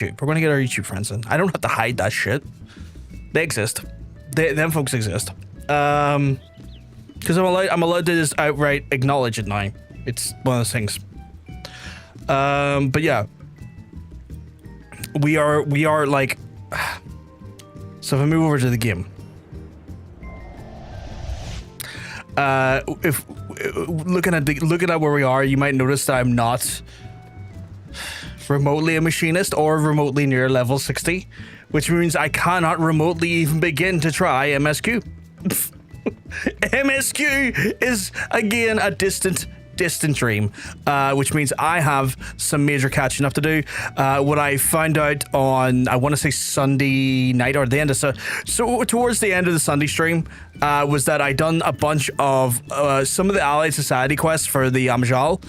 Dude, we're gonna get our YouTube friends in. I don't have to hide that shit. They exist. Them folks exist. Because I'm allowed to just outright acknowledge it now. It's one of those things. But yeah, we are like. So if I move over to the game, if looking at where we are, you might notice that I'm not remotely a machinist or remotely near level 60, which means I cannot remotely even begin to try MSQ. MSQ is again a distant dream, which means I have some major catching up to do. What I found out on, I want to say Sunday night or the end of so towards the end of the Sunday stream, was that I done a bunch of some of the Allied Society quests for the Amalj'aa,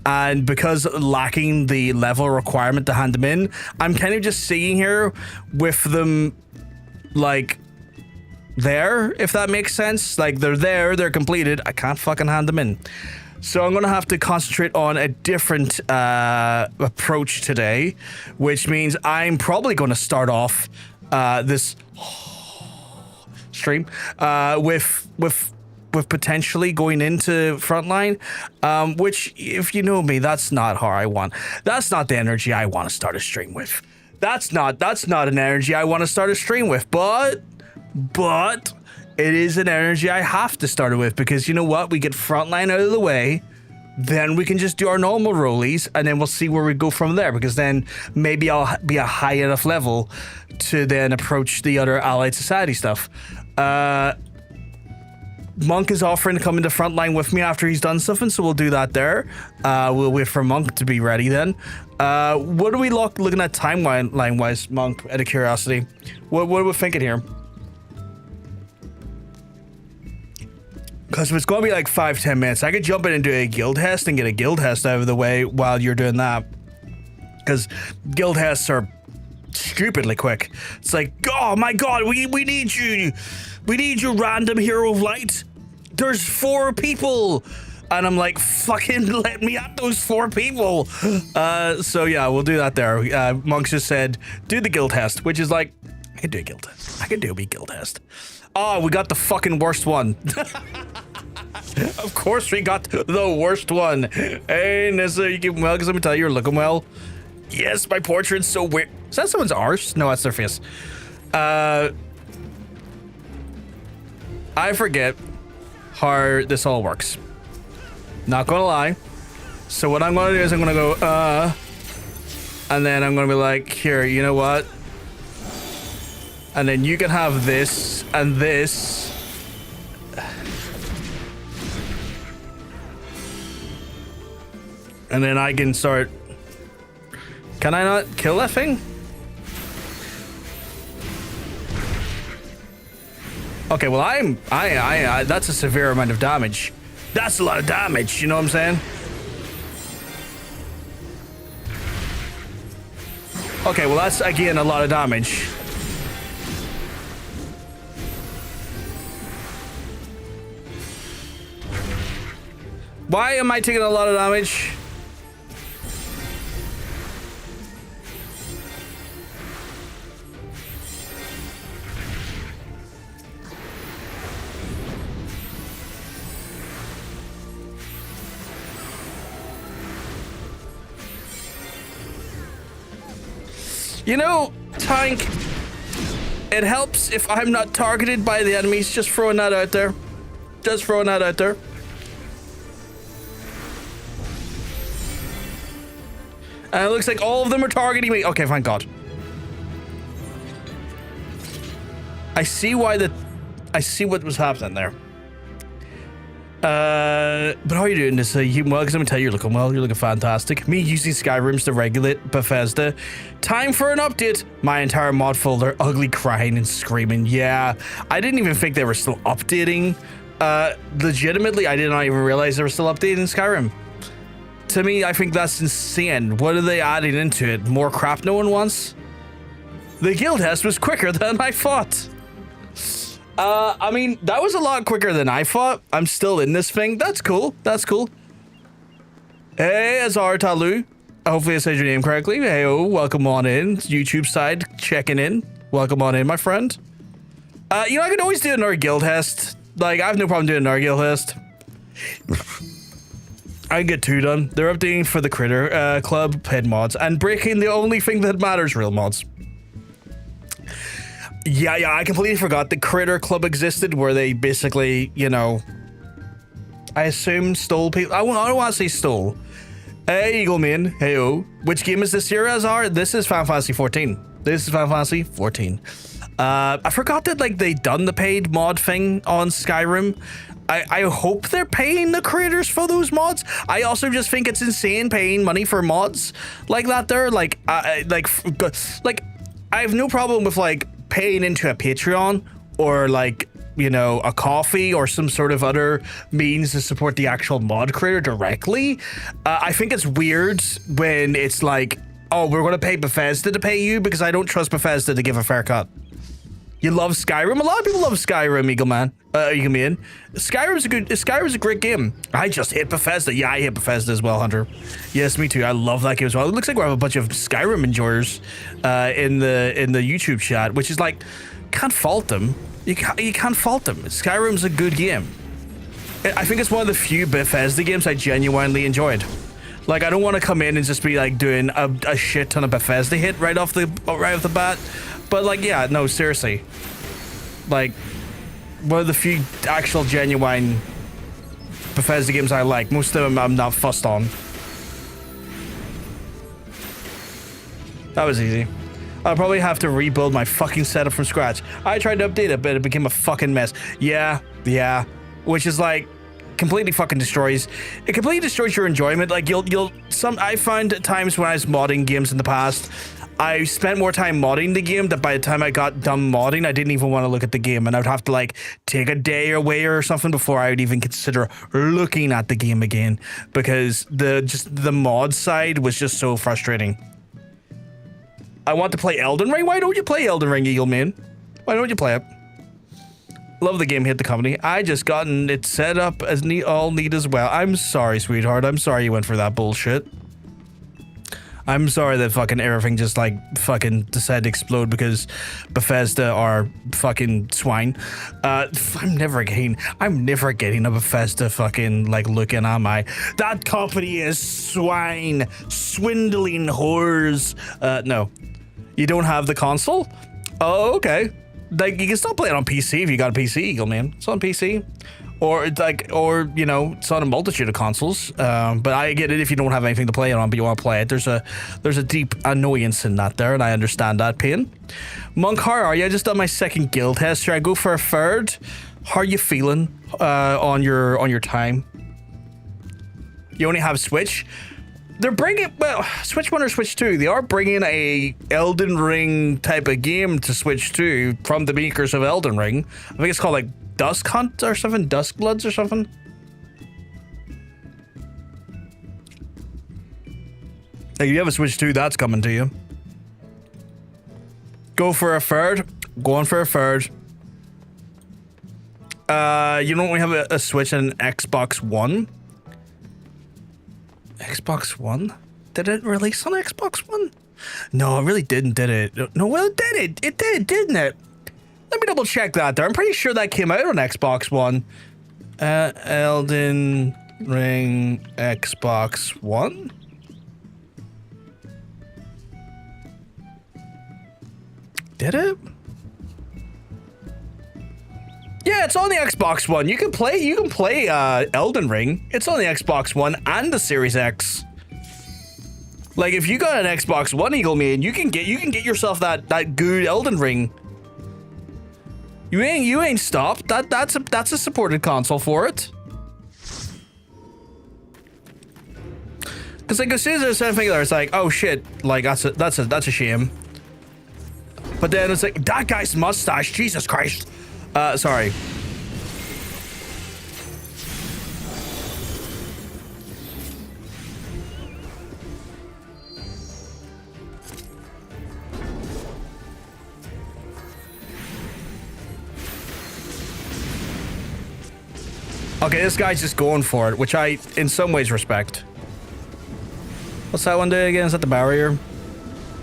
and because lacking the level requirement to hand them in, I'm kind of just sitting here with them like there, if that makes sense. Like they're there, they're completed, I can't fucking hand them in. So I'm going to have to concentrate on a different approach today, which means I'm probably going to start off this stream with potentially going into Frontline, which, if you know me, that's not how I want. That's not the energy I want to start a stream with. That's not an energy I want to start a stream with, but it is an energy I have to start it with, because you know what? We get Frontline out of the way, then we can just do our normal rollies, and then we'll see where we go from there, because then maybe I'll be a high enough level to then approach the other Allied Society stuff. Monk is offering to come into Frontline with me after he's done something, so we'll do that there. We'll wait for Monk to be ready then. What are we looking at timeline-wise, Monk, out of curiosity? What are we thinking here? Because if it's going to be like 5-10 minutes, I could jump in and do a Guildhest and get a Guildhest out of the way while you're doing that. Because Guildhests are stupidly quick. It's like, oh my god, we need you. We need you, random hero of light. There's 4 people. And I'm like, fucking let me at those 4 people. So yeah, we'll do that there. Monks just said, do the Guildhest, which is like, I can do a Guildhest. I can do a Guildhest. Oh, we got the fucking worst one. Of course we got the worst one. Hey, Nissa, you keep well, because let me tell you, you're looking well. Yes, my portrait's so weird. Is that someone's arse? No, that's their face. I forget how this all works. Not gonna lie. So what I'm gonna do is I'm gonna go, and then I'm gonna be like, here, you know what? And then you can have this and this. And then I can start. Can I not kill that thing? Okay, well I that's a severe amount of damage. That's a lot of damage, you know what I'm saying? Okay, well that's again a lot of damage. Why am I taking a lot of damage? You know, tank, it helps if I'm not targeted by the enemies. Just throwing that out there. Just throwing that out there. And it looks like all of them are targeting me. Okay, thank God. I see what was happening there. But how are you doing this? You well, because I'm gonna tell you, you're looking well. You're looking fantastic. Me using Skyrims to regulate Bethesda. Time for an update. My entire mod folder, ugly, crying and screaming. Yeah, I didn't even think they were still updating. Legitimately, I did not even realize they were still updating Skyrim. To me, I think that's insane. What are they adding into it? More crap no one wants? The Guildhest was quicker than I thought. I mean, that was a lot quicker than I thought. I'm still in this thing. That's cool. That's cool. Hey, Azar Talu. Hopefully I said your name correctly. Hey, welcome on in. YouTube side, checking in. Welcome on in, my friend. You know, I can always do another Guildhest. Like, I have no problem doing another Guildhest. I can get 2 done. They're updating for the Critter Club head mods and breaking the only thing that matters, real mods. Yeah, I completely forgot the Critter Club existed, where they basically, you know, I assume stole people. I don't want to say stole. Hey, Eagleman. Hey-o. Which game is this here, Azar? This is Final Fantasy 14. This is Final Fantasy 14. I forgot that, like, they done the paid mod thing on Skyrim. I hope they're paying the creators for those mods. I also just think it's insane paying money for mods like that there. Like, I have no problem with, like, paying into a Patreon or, like, you know, a coffee or some sort of other means to support the actual mod creator directly. I think it's weird when it's like, oh, we're going to pay Bethesda to pay you because I don't trust Bethesda to give a fair cut. You love Skyrim? A lot of people love Skyrim, Eagleman. Skyrim's a great game. I just hate Bethesda. Yeah, I hate Bethesda as well, Hunter. Yes, me too. I love that game as well. It looks like we have a bunch of Skyrim enjoyers in the YouTube chat, which is like, can't fault them. You can't fault them. Skyrim's a good game. I think it's one of the few Bethesda games I genuinely enjoyed. Like, I don't want to come in and just be like doing a shit ton of Bethesda hit right off the bat. But like, yeah, no, seriously. Like, one of the few actual genuine Bethesda games I like. Most of them I'm not fussed on. That was easy. I'll probably have to rebuild my fucking setup from scratch. I tried to update it, but it became a fucking mess. Yeah. Which is like, completely fucking destroys. It completely destroys your enjoyment. Like, I find at times when I was modding games in the past, I spent more time modding the game that by the time I got done modding, I didn't even want to look at the game, and I'd have to like take a day away or something before I would even consider looking at the game again, because the mod side was just so frustrating. I want to play Elden Ring. Why don't you play Elden Ring, Eagleman? Why don't you play it? Love the game, hit the company. I just gotten it set up as all neat as well. I'm sorry, sweetheart. I'm sorry you went for that bullshit. I'm sorry that fucking everything just like fucking decided to explode because Bethesda are fucking swine. I'm never getting a Bethesda fucking like looking at my, that company is swine, swindling whores. No, you don't have the console? Oh, okay. Like, you can still play it on PC if you got a PC, Eagleman. It's on PC. Or you know, it's on a multitude of consoles. But I get it if you don't have anything to play it on, but you want to play it. There's a deep annoyance in that there, and I understand that pain. Monk, how are you? I just done my second guild test. Should I go for a third? How are you feeling on your time? You only have Switch. They're bringing, well, Switch 1 or Switch 2, they are bringing a Elden Ring type of game to Switch 2 from the makers of Elden Ring. I think it's called like Dusk Hunt or something, Dusk Bloods or something. If you have a Switch 2, that's coming to you. Go for a third. Going for a third. You don't only have a Switch and an Xbox One. Xbox One? Did it release on Xbox One? No, it really didn't, did it? No, well, it did. It did, didn't it? Let me double check that there. I'm pretty sure that came out on Xbox One. Elden Ring Xbox One? Did it? Yeah, it's on the Xbox One. You can play Elden Ring. It's on the Xbox One and the Series X. Like, if you got an Xbox One, Eagleman, you can get yourself that good Elden Ring. You ain't stopped. That's a supported console for it. Cause like as soon as there's something there, it's like, oh shit, like that's a shame. But then it's like, that guy's mustache, Jesus Christ. Sorry. Okay, this guy's just going for it, which I, in some ways, respect. What's that one do again? Is that the barrier?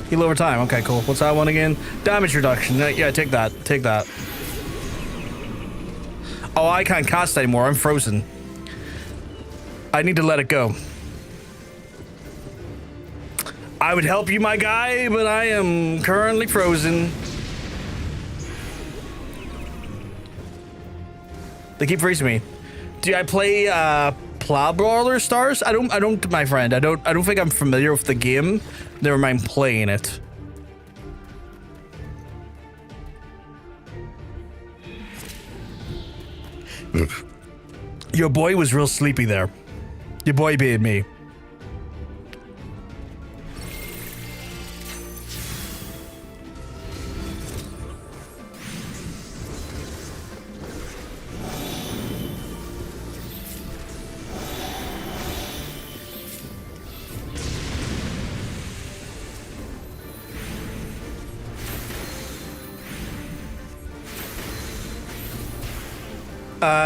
Heal over time. Okay, cool. What's that one again? Damage reduction. Yeah, take that. Take that. Oh, I can't cast anymore. I'm frozen. I need to let it go. I would help you, my guy, but I am currently frozen. They keep freezing me. Do I play Plow Brawler Stars? I don't, my friend. I don't think I'm familiar with the game. Never mind playing it. Your boy was real sleepy there. Your boy being me.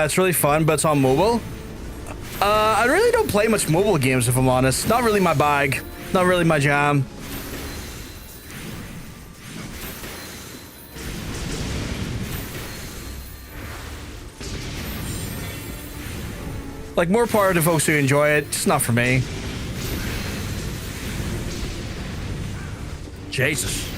It's really fun, but it's on mobile. I really don't play much mobile games, if I'm honest. Not really my bag. Not really my jam. Like, more power to folks who enjoy it, just not for me. Jesus.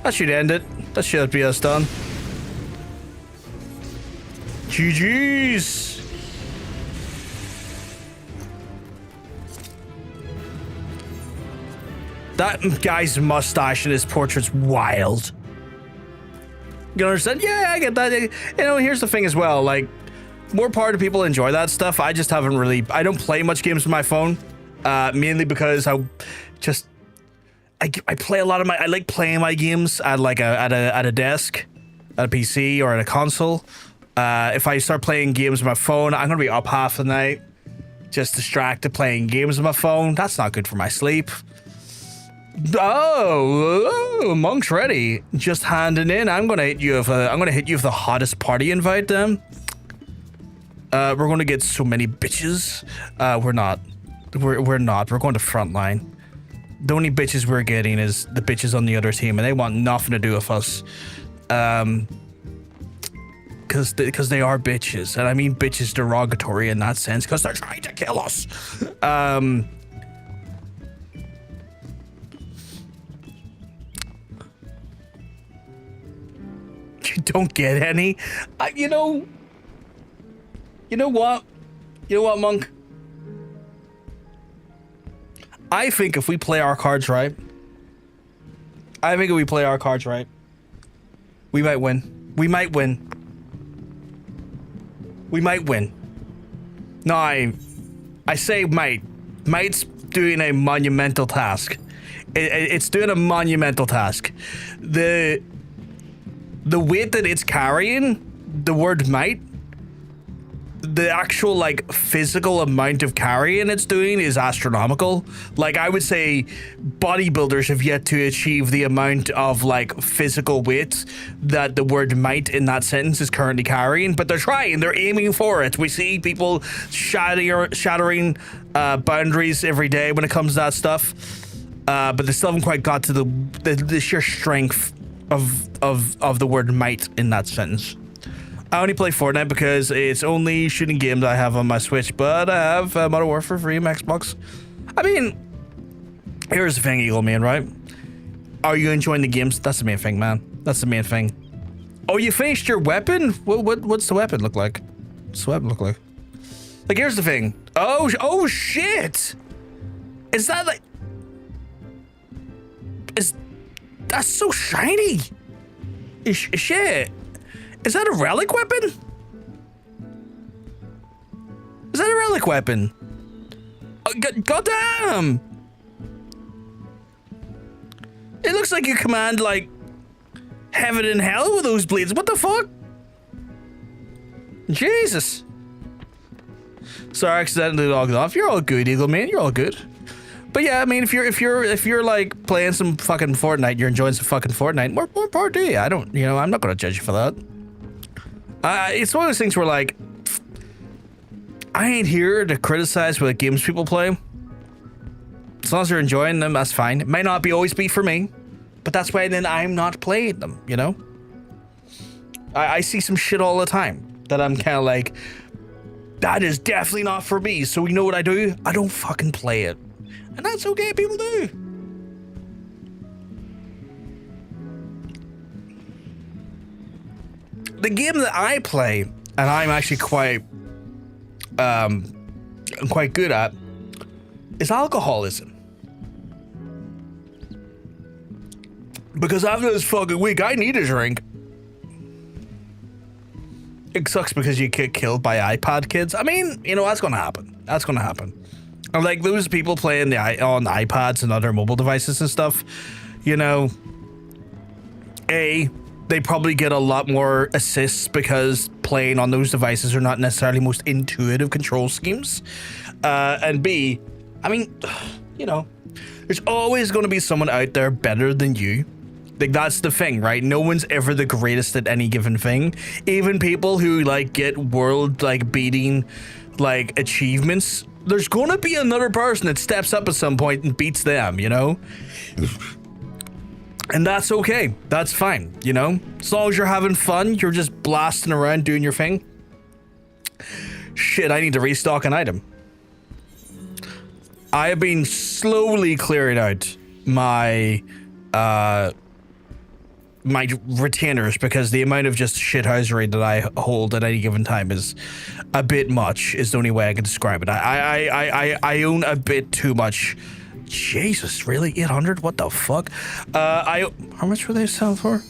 That should end it. That should be us done. GG's. That guy's mustache and his portrait's wild. You understand? Yeah, I get that. You know, here's the thing as well. Like, more power to people enjoy that stuff. I just haven't really... I don't play much games with my phone. Mainly because I play a lot of my... I like playing my games at like at a desk, at a PC or at a console. If I start playing games with my phone, I'm gonna be up half the night, just distracted playing games with my phone. That's not good for my sleep. Oh, Monk's ready. Just handing in. I'm gonna hit you with the hottest party invite. Then we're gonna get so many bitches. We're not. We're not. We're going to Frontline. The only bitches we're getting is the bitches on the other team, and they want nothing to do with us. Because they are bitches, and I mean bitches derogatory in that sense, because they're trying to kill us. You don't get any. You know what? You know what, Monk? I think if we play our cards right, we might win. We might win. We might win. No, I say might. Might's doing a monumental task. It's doing a monumental task. The weight that it's carrying, the word might, the actual like physical amount of carrying it's doing is astronomical. Like, I would say bodybuilders have yet to achieve the amount of like physical weight that the word might in that sentence is currently carrying, but they're trying, they're aiming for it. We see people shattering boundaries every day when it comes to that stuff, but they still haven't quite got to the sheer strength of the word might in that sentence. I only play Fortnite because it's only shooting game that I have on my Switch, but I have Modern Warfare free on Xbox. I mean, here's the thing, Eagle Man, right? Are you enjoying the games? That's the main thing, man. That's the main thing. Oh, you finished your weapon? What's the weapon look like? What's the weapon look like? Like, here's the thing. Oh shit! Is that like... That's so shiny! Shit! Is that a relic weapon? Is that a relic weapon? Oh, God damn! It looks like you command, like, heaven and hell with those blades. What the fuck? Jesus. Sorry, I accidentally logged off. You're all good, Eagle Man. You're all good. But yeah, I mean, if you're like playing some fucking Fortnite, you're enjoying some fucking Fortnite, more power to you. I don't, you know, I'm not gonna judge you for that. It's one of those things where like, I ain't here to criticize what games people play. As long as you're enjoying them, that's fine. It might not always be for me, but that's why then I'm not playing them, you know? I see some shit all the time that I'm kind of like, that is definitely not for me. So you know what I do? I don't fucking play it. And that's okay, people do. The game that I play, and I'm actually quite good at, is alcoholism. Because after this fucking week, I need a drink. It sucks because you get killed by iPad kids. I mean, you know, that's gonna happen. That's gonna happen. And like those people playing on iPads and other mobile devices and stuff, you know, they probably get a lot more assists because playing on those devices are not necessarily most intuitive control schemes. And B, I mean, you know, there's always going to be someone out there better than you. Like, that's the thing, right? No one's ever the greatest at any given thing. Even people who like get world like beating like achievements, there's gonna be another person that steps up at some point and beats them, you know? And that's okay. That's fine, you know? As long as you're having fun, you're just blasting around doing your thing. Shit, I need to restock an item. I have been slowly clearing out my my retainers because the amount of just shithousery that I hold at any given time is a bit much, is the only way I can describe it. I own a bit too much. Jesus, really? 800? What the fuck? How much were they selling for?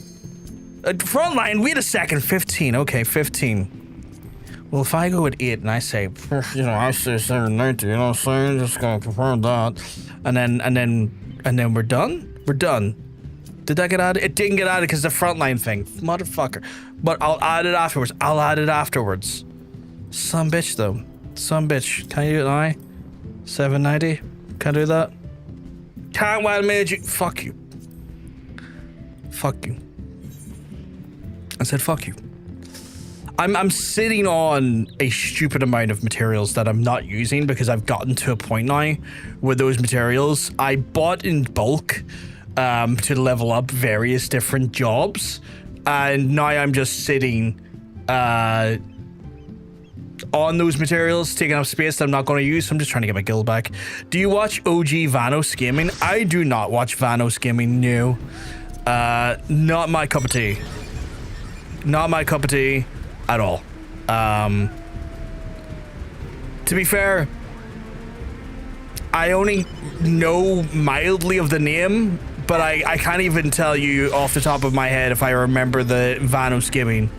Frontline, wait a second, 15. Okay, 15. Well, if I go at 8 and I say, you know, I say 790, you know what I'm saying? Just gonna confirm that. And then we're done? We're done. Did that get added? It didn't get added because the Frontline thing. Motherfucker. But I'll add it afterwards. Some bitch, though. Some bitch. Can you do it now? 790? Can I do that? Can't well made you. Fuck you. Fuck you. I said fuck you. I'm sitting on a stupid amount of materials that I'm not using because I've gotten to a point now where those materials I bought in bulk to level up various different jobs, and now I'm just sitting on those materials, taking up space that I'm not going to use, so I'm just trying to get my guild back. Do you watch OG Vanos Gaming? I do not watch Vanos Gaming, no. Not my cup of tea. Not my cup of tea at all. To be fair, I only know mildly of the name, but I can't even tell you off the top of my head if I remember the Vanos Gaming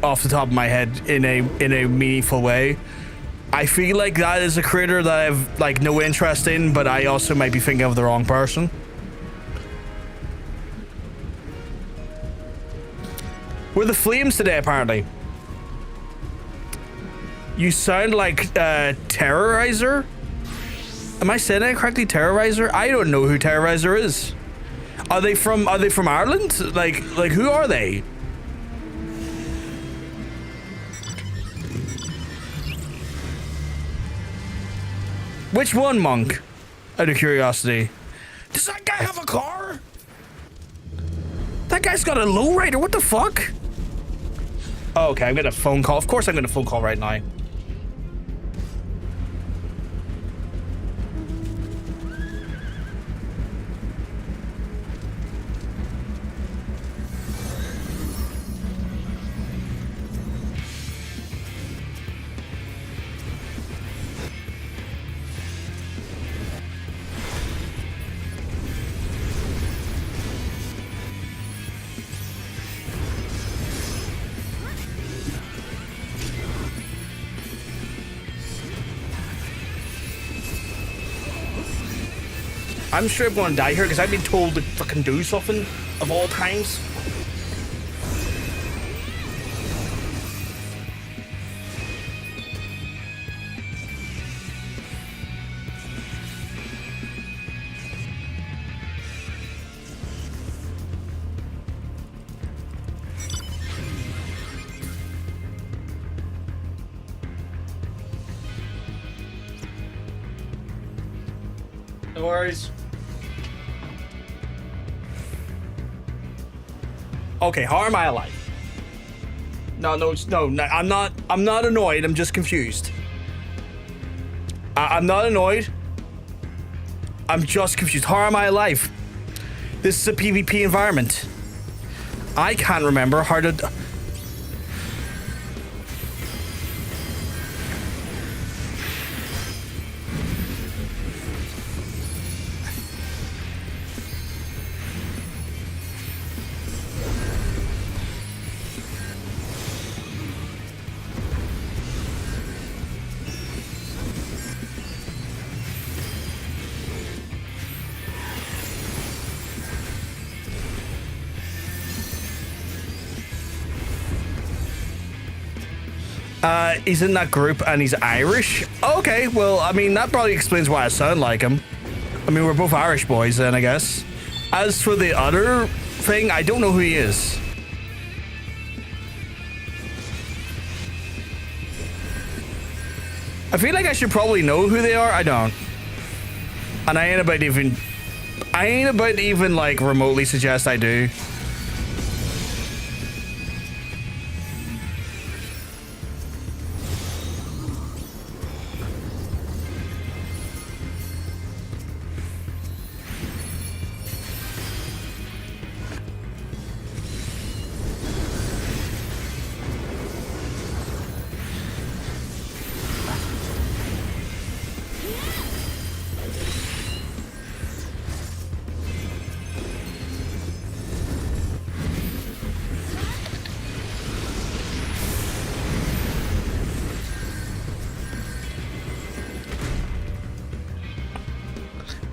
off the top of my head in a meaningful way. I feel like that is a creator that I have like no interest in, but I also might be thinking of the wrong person. We're the Flames today, apparently. You sound like Terrorizer? Am I saying that correctly? Terrorizer? I don't know who Terrorizer is. Are they from Ireland? Like who are they? Which one, Monk? Out of curiosity. Does that guy have a car? That guy's got a lowrider. What the fuck? Oh, okay, I'm getting a phone call. Of course I'm getting a phone call right now. I'm straight up gonna die here because I've been told to fucking do something of all times. No worries. Okay, how am I alive? No, I'm not annoyed, I'm just confused. I'm not annoyed. I'm just confused. How am I alive? This is a PvP environment. I can't remember how to... He's in that group and he's Irish. Okay, well, I mean, that probably explains why I sound like him. I mean, we're both Irish boys then, I guess. As for the other thing, I don't know who he is. I feel like I should probably know who they are. I don't. And I ain't about to even like remotely suggest I do.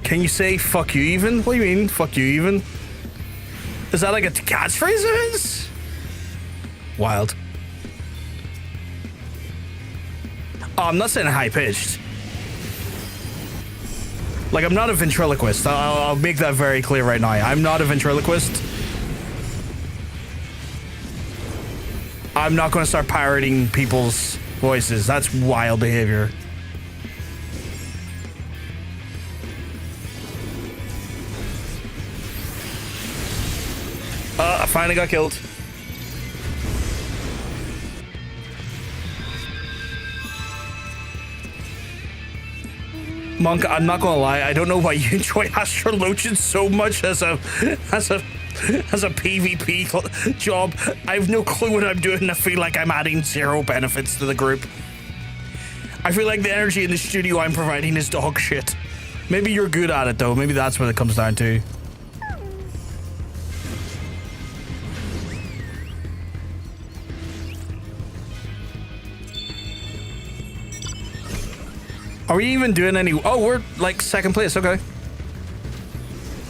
Can you say fuck you even? What do you mean, fuck you even? Is that like a catchphrase of his? Wild. Oh, I'm not saying high pitched. Like, I'm not a ventriloquist. I'll make that very clear right now. I'm not a ventriloquist. I'm not going to start pirating people's voices. That's wild behavior. I finally got killed. Monk, I'm not gonna lie, I don't know why you enjoy Astrologian so much as a PvP job. I have no clue what I'm doing. I feel like I'm adding zero benefits to the group. I feel like the energy in the studio I'm providing is dog shit. Maybe you're good at it though. Maybe that's what it comes down to. Are we even doing any... Oh, we're like second place. Okay.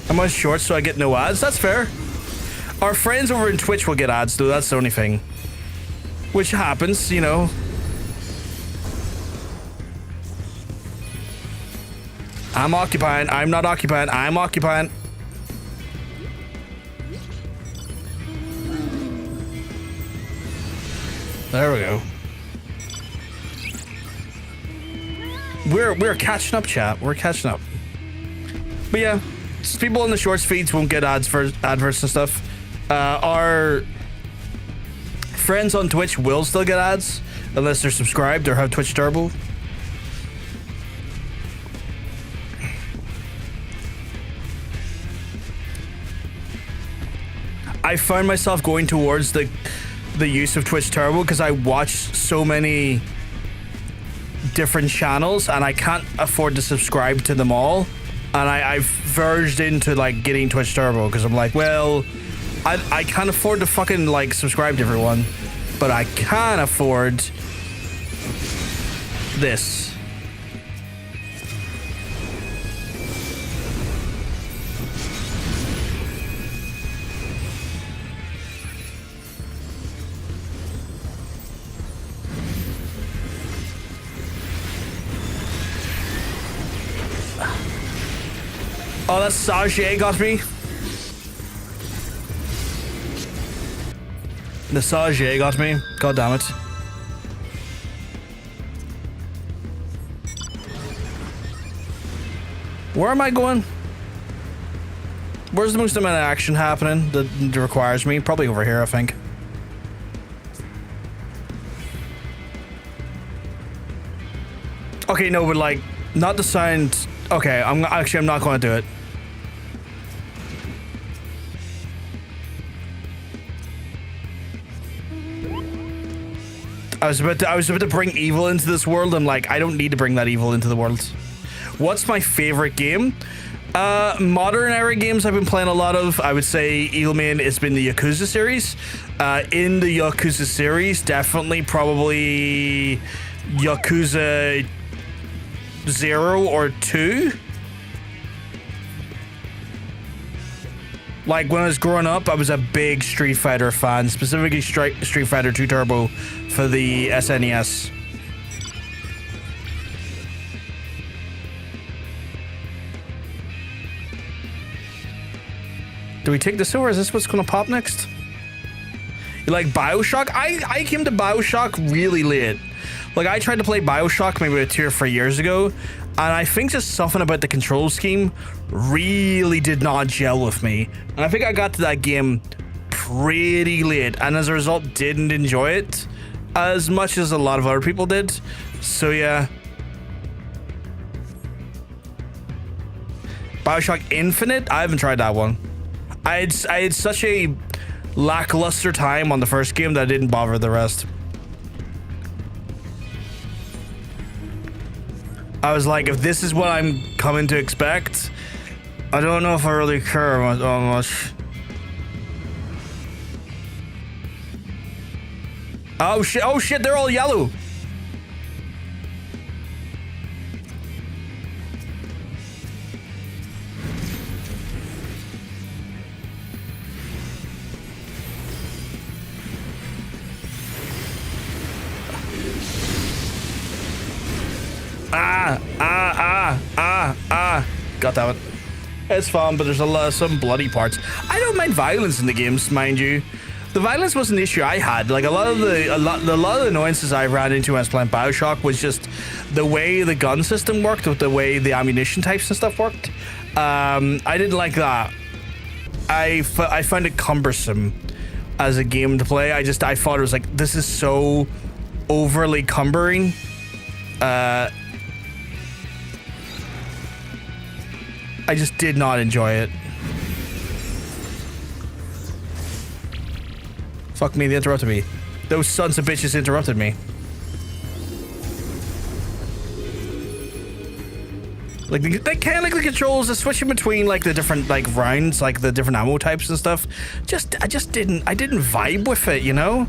I'm on short, so I get no ads. That's fair. Our friends over in Twitch will get ads, though. That's the only thing. Which happens, you know. I'm occupying. I'm not occupying. I'm occupying. There we go. We're catching up, chat. We're catching up. But yeah, people in the shorts feeds won't get ads for adverts and stuff. Our friends on Twitch will still get ads unless they're subscribed or have Twitch Turbo. I found myself going towards the use of Twitch Turbo because I watch so many different channels and I can't afford to subscribe to them all, and I've verged into like getting Twitch Turbo because I'm like, well, I can't afford to fucking like subscribe to everyone, but I can afford this. Oh, that Sage got me. The Sage got me. God damn it. Where am I going? Where's the most amount of action happening that requires me? Probably over here, I think. Okay, no, but like, not the sound. Okay, I'm not going to do it. I was about to bring evil into this world. I'm like, I don't need to bring that evil into the world. What's my favorite game? Modern era games I've been playing a lot of. I would say Eagleman has been the Yakuza series. In the Yakuza series, definitely probably Yakuza 0 or 2. Like when I was growing up, I was a big Street Fighter fan, specifically Street Fighter 2 Turbo for the SNES. Do we take this over? Is this what's gonna pop next? You like Bioshock? I came to Bioshock really late. Like I tried to play Bioshock maybe 2 or 3 years ago, and I think just something about the control scheme really did not gel with me. And I think I got to that game pretty late, and as a result didn't enjoy it as much as a lot of other people did. So yeah. Bioshock Infinite? I haven't tried that one. I had such a lackluster time on the first game that I didn't bother the rest. I was like, if this is what I'm coming to expect, I don't know if I really care much. Oh shit, they're all yellow. Got that one. It's fun, but there's some bloody parts. I don't mind violence in the games, mind you. The violence was an issue I had. Like a lot of the annoyances I ran into when I was playing Bioshock was just the way the gun system worked, with the way the ammunition types and stuff worked. I didn't like that. I found it cumbersome as a game to play. I thought it was like, this is so overly cumbering. I just did not enjoy it. Fuck me, they interrupted me. Those sons of bitches interrupted me. Like they kind of like the controls, the switching between like the different like rounds, like the different ammo types and stuff. I didn't vibe with it, you know?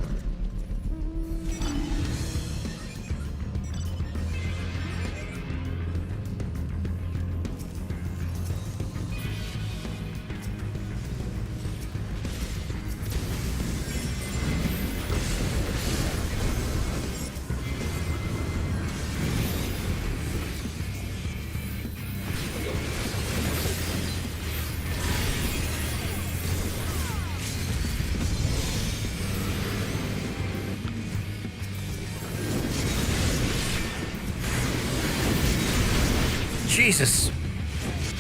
Jesus.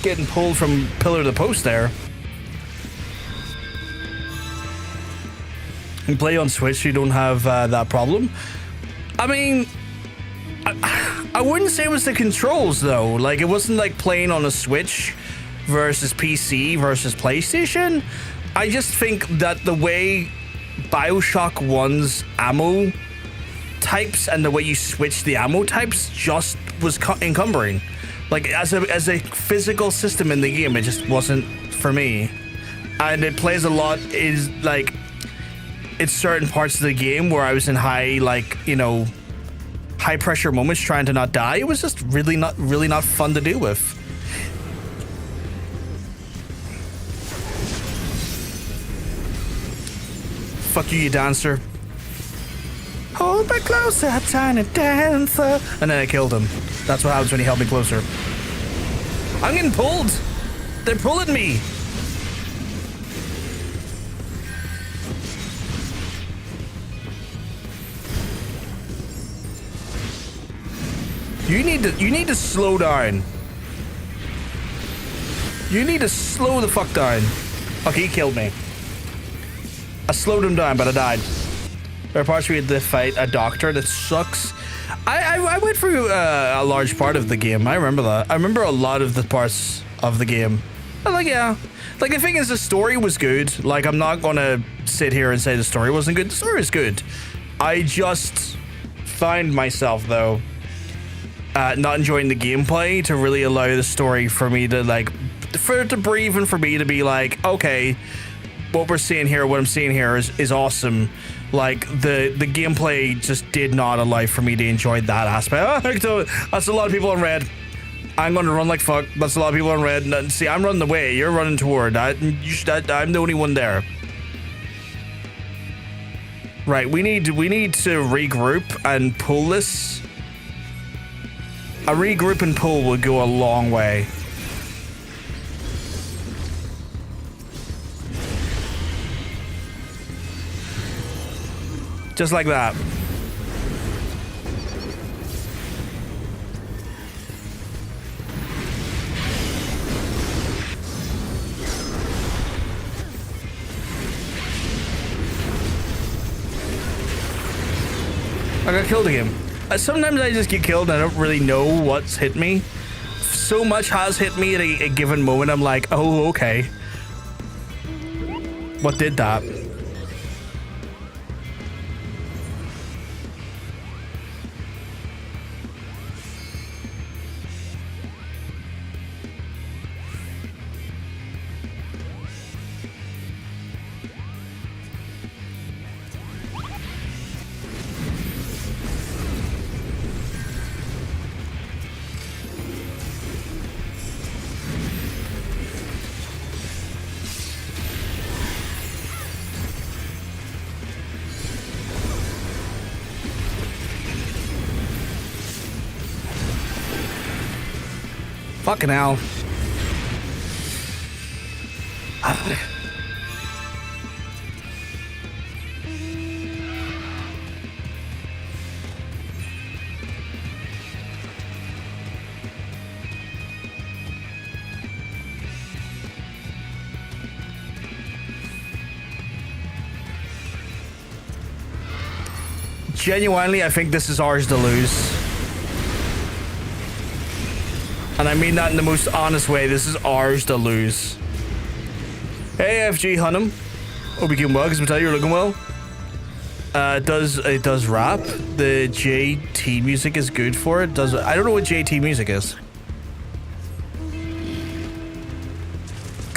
Getting pulled from pillar to post there. You play on Switch, you don't have that problem. I mean, I wouldn't say it was the controls though. Like, it wasn't like playing on a Switch versus PC versus PlayStation. I just think that the way Bioshock 1's ammo types and the way you switch the ammo types just was encumbering. Like, as a physical system in the game, it just wasn't for me. And it plays a lot, is like, it's certain parts of the game where I was in high, like, you know, high pressure moments trying to not die. It was just really not fun to deal with. Fuck you, you dancer. Hold me closer, tiny dancer. And then I killed him. That's what happens when he held me closer. I'm getting pulled. They're pulling me. You need to slow down. You need to slow the fuck down. Okay, he killed me. I slowed him down, but I died. There are parts we had to fight a doctor that sucks. I went through a large part of the game. I remember that. I remember a lot of the parts of the game. I'm like, yeah. Like, the thing is, the story was good. Like, I'm not gonna sit here and say the story wasn't good. The story is good. I just find myself, though, not enjoying the gameplay to really allow the story for me to, like, for it to breathe and for me to be like, okay, what we're seeing here, what I'm seeing here is awesome. Like, the gameplay just did not allow for me to enjoy that aspect. That's a lot of people in red. I'm going to run like fuck. That's a lot of people in red. See, I'm running away. You're running toward. I'm the only one there. Right, we need to regroup and pull this. A regroup and pull would go a long way. Just like that. I got killed again. Sometimes I just get killed and I don't really know what's hit me. So much has hit me at a given moment. I'm like, oh, okay. What did that? Fucking hell. Genuinely, I think this is ours to lose. And I mean that in the most honest way. This is ours to lose. Hey, FG Hunnam. Hope you're doing well, because I tell you, you're looking well. It does rap. The JT music is good for it. I don't know what JT music is.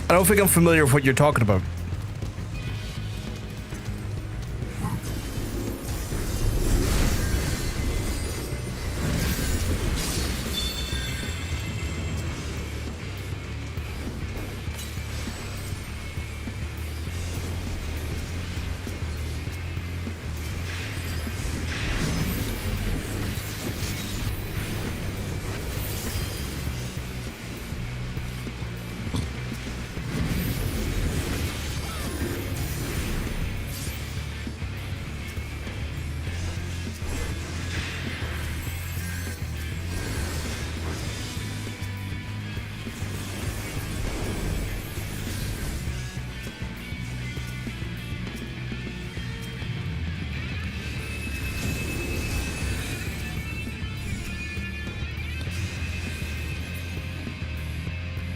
I don't think I'm familiar with what you're talking about.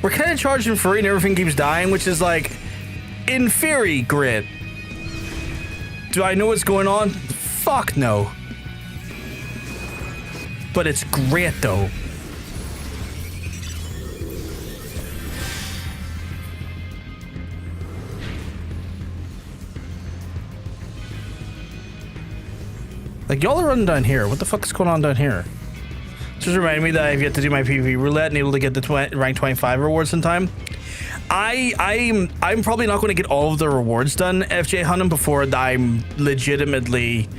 We're kind of charging free and everything keeps dying, which is like, in theory, great. Do I know what's going on? Fuck no. But it's great though. Like, y'all are running down here. What the fuck is going on down here? Just remind me that I've yet to do my PvP roulette and able to get the rank 25 rewards in time. I'm probably not going to get all of the rewards done, FJ Hunnam, before I'm legitimately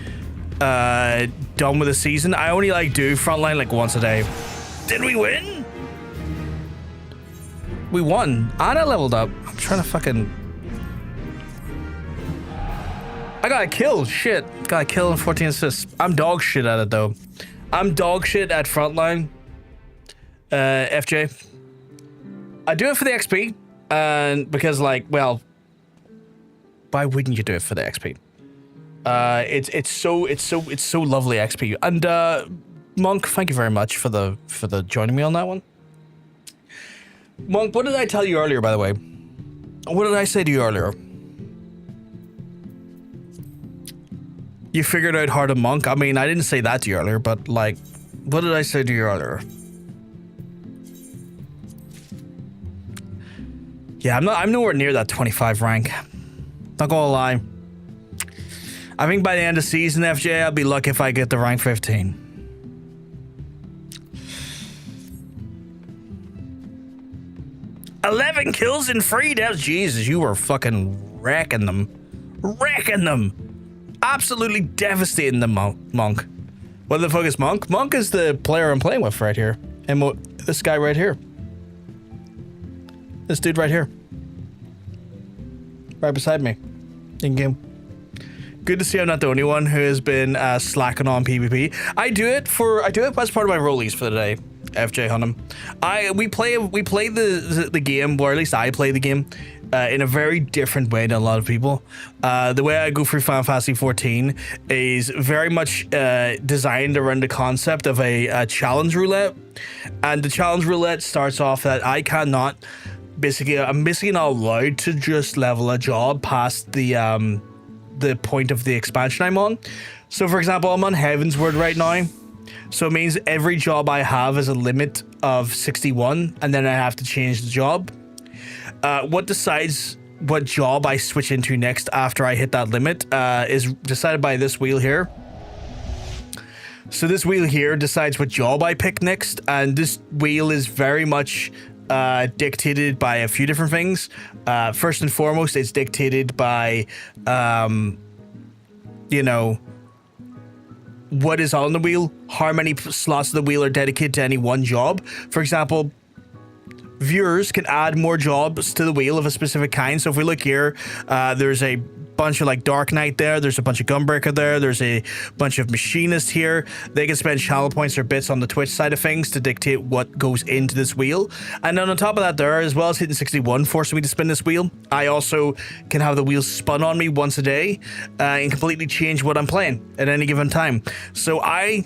done with the season. I only do Frontline like once a day. Did we win? We won. And I leveled up. I'm trying to fucking... I got a kill. Shit. Got a kill and 14 assists. I'm dog shit at it though. I'm dog shit at Frontline. FJ. I do it for the XP, and because like, well, why wouldn't you do it for the XP? It's so lovely XP. And Monk, thank you very much for the joining me on that one. Monk, what did I tell you earlier, by the way? What did I say to you earlier? You figured out how to monk? I mean, I didn't say that to you earlier, but like, what did I say to you earlier? Yeah, I'm nowhere near that 25 rank. Not gonna lie. I think by the end of season, FJ, I'll be lucky if I get to rank 15. "11 kills in 3 deaths." Jesus, you were fucking wrecking them. Wrecking them. Absolutely devastating them, Monk. What the fuck is Monk? Monk is the player I'm playing with right here. And this guy right here. This dude right here. Right beside me. In game. Good to see I'm not the only one who has been slacking on PvP. I do it as part of my rollies for the day. FJ Hunnam. We play the game, or at least I play the game, in a very different way than a lot of people. The way I go through Final Fantasy XIV is very much designed around the concept of a challenge roulette, and the challenge roulette starts off that I cannot. Basically, I'm basically not allowed to just level a job past the point of the expansion I'm on. So, for example, I'm on Heavensward right now. So it means every job I have is a limit of 61, and then I have to change the job. What decides what job I switch into next after I hit that limit is decided by this wheel here. So this wheel here decides what job I pick next, and this wheel is very much dictated by a few different things. First and foremost, it's dictated by, you know, what is on the wheel, how many slots of the wheel are dedicated to any one job. For example, viewers can add more jobs to the wheel of a specific kind. So if we look here, there's a bunch of like Dark Knight there, there's a bunch of Gunbreaker there, there's a bunch of Machinists here. They can spend channel points or bits on the Twitch side of things to dictate what goes into this wheel. And then on top of that there, as well as hitting 61 forcing me to spin this wheel, I also can have the wheel spun on me once a day and completely change what I'm playing at any given time. So I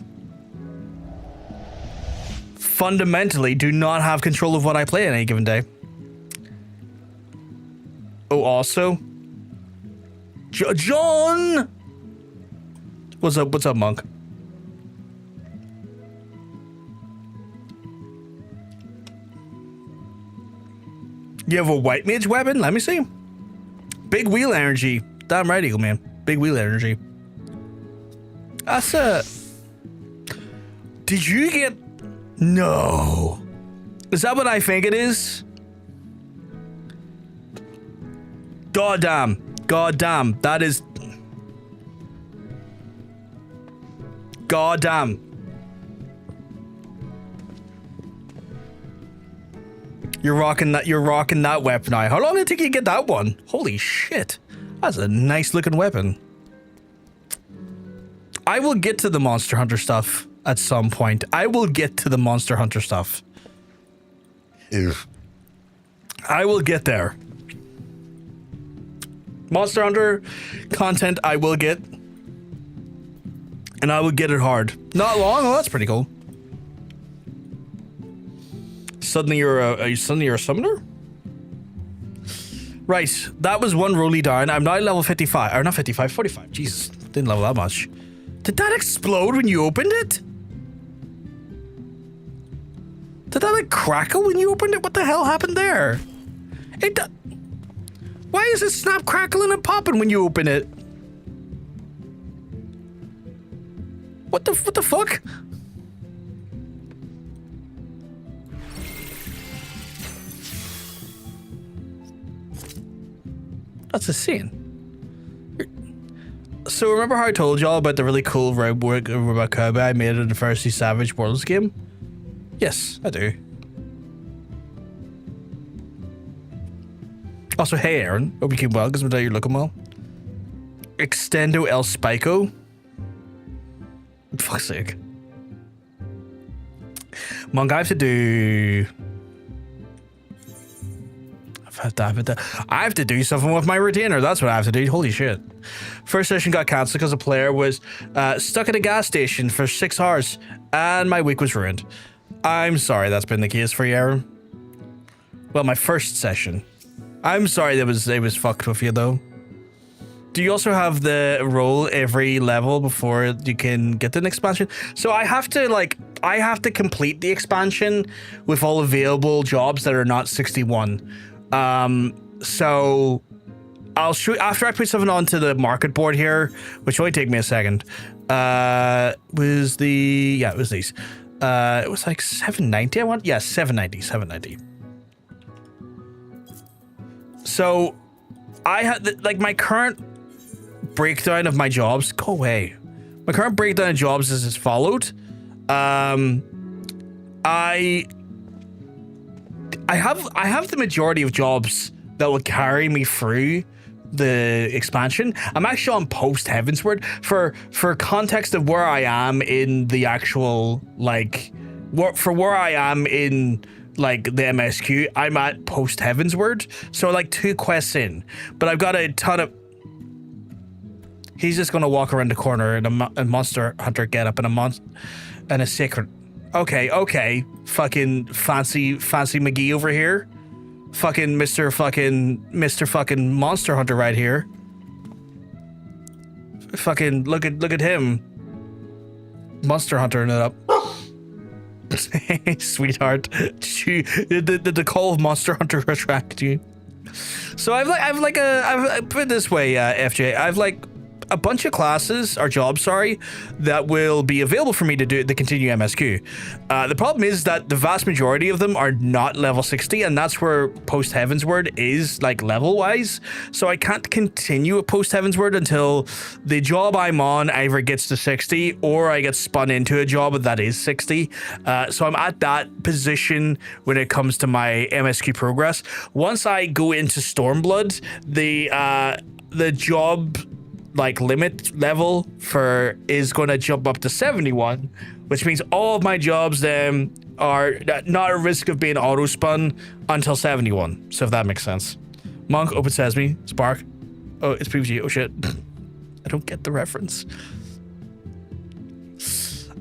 fundamentally do not have control of what I play on any given day. Oh, also, John! What's up, Monk? You have a white mage weapon? Let me see. Big wheel energy. Damn right, Eagle Man. Big wheel energy. That's a... Did you get... No. Is that what I think it is? Goddamn. Goddamn. That is... Goddamn. You're rocking that weapon now. How long did it take you to get that one? Holy shit. That's a nice looking weapon. I will get to the Monster Hunter stuff at some point. I will get to the Monster Hunter stuff. Ew. I will get there. Monster Hunter content I will get. And I will get it hard. Not long? Oh, that's pretty cool. Suddenly you're a summoner? Right, that was one rollie down. I'm now level 55. Or not 55, 45. Jesus, didn't level that much. Did that explode when you opened it? Did that like crackle when you opened it? What the hell happened there? Why is it snap crackling and popping when you open it? What the fuck? That's insane. So remember how I told y'all about the really cool robot cowboy I made in the first Savage Worlds game? Yes, I do. Also, hey Aaron, hope you keep well, because you're looking well. Extendo El Spico. For fuck's sake. Monk, I have to do... I have to do something with my retainer. That's what I have to do. Holy shit. First session got cancelled because a player was stuck at a gas station for 6 hours and my week was ruined. I'm sorry that's been the case for you, Aaron. Well, my first session. I'm sorry that it was fucked with you though. Do you also have the roll every level before you can get an expansion? So I have to complete the expansion with all available jobs that are not 61. So I'll shoot after I put something onto the market board here, which will only take me a second. It was these. It was like 790. 790. So I had like my current breakdown of my jobs. Go away. My current breakdown of jobs is as followed. I have the majority of jobs that will carry me through the expansion. I'm actually on Post-Heavensward for context of where I am in the actual like where I am in like the MSQ. I'm at Post-Heavensward, so like 2 quests in, but I've got a ton of. He's just gonna walk around the corner in a monster hunter getup and a sacred. Okay. Fucking fancy McGee over here. Fucking Mr. fucking monster hunter right here. Fucking look at him. Monster hunter it up. Sweetheart. Did the call of monster hunter attract you? So I've put it this way, FJ. I've like a bunch of classes or jobs, that will be available for me to do the continue MSQ. The problem is that the vast majority of them are not level 60, and that's where Post-Heavensward is like level wise. So I can't continue at Post-Heavensward until the job I'm on either gets to 60 or I get spun into a job that is 60. So I'm at that position when it comes to my MSQ progress. Once I go into Stormblood, the job like limit level is going to jump up to 71, which means all of my jobs then are not at risk of being auto spun until 71. So if that makes sense. Monk, Open Sesame, Spark. Oh, it's PVG. Oh shit. I don't get the reference.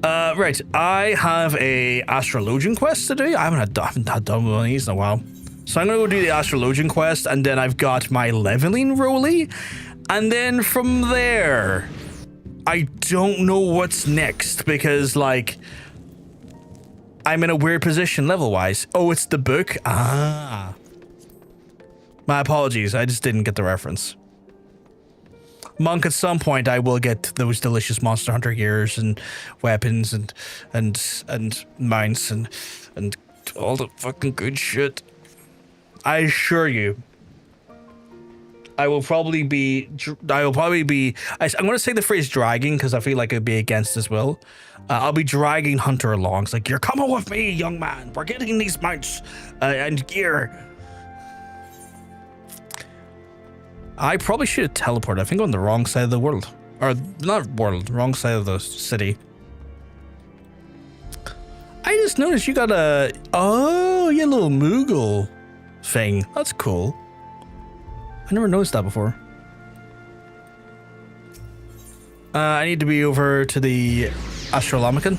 Right. I have a Astrologian quest to do. I haven't done one of these in a while. So I'm going to go do the Astrologian quest, and then I've got my leveling rollie. And then from there, I don't know what's next because, like, I'm in a weird position level-wise. Oh, it's the book? Ah. My apologies. I just didn't get the reference. Monk, at some point, I will get those delicious Monster Hunter gears and weapons and mounts and all the fucking good shit. I assure you. I will probably be, I'm going to say the phrase dragging because I feel like it'd be against his will. I'll be dragging Hunter along. It's like, you're coming with me, young man. We're getting these mounts and gear. I probably should have teleported. I think I'm on the wrong side of the world. Or not world, wrong side of the city. I just noticed you got a, oh, your little Moogle thing. That's cool. I never noticed that before. I need to be over to the Astrologian.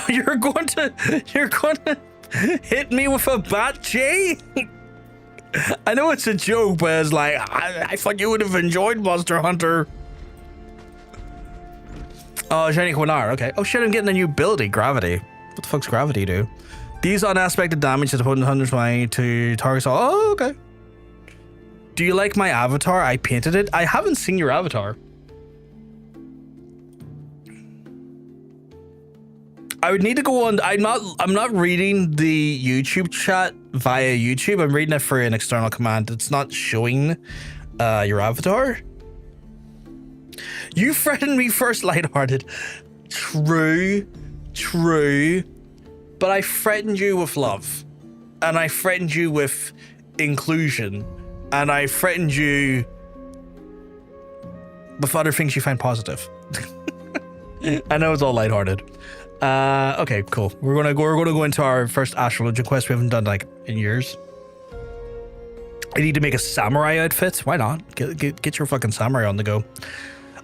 You're going to hit me with a bat, Jay? I know it's a joke, but it's like, I thought you would have enjoyed Monster Hunter. Oh, Shiny Quinar, okay. Oh shit, I'm getting a new ability, Gravity. What the fuck's Gravity do? These unaspected damage is opponent 120 to targets. Oh, okay. Do you like my avatar? I painted it. I haven't seen your avatar. I would need to go on. I'm not reading the YouTube chat via YouTube. I'm reading it for an external command. It's not showing your avatar. You threatened me first, lighthearted. True. But I threatened you with love, and I threatened you with inclusion, and I threatened you with other things you find positive. I know it's all lighthearted. Okay, cool. We're gonna go into our first Astrologian quest. We haven't done like in years. I need to make a samurai outfit. Why not? Get your fucking samurai on the go.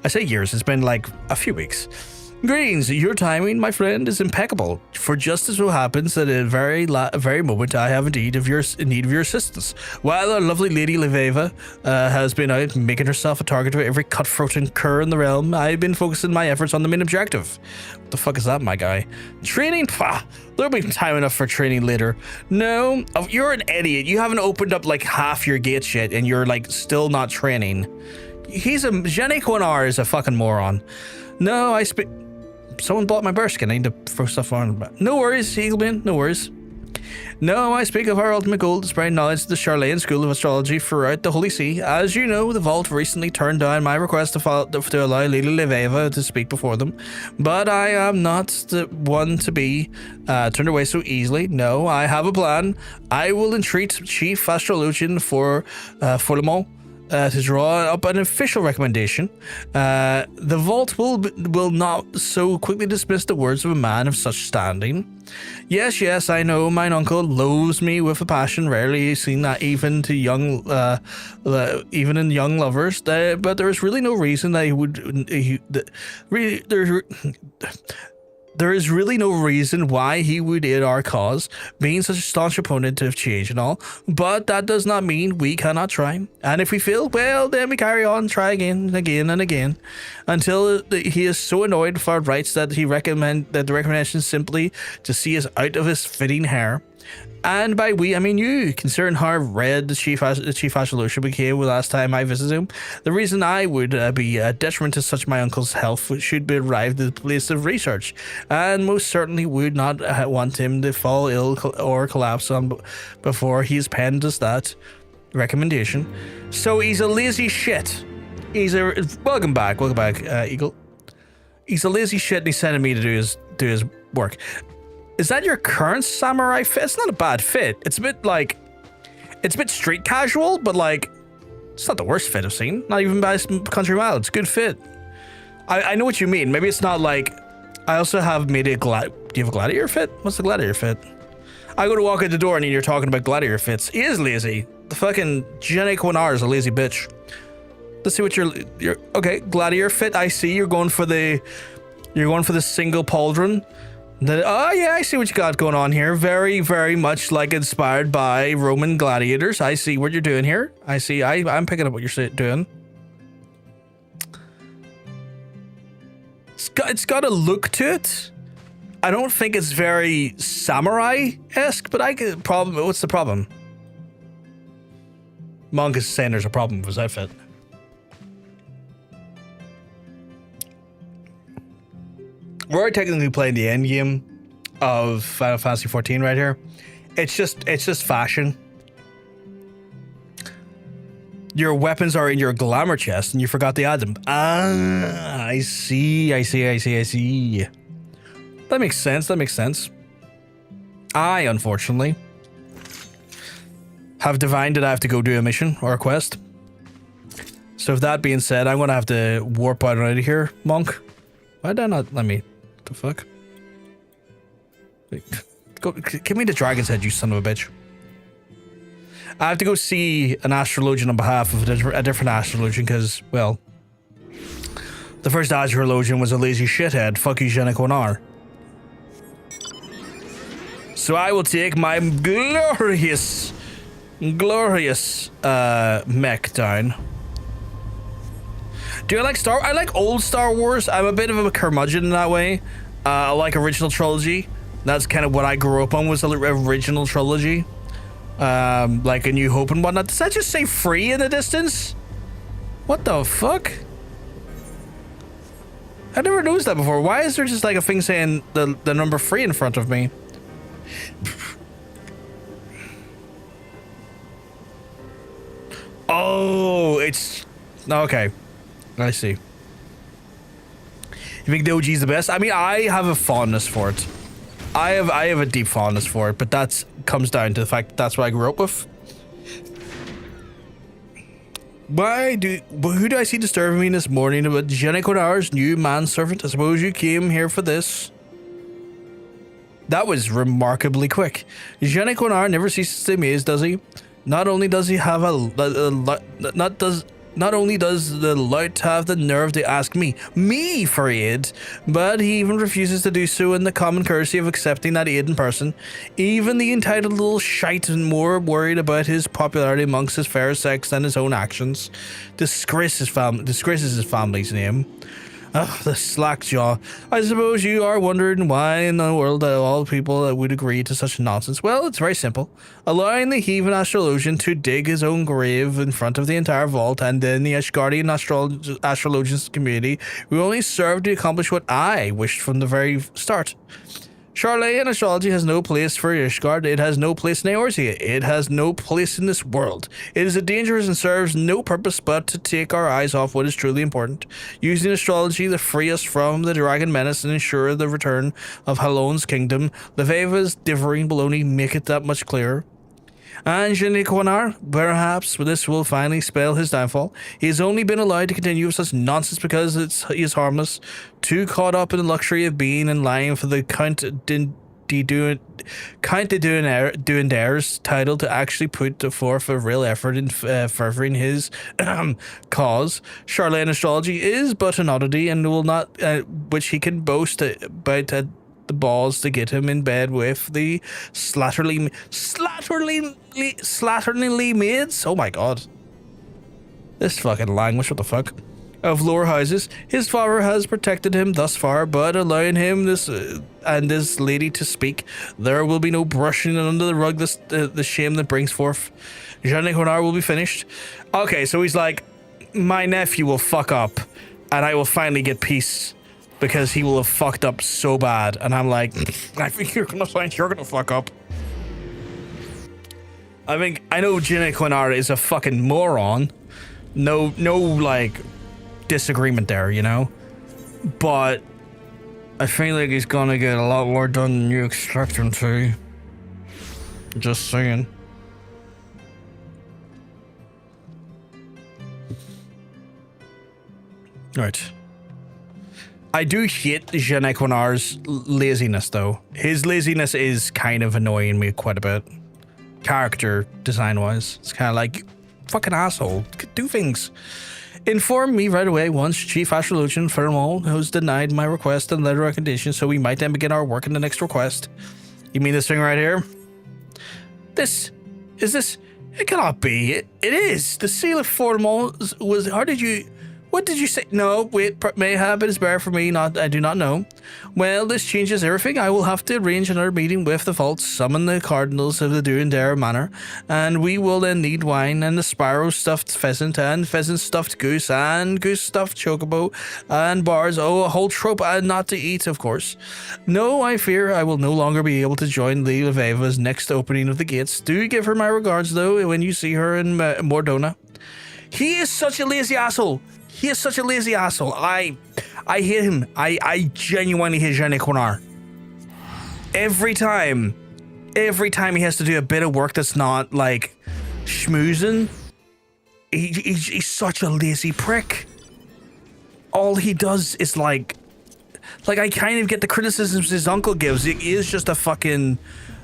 I say years. It's been like a few weeks. Greetings. Your timing, my friend, is impeccable. For just as so happens that at a very moment I have indeed in need of your assistance. While our lovely lady Leveva has been out making herself a target of every cutthroat and cur in the realm, I've been focusing my efforts on the main objective. What the fuck is that, my guy? Training? Pah! There'll be time enough for training later. No, you're an idiot. You haven't opened up like half your gates yet, and you're like still not training. Jenny Quinar is a fucking moron. No, someone bought my bearskin. I need to throw stuff on. No worries, Eagleman. No worries. No, I speak of our ultimate goal to spread knowledge to the Charlatan School of Astrology throughout the Holy See. As you know, the Vault recently turned down my request to allow Lady Leveva to speak before them. But I am not the one to be turned away so easily. No, I have a plan. I will entreat Chief Astrologian for Le Mans to draw up an official recommendation. The Vault will not so quickly dismiss the words of a man of such standing. Yes, I know mine uncle loathes me with a passion rarely seen that even in young lovers. But there is really no reason that he would. There is really no reason why he would aid our cause, being such a staunch opponent of change and all. But that does not mean we cannot try. And if we fail, well, then we carry on, try again and again, until he is so annoyed with our rights that the recommendation is simply to see us out of his fitting hair. And by we, I mean you, considering how red the Chief Astrologian became the last time I visited him. The reason I would be a detriment to such my uncle's health should be arrived at the place of research, and most certainly would not want him to fall ill or collapse before he's penned us that recommendation. So he's a lazy shit. Welcome back, Eagle. He's a lazy shit, and he's sending me to do his work. Is that your current samurai fit? It's not a bad fit. It's a bit street casual, but like, it's not the worst fit I've seen. Not even by a country mile. It's a good fit. I know what you mean. Maybe it's not like, I also have made a do you have a gladiator fit? What's the gladiator fit? I go to walk out the door and you're talking about gladiator fits. He is lazy. The fucking Jenny Quinar is a lazy bitch. Let's see what you're okay, gladiator fit. I see you're going for the single pauldron. Oh yeah, I see what you got going on here. Very, very much like inspired by Roman gladiators. I see what you're doing here. I'm picking up what you're doing. It's got a look to it. I don't think it's very samurai-esque, but what's the problem? Monk is saying there's a problem with his outfit. We're technically playing the end game of Final Fantasy XIV right here. It's just fashion. Your weapons are in your glamour chest, and you forgot to add them. Ah, I see. That makes sense. I, unfortunately, have divined that I have to go do a mission or a quest. So with that being said, I'm going to have to warp out of here, Monk. Why did I not let me... the fuck? Go, give me the dragon's head, you son of a bitch. I have to go see an astrologian on behalf of a different astrologian because, well, the first astrologian was a lazy shithead. Fuck you, Jenny Quinar. So I will take my glorious mech down. Do I like I like old Star Wars. I'm a bit of a curmudgeon in that way. I like original trilogy. That's kind of what I grew up on, was the original trilogy. Like A New Hope and whatnot. Does that just say free in the distance? What the fuck? I never noticed that before. Why is there just like a thing saying the number 3 in front of me? Oh, it's... okay. I see. You think the OG is the best? I mean, I have a fondness for it. I have a deep fondness for it, but that comes down to the fact that that's what I grew up with. Who do I see disturbing me this morning about Jenny Quinar's new manservant? I suppose you came here for this. That was remarkably quick. Jeanne Quinard never ceases to amaze, does he? Not only does he have not only does the lout have the nerve to ask me for aid, but he even refuses to do so in the common courtesy of accepting that aid in person. Even the entitled little shite is more worried about his popularity amongst his fair sex than his own actions. Disgraces his family's name. Ugh, the slack jaw. I suppose you are wondering why in the world that all people would agree to such nonsense. Well, it's very simple. Allowing the heathen Astrologian to dig his own grave in front of the entire vault and then the Ashgardian Astrologians community will only serve to accomplish what I wished from the very start. Charlatan astrology has no place for Ishgard. It has no place in Eorzea. It has no place in this world. It is dangerous and serves no purpose but to take our eyes off what is truly important. Using astrology to free us from the dragon menace and ensure the return of Halon's kingdom. Leveva's differing baloney make it that much clearer. And Jeanne Quinard, perhaps this will finally spell his downfall. He has only been allowed to continue with such nonsense because he is harmless, too caught up in the luxury of being in line for the Count de Duendare's title to actually put forth a real effort in furthering his cause. Charlatan astrology is but an oddity and will not, which he can boast about the balls to get him in bed with the slatternly maids. Oh my god. This fucking language, what the fuck? Of lower houses. His father has protected him thus far, but allowing him this lady to speak, there will be no brushing under the rug the shame that brings forth. Jeanne Quinard will be finished. Okay, so he's like, my nephew will fuck up, and I will finally get peace. Because he will have fucked up so bad. And I'm like, I think you're gonna fuck up. I know Jeanne Quinard is a fucking moron. No, like, disagreement there, you know? But I feel like he's gonna get a lot more done than you expect him to. Just saying. Right. I do hate Jeanne Quinard's laziness, though. His laziness is kind of annoying me quite a bit. Character design-wise. It's kind of like, fucking asshole, do things. Inform me right away once Chief Astrologian Firmal has denied my request and letter of recommendation, so we might then begin our work in the next request. You mean this thing right here? This? It cannot be. It is. The seal of Formal was, what did you say? No, wait, mayhap it is better for me, I do not know. Well, this changes everything. I will have to arrange another meeting with the vaults, summon the cardinals of the Duendare Manor, and we will then need wine and the sparrow stuffed pheasant and pheasant stuffed goose and goose stuffed chocobo and bars. Oh, a whole trope and not to eat, of course. No, I fear I will no longer be able to join Lady Leveva's next opening of the gates. Do give her my regards, though, when you see her in Mordona. He is such a lazy asshole. He is such a lazy asshole. I hate him. I genuinely hate Jeanne Quinard. Every time he has to do a bit of work that's not like schmoozing, he's such a lazy prick. All he does is like I kind of get the criticisms his uncle gives. He is just a fucking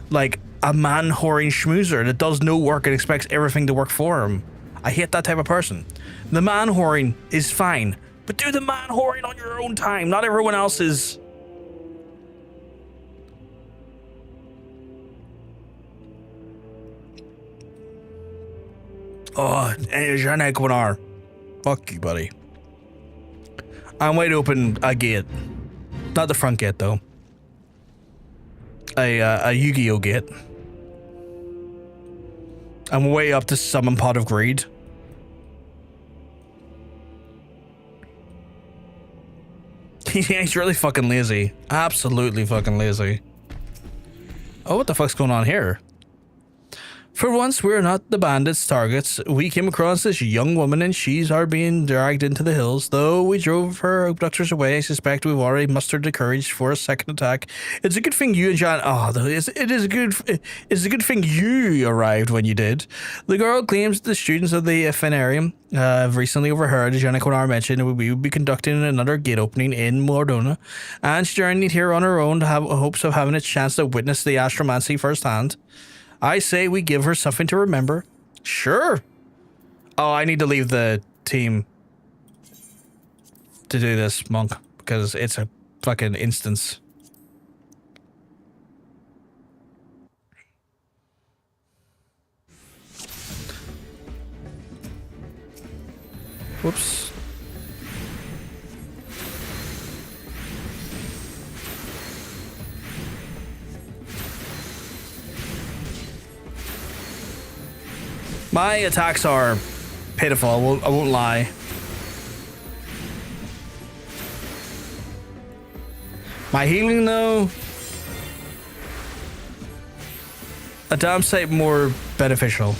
like a man-whoring schmoozer that does no work and expects everything to work for him. I hate that type of person. The man-whoring is fine, but do the man-whoring on your own time, not everyone else's. Oh, Jeanne Quinard. Fuck you, buddy. I'm way to open a gate. Not the front gate, though. A Yu-Gi-Oh gate. I'm way up to summon Pot of Greed. He's really fucking lazy. Absolutely fucking lazy. Oh, what the fuck's going on here? For once, we're not the bandits' targets. We came across this young woman and she's are being dragged into the hills. Though we drove her abductors away, I suspect we've already mustered the courage for a second attack. It's a good thing you and John... it is a good thing you arrived when you did. The girl claims the students of the Fenarium have recently overheard Jenna Konar mention we would be conducting another gate opening in Mordona, and she journeyed here on her own to have hopes of having a chance to witness the astromancy firsthand. I say we give her something to remember. Sure. Oh, I need to leave the team to do this, Monk, because it's a fucking instance. Whoops. My attacks are pitiful, I won't lie. My healing, though, a damn sight more beneficial.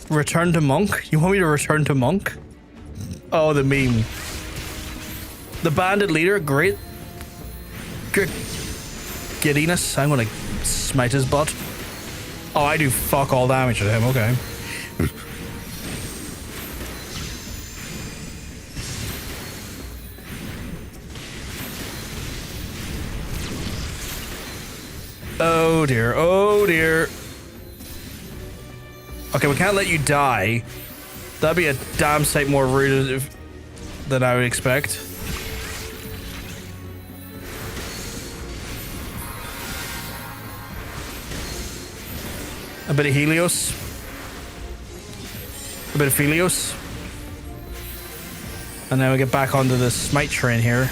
Return to Monk? You want me to return to Monk? Oh, the meme. The bandit leader, great. Giddiness. I'm gonna smite his butt. Oh, I do fuck all damage to him, okay. Oh dear, oh dear. Okay, we can't let you die. That'd be a damn sight more rude than I would expect. A bit of Helios. A bit of Phelios. And then we get back onto the smite train here.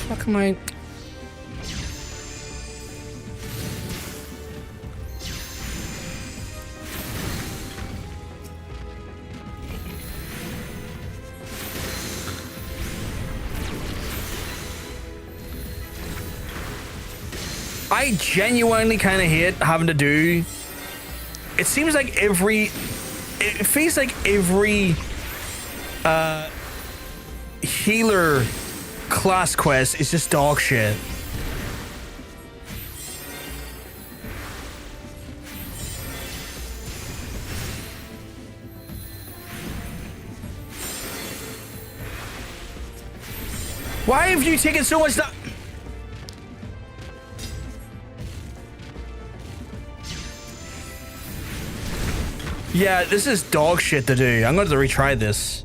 Fuck am I... I genuinely kind of hate having to do... It seems like every... It feels like every... healer class quest is just dog shit. Why have you taken so much time? Yeah, this is dog shit to do. I'm going to retry this.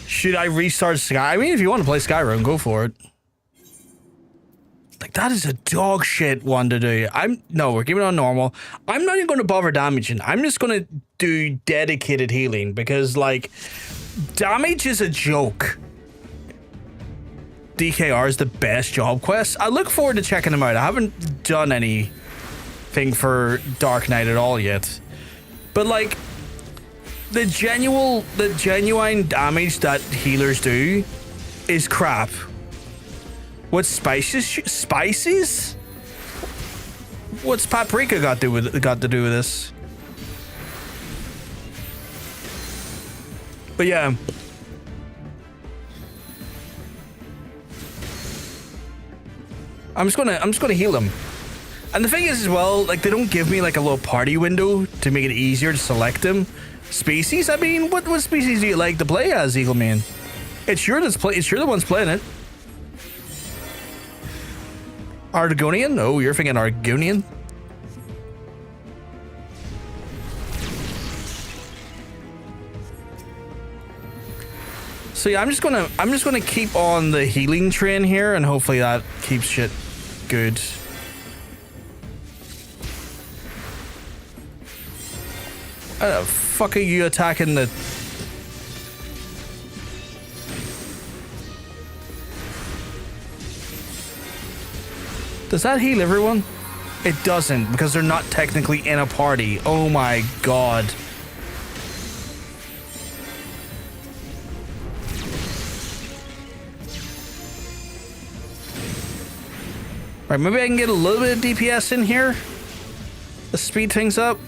Should I restart Skyrim? I mean, if you want to play Skyrim, go for it. Like, that is a dog shit one to do. No, we're keeping it on normal. I'm not even going to bother damaging. I'm just going to do dedicated healing because, like, damage is a joke. DKR is the best job quest. I look forward to checking them out. I haven't done anything for Dark Knight at all yet. But, like, the genuine damage that healers do is crap. What spices? What's paprika got to do with this? But yeah. I'm just gonna heal them. And the thing is as well, like, they don't give me like a little party window to make it easier to select them. Species? I mean, what species do you like to play as, Eagleman? It's you're the one's playing it. Argonian? Oh, you're thinking Argonian? So yeah, I'm just gonna keep on the healing train here, and hopefully that keeps shit good. How the fuck are you attacking the... Does that heal everyone? It doesn't, because they're not technically in a party. Oh my god. Right, maybe I can get a little bit of DPS in here. Let's speed things up.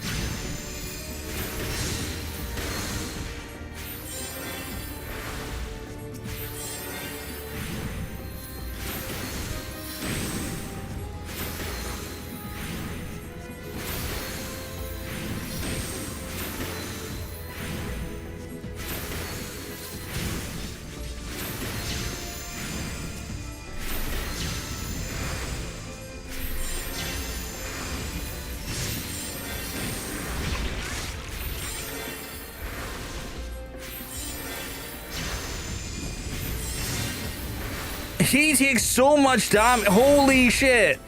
He takes so much damage. Holy shit.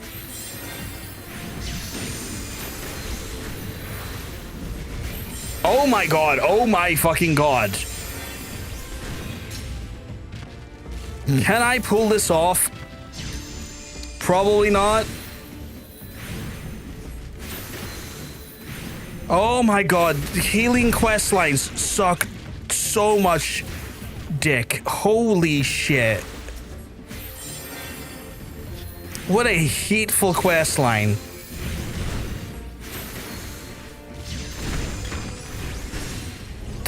Oh my god. Oh my fucking god. Can I pull this off? Probably not. Oh my god. Healing quest lines suck so much dick. Holy shit. What a hateful quest line.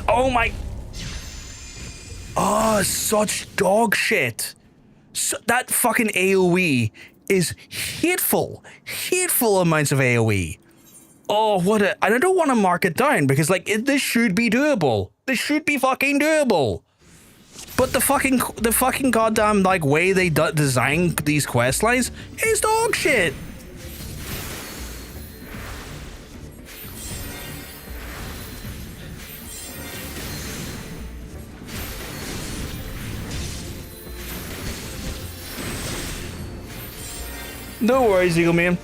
Oh my... Oh, such dog shit. That fucking AoE is hateful. Hateful amounts of AoE. Oh, what a... And I don't want to mark it down because, like, this should be doable. This should be fucking doable. But the fucking goddamn, like, way they design these quest lines is dog shit. No worries, Eagle Man.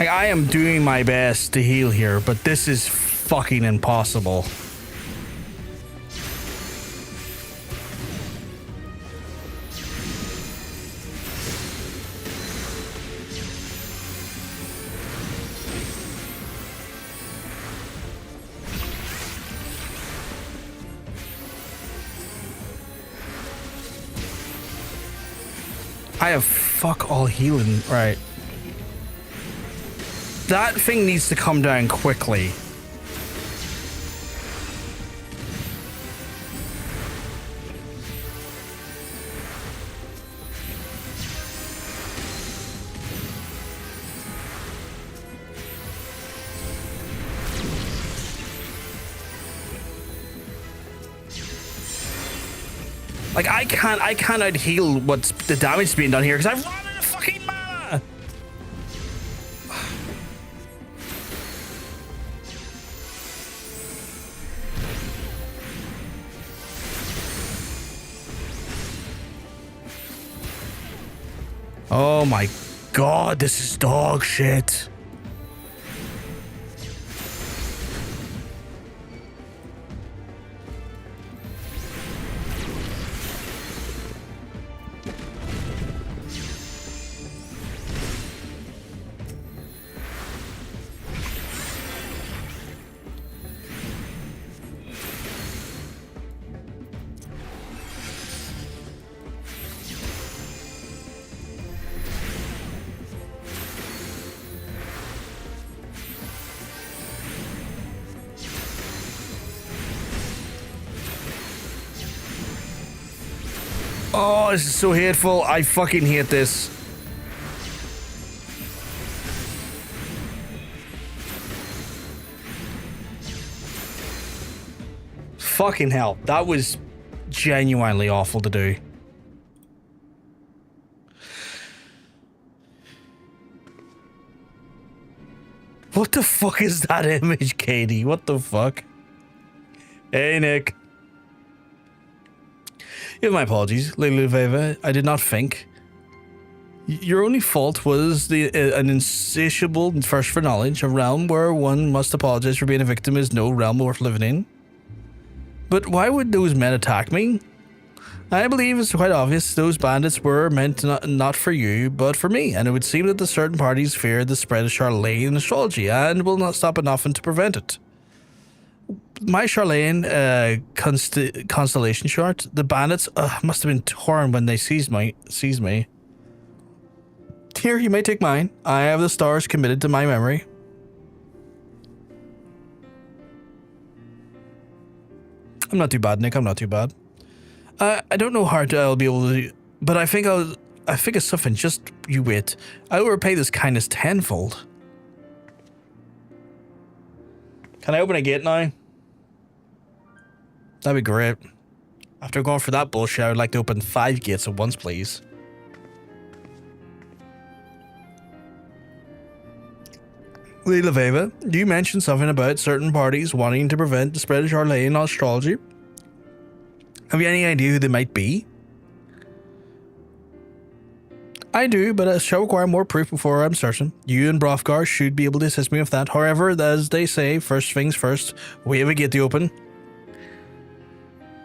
I am doing my best to heal here, but this is fucking impossible. I have fuck all healing, right? That thing needs to come down quickly. Like, I cannot heal what's the damage being done here because I've run out of fucking mana. Oh my god, this is dog shit. Oh, this is so hateful. I fucking hate this. Fucking hell. That was genuinely awful to do. What the fuck is that image, Katie? What the fuck? Hey, Nick. You have my apologies, Lily Veva. I did not think. Your only fault was an insatiable thirst for knowledge. A realm where one must apologize for being a victim is no realm worth living in. But why would those men attack me? I believe it's quite obvious those bandits were meant not for you, but for me, and it would seem that the certain parties fear the spread of Charlene astrology and will not stop at nothing to prevent it. My Charlene constellation chart, the bandits must have been torn when they seized me. Here, you may take mine. I have the stars committed to my memory. I'm not too bad, Nick. I'm not too bad. I don't know how I'll be able to, but I think it's something. Just you wait. I will repay this kindness tenfold. Can I open a gate now? That'd be great. After going for that bullshit, I would like to open 5 gates at once, please. Lila Veva, you mentioned something about certain parties wanting to prevent the spread of Charlene astrology. Have you any idea who they might be? I do, but I shall require more proof before I'm certain. You and Brothgar should be able to assist me with that. However, as they say, first things first, we have a gate to open.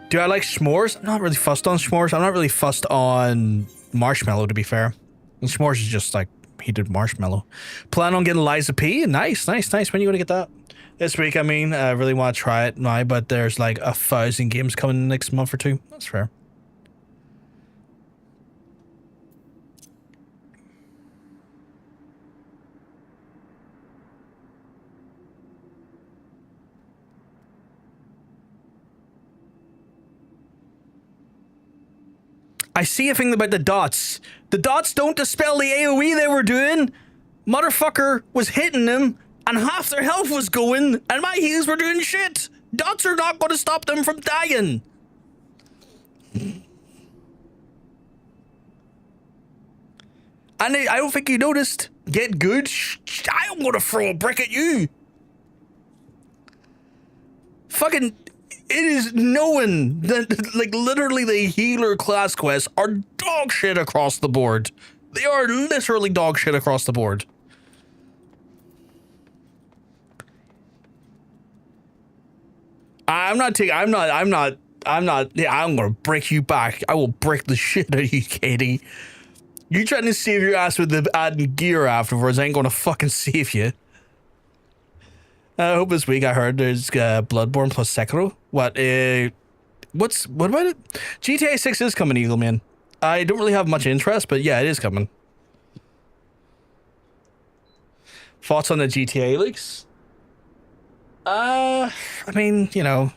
Do I like s'mores? I'm not really fussed on s'mores. I'm not really fussed on marshmallow, to be fair. And s'mores is just like heated marshmallow. Plan on getting Liza P? Nice. When are you going to get that? This week, I mean. I really want to try it now, but there's like 1,000 games coming in the next month or two. That's fair. I see a thing about the dots. The dots don't dispel the AoE they were doing. Motherfucker was hitting them, and half their health was going, and my heals were doing shit. Dots are not going to stop them from dying. And I don't think you noticed. Get good. I'm going to throw a brick at you. Fucking... It is known that, like, literally the healer class quests are dog shit across the board. They are literally dog shit across the board. I'm gonna break you back. I will break the shit out of you, Katie. You trying to save your ass with the adding gear afterwards, I ain't gonna fucking save you. I hope this week I heard there's Bloodborne plus Sekiro. What about it? GTA 6 is coming, Eagleman. I don't really have much interest, but yeah, it is coming. Thoughts on the GTA leaks? I mean, you know,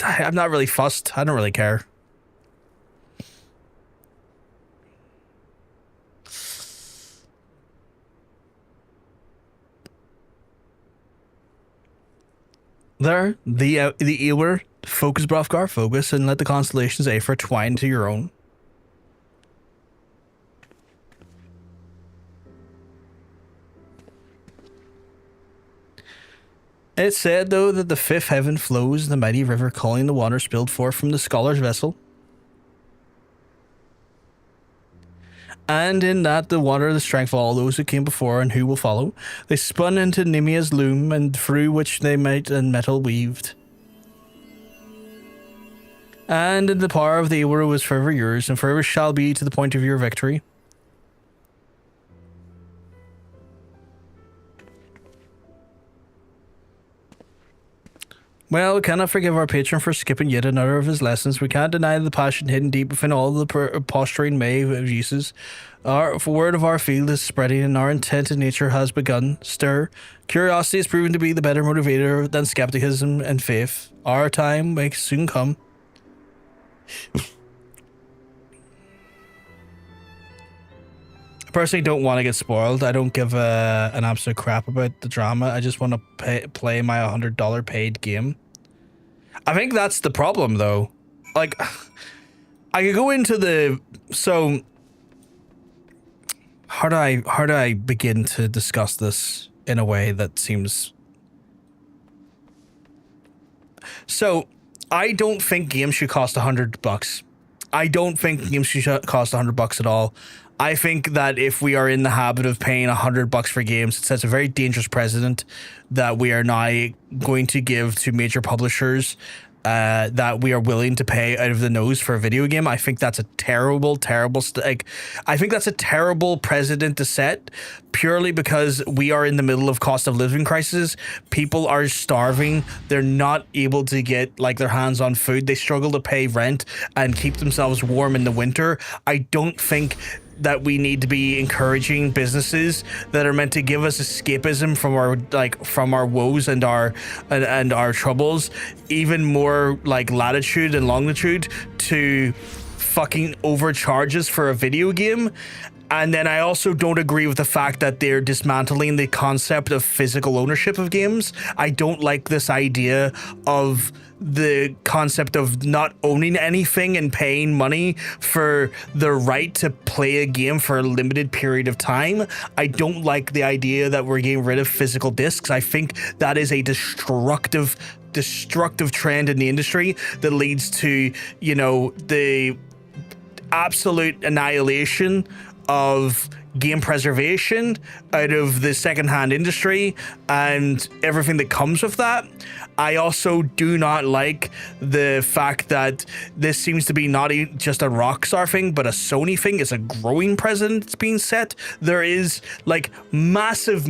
I'm not really fussed. I don't really care. There, the Ewer, focus Brothgar, focus, and let the constellations Aether twine to your own. It's said, though, that the fifth heaven flows the mighty river, calling the water spilled forth from the scholar's vessel. And in that the water the strength of all those who came before and who will follow. They spun into Nimia's loom, and through which they might and metal weaved. And in the power of the Ewer was forever yours, and forever shall be to the point of your victory. Well, we cannot forgive our patron for skipping yet another of his lessons. We can't deny the passion hidden deep within all the posturing may of uses. Our word of our field is spreading, and our intent in nature has begun. Stir. Curiosity is proven to be the better motivator than skepticism and faith. Our time may soon come. personally don't want to get spoiled. I don't give an absolute crap about the drama. I just want to play my $100 paid game. I think that's the problem, though. Like, I could go into the... So, how do I begin to discuss this in a way that seems... So, I don't think games should cost $100. I don't think games should cost $100 at all. I think that if we are in the habit of paying $100 for games, it sets a very dangerous precedent that we are now going to give to major publishers that we are willing to pay out of the nose for a video game. I think that's a terrible I think that's a terrible precedent to set, purely because we are in the middle of cost of living crisis. People are starving. They're not able to get like their hands on food. They struggle to pay rent and keep themselves warm in the winter. I don't think that we need to be encouraging businesses that are meant to give us escapism from our woes and our troubles, even more like latitude and longitude, to fucking overcharge us for a video game. And then I also don't agree with the fact that they're dismantling the concept of physical ownership of games. I don't like this idea of the concept of not owning anything and paying money for the right to play a game for a limited period of time. I don't like the idea that we're getting rid of physical discs. I think that is a destructive trend in the industry that leads to, you know, the absolute annihilation of game preservation out of the secondhand industry and everything that comes with that. I also do not like the fact that this seems to be not just a Rockstar thing, but a Sony thing. It's a growing precedent that's being set. There is like massive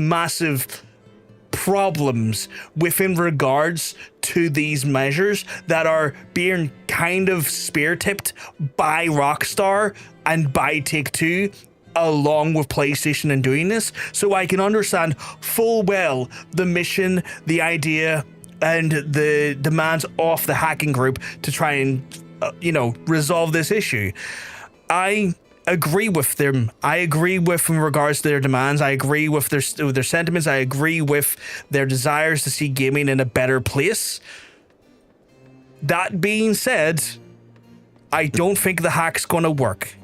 problems within regards to these measures that are being kind of spear-tipped by Rockstar and by Take-Two, along with PlayStation in doing this. So I can understand full well the mission, the idea, and the demands of the hacking group to try and, resolve this issue. I agree with them. I agree with in regards to their demands. I agree with their sentiments. I agree with their desires to see gaming in a better place. That being said, I don't think the hack's going to work.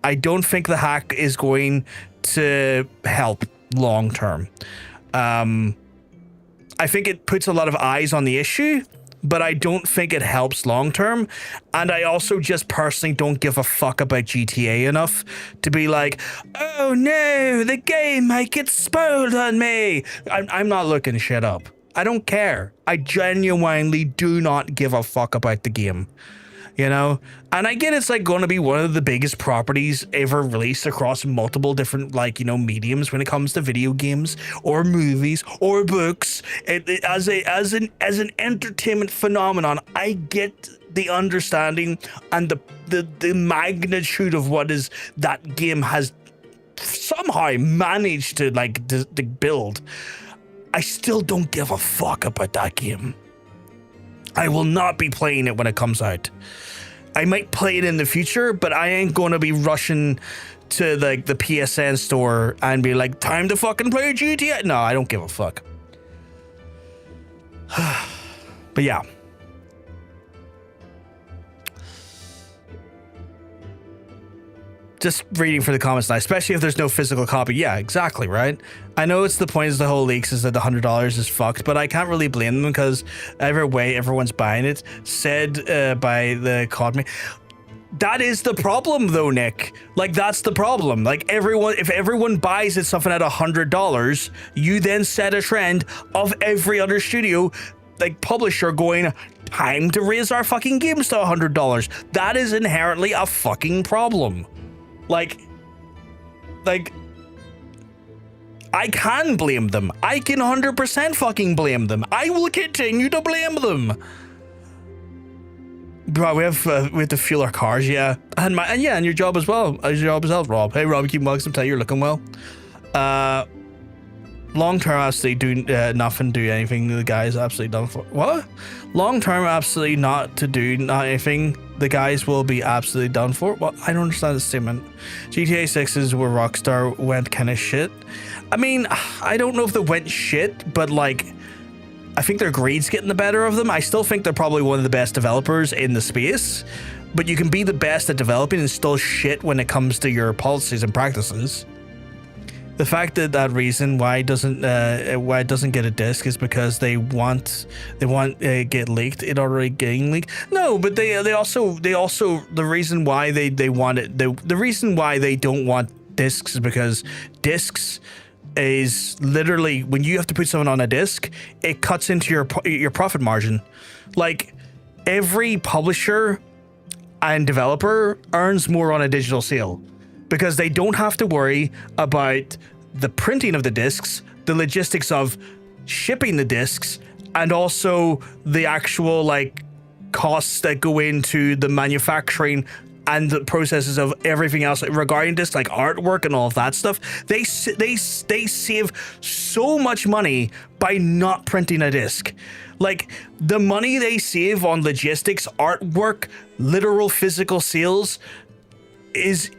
I don't think the hack is going to help long term. I think it puts a lot of eyes on the issue, but I don't think it helps long term. And I also just personally don't give a fuck about GTA enough to be like, oh no, the game might get spoiled on me. I'm not looking shit up. I don't care. I genuinely do not give a fuck about the game. You know, and I get it's like going to be one of the biggest properties ever released across multiple different mediums when it comes to video games or movies or books. As an entertainment phenomenon, I get the understanding and the magnitude of what is that game has somehow managed to to build. I still don't give a fuck about that game. I will not be playing it when it comes out. I might play it in the future, but I ain't going to be rushing to the PSN store and be like, time to fucking play GTA. No, I don't give a fuck. But yeah. Just reading for the comments now, especially if there's no physical copy. Yeah, exactly, right? I know it's the point of the whole leaks is that the $100 is fucked, but I can't really blame them because either way, everyone's buying it. Said by the Codme. That is the problem though, Nick. Like, that's the problem. Like, if everyone buys it something at $100, you then set a trend of every other studio, like publisher, going, time to raise our fucking games to $100. That is inherently a fucking problem. Like, I can blame them. I can 100% fucking blame them. I will continue to blame them. Bro, we have to fuel our cars, yeah. And your job as well. Rob. Hey, Rob, keep welcome. Tell you you're looking well. Long term, absolutely do nothing, do anything. The guy's absolutely done for. What? Long term, absolutely not to do not anything. the guys will be absolutely done for. Well, I don't understand the statement. GTA 6 is where Rockstar went kind of shit. I mean, I don't know if they went shit, but like, I think their greed's getting the better of them. I still think they're probably one of the best developers in the space, but you can be the best at developing and still shit when it comes to your policies and practices. The fact that reason why it doesn't get a disc is because they want get leaked. It already getting leaked. No, but they also the reason why they want it. The reason why they don't want discs is because discs is literally when you have to put something on a disc, it cuts into your profit margin. Like every publisher and developer earns more on a digital sale, because they don't have to worry about the printing of the discs, the logistics of shipping the discs, and also the actual like costs that go into the manufacturing and the processes of everything else regarding discs, like artwork and all of that stuff. They save so much money by not printing a disc. Like the money they save on logistics, artwork, literal physical sales is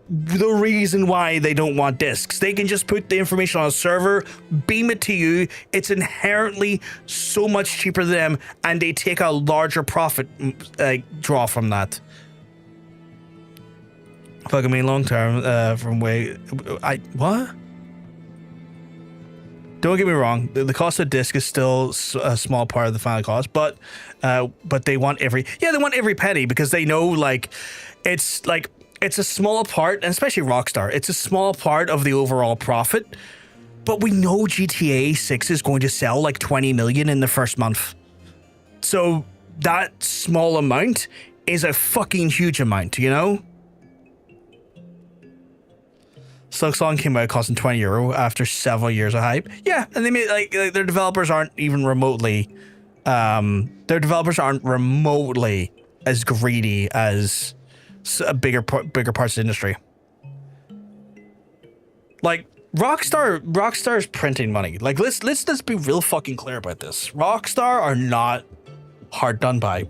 the reason why they don't want discs. They can just put the information on a server, beam it to you. It's inherently so much cheaper than them, and they take a larger profit draw from that. Fuck, I mean, long term, from what? Don't get me wrong. The cost of disc is still a small part of the final cost, but they want every penny, because they know like it's a small part, and especially Rockstar, it's a small part of the overall profit. But we know GTA 6 is going to sell like 20 million in the first month. So that small amount is a fucking huge amount, you know? Slugsong came out costing €20 after several years of hype. Yeah, and they made like their developers aren't remotely as greedy as bigger parts of the industry. Like Rockstar's printing money. Like let's be real fucking clear about this. Rockstar are not hard done by.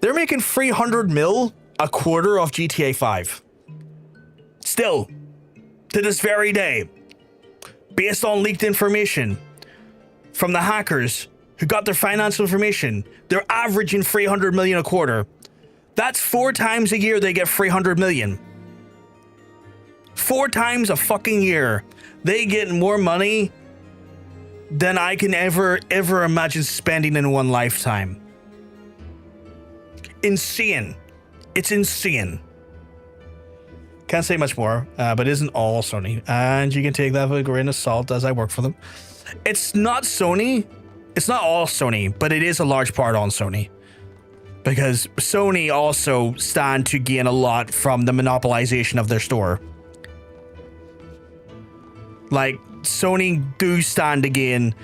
They're making 300 mil a quarter off GTA 5. Still, to this very day, based on leaked information from the hackers who got their financial information, they're averaging 300 million a quarter. That's 4 times a year they get 300 million. 4 times a fucking year. They get more money than I can ever imagine spending in one lifetime. Insane. It's insane. Can't say much more, but it isn't all Sony. And you can take that with a grain of salt as I work for them. It's not Sony. It's not all Sony, but it is a large part on Sony. Because Sony also stand to gain a lot from the monopolization of their store. Like, Sony do stand to gain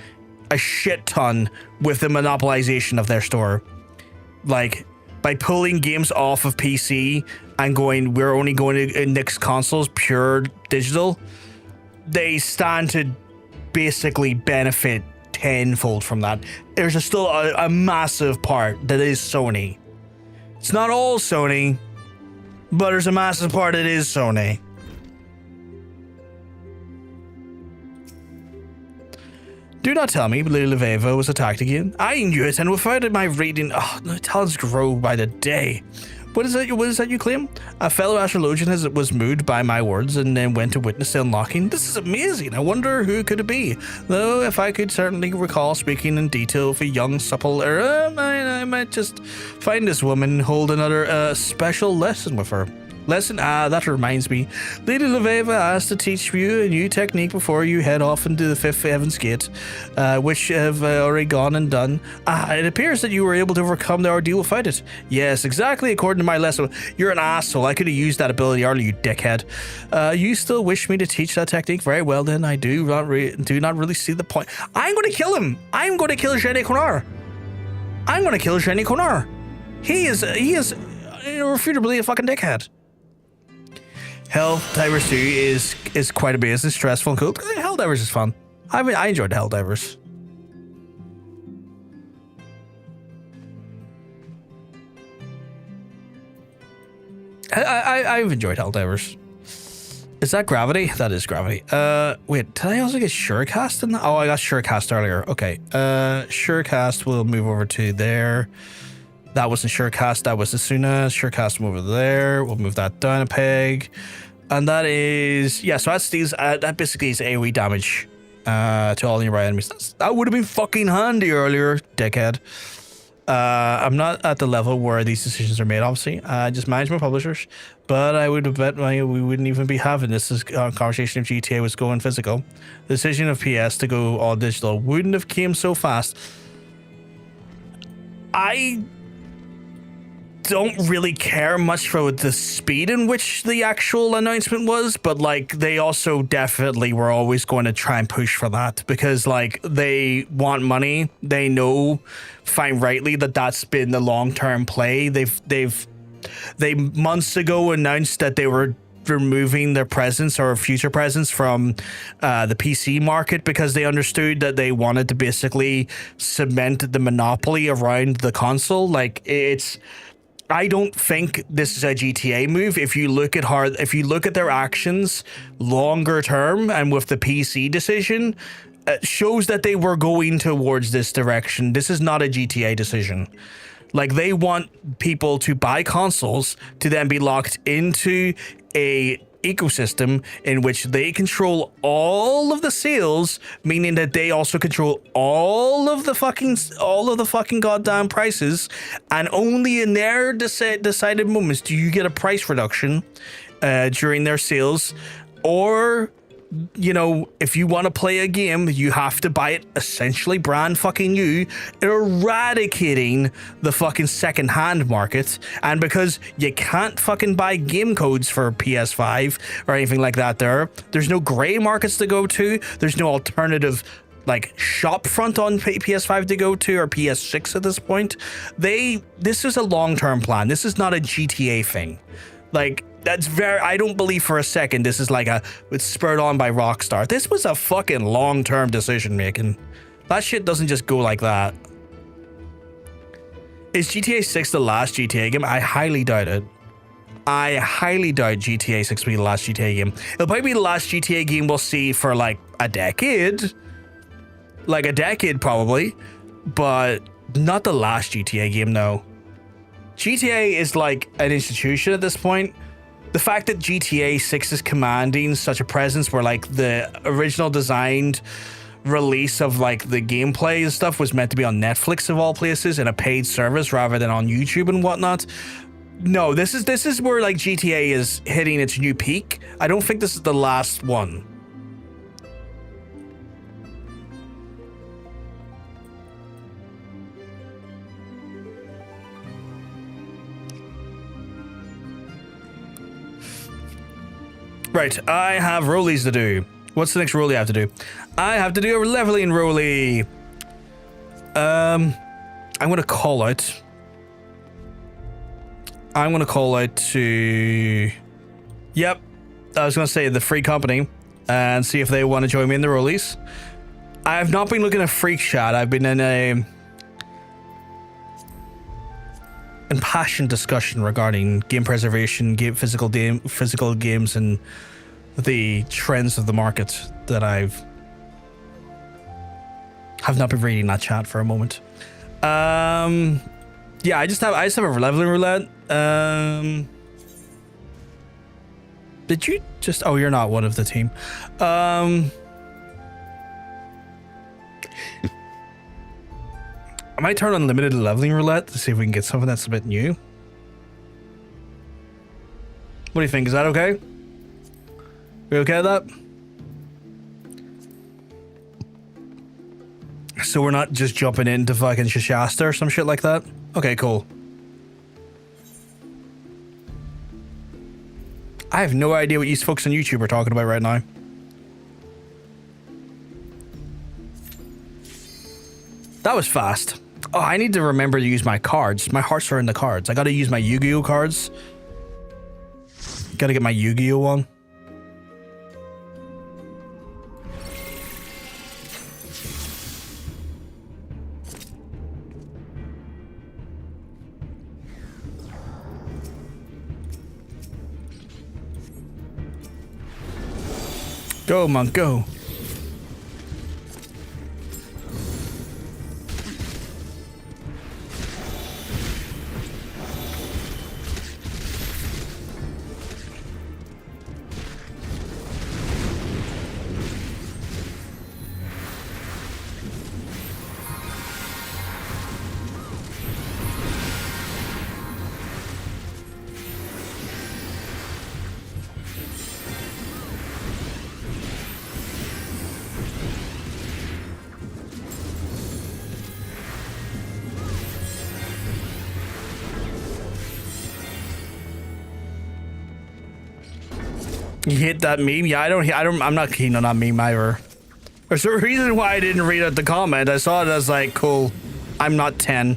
a shit ton with the monopolization of their store. Like, by pulling games off of PC and going, we're only going to next consoles, pure digital, they stand to basically benefit tenfold from that. There's still a massive part that is Sony. It's not all Sony, but there's a massive part that is Sony. Do not tell me Lily Leveva was attacked again. I knew it, and without my reading, the talents grow by the day. What is that you claim? A fellow Astrologian was moved by my words and then went to witness the unlocking. This is amazing. I wonder who could it be? Though if I could certainly recall speaking in detail of a young supple era, I might just find this woman and hold another special lesson with her. That reminds me. Lady Leveva asked to teach you a new technique before you head off into the fifth heaven's gate, which have already gone and done. It appears that you were able to overcome the ordeal without it. Yes, exactly according to my lesson. You're an asshole. I could have used that ability earlier, you dickhead. You still wish me to teach that technique? Very well then, I do not really see the point. I'm going to kill him. I'm going to kill Jenny Konar. I'm going to kill Jenny Konar. He is irrefutably a fucking dickhead. Helldivers 2 is quite amazing, stressful and cool. Helldivers is fun. I enjoyed Helldivers. I've enjoyed Helldivers. Is that Gravity? That is Gravity. Wait, did I also get Surecast in that? Oh, I got Surecast earlier. Okay. Surecast will move over to there. That wasn't Surecast, that was Asuna. Surecast will move over there. We'll move that down a peg. And that is, yeah, so that basically is AoE damage to all nearby enemies. That would have been fucking handy earlier, dickhead. I'm not at the level where these decisions are made, obviously. I just manage my publishers, but I would bet we wouldn't even be having this conversation if GTA was going physical. The decision of PS to go all digital wouldn't have came so fast. I don't really care much for the speed in which the actual announcement was, but like they also definitely were always going to try and push for that because like they want money. They know fine rightly that that's been the long-term play. They months ago announced that they were removing their presence or future presence from the PC market because they understood that they wanted to basically cement the monopoly around the console. Like I don't think this is a GTA move. If you look at their actions longer term and with the PC decision, it shows that they were going towards this direction. This is not a GTA decision. Like they want people to buy consoles to then be locked into a ecosystem in which they control all of the sales, meaning that they also control all of the fucking goddamn prices, and only in their decided moments do you get a price reduction during their sales. Or, you know, if you want to play a game, you have to buy it essentially brand fucking new, eradicating the fucking second-hand market. And because you can't fucking buy game codes for PS5 or anything like that there's no grey markets to go to, there's no alternative like shop front on PS5 to go to, or PS6 at this point. This is a long-term plan. This is not a GTA thing. Like, I don't believe for a second this is like it's spurred on by Rockstar. This was a fucking long-term decision making. That shit doesn't just go like that. Is GTA 6 the last GTA game? I highly doubt it. I highly doubt GTA 6 will be the last GTA game. It'll probably be the last GTA game we'll see for like a decade. Like a decade probably. But not the last GTA game, no. GTA is like an institution at this point. The fact that GTA 6 is commanding such a presence where like the original designed release of like the gameplay and stuff was meant to be on Netflix of all places in a paid service rather than on YouTube and whatnot. No, this is where like GTA is hitting its new peak. I don't think this is the last one. Right, I have rollies to do. What's the next rollie I have to do? I have to do a leveling rollie. I'm gonna call out. I'm gonna call out to. Yep, I was gonna say the Free Company and see if they want to join me in the rollies. I have not been looking at Freak Chat. I've been in a impassioned discussion regarding game preservation, physical games, and the trends of the market that have not been reading that chat for a moment. Yeah, I just have a leveling roulette. Did you just? Oh, you're not one of the team. I might turn on limited leveling roulette to see if we can get something that's a bit new. What do you think? Is that okay? We okay with that? So we're not just jumping into fucking Shasta or some shit like that? Okay, cool. I have no idea what you folks on YouTube are talking about right now. That was fast. Oh, I need to remember to use my cards. My hearts are in the cards. I gotta use my Yu-Gi-Oh cards. Gotta get my Yu-Gi-Oh one. Go, monk, go. You hit that meme? Yeah, I'm not keen on that meme either. There's a reason why I didn't read out the comment. I saw it as like, cool, I'm not 10.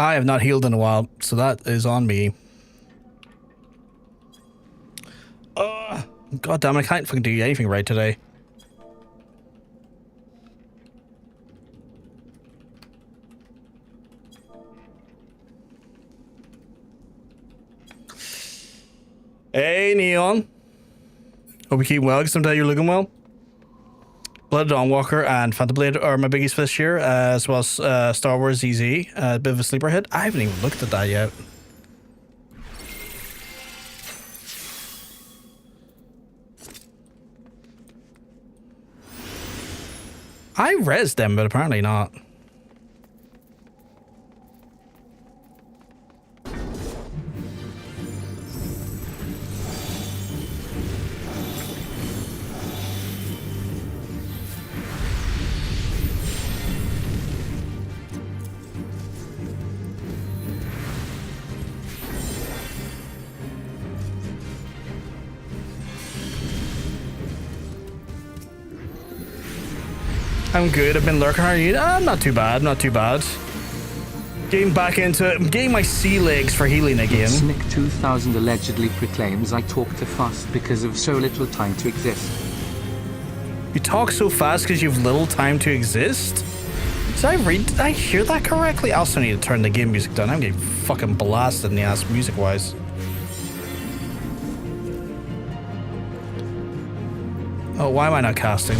I have not healed in a while, so that is on me. God damn it, I can't fucking do anything right today. Hey, Neon. Hope you keep well, because sometimes you're looking well. Blood Dawnwalker and Phantom Blade are my biggies for this year, as well as Star Wars ZZ, a bit of a sleeper hit. I haven't even looked at that yet. I rezzed them, but apparently not. I'm good. I've been lurking around you. Not too bad. Not too bad. Getting back into it. Getting my sea legs for healing again. Snick 2000 allegedly proclaims I talk too fast because of so little time to exist. You talk so fast because you've little time to exist? Did I hear that correctly? I also need to turn the game music down. I'm getting fucking blasted in the ass music-wise. Oh, why am I not casting?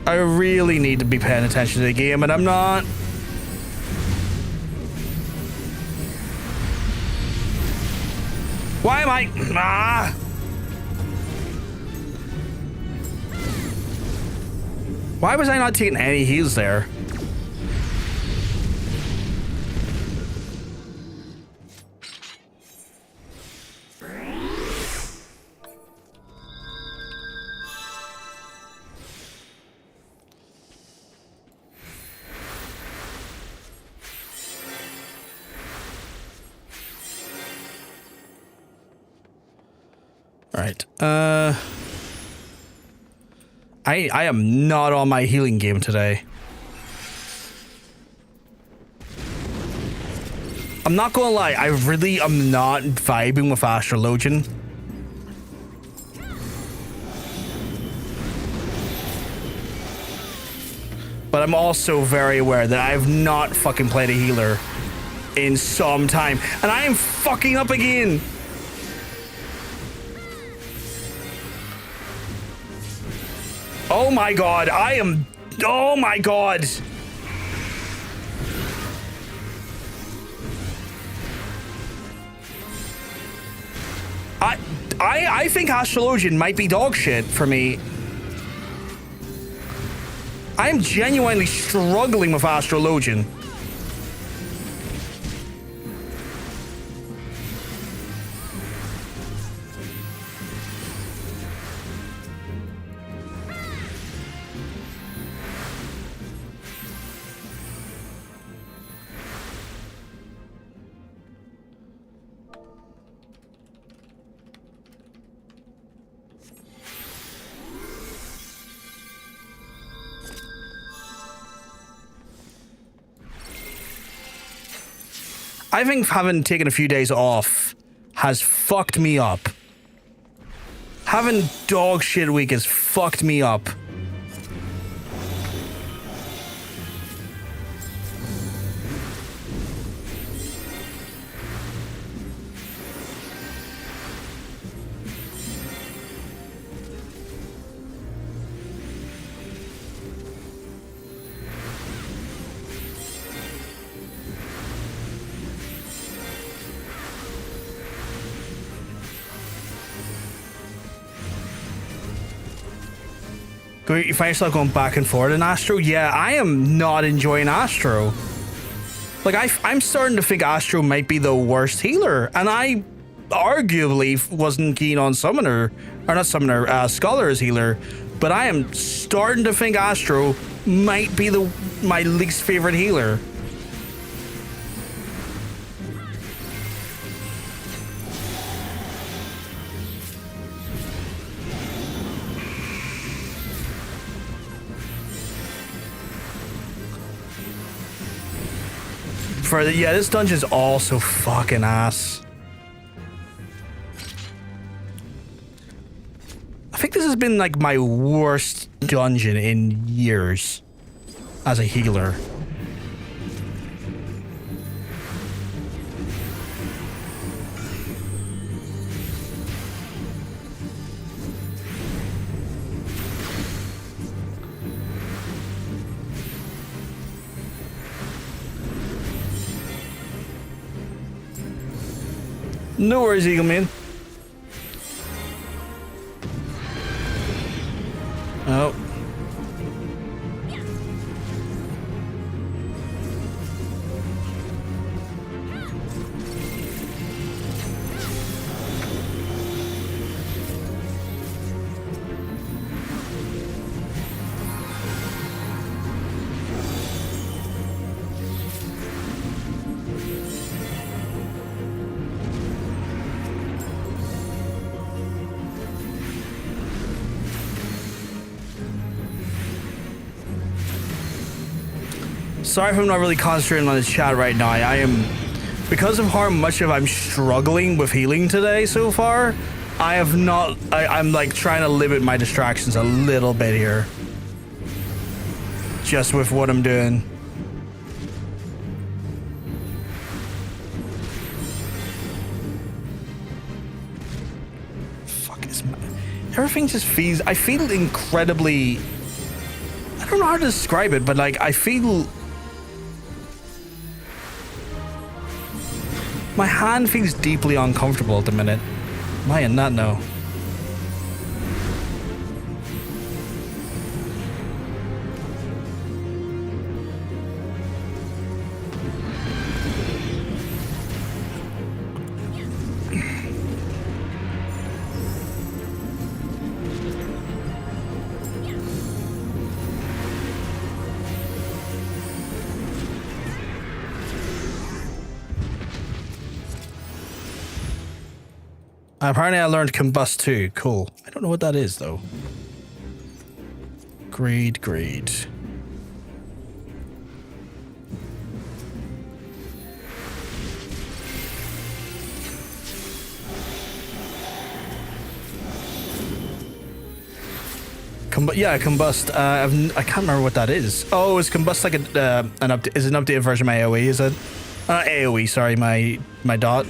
I really need to be paying attention to the game, and I'm not. Why am I? Why was I not taking any heals there? Right. I am not on my healing game today. I'm not gonna lie, I really am not vibing with Astrologian. But I'm also very aware that I've not fucking played a healer in some time. And I am fucking up again. Oh my god, oh my god. I think Astrologian might be dog shit for me. I am genuinely struggling with Astrologian. I think having taken a few days off has fucked me up. Having dog shit week has fucked me up. You find yourself going back and forth in Astro? Yeah, I am not enjoying Astro. Like, I'm starting to think Astro might be the worst healer, and I arguably wasn't keen on Summoner, or not Summoner, Scholar as healer, but I am starting to think Astro might be my least favorite healer. Yeah, this dungeon's also fucking ass. I think this has been like my worst dungeon in years as a healer. No worries, Eagle Man. Oh. Sorry if I'm not really concentrating on the chat right now. I am, because of how much of I'm struggling with healing today so far, I have not, I'm like trying to limit my distractions a little bit here. Just with what I'm doing. Fuck is my, everything just feels, I feel incredibly, I don't know how to describe it, but like I feel, my hand feels deeply uncomfortable at the minute. Am I in that now? Apparently I learned combust too. Cool. I don't know what that is though. Greed. Yeah, combust. I can't remember what that is. Oh, is combust like is an updated version of my AoE? Is it? AoE. Sorry, my dot.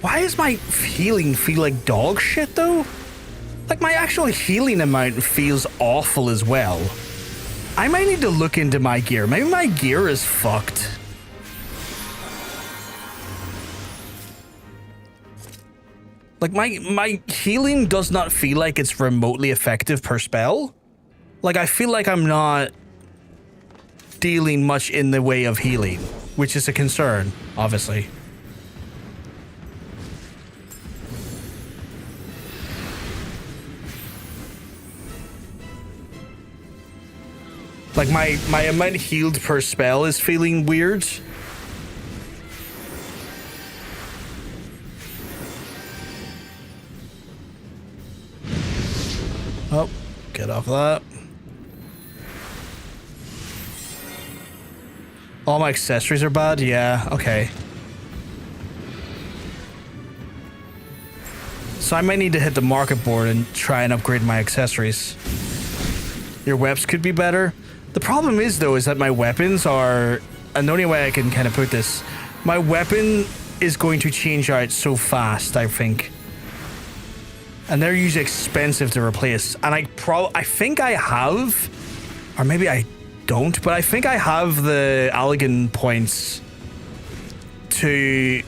Why does my healing feel like dog shit though? Like my actual healing amount feels awful as well. I might need to look into my gear. Maybe my gear is fucked. Like my healing does not feel like it's remotely effective per spell. Like I feel like I'm not dealing much in the way of healing, which is a concern, obviously. Like my amount healed per spell is feeling weird. Oh, get off that. All my accessories are bad? Yeah, okay. So I might need to hit the market board and try and upgrade my accessories. Your weapons could be better. The problem is, though, is that my weapons are... And the only way I can kind of put this... My weapon is going to change out so fast, I think. And they're usually expensive to replace. And I think I have... Or maybe I don't, but I think I have the Allegan points to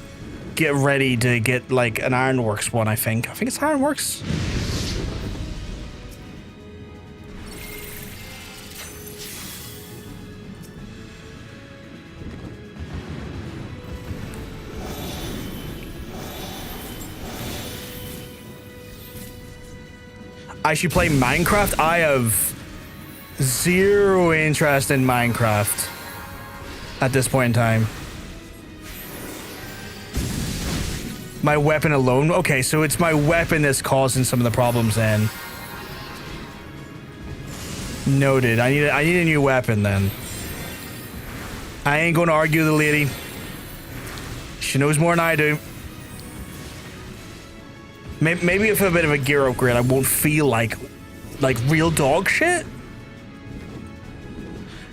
get ready to get, like, an Ironworks one, I think. I think it's Ironworks. I should play Minecraft. I have zero interest in Minecraft at this point in time. My weapon alone. Okay, so it's my weapon that's causing some of the problems then. Noted. I need a new weapon then. I ain't gonna argue with the lady. She knows more than I do. Maybe if a bit of a gear upgrade, I won't feel like real dog shit.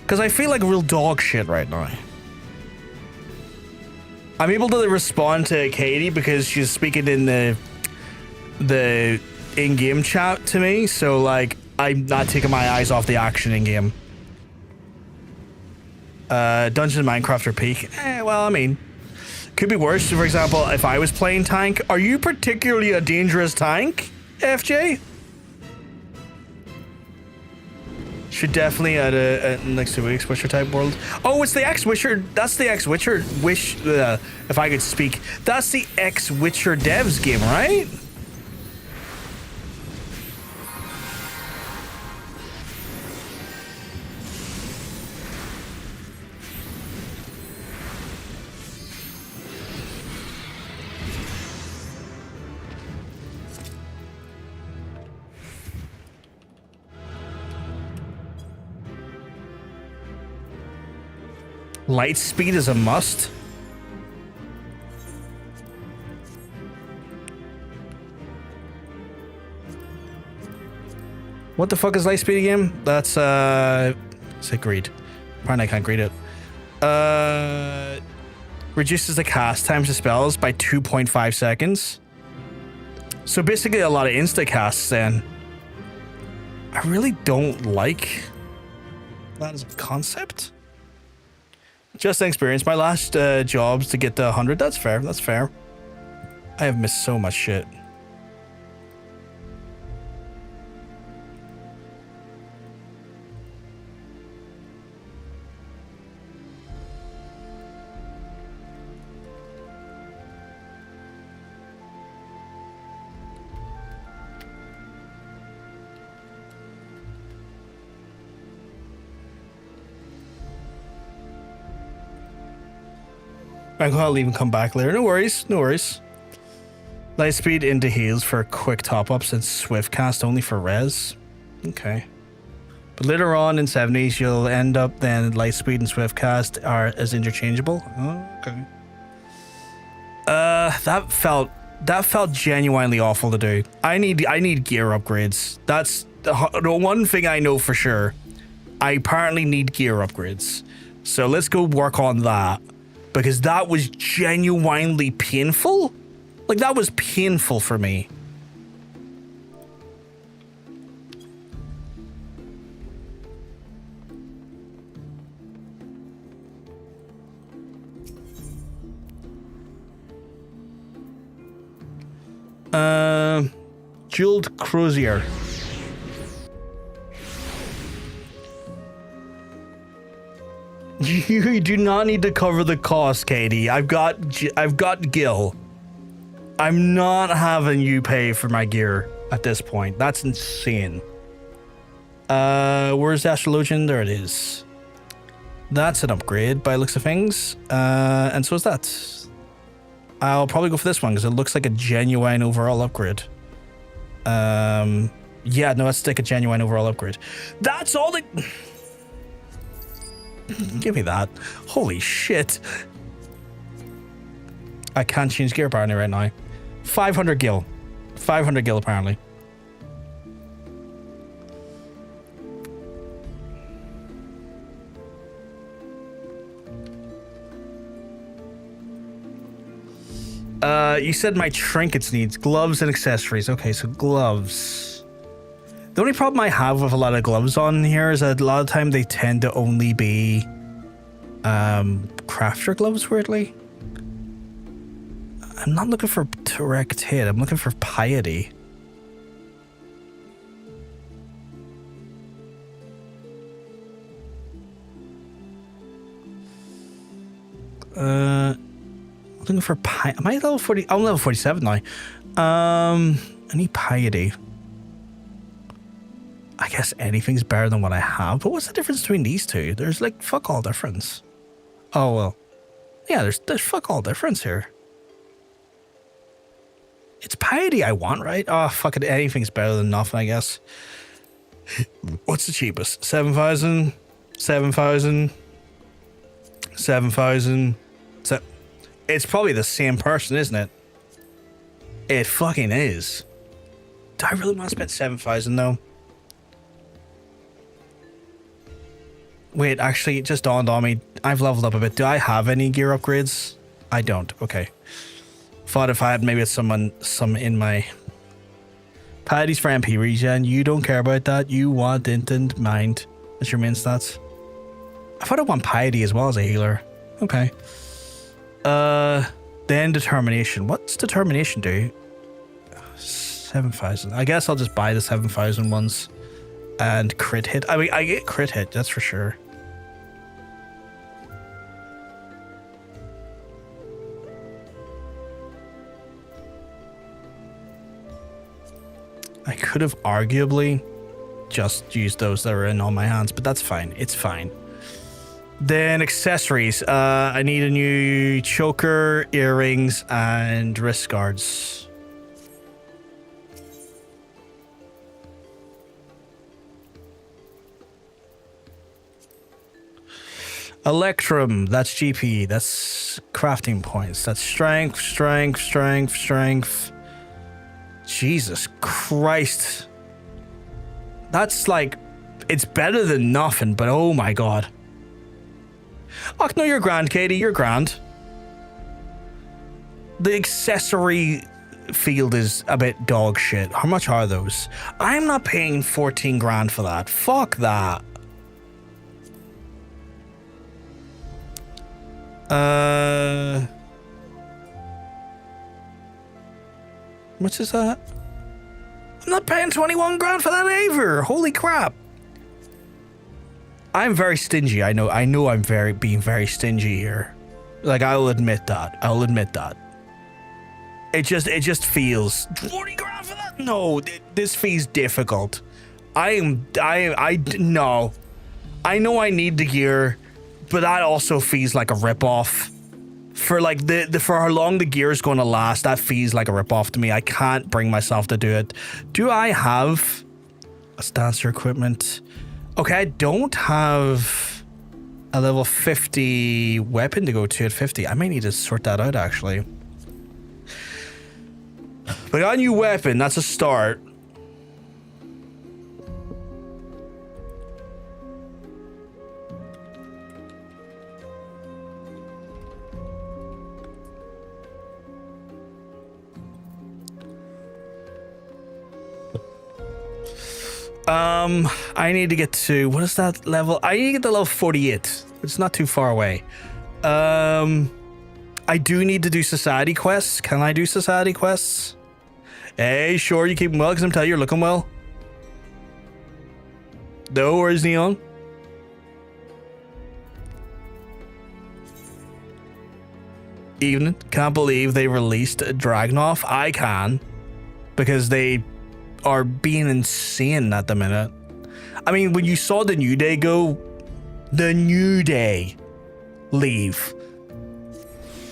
Because I feel like real dog shit right now. I'm able to respond to Katie because she's speaking in the in-game chat to me. So, like, I'm not taking my eyes off the action in-game. Dungeons and Minecraft are peak. Well, I mean... Could be worse. For example, if I was playing tank, are you particularly a dangerous tank, FJ? Should definitely add a next 2 weeks Witcher type world. Oh, it's the ex-Witcher. That's the ex-Witcher. If I could speak, that's the ex-Witcher devs game, right? Light speed is a must. What the fuck is light speed again? That's say greed. Apparently I can't greed it. Reduces the cast times of spells by 2.5 seconds. So basically a lot of insta casts then. I really don't like that as a concept. Just an experience. My last jobs to get to 100. That's fair. That's fair. I have missed so much shit. I'll leave and come back later. No worries. No worries. Light speed into heals for quick top-ups and swift cast only for res. Okay. But later on in 70s, you'll end up then light speed and swift cast are as interchangeable. Oh, okay. That felt genuinely awful to do. I need gear upgrades. That's the one thing I know for sure. I apparently need gear upgrades. So let's go work on that. Because that was genuinely painful. Like, that was painful for me. Jeweled Crozier. You do not need to cover the cost, Katie. I've got Gil. I'm not having you pay for my gear at this point. That's insane. Where's the Astrologian? There it is. That's an upgrade by the looks of things. And so is that. I'll probably go for this one because it looks like a genuine overall upgrade. Yeah, no, let's take a genuine overall upgrade. That's all the... Give me that. Holy shit. I can't change gear apparently right now. 500 gil. 500 gil apparently. You said my trinkets needs gloves and accessories. Okay, so gloves. The only problem I have with a lot of gloves on here is that a lot of the time they tend to only be crafter gloves, weirdly. I'm not looking for direct hit, I'm looking for piety. Looking for piety. Am I level 40? I'm level 47 now. I need piety. I guess anything's better than what I have, but what's the difference between these two? There's like fuck all difference. Oh well. Yeah, there's fuck all difference here. It's piety I want, right? Oh fuck it, anything's better than nothing, I guess. What's the cheapest? 7,000? 7,000? 7,000? It's probably the same person, isn't it? It fucking is. Do I really want to spend 7,000 though? Wait, actually, it just dawned on me. I've leveled up a bit. Do I have any gear upgrades? I don't. Okay. Thought if I had maybe some in my... Patty's for MP regen. You don't care about that. You want instant mind. That's your main stats. I thought I want piety as well as a healer. Okay. Then determination. What's determination do? 7,000. I guess I'll just buy the 7,000 ones. And crit hit. I mean, I get crit hit, that's for sure. I could have arguably just used those that were in all my hands, but that's fine. It's fine. Then accessories. I need a new choker, earrings, and wrist guards. Electrum, that's GP, that's crafting points, that's strength, strength, strength, strength. Jesus Christ. That's like, it's better than nothing, but oh my god. Oh no, you're grand, Katie, you're grand. The accessory field is a bit dog shit. How much are those? I'm not paying 14 grand for that. Fuck that. How much is that? I'm not paying 21 grand for that either. Holy crap. I'm very stingy. I know I'm being very stingy here. Like, I'll admit that. I'll admit that. It just feels 40 grand for that? No, this feels difficult. No. I know I need the gear, but that also feels like a rip-off. For like for how long the gear is going to last, that feels like a rip-off to me. I can't bring myself to do it. Do I have a stancer equipment? Okay, I don't have a level 50 weapon to go to at 50. I might need to sort that out, actually. But I got a new weapon. That's a start. I need to get to, what is that level? I need to get to level 48. It's not too far away. I do need to do society quests. Can I do society quests? Hey, sure, you keeping well? Because I'm telling you, you're looking well. No worries, Neon. Evening. Can't believe they released Dragunov. I can. Because they are being insane at the minute. I mean, when you saw the New Day go, the New Day leave.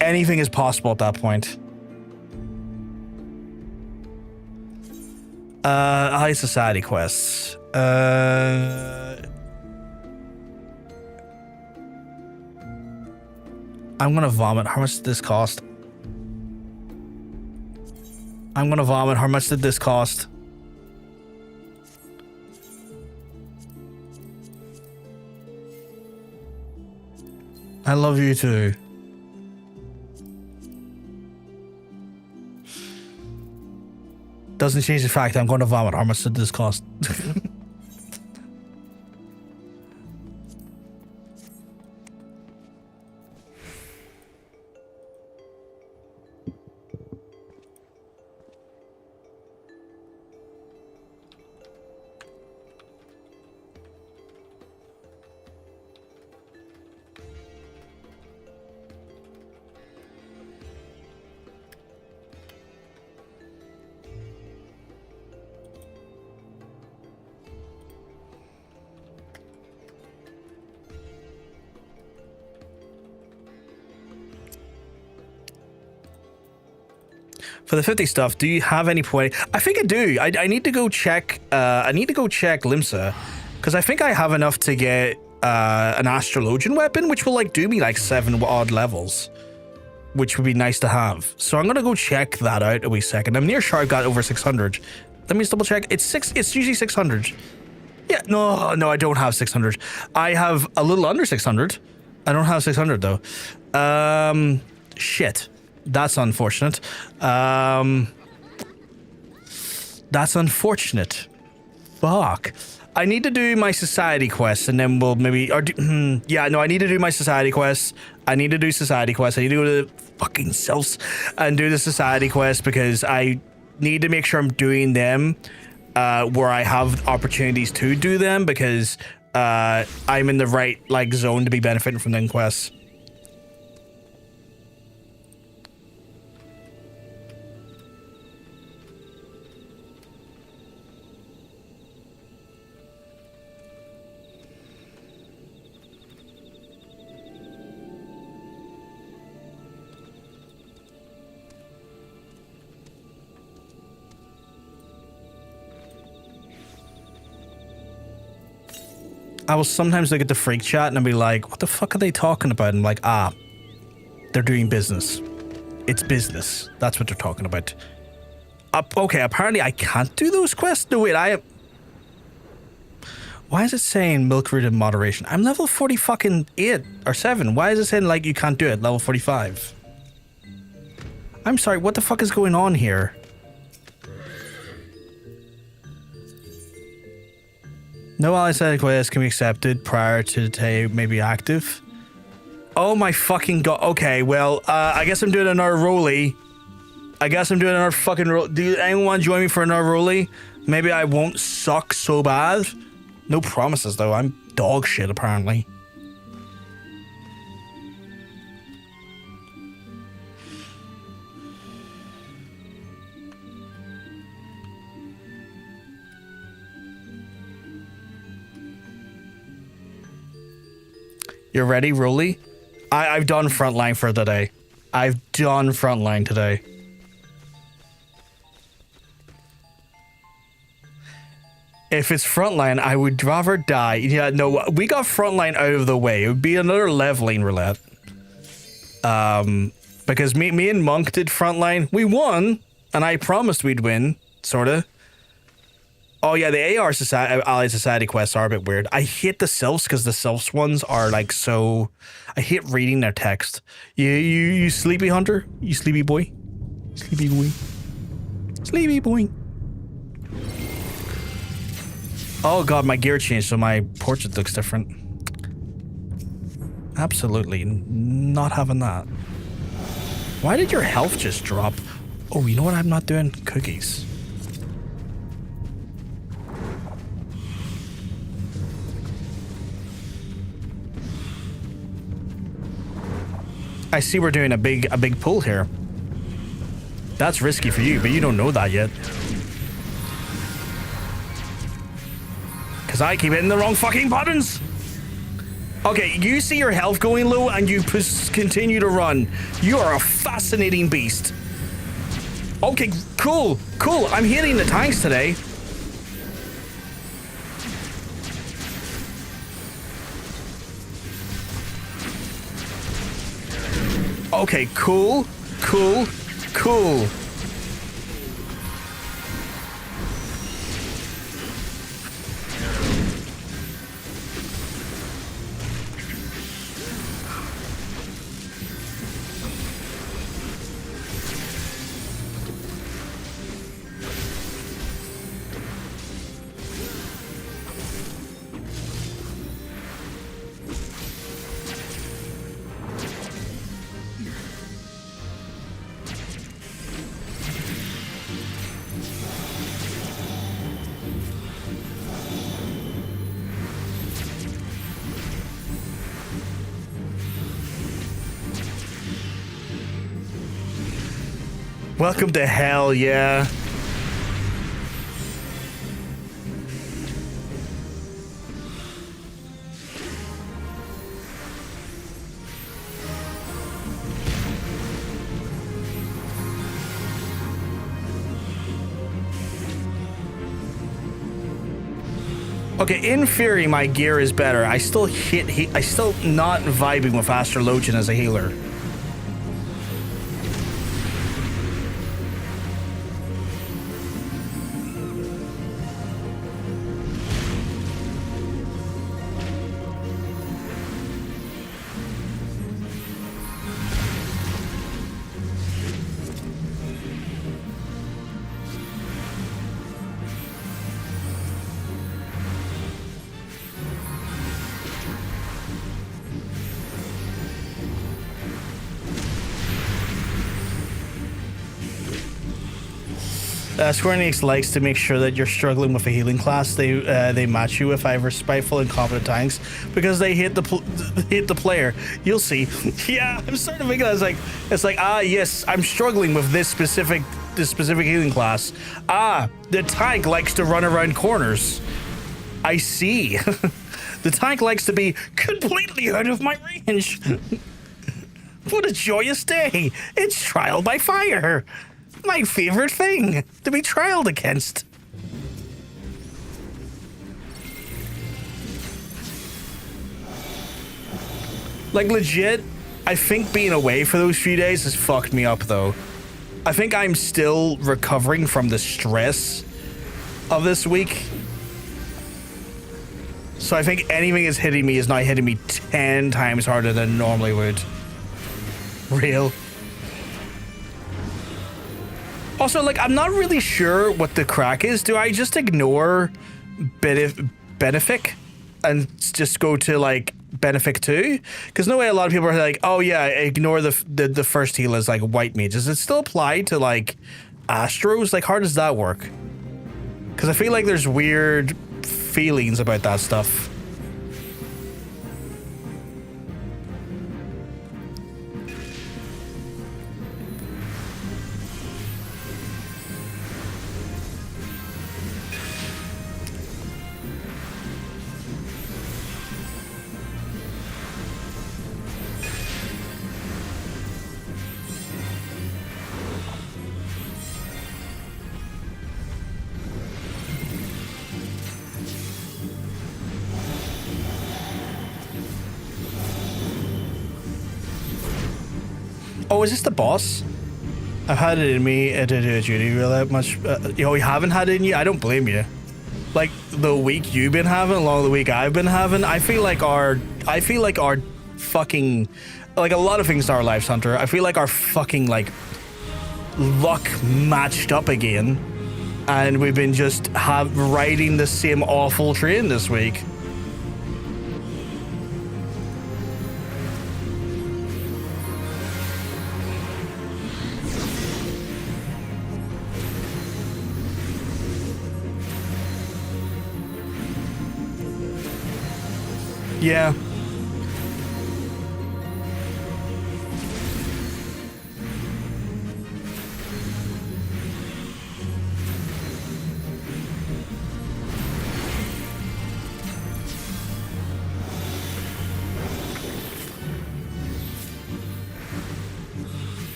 Anything is possible at that point. High society quests. I'm gonna vomit. How much did this cost? I'm gonna vomit. How much did this cost? I love you too. Doesn't change the fact I'm going to vomit. How much did this cost? For the 50 stuff, do you have any point? I think I do. I need to go check. I need to go check Limsa, because I think I have enough to get an Astrologian weapon, which will like do me like 7 odd levels, which would be nice to have. So I'm gonna go check that out a wee second. I'm near sure I've got over 600. Let me just double check. It's usually 600. Yeah, no, I don't have 600. I have a little under 600. I don't have 600 though. Shit. That's unfortunate. That's unfortunate. Fuck. I need to do my society quests and then we'll maybe... yeah, no, I need to do my society quests. I need to do society quests. I need to go to the fucking cells and do the society quests because I need to make sure I'm doing them where I have opportunities to do them because I'm in the right like zone to be benefiting from them quests. I will sometimes look at the freak chat and I'll be like, what the fuck are they talking about? And I'm like, they're doing business. It's business. That's what they're talking about. Okay, apparently I can't do those quests. No, wait, why is it saying milk root in moderation? I'm level 40 fucking 8 or 7. Why is it saying like you can't do it, level 45? I'm sorry, what the fuck is going on here? No ally side quests can be accepted prior to the day may be active. Oh my fucking god. Okay, well, I guess I'm doing another Rollie. I guess I'm doing another fucking roll. Do anyone want to join me for another Rollie? Maybe I won't suck so bad. No promises though. I'm dog shit apparently. You're ready, Rollie? I've done Frontline for the day. I've done Frontline today. If it's Frontline, I would rather die. Yeah, no, we got Frontline out of the way. It would be another leveling roulette. Because me and Monk did Frontline. We won, and I promised we'd win, sorta. Oh yeah, the AR Allied Society quests are a bit weird. I hate the Sylphs because the Sylphs ones are like so... I hate reading their text. You sleepy hunter? You sleepy boy? Sleepy boy. Sleepy boy. Oh god, my gear changed, so my portrait looks different. Absolutely not having that. Why did your health just drop? Oh, you know what I'm not doing? Cookies. I see we're doing a big pull here. That's risky for you, but you don't know that yet. Because I keep hitting the wrong fucking buttons. Okay, you see your health going low and you continue to run. You are a fascinating beast. Okay, cool. I'm hitting the tanks today. Okay, cool. Welcome to hell, yeah. Okay, in theory, my gear is better. I still I still not vibing with Astrologian as a healer. Square Enix likes to make sure that you're struggling with a healing class they match you with either spiteful and competent tanks because they hit the player. You'll see. Yeah, I'm starting to think that it's like yes, I'm struggling with this specific healing class. The tank likes to run around corners. I see. The tank likes to be completely out of my range. What a joyous day! It's trial by fire. My favorite thing to be trialed against. Like legit, I think being away for those few days has fucked me up though. I think I'm still recovering from the stress of this week. So I think anything that's hitting me is now hitting me 10 times harder than it normally would. Real. Also, like, I'm not really sure what the crack is. Do I just ignore Benefic and just go to, like, Benefic 2? Because no way a lot of people are like, oh, yeah, ignore the first heal as, like, white mage. Does it still apply to, like, Astros? Like, how does that work? Because I feel like there's weird feelings about that stuff. Oh, is this the boss? I've had it in me to do a duty really much. You haven't had it in you? I don't blame you. Like the week you've been having, along the week I've been having, I feel like our fucking, like a lot of things in our lives, Hunter. I feel like our fucking like luck matched up again. And we've been just riding the same awful train this week. Yeah.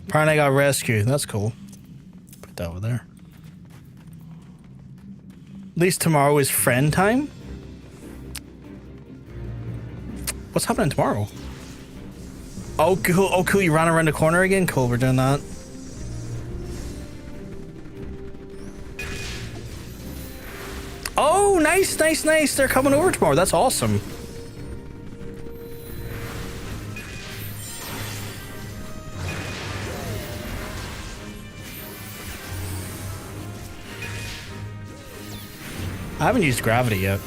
Apparently I got rescued. That's cool. Put that over there. At least tomorrow is friend time. What's happening tomorrow? Oh, cool. Oh, cool. You ran around the corner again? Cool. We're doing that. Oh, nice, nice, nice. They're coming over tomorrow. That's awesome. I haven't used gravity yet.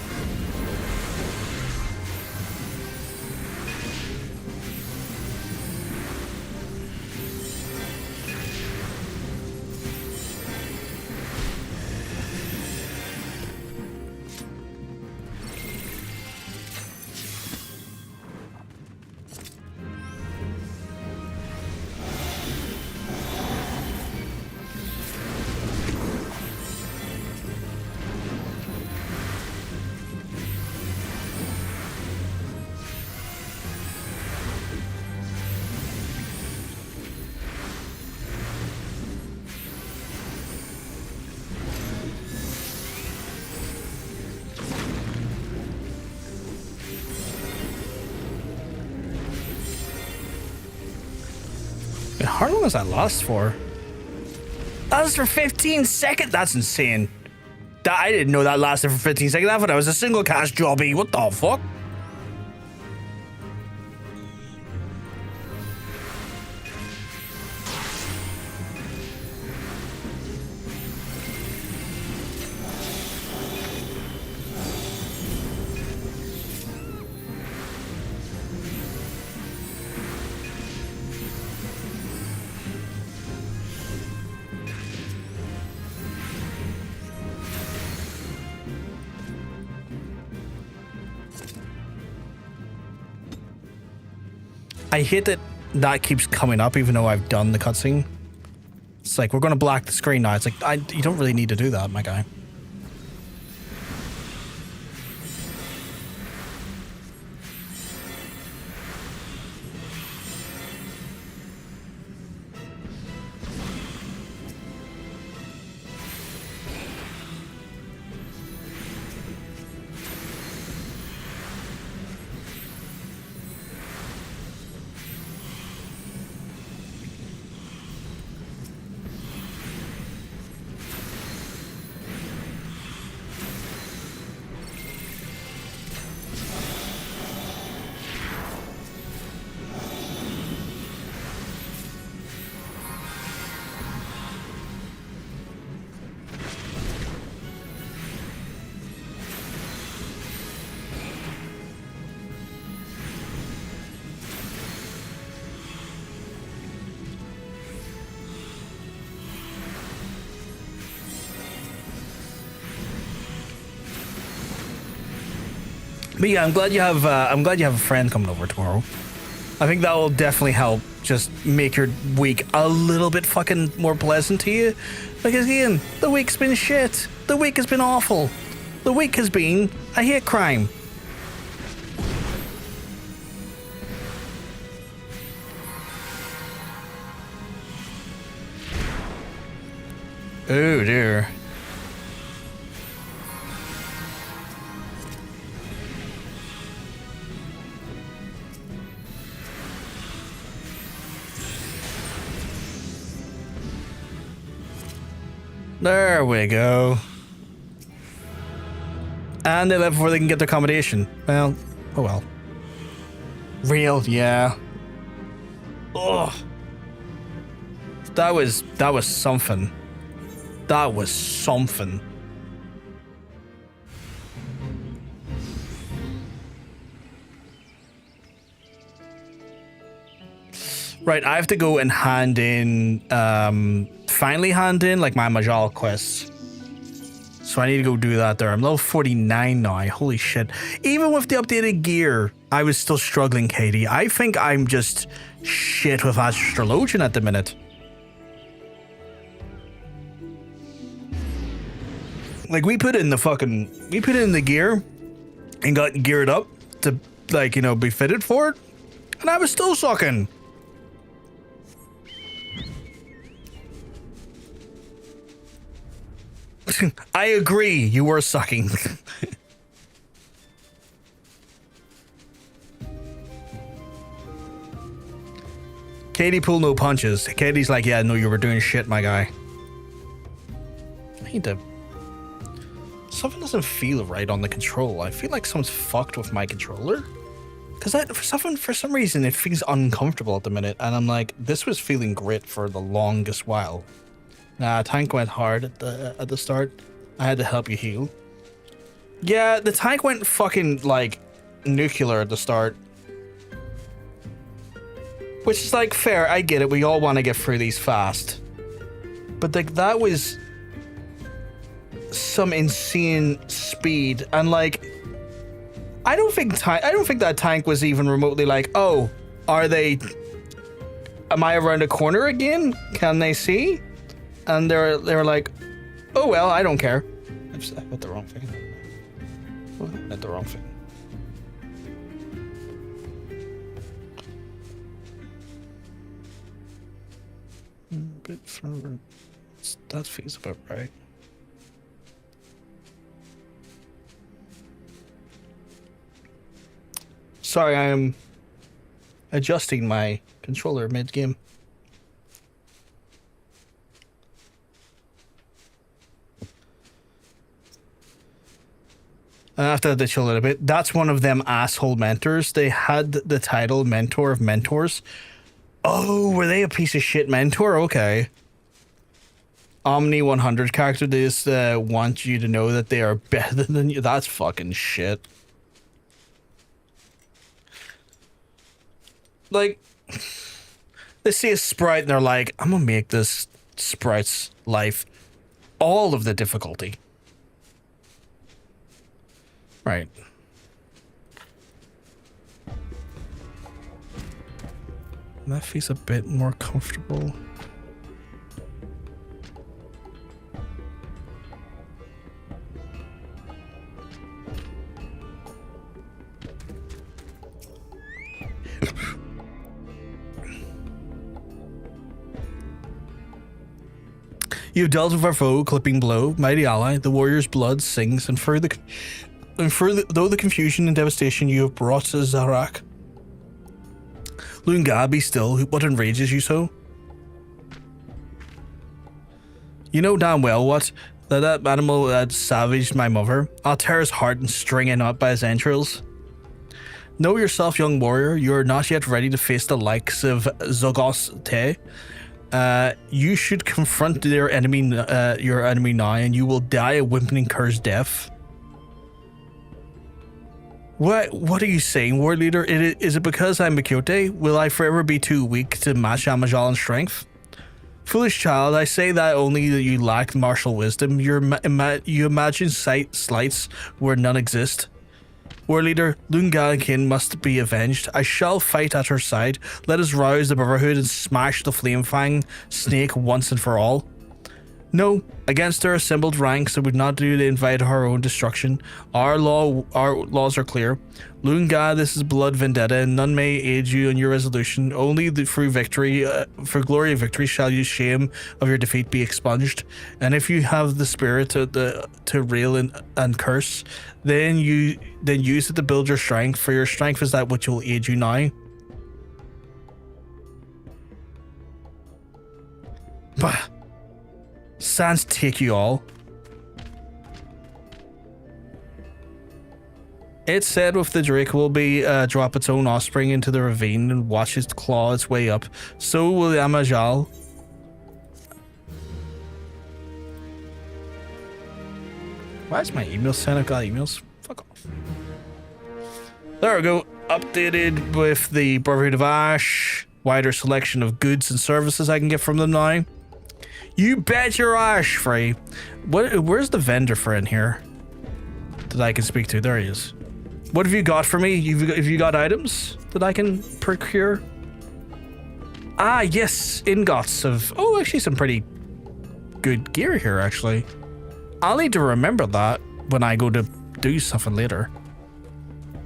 How long does that last for? That was for 15 seconds. That's insane. I didn't know that lasted for 15 seconds. I thought I was a single cast jobby. What the fuck? I hate that that keeps coming up even though I've done the cutscene. It's like, we're going to black the screen now. It's like, you don't really need to do that, my guy. But yeah, I'm glad you have a friend coming over tomorrow. I think that will definitely help just make your week a little bit fucking more pleasant to you. Because again, the week's been shit. The week has been awful. The week has been, I hate crime. Oh dear. There we go. And they left before they can get their accommodation. Well, oh well. Real, yeah. Ugh. That was something. That was something. Right, I have to go and hand in, finally hand in, like, my Amalj'aa quests. So I need to go do that there. I'm level 49 now. Holy shit. Even with the updated gear, I was still struggling, Katie. I think I'm just shit with Astrologian at the minute. Like, we put in the gear and got geared up to, like, you know, be fitted for it. And I was still sucking. I agree, you were sucking. Katie pulled no punches. Katie's like, yeah, no, you were doing shit, my guy. I need to... Something doesn't feel right on the control. I feel like someone's fucked with my controller. Because for some reason, it feels uncomfortable at the minute. And I'm like, this was feeling great for the longest while. Nah, tank went hard at the start. I had to help you heal. Yeah, the tank went fucking, like, nuclear at the start. Which is, like, fair. I get it. We all want to get through these fast. But, like, that was some insane speed. And, like, I don't think that tank was even remotely like, oh, am I around a corner again? Can they see? And they were like, oh well, I don't care. I hit the wrong thing. What? I hit the wrong thing. A bit further. That feels about right. Sorry, I am adjusting my controller mid-game. After the chill a little bit, that's one of them asshole mentors. They had the title Mentor of Mentors. Oh, were they a piece of shit mentor? Okay. Omni 100 character, they just want you to know that they are better than you. That's fucking shit. Like, they see a sprite and they're like, I'm gonna make this sprite's life all of the difficulty. Right. That feels a bit more comfortable. You've dealt with our foe, clipping blow, mighty ally, the warrior's blood sings, and though the confusion and devastation you have brought to Zarak. Lunga, be still, what enrages you so? You know damn well what? That animal that savaged my mother. I'll tear his heart and string him up by his entrails. Know yourself, young warrior, you are not yet ready to face the likes of Zogos Te. You should confront your enemy now, and you will die a whimpering cursed death. What are you saying, War Leader? Is it because I'm Makyote? Will I forever be too weak to match Amalj'aa in strength? Foolish child, I say that only that you lack martial wisdom. You imagine slights where none exist. War Leader, Lunga-kin must be avenged. I shall fight at her side. Let us rouse the Brotherhood and smash the Flamefang snake once and for all. No, against our assembled ranks, I would not do to invite our own destruction. Our laws are clear. Lunga, this is blood vendetta, and none may aid you in your resolution. Only through victory, for glory of victory, shall your shame of your defeat be expunged. And if you have the spirit to rail and curse, then use it to build your strength. For your strength is that which will aid you now. Bah. Sans take you all. It said with the Drake will be drop its own offspring into the ravine and watch its claw its way up. So will the Amalj'aa. Why is my email sent? I've got emails. Fuck off. There we go. Updated with the Brotherhood of Ash. Wider selection of goods and services I can get from them now. You bet your ash, Frey. Where's the vendor friend here that I can speak to? There he is. What have you got for me? Have you got items that I can procure? Ah, yes, ingots of... Oh, actually some pretty good gear here, actually. I'll need to remember that when I go to do something later.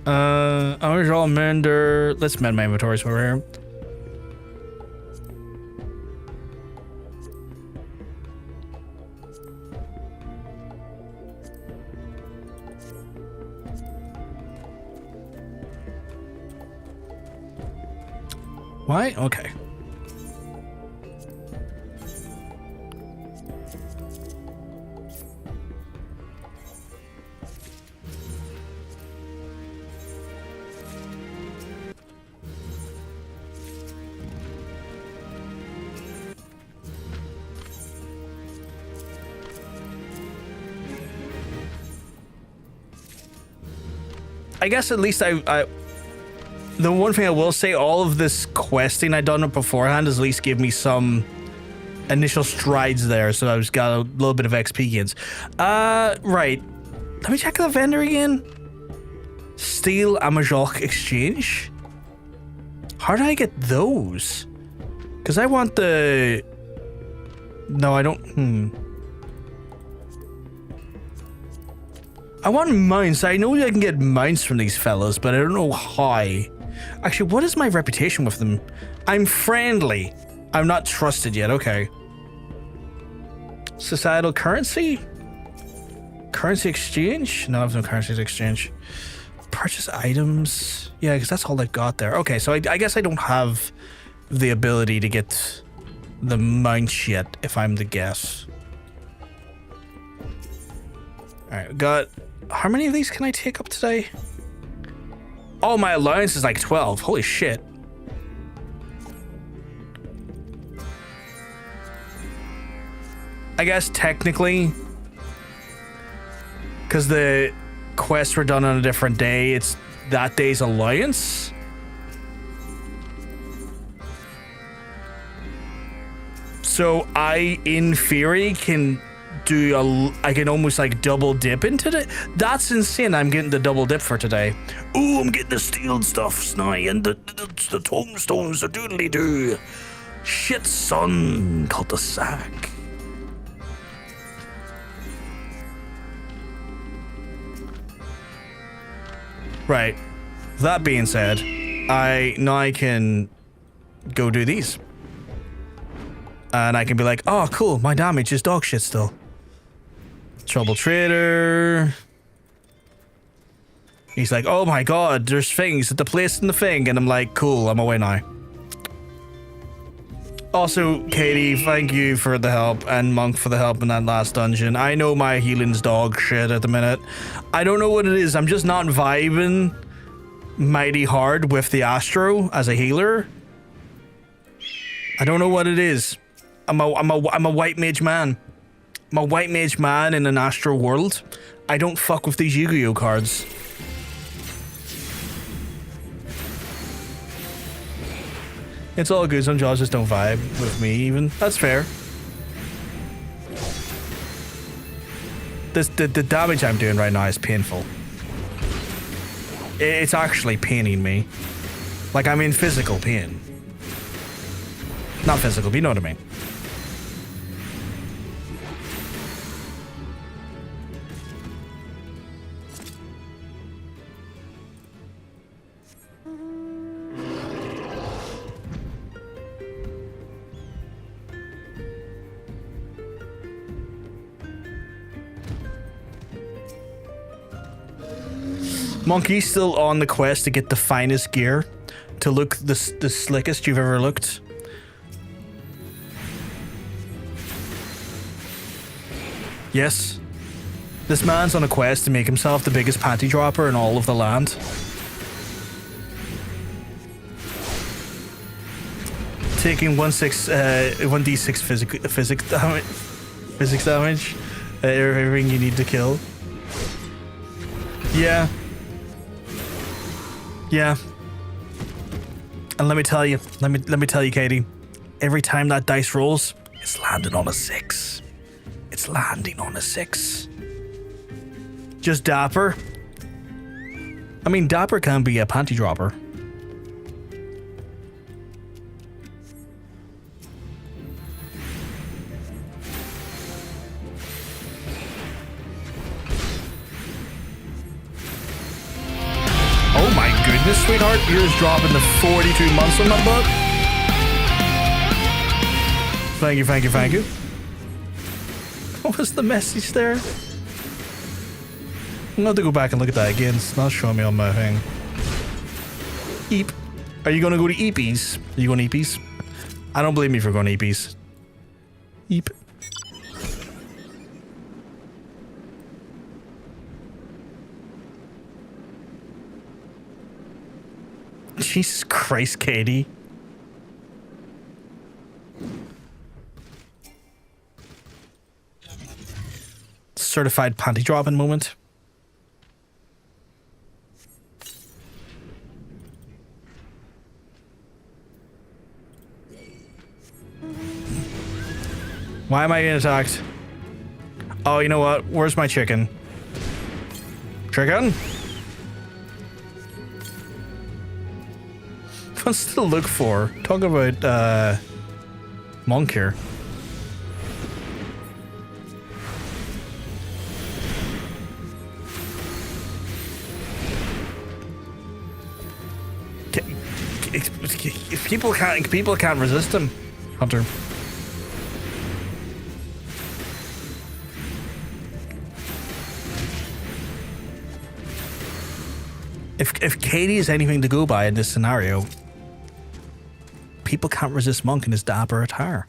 Amalj'aa mender. Let's mend my inventories over here. Why? Okay. I guess at least I the one thing I will say, all of this questing I done beforehand has at least give me some initial strides there, so I just got a little bit of XP gains. Right. Let me check the vendor again. Steel Amalj'aa exchange. How do I get those? Because I want the... No, I don't... I want mounts. I know I can get mounts from these fellas, but I don't know how. Actually, what is my reputation with them? I'm friendly. I'm not trusted yet. Okay. Societal currency? Currency exchange? No, I have no currency exchange. Purchase items? Yeah, because that's all I got there. Okay, so I guess I don't have the ability to get the mounts yet, if I'm the guess. Alright, got... How many of these can I take up today? Oh, my allowance is like 12. Holy shit. I guess technically, because the quests were done on a different day, it's that day's allowance. So I, in theory, can do I can almost like double dip into it. That's insane. I'm getting the double dip for today. Ooh, I'm getting the steel stuffs now and the tombstones, the doodly doo. Shit, son, cul-de-sac. Right. That being said, I can go do these. And I can be like, oh, cool, my damage is dog shit still. Trouble trader. He's like, oh my god, there's things at the place in the thing. And I'm like, cool, I'm away now. Also, Katie, thank you for the help, and Monk for the help in that last dungeon. I know my healing's dog shit at the minute. I don't know what it is. I'm just not vibing mighty hard with the Astro as a healer. I don't know what it is. I'm a white mage man. I'm a white mage man in an Astro world. I don't fuck with these Yu-Gi-Oh cards. It's all good. Some jobs just don't vibe with me even. That's fair. The damage I'm doing right now is painful. It's actually paining me. Like I'm in physical pain. Not physical, but you know what I mean. Monkey's still on the quest to get the finest gear, to look the slickest you've ever looked. Yes. This man's on a quest to make himself the biggest panty dropper in all of the land. Taking 1d6 physics damage. Everything you need to kill. Yeah. Yeah. And let me tell you, Katie, every time that dice rolls, it's landing on a 6. It's landing on a 6. Just Dapper. I mean, Dapper can be a panty dropper. Oh my goodness, sweetheart, you're just dropping the 42 months on that book. Thank you, thank you, thank you. What was the message there? I'm gonna have to go back and look at that again. It's not showing me on my thing. Eep. Are you gonna go to Eepies? Are you going to Eepies? I don't blame you for going to Eepies. Eep. Jesus Christ, Katie. Certified panty dropping moment. Why am I getting attacked? Oh, you know what? Where's my chicken? Chicken? What's to look for? Talk about, monk here. If people can't resist him, Hunter. If Katie is anything to go by in this scenario, people can't resist Monk in his dapper attire.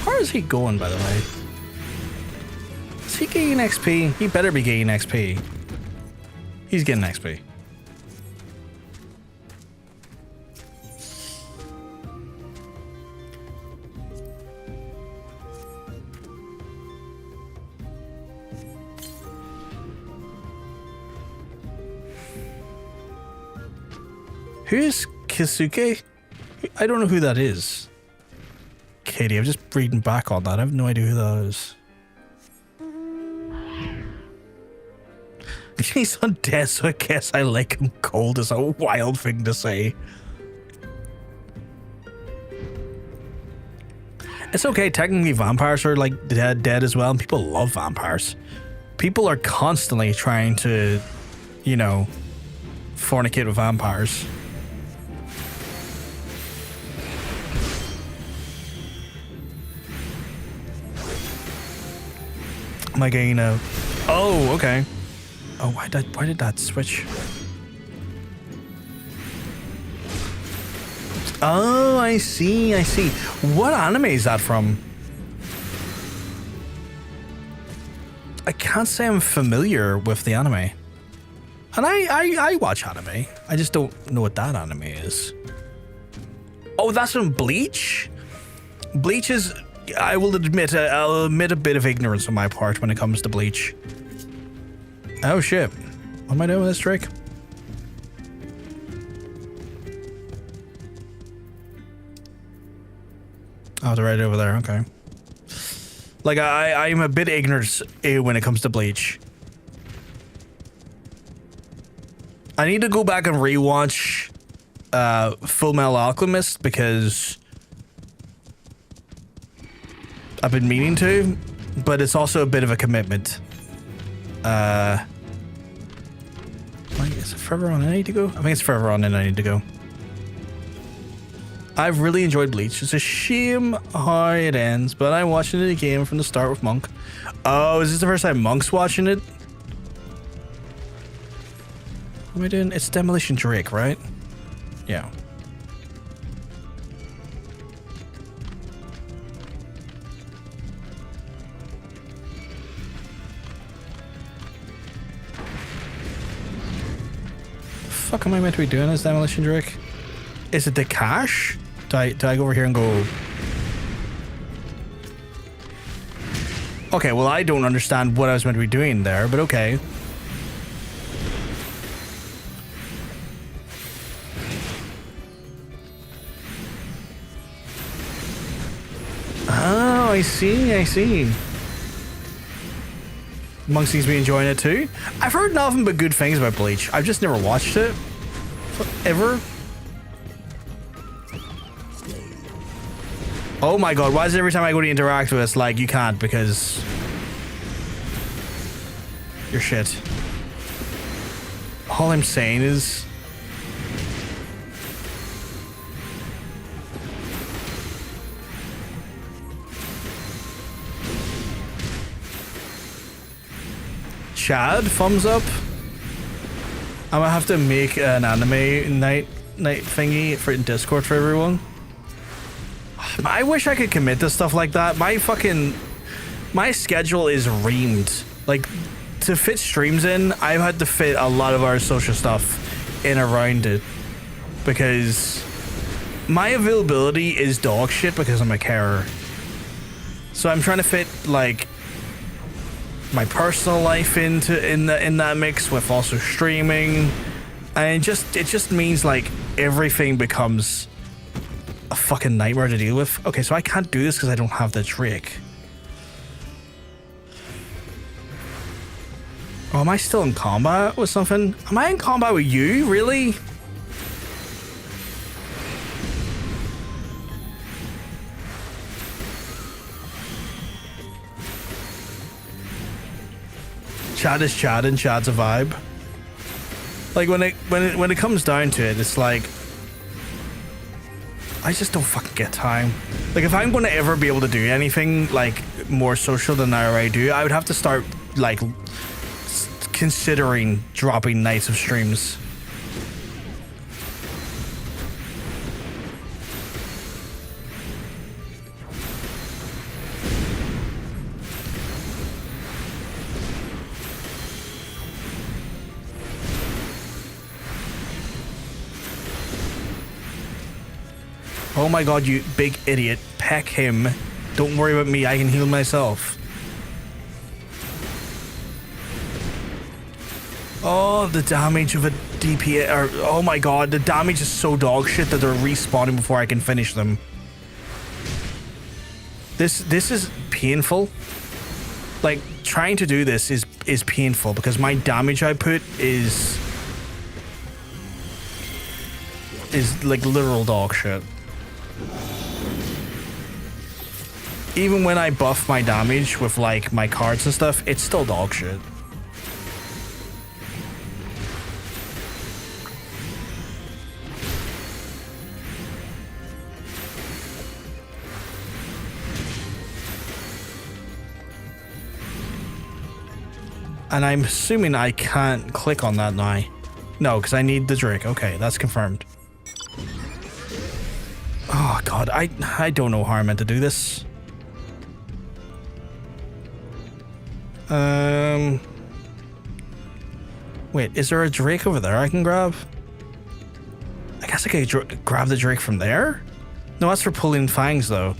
How is he going, by the way? Is he gaining XP? He better be gaining XP. He's getting XP. Who's Kisuke? I don't know who that is. Katie, I'm just reading back on that. I have no idea who that is. He's undead, so I guess I like him cold is a wild thing to say. It's okay, technically vampires are like dead as well, and people love vampires. People are constantly trying to, you know, fornicate with vampires. Am I getting a... Oh, okay. Oh, why did that switch? Oh, I see. What anime is that from? I can't say I'm familiar with the anime. And I watch anime. I just don't know what that anime is. Oh, that's from Bleach? Bleach is... I'll admit a bit of ignorance on my part when it comes to Bleach. Oh shit. What am I doing with this trick? Oh, they're right over there, okay. Like, I'm a bit ignorant when it comes to Bleach. I need to go back and rewatch Full Metal Alchemist because I've been meaning to, but it's also a bit of a commitment. Is it further on I need to go? I think it's further on than I need to go. I've really enjoyed Bleach. It's a shame how it ends, but I'm watching it again from the start with Monk. Oh, is this the first time Monk's watching it? What am I doing? It's Demolition Drake, right? Yeah. The fuck am I meant to be doing as Demolition Drake? Is it the cache? Do I go over here and go... Okay, well, I don't understand what I was meant to be doing there, but okay. Oh, I see. Monk seems to be enjoying it too. I've heard nothing but good things about Bleach. I've just never watched it. Ever. Oh my god, why is it every time I go to interact with it, like, you can't because... you're shit. All I'm saying is... Chad, thumbs up. I'm gonna have to make an anime night thingy for Discord for everyone. I wish I could commit to stuff like that. My schedule is reamed. Like, to fit streams in, I've had to fit a lot of our social stuff in around it. Because my availability is dog shit because I'm a carer. So I'm trying to fit, like, my personal life in that mix with also streaming. And it just means, like, everything becomes a fucking nightmare to deal with. Okay, so I can't do this because I don't have the Drake. Oh, am I still in combat with something? Am I in combat with you? Really? Chad is Chad and Chad's a vibe. Like when it comes down to it, it's like I just don't fucking get time. Like, if I'm going to ever be able to do anything like more social than I already do, I would have to start like considering dropping nights of streams. Oh my god, you big idiot. Peck him. Don't worry about me, I can heal myself. Oh, the damage of a DPS. Oh my god, the damage is so dog shit that they're respawning before I can finish them. This is painful. Like, trying to do this is painful because my damage output is like literal dog shit. Even when I buff my damage with like my cards and stuff, it's still dog shit. And I'm assuming I can't click on that now. No, because I need the Drake. Okay, that's confirmed. Oh god, I don't know how I meant to do this. Wait, is there a Drake over there I can grab? I guess I could grab the Drake from there? No, that's for pulling fangs though.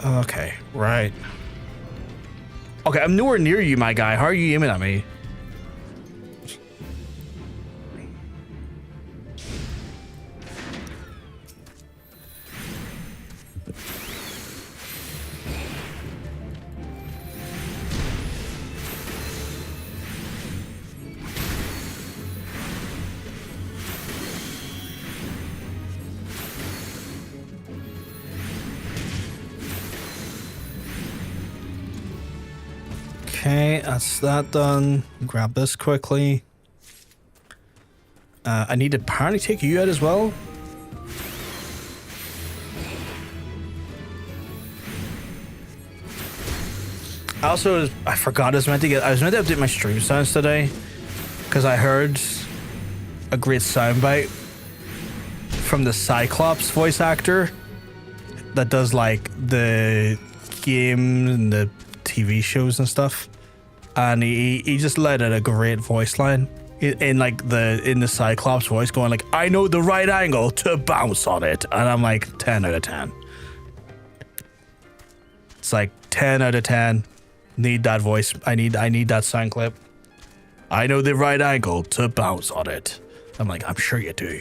Okay, right. Okay, I'm nowhere near you, my guy. How are you aiming at me? Okay, that's that done. Grab this quickly. I need to apparently take you out as well. I forgot I was meant to update my stream sounds today because I heard a great soundbite from the Cyclops voice actor that does like the game and the TV shows and stuff, and he just let out a great voice line in the Cyclops voice, going like, "I know the right angle to bounce on it," and I'm like 10 out of 10. It's like 10 out of 10. Need that voice. I need that sound clip. I know the right angle to bounce on it. I'm like, I'm sure you do.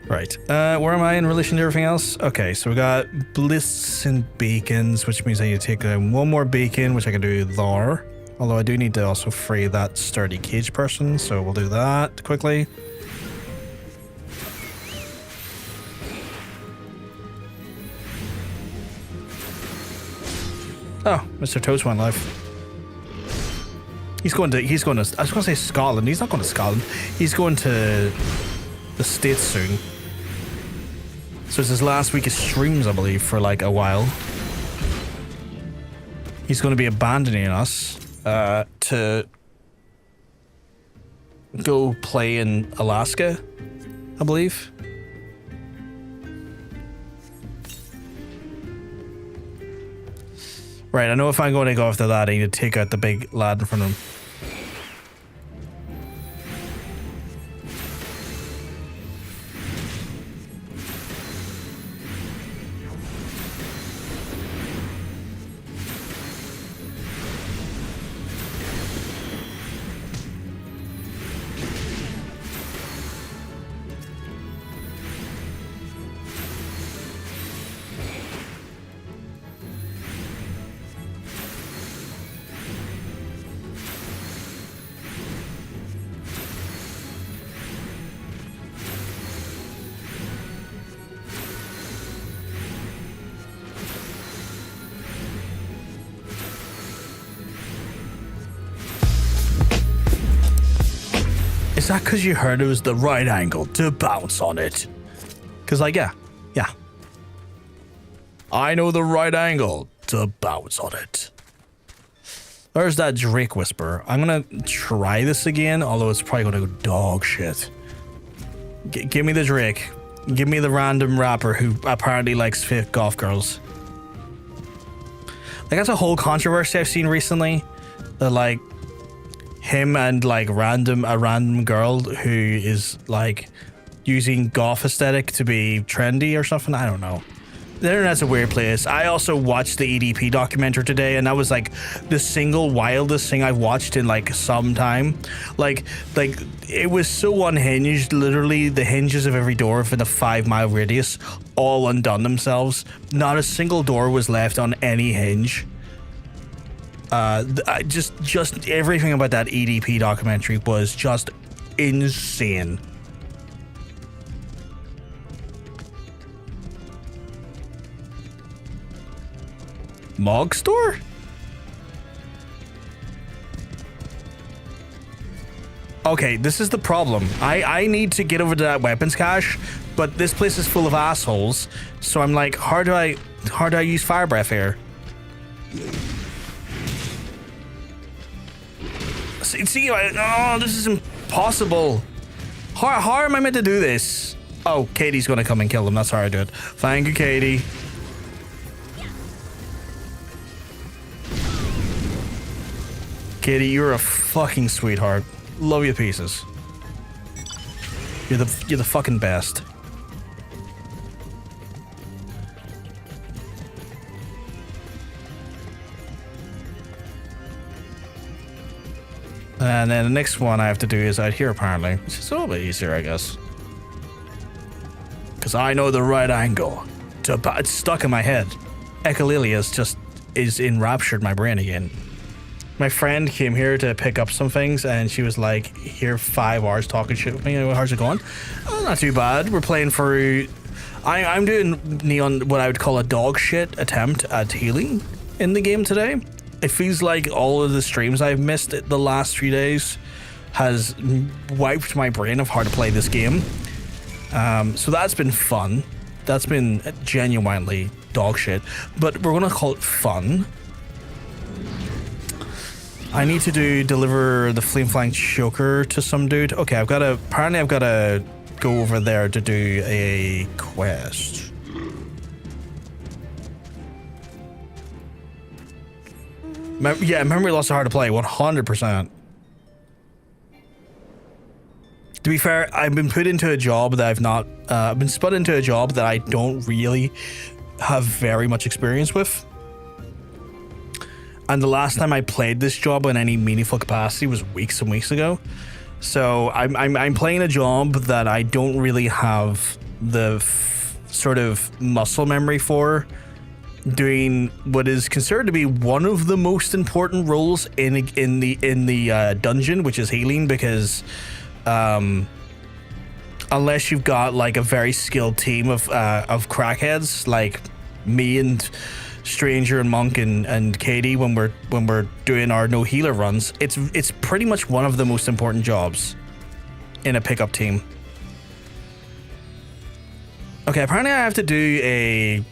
Right. Where am I in relation to everything else? Okay, so we got bliss and beacons, which means I need to take one more beacon, which I can do there. Although I do need to also free that sturdy cage person, so we'll do that quickly. Oh, Mr. Toast went live. He's going to, I was going to say Scotland. He's not going to Scotland. He's going to the States soon. So it's his last week of streams, I believe, for like a while. He's going to be abandoning us to go play in Alaska, I believe. Right, I know if I'm going to go after that, I need to take out the big lad in front of him. Is that because you heard it was the right angle to bounce on it? Because, like, yeah. I know the right angle to bounce on it. There's that Drake whisper. I'm going to try this again, although it's probably going to go dog shit. Give me the Drake. Give me the random rapper who apparently likes fake golf girls. Like, that's a whole controversy I've seen recently. That, like, him and like a random girl who is like using goth aesthetic to be trendy or something. I don't know. The internet's a weird place. I also watched the EDP documentary today, and that was like the single wildest thing I've watched in like some time. Like it was so unhinged. Literally, the hinges of every door within a 5-mile radius all undone themselves. Not a single door was left on any hinge. Just everything about that EDP documentary was just insane. Mog store? Okay, this is the problem. I need to get over to that weapons cache, but this place is full of assholes. So I'm like, how do I use fire breath here? See, oh, this is impossible. How am I meant to do this? Oh, Katie's gonna come and kill them. That's how I do it. Thank you, Katie. Katie, you're a fucking sweetheart. Love you to pieces. You're the fucking best. And then the next one I have to do is out here, apparently. Which is a little bit easier, I guess. Because I know the right angle. It's stuck in my head. Echolalia is enraptured my brain again. My friend came here to pick up some things, and she was like, here 5 hours talking shit with me. How's it going? Oh, not too bad. We're playing for... I'm doing Neon, what I would call a dog shit attempt at healing in the game today. It feels like all of the streams I've missed the last few days has wiped my brain of how to play this game. So that's been fun. That's been genuinely dog shit, but we're gonna call it fun. I need to deliver the flame flying choker to some dude. Okay, apparently I've gotta go over there to do a quest. Yeah, memory loss are hard to play, 100%. To be fair, I've been put into a job that I've been spun into a job that I don't really have very much experience with. And the last time I played this job in any meaningful capacity was weeks and weeks ago. So I'm playing a job that I don't really have the sort of muscle memory for, doing what is considered to be one of the most important roles in the dungeon, which is healing, because unless you've got like a very skilled team of crackheads like me and Stranger and Monk and Katie, when we're doing our no healer runs, it's pretty much one of the most important jobs in a pickup team. Okay, apparently I have to do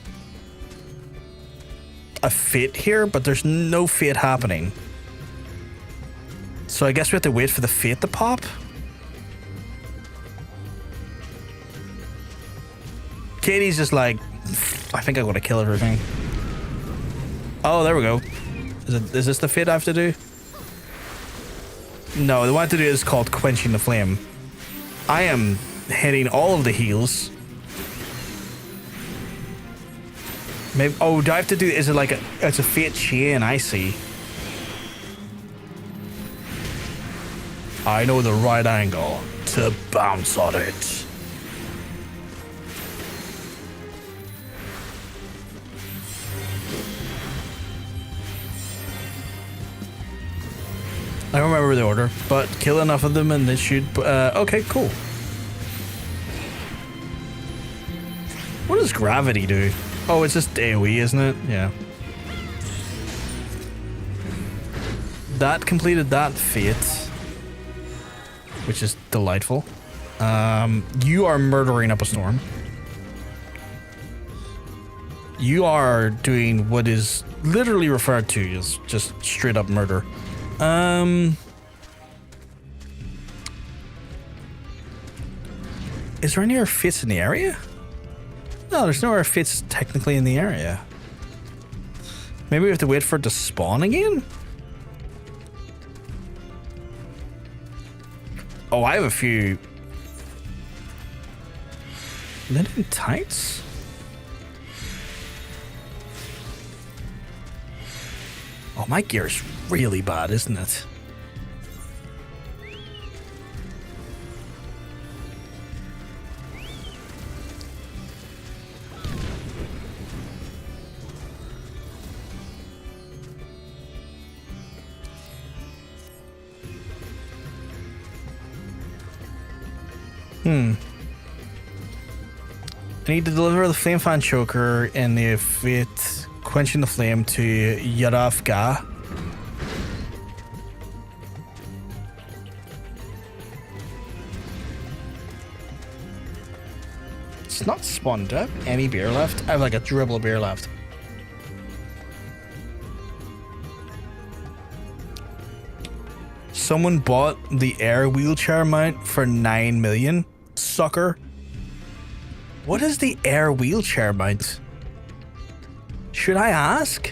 a fit here, but there's no fit happening. So I guess we have to wait for the fit to pop. Katie's just like, I think I'm gonna kill everything. Oh, there we go. Is this the fit I have to do? No, the one I have to do is called Quenching the Flame. I am hitting all of the heals. Maybe, oh, do I have to do, is it like it's a fate chain, I see. I know the right angle to bounce on it. I don't remember the order, but kill enough of them and they should... okay, cool. What does gravity do? Oh, it's just AoE, isn't it? Yeah. That completed that fate, which is delightful. You are murdering up a storm. You are doing what is literally referred to as just straight up murder. Is there any other fits in the area? No, there's no other fits technically in the area. Maybe we have to wait for it to spawn again? Oh, I have a few. Linen tights? Oh, my gear's really bad, isn't it? I need to deliver the flame fan choker and the fate quenching the flame to Amdapor. It's not spawned up. Any beer left? I have like a dribble of beer left. Someone bought the air wheelchair mount for 9 million. Sucker. What is the air wheelchair mount? Should I ask?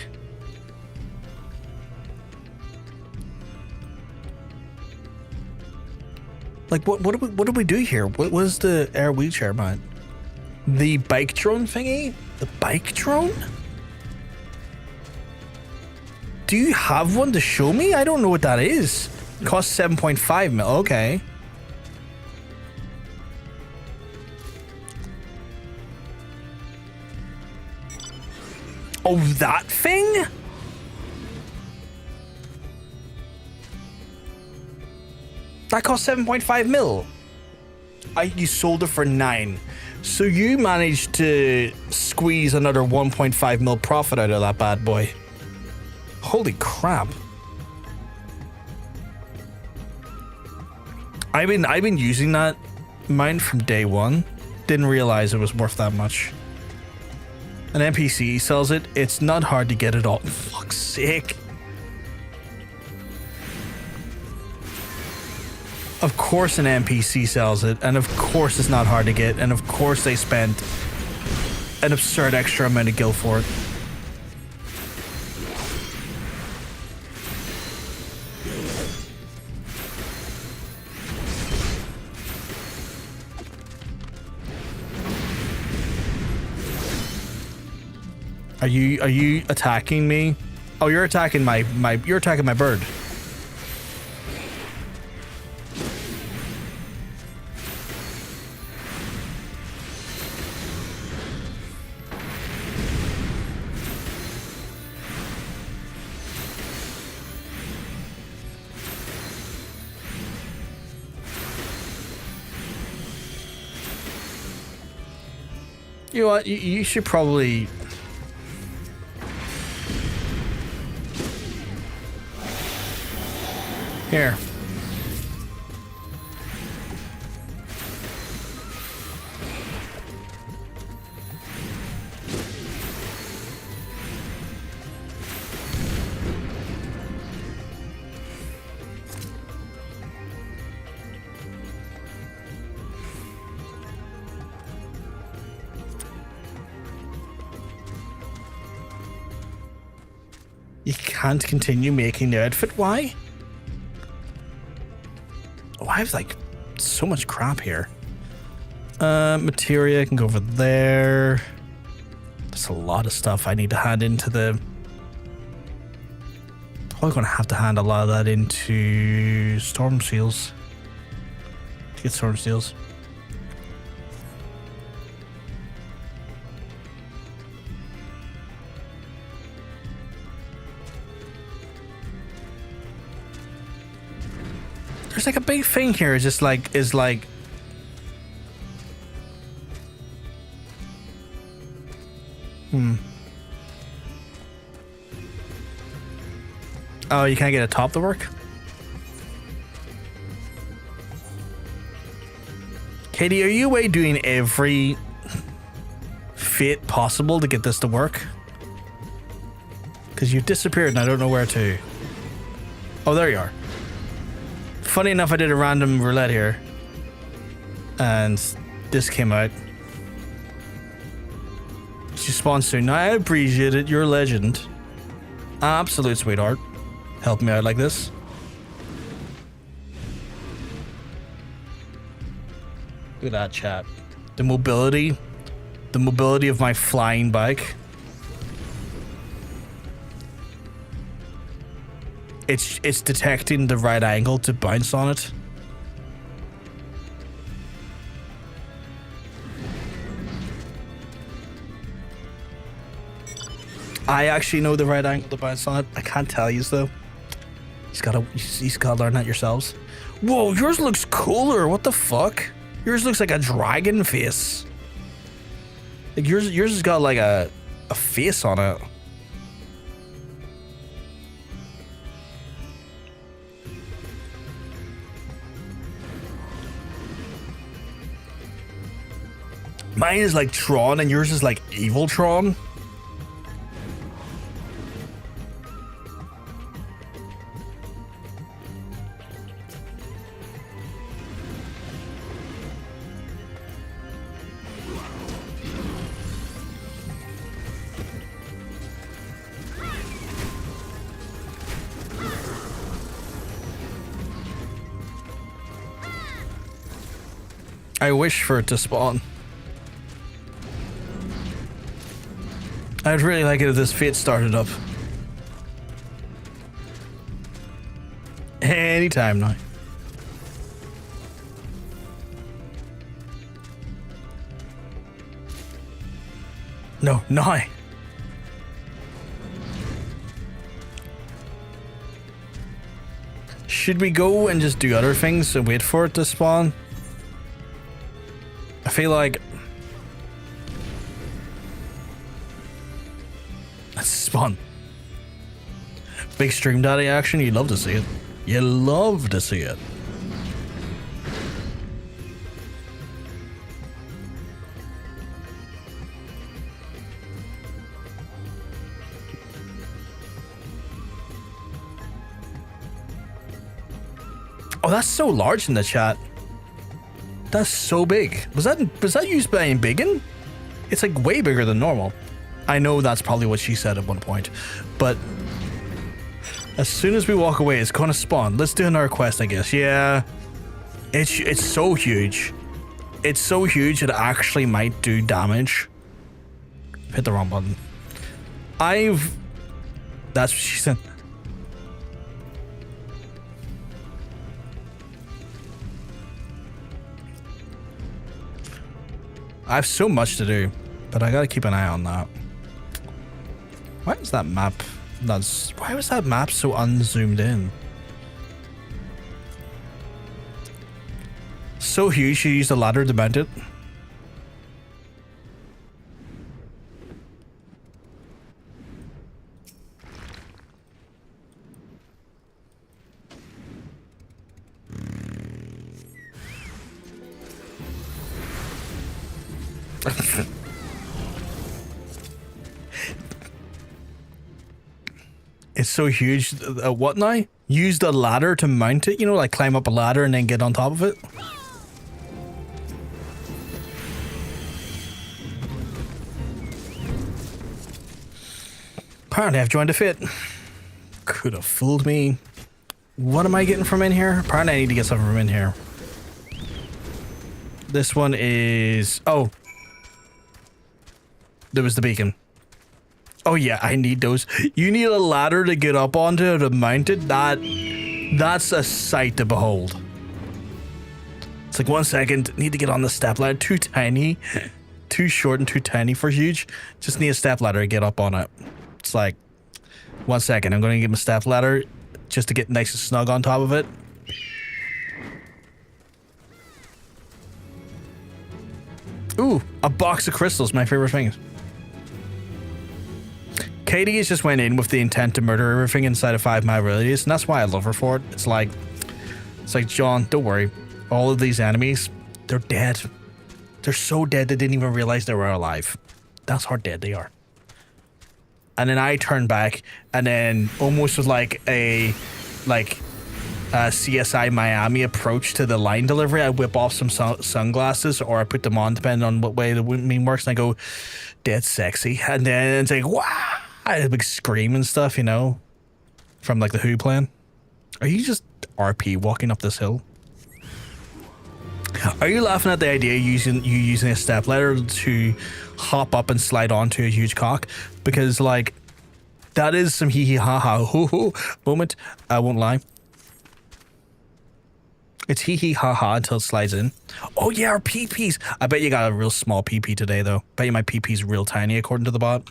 Like, what do we do here? What was the air wheelchair mount? The bike drone thingy? The bike drone? Do you have one to show me? I don't know what that is. It costs 7.5 mil. Okay. Oh, that thing? That cost 7.5 mil. You sold it for 9. So you managed to squeeze another 1.5 mil profit out of that bad boy. Holy crap. I've been using that mount from day one. Didn't realize it was worth that much. An NPC sells it. It's not hard to get it all. Fuck's sake. Of course an NPC sells it, and of course it's not hard to get, and of course they spent an absurd extra amount of gil for it. Are you attacking me? Oh, you're attacking my bird. You know what? You should probably. Here. You can't continue making the outfit. Why? Oh, I have like so much crap here. Materia can go over there. There's a lot of stuff I need to hand into the. Probably gonna have to hand a lot of that into storm seals. To get storm seals. There's like a big thing here. Is like oh, you can't get a top to work? Katie, are you away doing every fit possible to get this to work? Because you've disappeared and I don't know where to. Oh, there you are. Funny enough, I did a random roulette here. And this came out. She spawned soon. I appreciate it. You're a legend. Absolute sweetheart. Help me out like this. Look at that, chat. The mobility of my flying bike. It's detecting the right angle to bounce on it. I actually know the right angle to bounce on it. I can't tell you though. He's gotta learn that yourselves. Whoa, yours looks cooler. What the fuck? Yours looks like a dragon face. Like yours has got like a face on it. Mine is like Tron and yours is like Evil Tron. I wish for it to spawn. I'd really like it if this fate started up. Anytime now. No, now. Should we go and just do other things and wait for it to spawn? I feel like let's spawn. Big stream daddy action. You love to see it. You love to see it. Oh, that's so large in the chat. That's so big. Was that used by Biggin? It's like way bigger than normal. I know that's probably what she said at one point, but as soon as we walk away, it's gonna spawn. Let's do another quest, I guess. Yeah, it's so huge. It's so huge it actually might do damage. Hit the wrong button. That's what she said. I have so much to do, but I gotta keep an eye on that. Why is that map? Why was that map so unzoomed in? So huge, you used a ladder to mount it. It's so huge. What now? Use the ladder to mount it, you know, like climb up a ladder and then get on top of it. Apparently I've joined a fit. Could have fooled me. What am I getting from in here? Apparently I need to get something from in here. This one is... Oh. There was the beacon. Oh yeah, I need those. You need a ladder to get up onto to mount it. That's a sight to behold. It's like 1 second, need to get on the step ladder. Too tiny, too short and too tiny for huge. Just need a step ladder to get up on it. It's like 1 second, I'm gonna give him a step ladder just to get nice and snug on top of it. Ooh, a box of crystals, my favorite thing. Katie has just went in with the intent to murder everything inside of 5 Mile Radius, and that's why I love her for it. It's like, John, don't worry. All of these enemies, they're dead. They're so dead they didn't even realize they were alive. That's how dead they are. And then I turn back, and then almost with like a CSI Miami approach to the line delivery, I whip off some sunglasses, or I put them on, depending on what way the meme works, and I go, dead sexy. And then it's like, wow! I had a big scream and stuff, you know, from like the Who plan. Are you just RP walking up this hill? Are you laughing at the idea of using a step ladder to hop up and slide onto a huge cock? Because like, that is some hee hee ha ha ho ho moment. I won't lie. It's hee hee ha ha until it slides in. Oh yeah, our PPs. I bet you got a real small PP today though. Bet you my PP's real tiny according to the bot.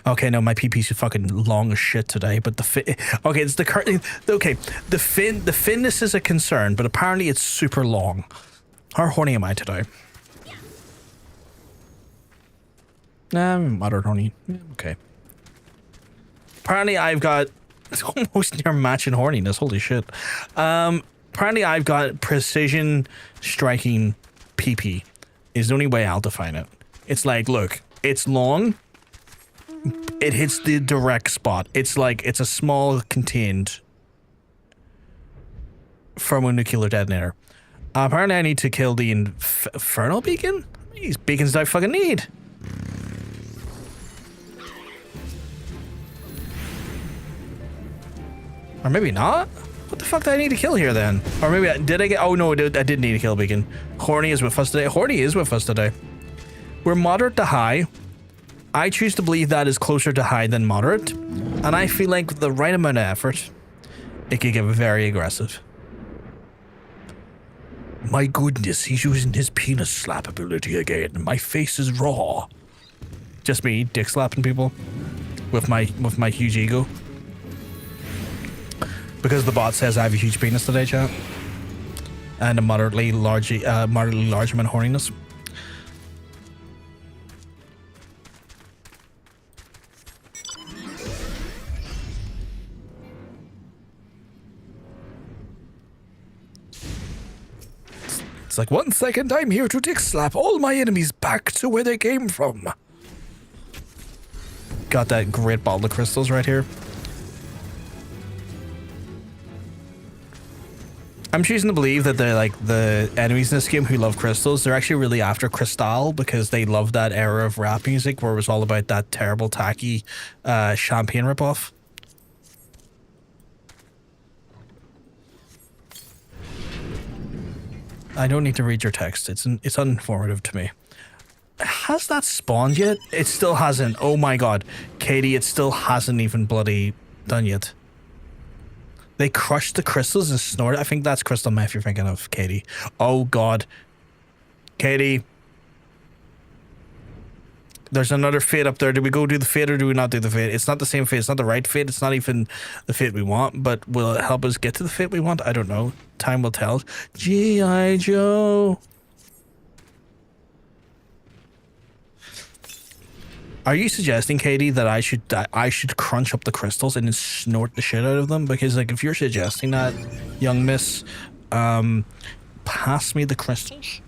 Okay, no, my PP's fucking long as shit today, but the fin... Okay, it's the curtain... Okay, the finness is a concern, but apparently it's super long. How horny am I today? Moderate horny. Okay. Apparently I've got... It's almost near matching horniness, holy shit. Apparently I've got precision striking PP. Is the only way I'll define it. It's like, look, it's long... It hits the direct spot. It's like, it's a small contained thermonuclear detonator. Apparently I need to kill the infernal beacon? These beacons do I fucking need. Or maybe not? What the fuck do I need to kill here then? Or maybe, did I get, oh no, I did need to kill beacon. Horny is with us today. Horny is with us today. We're moderate to high. I choose to believe that is closer to high than moderate, and I feel like with the right amount of effort, it could get very aggressive. My goodness, he's using his penis slap ability again. My face is raw. Just me dick slapping people with my huge ego. Because the bot says I have a huge penis today, chat. And a moderately large amount of horniness. It's like, 1 second, I'm here to dick slap all my enemies back to where they came from. Got that great bottle of crystals right here. I'm choosing to believe that they're like the enemies in this game who love crystals. They're actually really after Crystal because they love that era of rap music where it was all about that terrible, tacky champagne ripoff. I don't need to read your text. It's uninformative to me. Has that spawned yet? It still hasn't. Oh my god. Katie, it still hasn't even bloody done yet. They crushed the crystals and snorted. I think that's crystal meth you're thinking of, Katie. Oh god. Katie. There's another fate up there. Do we go do the fate or do we not do the fate? It's not the same fate. It's not the right fate. It's not even the fate we want. But will it help us get to the fate we want? I don't know. Time will tell. G.I. Joe. Are you suggesting, Katie, that I should crunch up the crystals and then snort the shit out of them? Because like if you're suggesting that, young miss, pass me the crystals.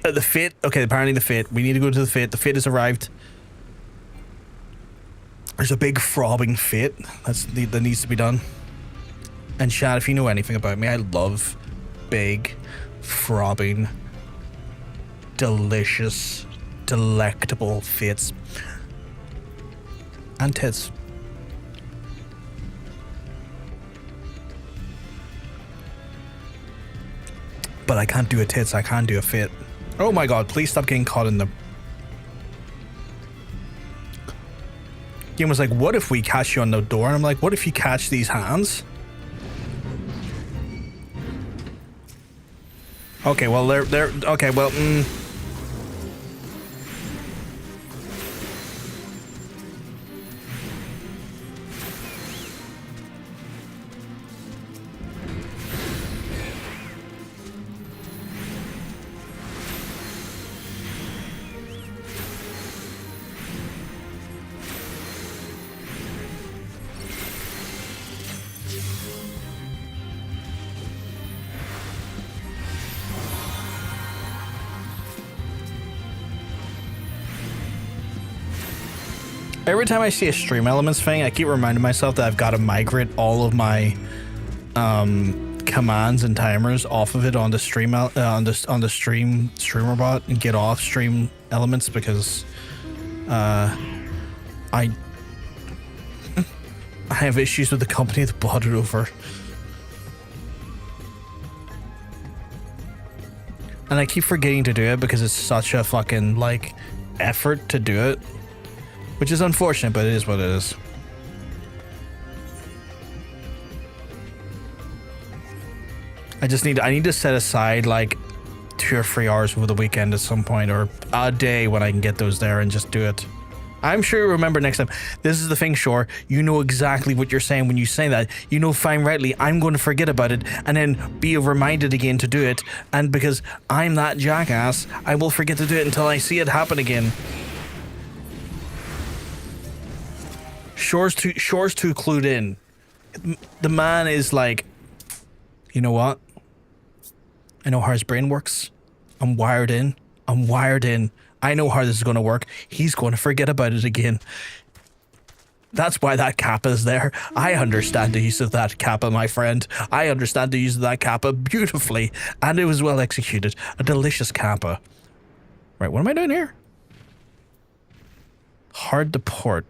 The fate. Okay, apparently the fate. We need to go to the fate. The fate has arrived. There's a big throbbing fate that needs to be done. And Chad, if you know anything about me, I love big, throbbing, delicious, delectable fates. And tits. But I can't do a tits, I can't do a fate. Oh my god, please stop getting caught in them. Game was like, what if we catch you on the door? And I'm like, what if you catch these hands? Okay, well, they're okay, well, every time I see a stream elements thing, I keep reminding myself that I've got to migrate all of my commands and timers off of it on the stream on the streamer bot and get off stream elements because I have issues with the company that bought it over. And I keep forgetting to do it because it's such a fucking like effort to do it. Which is unfortunate, but it is what it is. I need to set aside like 2 or 3 hours over the weekend at some point, or a day when I can get those there and just do it. I'm sure you remember next time. This is the thing, Shore. You know exactly what you're saying when you say that. You know fine rightly I'm going to forget about it and then be reminded again to do it. And because I'm that jackass, I will forget to do it until I see it happen again. Shore's too clued in. The man is like, you know what? I know how his brain works. I'm wired in. I know how this is going to work. He's going to forget about it again. That's why that kappa is there. I understand the use of that kappa, my friend. I understand the use of that kappa beautifully. And it was well executed. A delicious kappa. Right, what am I doing here? Hard to port.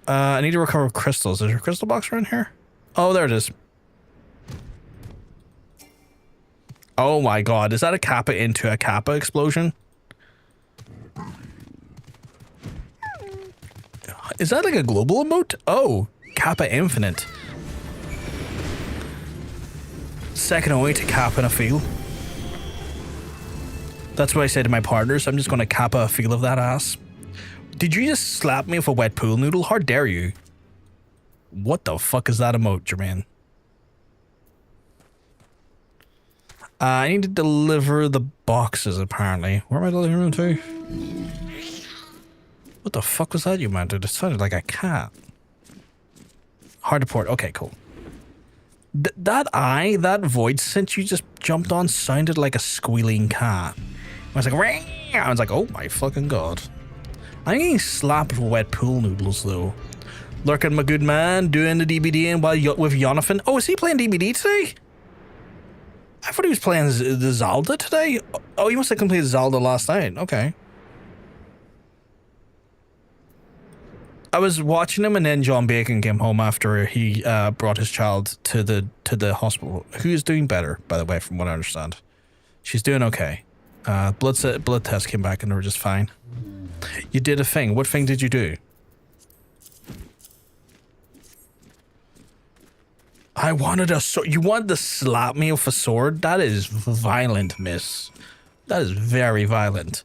I need to recover crystals. Is there a crystal box around here? Oh, there it is. Oh my god, is that a kappa into a kappa explosion? Is that like a global emote? Oh, kappa infinite. Second only to kappa in a feel. That's what I say to my partners. I'm just going to kappa a feel of that ass. Did you just slap me with a wet pool noodle? How dare you? What the fuck is that emote, Jermaine? I need to deliver the boxes, apparently. Where am I delivering them to? What the fuck was that you mounted? It sounded like a cat. Hard to port. Okay, cool. That void synth you just jumped on sounded like a squealing cat. I was like, Ring! I was like, oh my fucking god. I'm getting slapped with wet pool noodles, though. Lurking, my good man, doing the DBD while with Jonathan. Oh, is he playing DBD today? I thought he was playing the Zelda today. Oh, he must have completed Zelda last night. Okay. I was watching him, and then John Bacon came home after he brought his child to the hospital. Who is doing better, by the way, from what I understand. She's doing okay. Blood test came back, and they were just fine. You did a thing. What thing did you do? I wanted a sword. You wanted to slap me with a sword? That is violent, miss. That is very violent.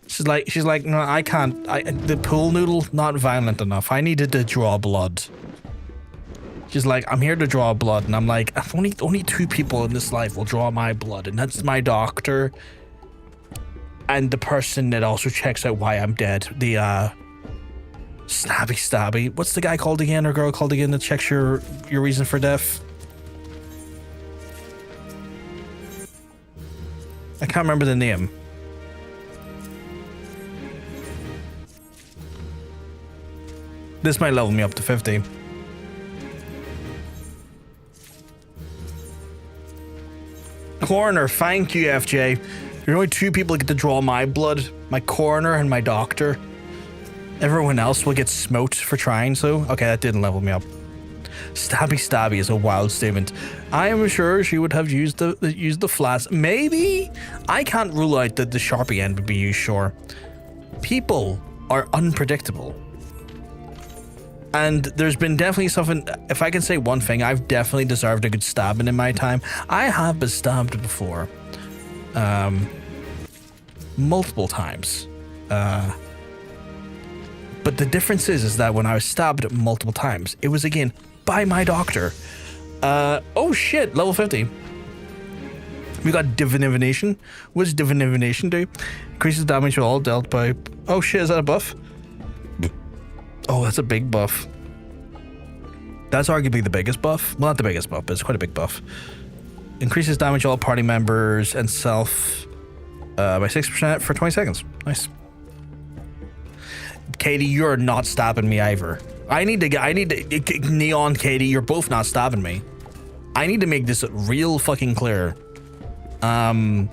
She's like, no, I can't. The pool noodle, not violent enough. I needed to draw blood. She's like, I'm here to draw blood, and I'm like, only two people in this life will draw my blood, and that's my doctor, and the person that also checks out why I'm dead. The stabby. What's the guy called again, or girl called again, that checks your reason for death? I can't remember the name. This might level me up to 50. Coroner, thank you, FJ. There's only two people that get to draw my blood. My coroner and my doctor. Everyone else will get smoked for trying so. Okay, that didn't level me up. Stabby is a wild statement. I am sure she would have used the flats. Maybe? I can't rule out that the Sharpie end would be used, sure. People are unpredictable. And there's been definitely something, if I can say one thing, I've definitely deserved a good stabbing in my time. I have been stabbed before. Multiple times. But the difference is that when I was stabbed multiple times, it was again by my doctor. Oh shit, level 50. We got Divination. What does Divination do? Increases damage all dealt by... Oh shit, is that a buff? Oh, that's a big buff. That's arguably the biggest buff. Well, not the biggest buff, but it's quite a big buff. Increases damage all party members and self by 6% for 20 seconds. Nice. Katie, you're not stabbing me either. I need to Neon, Katie, you're both not stabbing me. I need to make this real fucking clear. I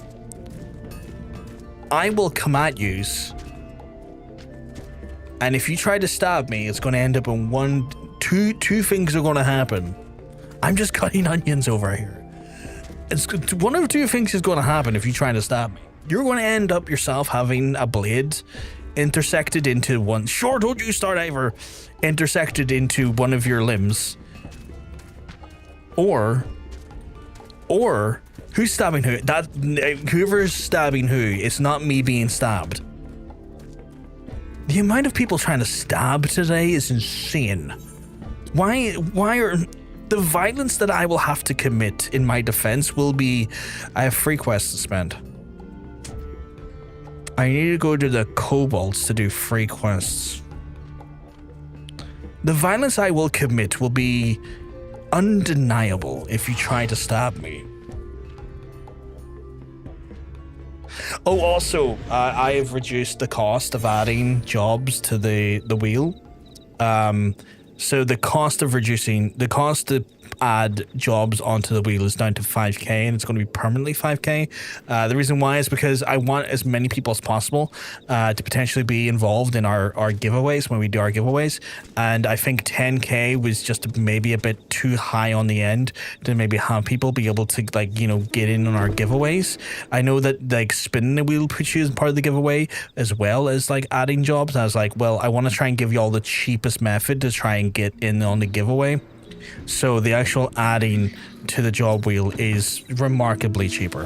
will come at yous. And if you try to stab me, it's going to end up in two things are going to happen. I'm just cutting onions over here. It's one of two things is going to happen if you try to stab me. You're going to end up yourself having a blade intersected into one. Sure, don't you start ever. Intersected into one of your limbs. Or who's stabbing who? Whoever's stabbing who, it's not me being stabbed. The amount of people trying to stab today is insane. Why are... The violence that I will have to commit in my defense will be... I have 3 quests to spend. I need to go to the kobolds to do 3 quests. The violence I will commit will be undeniable if you try to stab me. Oh, also, I have reduced the cost of adding jobs to the wheel. So the cost to add jobs onto the wheel is down to 5k, and it's going to be permanently 5k. The reason why is because I want as many people as possible to potentially be involved in our giveaways when we do our giveaways, and I think 10k was just maybe a bit too high on the end to maybe have people be able to get in on our giveaways. I know that spinning the wheel puts you as part of the giveaway as well as adding jobs. I was like, well, I want to try and give you all the cheapest method to try and get in on the giveaway. So the actual adding to the job wheel is remarkably cheaper.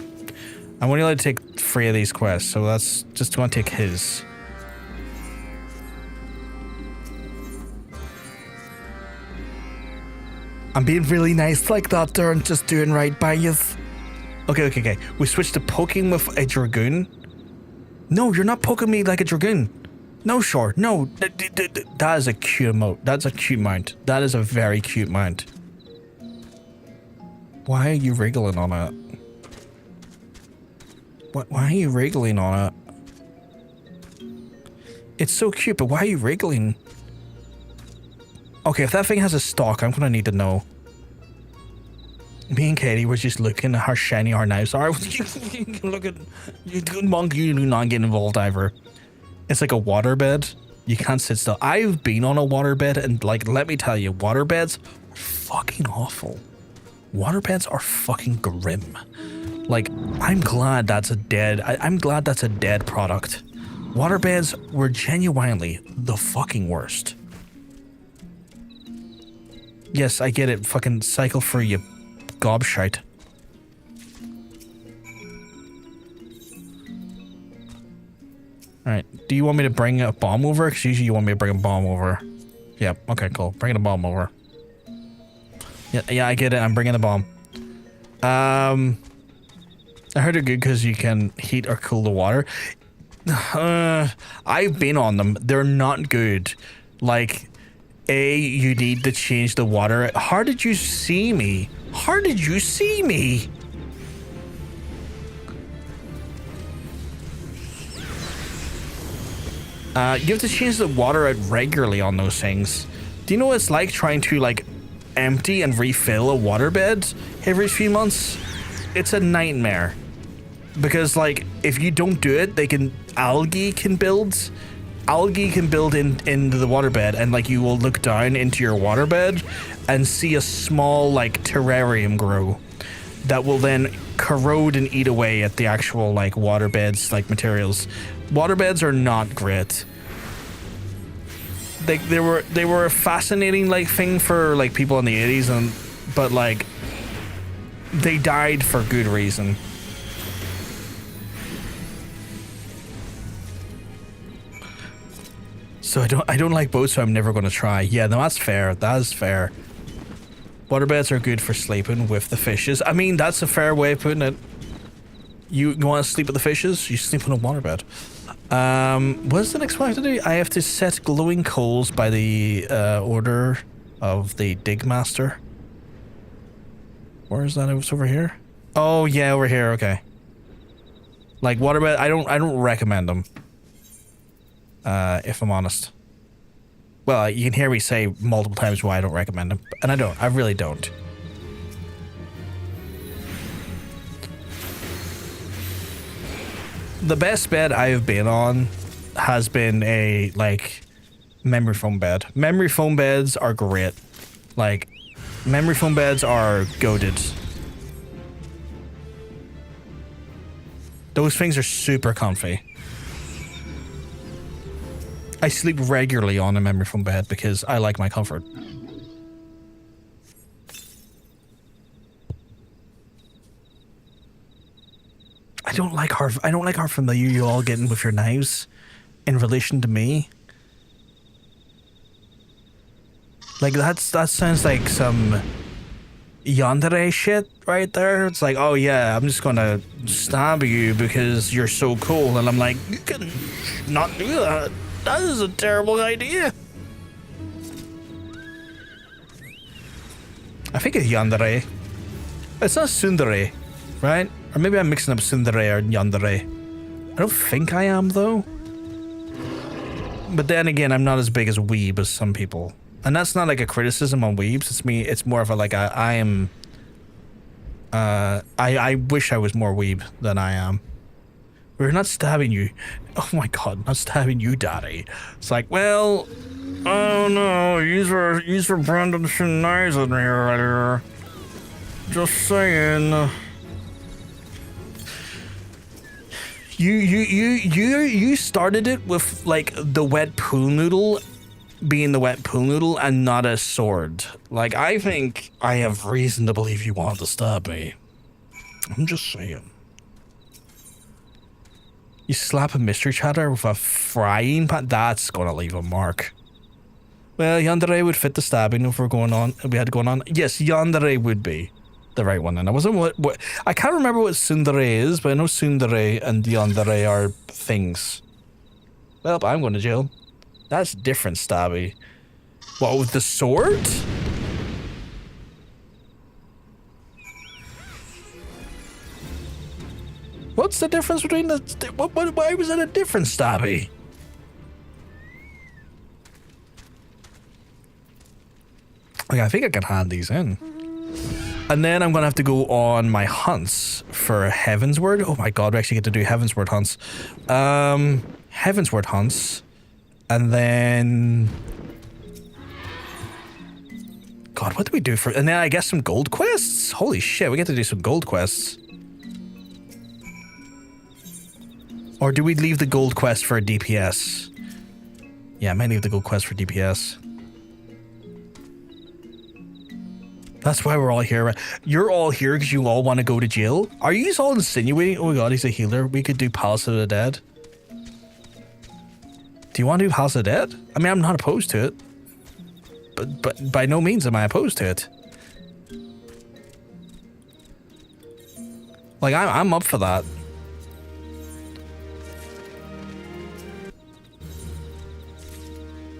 I'm only allowed to take 3 of these quests, so that's just going to take his. I'm being really nice like that, Darren, just doing right by you. Okay. We switched to poking with a dragoon. No, you're not poking me like a dragoon. No, sure. No, that is a cute mount. That's a cute mount. That is a very cute mount. Why are you wriggling on it? Why are you wriggling on it? It's so cute, but why are you wriggling? Okay, if that thing has a stalk, I'm gonna need to know. Me and Katie were just looking at how shiny our knives are. Look at you, monkey. You do not get involved either. It's like a waterbed. You can't sit still. I've been on a waterbed, and like, let me tell you, waterbeds are fucking awful. Waterbeds are fucking grim. Like, I'm glad that's a dead. I'm glad that's a dead product. Waterbeds were genuinely the fucking worst. Yes, I get it. Fucking cycle for you. Gobshite. Alright, do you want me to bring a bomb over? Because usually you want me to bring a bomb over. Yep, okay, cool. Bringing a bomb over. Yeah, I get it. I'm bringing a bomb. I heard they're good because you can heat or cool the water. I've been on them. They're not good. Like, you need to change the water. How did you see me? How did you see me? You have to change the water out regularly on those things. Do you know what it's like trying to like empty and refill a waterbed every few months? It's a nightmare. Because like if you don't do it, algae can build into the waterbed, and like you will look down into your waterbed and see a small like terrarium grow that will then corrode and eat away at the actual like waterbeds like materials. Waterbeds are not great. They were a fascinating like thing for like people in the 80s, but like they died for good reason. So I don't like boats, so I'm never going to try. Yeah, no, that's fair. That is fair. Waterbeds are good for sleeping with the fishes. I mean, that's a fair way of putting it. You want to sleep with the fishes? You sleep on a waterbed. What's the next one I have to do? I have to set glowing coals by the order of the dig master. Where is that? It's over here. Oh yeah, over here. Okay. Like waterbed, I don't recommend them. If I'm honest. Well, you can hear me say multiple times why I don't recommend them, and I don't. I really don't. The best bed I've been on has been a like memory foam bed. Memory foam beds are great. Like memory foam beds are goated. Those things are super comfy. I sleep regularly on a memory foam bed because I like my comfort. I don't like how familiar you all getting with your knives in relation to me. Like that sounds like some yandere shit right there. It's like, oh yeah, I'm just gonna stab you because you're so cool, and I'm like, you can not do that. That is a terrible idea. I think it's yandere. It's not tsundere, right? Or maybe I'm mixing up tsundere or yandere. I don't think I am though. But then again, I'm not as big as weeb as some people. And that's not like a criticism on weebs. It's more of a like I am. I wish I was more weeb than I am. We're not stabbing you. Oh my god, not stabbing you, daddy. It's like, well, oh no, use for Brandon some knives in here. Just saying. You started it with like the wet pool noodle being the wet pool noodle and not a sword. Like, I think I have reason to believe you want to stab me. I'm just saying. You slap a mystery chatter with a frying pan? That's gonna leave a mark. Well, yandere would fit the stabbing if we had going on. Yes, yandere would be. the right one. And I wasn't what I can't remember what tsundere is, but I know tsundere and yandere are things. Well, I'm going to jail. That's different, Stabby. What, with the sword? What's the difference between the... why was it a different Stabby? Okay, I think I can hand these in. And then I'm going to have to go on my hunts for Heavensward. Oh my god, we actually get to do Heavensward hunts. Heavensward hunts. And then... God, what do we do for... And then I guess some gold quests? Holy shit, we get to do some gold quests. Or do we leave the gold quest for a DPS? Yeah, I might leave the gold quest for DPS. That's why we're all here. You're all here because you all want to go to jail? Are you all insinuating, oh my god, he's a healer, we could do Palace of the Dead? Do you want to do Palace of the Dead? I mean, I'm not opposed to it. But by no means am I opposed to it. Like, I'm up for that.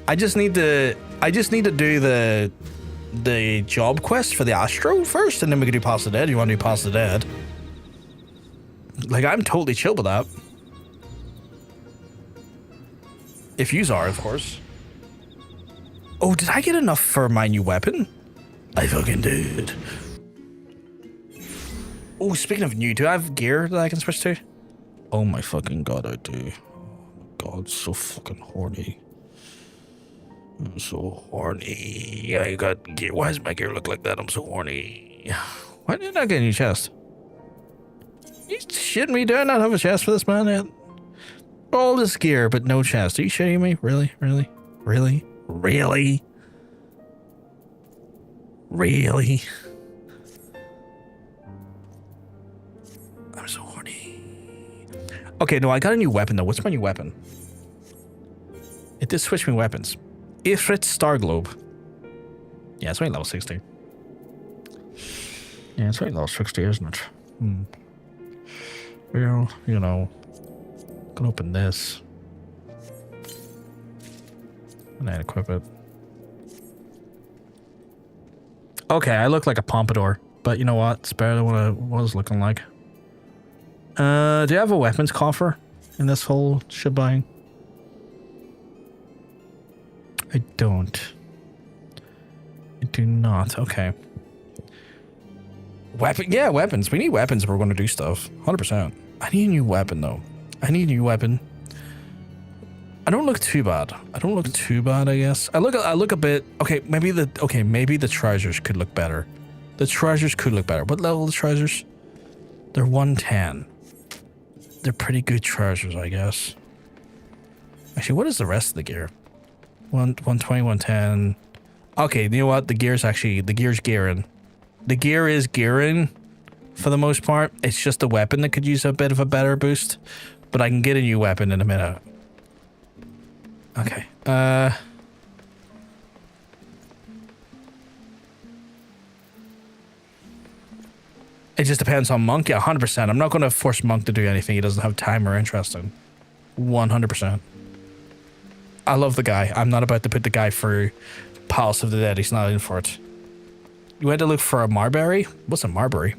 I just need to do the job quest for the Astro first, and then we can do Palace of the Dead. You want to do Palace of the Dead? Like, I'm totally chill with that. If yous are, of course. Oh, did I get enough for my new weapon? I fucking did. Oh, speaking of new, do I have gear that I can switch to? Oh my fucking god, I do. Oh my god, so fucking horny. I'm so horny. I got gear. Why does my gear look like that? I'm so horny. Why did I get a new chest? You shitting me? Do I not have a chest for this man yet? All this gear, but no chest. Are you shitting me? Really? Really? Really? Really? Really? I'm so horny. Okay, no, I got a new weapon though. What's my new weapon? It did switch me weapons. Ifrit Star Globe. Yeah, it's only level 60. Yeah, it's only level 60, isn't it? Well, you know, I can open this. And then equip it. Okay, I look like a pompadour, but you know what? It's better than what I was looking like. Do you have a weapons coffer in this whole shebang? I don't. I do not. Okay. Weapon? Yeah, weapons. We need weapons if we're going to do stuff. 100%. I need a new weapon, though. I need a new weapon. I don't look too bad. I don't look too bad, I guess. I look a bit... Okay, maybe the trousers could look better. The trousers could look better. What level are the trousers? They're 110. They're pretty good trousers, I guess. Actually, what is the rest of the gear? 120, 110. Okay, you know what? The gear's gearing. The gear is gearing for the most part. It's just the weapon that could use a bit of a better boost. But I can get a new weapon in a minute. Okay. It just depends on Monk. Yeah, 100%. I'm not going to force Monk to do anything he doesn't have time or interest in. 100%. I love the guy. I'm not about to put the guy through Palace of the Dead. He's not in for it. You had to look for a Marbury? What's a Marbury?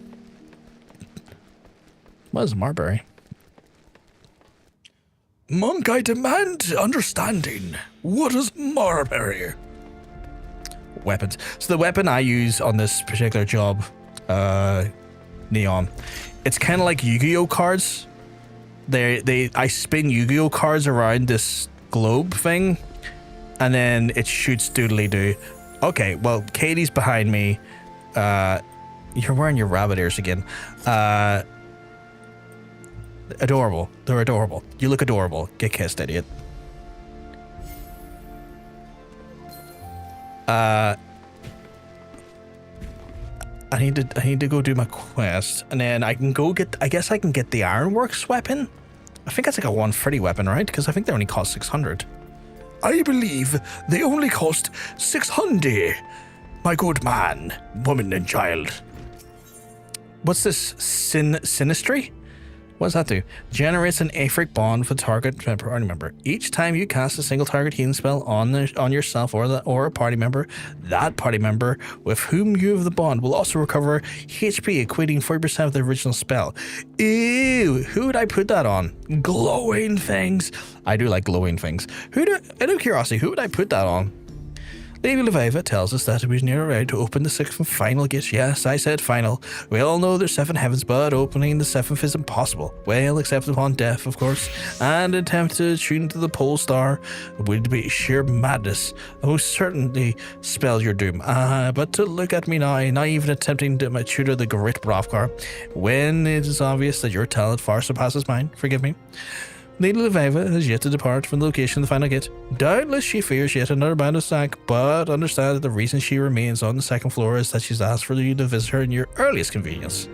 What is a Marbury? Monk, I demand understanding. What is Marbury? Weapons. So the weapon I use on this particular job, Neon, it's kind of like Yu-Gi-Oh cards. I spin Yu-Gi-Oh cards around this globe thing, and then it shoots doodly-doo. Okay, well, Katie's behind me. You're wearing your rabbit ears again. Adorable. They're adorable. You look adorable. Get kissed, idiot. I need to go do my quest, and then I can go get. I guess I can get the Ironworks weapon. I think that's like a 130 weapon, right? Because I think they only cost 600. I believe they only cost 600. My good man, woman, and child. What's this? Sinistry? What does that do? Generates an aphric bond for target party member. Each time you cast a single target healing spell on yourself or a party member, that party member with whom you have the bond will also recover HP, equating 40% of the original spell. Ew! Who would I put that on? Glowing things. I do like glowing things. Out of curiosity, who would I put that on? Lady Leveva tells us that it was near around to open the 6th and final gate. Yes, I said final. We all know there's 7 heavens, but opening the 7th is impossible. Well, except upon death, of course. And an attempt to tune to the pole star would be sheer madness. Most certainly spell your doom. But to look at me now, not even attempting to tutor the great Bravkar, when it is obvious that your talent far surpasses mine. Forgive me. Lady Leveva has yet to depart from the location of the final gate. Doubtless she fears yet another band attack, but understand that the reason she remains on the 2nd floor is that she's asked for you to visit her in your earliest convenience.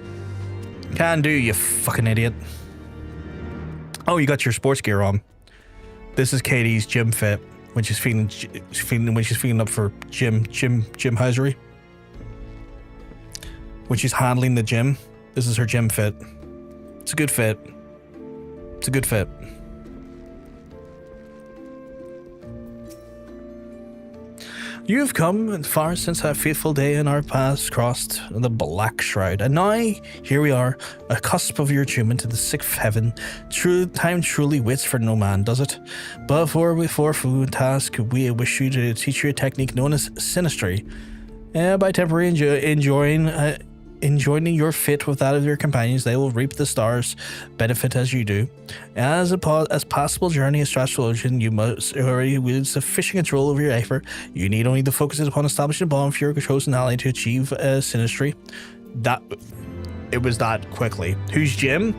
Can do, you fucking idiot. Oh, you got your sports gear on. This is Katie's gym fit when she's feeling up for gym housery. When she's handling the gym, this is her gym fit. It's a good fit. It's a good fit. You have come far since that fateful day in our paths crossed the Black Shroud, and now here we are, a cusp of your achievement to the 6th heaven. Time truly waits for no man, does it? But before food task, we wish you to teach you a technique known as Sinistry. By temporarily enjoining your fate with that of your companions, they will reap the stars' benefit as you do. As possible journey as Astrologian, you must already wield sufficient control over your effort. You need only to focus upon establishing a bond for your chosen ally to achieve Sinistry. It was that quickly. Who's Jim?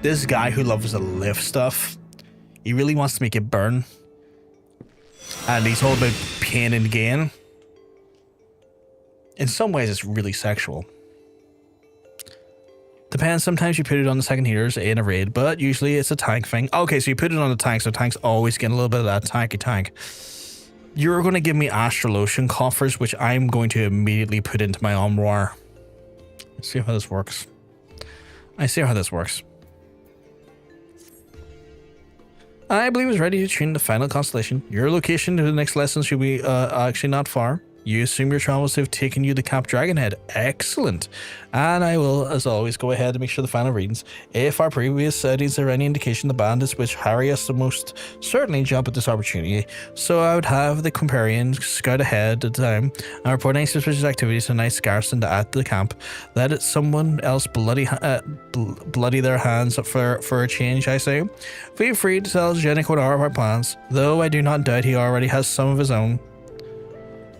This guy who loves to lift stuff. He really wants to make it burn. And he's all about pain and gain. In some ways, it's really sexual. Depends, sometimes you put it on the 2nd healers in a raid, but usually it's a tank thing. Okay, so you put it on the tank, so tanks always get a little bit of that tank. You're going to give me Astrologian coffers, which I'm going to immediately put into my Amdapor. Let's see how this works. I believe it's ready to tune the final constellation. Your location to the next lesson should be actually not far. You assume your travels have taken you to Cap Dragonhead. Excellent. And I will, as always, go ahead and make sure the final readings. If our previous settings are any indication, the bandits which harry us the most certainly jump at this opportunity. So I would have the Comparian scout ahead at the time and report any suspicious activities to nice garrison to add to the camp. Let someone else bloody their hands for a change, I say. Feel free to tell Jenny what are our plans, though I do not doubt he already has some of his own.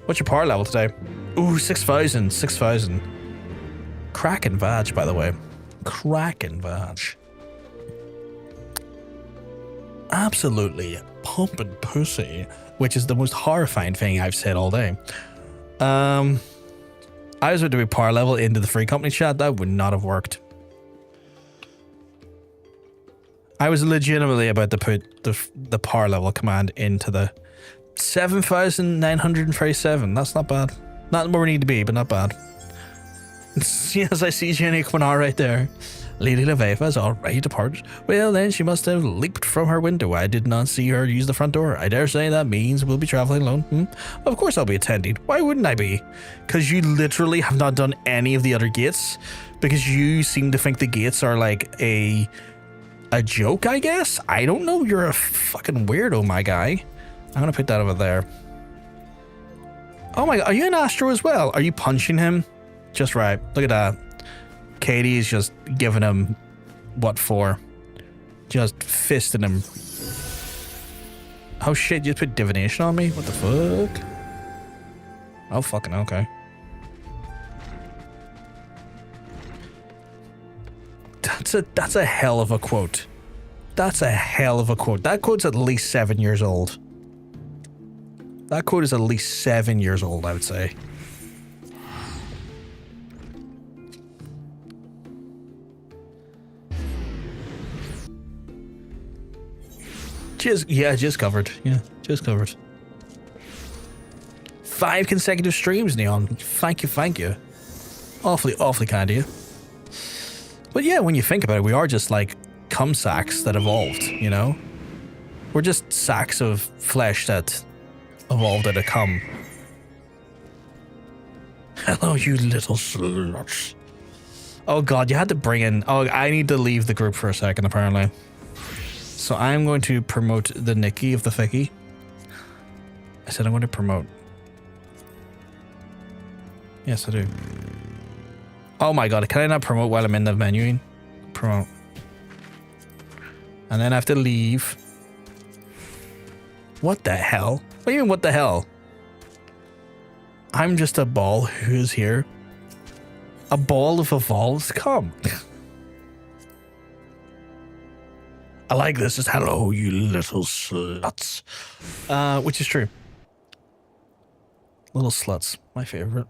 What's your power level today? Ooh, 6,000. Cracking vag, by the way. Cracking vag. Absolutely pumping pussy, which is the most horrifying thing I've said all day. I was about to be power level into the free company chat. That would not have worked. I was legitimately about to put the power level command into the 7,937. That's not bad. Not where we need to be, but not bad. Yes, I see Jenny Quinar right there. Lady Leveva is already departed. Well, then she must have leaped from her window. I did not see her use the front door. I dare say that means we'll be traveling alone. Of course I'll be attending. Why wouldn't I be? Because you literally have not done any of the other gates. Because you seem to think the gates are like a joke, I guess? I don't know. You're a fucking weirdo, my guy. I'm gonna put that over there. Oh my god, are you an Astro as well? Are you punching him? Just right. Look at that. Katie is just giving him what for? Just fisting him. Oh shit, you just put divination on me? What the fuck? Oh fucking okay. That's a hell of a quote. That's a hell of a quote. That quote's at least 7 years old. That quote is at least 7 years old, I would say. Just covered. Yeah, just covered. 5 consecutive streams, Neon. Thank you. Awfully kind of you. But yeah, when you think about it, we are just like cum sacks that evolved, you know? We're just sacks of flesh that evolved out of cum. Hello, you little sluts. Oh god, you had to bring in... Oh, I need to leave the group for a second, apparently. So I'm going to promote the Nikki of the Ficky. I said I'm going to promote. Yes, I do. Oh my god, can I not promote while I'm in the menuing? Promote. And then I have to leave. What the hell? What do you mean, what the hell? I'm just a ball who's here. A ball of evolved cum. I like this. Just hello, you little sluts. Which is true. Little sluts. My favorite.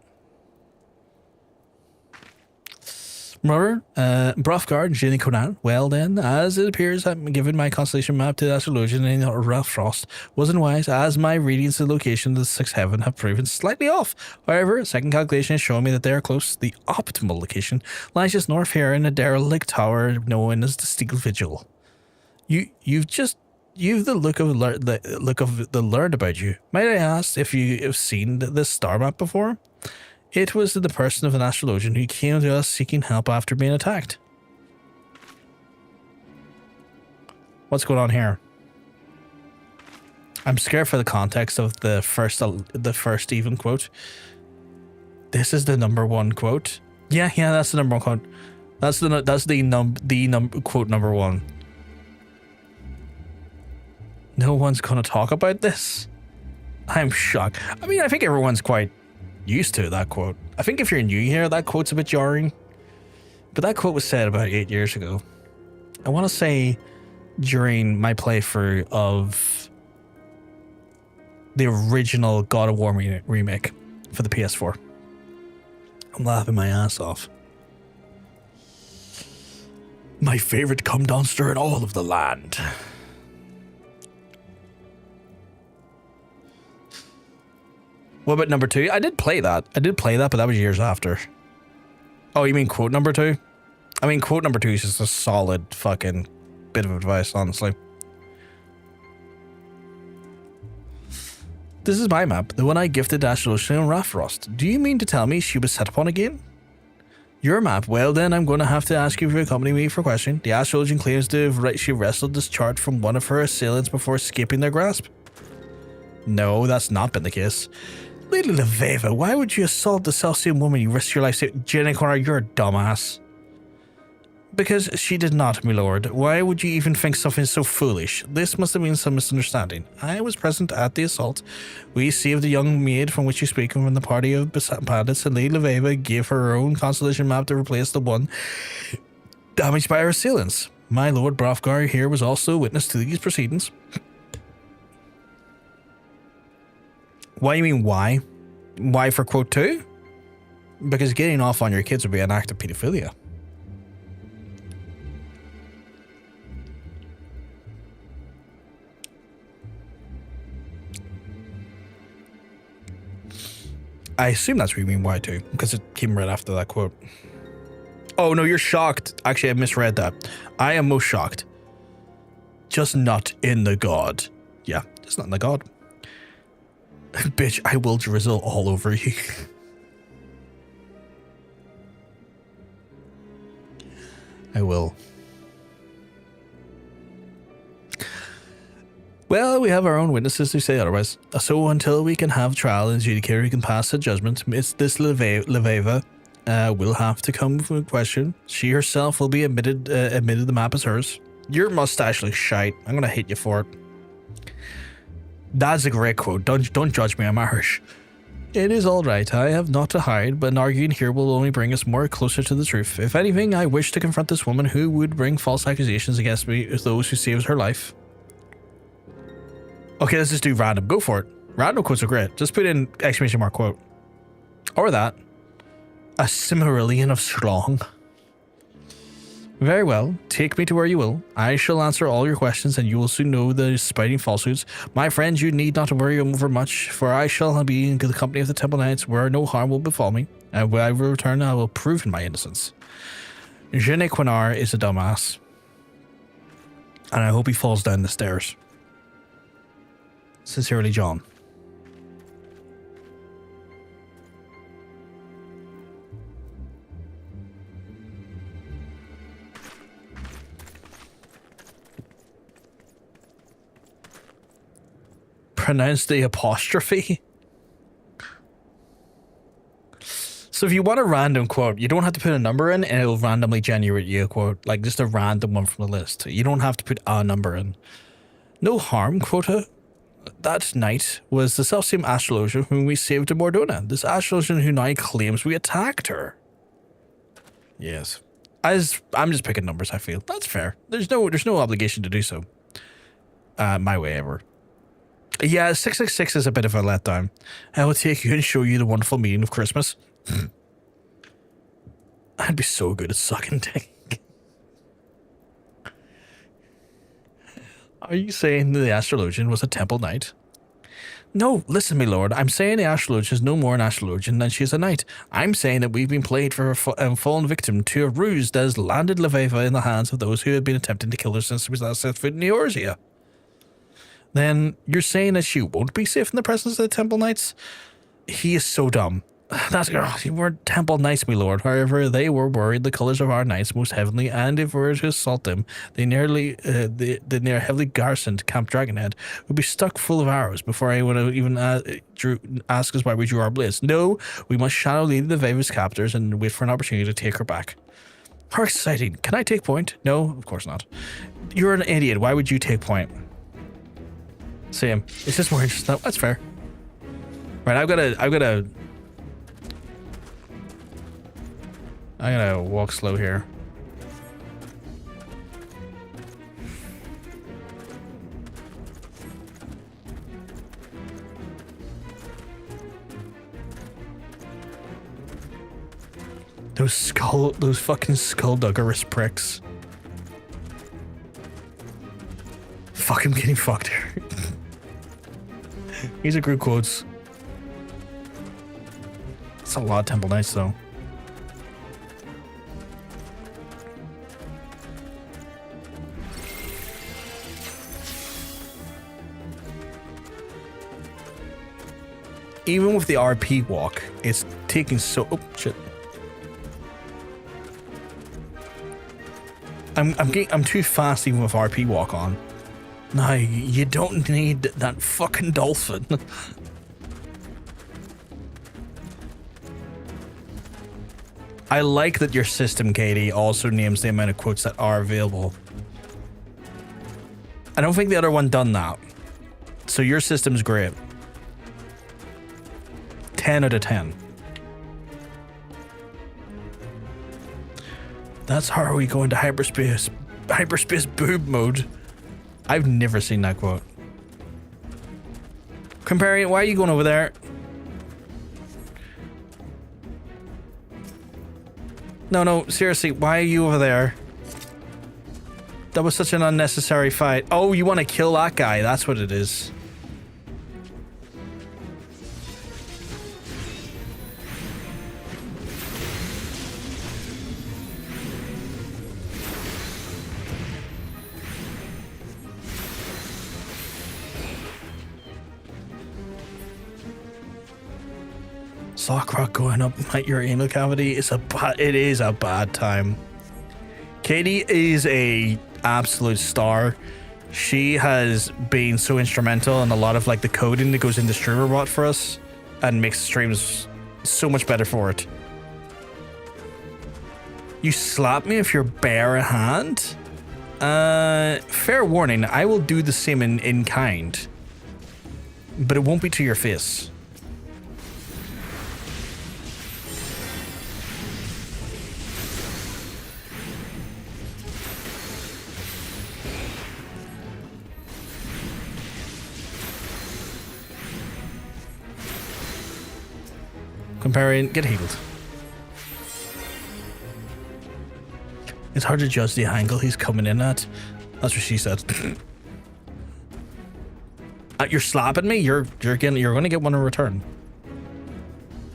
Remember, Brofgard and Jenny Conan. Well then, as it appears, I'm giving my constellation map to the Astrologian in Rough Frost. Wasn't wise, as my readings of the location of the sixth heaven have proven slightly off. However, a second calculation has shown me that they are close. The optimal location lies just north here in a derelict tower known as the Steel Vigil. You've the look of the learned about you. Might I ask if you have seen this star map before? It was the person of an astrologian who came to us seeking help after being attacked. What's going on here? I'm scared for the context of the first even quote. This is the number one quote. Yeah, that's the number one quote. That's the quote number one. No one's gonna talk about this. I'm shocked. I mean, I think everyone's quite used to that quote. I think if you're new here, that quote's a bit jarring. But that quote was said about 8 years ago. I want to say during my playthrough of the original God of War remake for the PS4. I'm laughing my ass off. My favorite cum dumpster in all of the land. What about number 2? I did play that, but that was years after. Oh, you mean quote number 2? I mean, quote number 2 is just a solid fucking bit of advice, honestly. This is my map, the one I gifted to Astrologian and Raffrost. Do you mean to tell me she was set upon again? Your map? Well then, I'm going to have to ask you to accompany me for a question. The Astrologian claims to have she wrestled this chart from one of her assailants before escaping their grasp. No, that's not been the case. Lady Leveva, why would you assault the self-same woman you risked your life saving? Jenny Connor, you're a dumbass. Because she did not, my lord. Why would you even think something so foolish? This must have been some misunderstanding. I was present at the assault. We saved the young maid from which you speak from the party of bandits, and Lady Leveva gave her own constellation map to replace the one damaged by our assailants. My lord Brofgar here was also witness to these proceedings. Why, you mean why? Why for quote 2? Because getting off on your kids would be an act of pedophilia. I assume that's what you mean why 2, because it came right after that quote. Oh no, you're shocked. Actually, I misread that. I am most shocked. Just not in the god. Yeah, just not in the god. Bitch, I will drizzle all over you. I will. Well, we have our own witnesses who say otherwise. So until we can have trial and adjudicator who can pass a judgment, Miss this Leveva will have to come for a question. She herself will be admitted the map as hers. Your mustache looks shite. I'm gonna hit you for it. That's a great quote. Don't judge me, I'm Irish. It is all right. I have naught to hide, but arguing here will only bring us more closer to the truth. If anything, I wish to confront this woman who would bring false accusations against me as those who saved her life. Okay, let's just do random. Go for it. Random quotes are great. Just put in exclamation mark quote. Or that. A Cimmerillion of Schlong. Very well. Take me to where you will. I shall answer all your questions and you will soon know the spiting falsehoods. My friends, you need not to worry over much, for I shall be in the company of the Temple Knights where no harm will befall me. And when I will return, I will prove my innocence. Quinard is a dumbass. And I hope he falls down the stairs. Sincerely, John. Pronounce the apostrophe. So if you want a random quote, you don't have to put a number in and it'll randomly generate you a quote, like just a random one from the list. You don't have to put a number in. No harm, quota. That knight was the selfsame Astrologian whom we saved in Mordona. This Astrologian who now claims we attacked her. Yes. I'm just picking numbers, I feel. That's fair. There's no obligation to do so. My way ever. Yeah, 666 is a bit of a letdown. I will take you and show you the wonderful meaning of Christmas. I'd be so good at sucking dick. Are you saying the Astrologian was a temple knight? No, listen, my lord. I'm saying the Astrologian is no more an Astrologian than she is a knight. I'm saying that we've been played for a fallen victim to a ruse that has landed Leveva in the hands of those who have been attempting to kill her since we last set foot in Eorzea. Then you're saying that she won't be safe in the presence of the temple knights? He is so dumb. That's you weren't temple knights, my lord. However, they were worried the colours of our knights most heavily, and if we were to assault them, they near heavily garrisoned Camp Dragonhead would be stuck full of arrows before anyone would even ask us why we drew our blades. No, we must shadow lead the Veva's captors and wait for an opportunity to take her back. How exciting! Can I take point? No, of course not. You're an idiot. Why would you take point? Same. It's just more interesting. That's fair. Right, I've gotta walk slow here. Those fucking skullduggerous pricks. Fuck, I'm getting fucked here. These are good quotes. That's a lot of Temple Knights though. Even with the RP walk, it's taking so... Oh, shit. I'm too fast even with RP walk on. No, you don't need that fucking dolphin. I like that your system, Katie, also names the amount of quotes that are available. I don't think the other one done that. So your system's great. 10 out of 10. That's how we go into hyperspace boob mode. I've never seen that quote. Compari, why are you going over there? No, seriously, why are you over there? That was such an unnecessary fight. Oh, you want to kill that guy, that's what it is. Sockrock going up your anal cavity is it is a bad time. Katie is a absolute star. She has been so instrumental in a lot of like the coding that goes into StreamerBot for us and makes streams so much better for it. You slap me if you're bare hand? Fair warning, I will do the same in kind. But it won't be to your face. Comparing, get healed. It's hard to judge the angle he's coming in at. That's what she said. You're slapping me. You're going to get one in return.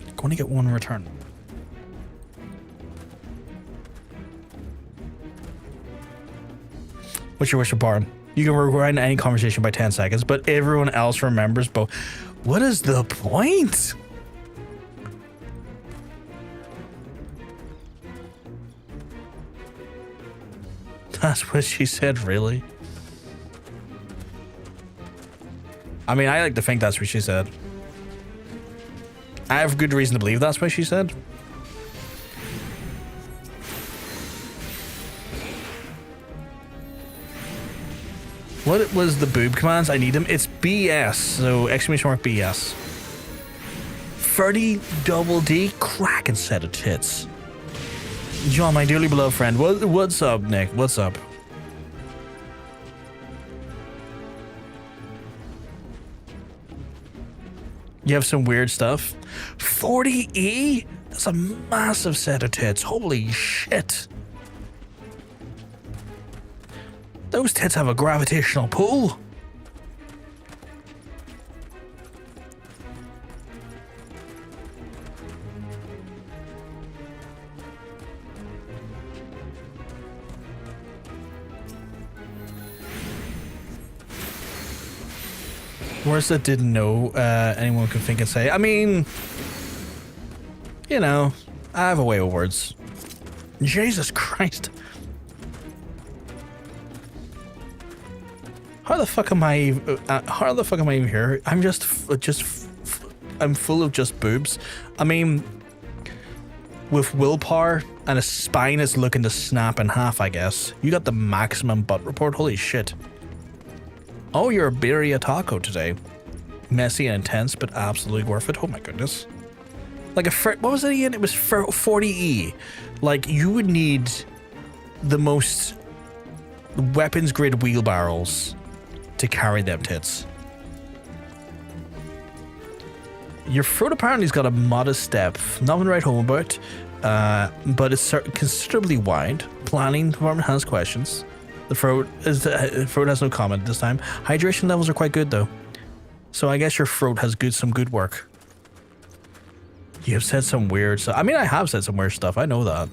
You're going to get one in return. What's your wish upon? You can rewind any conversation by 10 seconds, but everyone else remembers both. What is the point? That's what she said, really? I mean, I like to think that's what she said. I have good reason to believe that's what she said. What was the boob commands? I need them. It's BS. So exclamation mark BS. 30 double D cracking set of tits. John, my dearly beloved friend. What's up, Nick? What's up? You have some weird stuff. 40E? That's a massive set of tits. Holy shit. Those tits have a gravitational pull. Words that didn't know anyone could think and say. I mean, you know, I have a way with words. Jesus Christ. How the fuck am I even here? I'm I'm full of just boobs. I mean, with willpower and a spine that's looking to snap in half, I guess. You got the maximum butt report. Holy shit. Oh, you're a birria taco today. Messy and intense, but absolutely worth it. Oh my goodness. Like what was it again? It was 40E. Like, you would need the most weapons grade wheelbarrows to carry them tits. Your throat apparently's got a modest depth. Nothing to write home about, but it's considerably wide. Planning department has questions. The throat has no comment this time. Hydration levels are quite good though. So I guess your throat has some good work. You have said some weird stuff. I mean, I have said some weird stuff. I know that.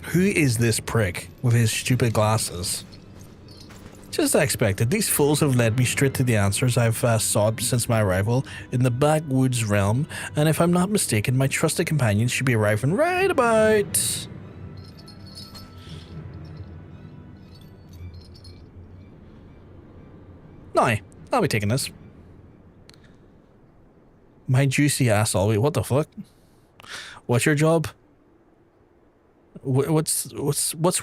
Who is this prick with his stupid glasses? Just as I expected, these fools have led me straight to the answers I've sought since my arrival in the backwoods realm, and if I'm not mistaken, my trusted companions should be arriving right about... No, I'll be taking this. My juicy ass always... What the fuck? What's your job? What's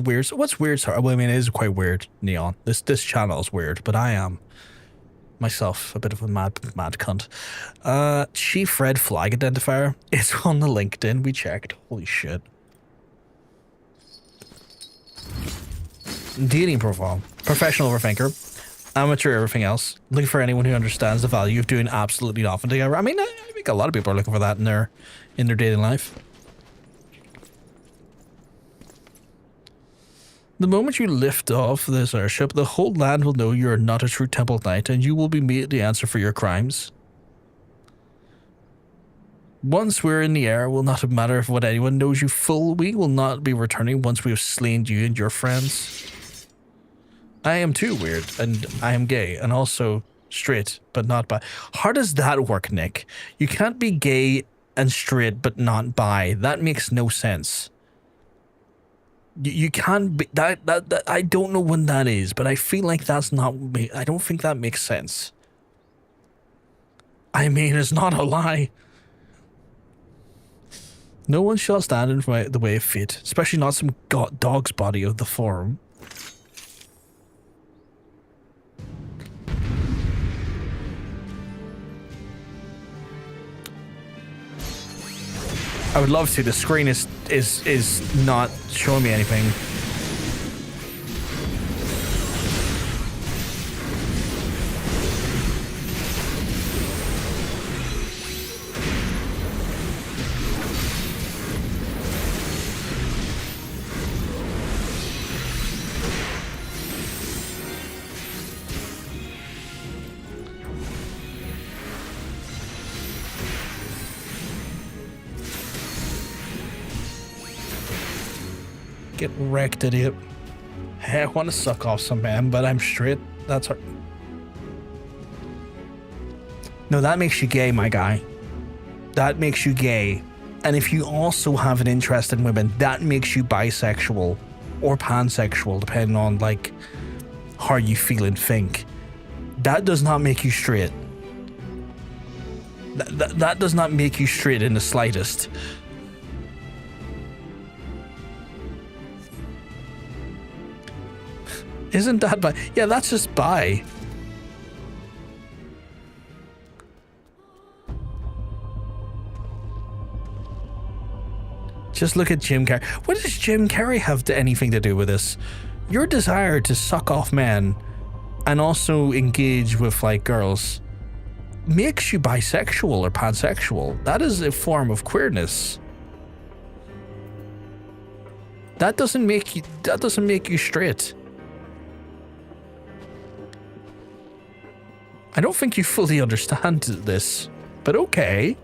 weird? What's weird? Sorry, well, I mean, it is quite weird, Neon. This channel is weird, but I am myself a bit of a mad cunt. Chief red flag identifier. It's on the LinkedIn. We checked. Holy shit. Dating profile. Professional overthinker. Amateur everything else. Looking for anyone who understands the value of doing absolutely nothing together. I mean, I think a lot of people are looking for that in their dating life. The moment you lift off this airship, the whole land will know you are not a true Temple Knight, and you will be made to answer for your crimes. Once we're in the air, it will not matter if what anyone knows you full. We will not be returning once we have slain you and your friends. I am too weird, and I am gay, and also straight, but not bi. How does that work, Nick? You can't be gay and straight, but not bi. That makes no sense. You can't be that I don't know when that is, but I feel like that's not. I don't think that makes sense. I mean, it's not a lie. No one shall stand in the way of fate, especially not some dog's body of the forum. I would love to. The screen is not showing me anything. Get wrecked, idiot. Hey, I want to suck off some man, but I'm straight. That's hard. No, that makes you gay, my guy. That makes you gay. And if you also have an interest in women, that makes you bisexual or pansexual, depending on like how you feel and think. That does not make you straight. That does not make you straight in the slightest. Isn't that bi? Yeah, that's just bi. Just look at Jim Carrey. What does Jim Carrey have anything to do with this? Your desire to suck off men and also engage with like girls makes you bisexual or pansexual. That is a form of queerness. That doesn't make you straight. I don't think you fully understand this, but okay.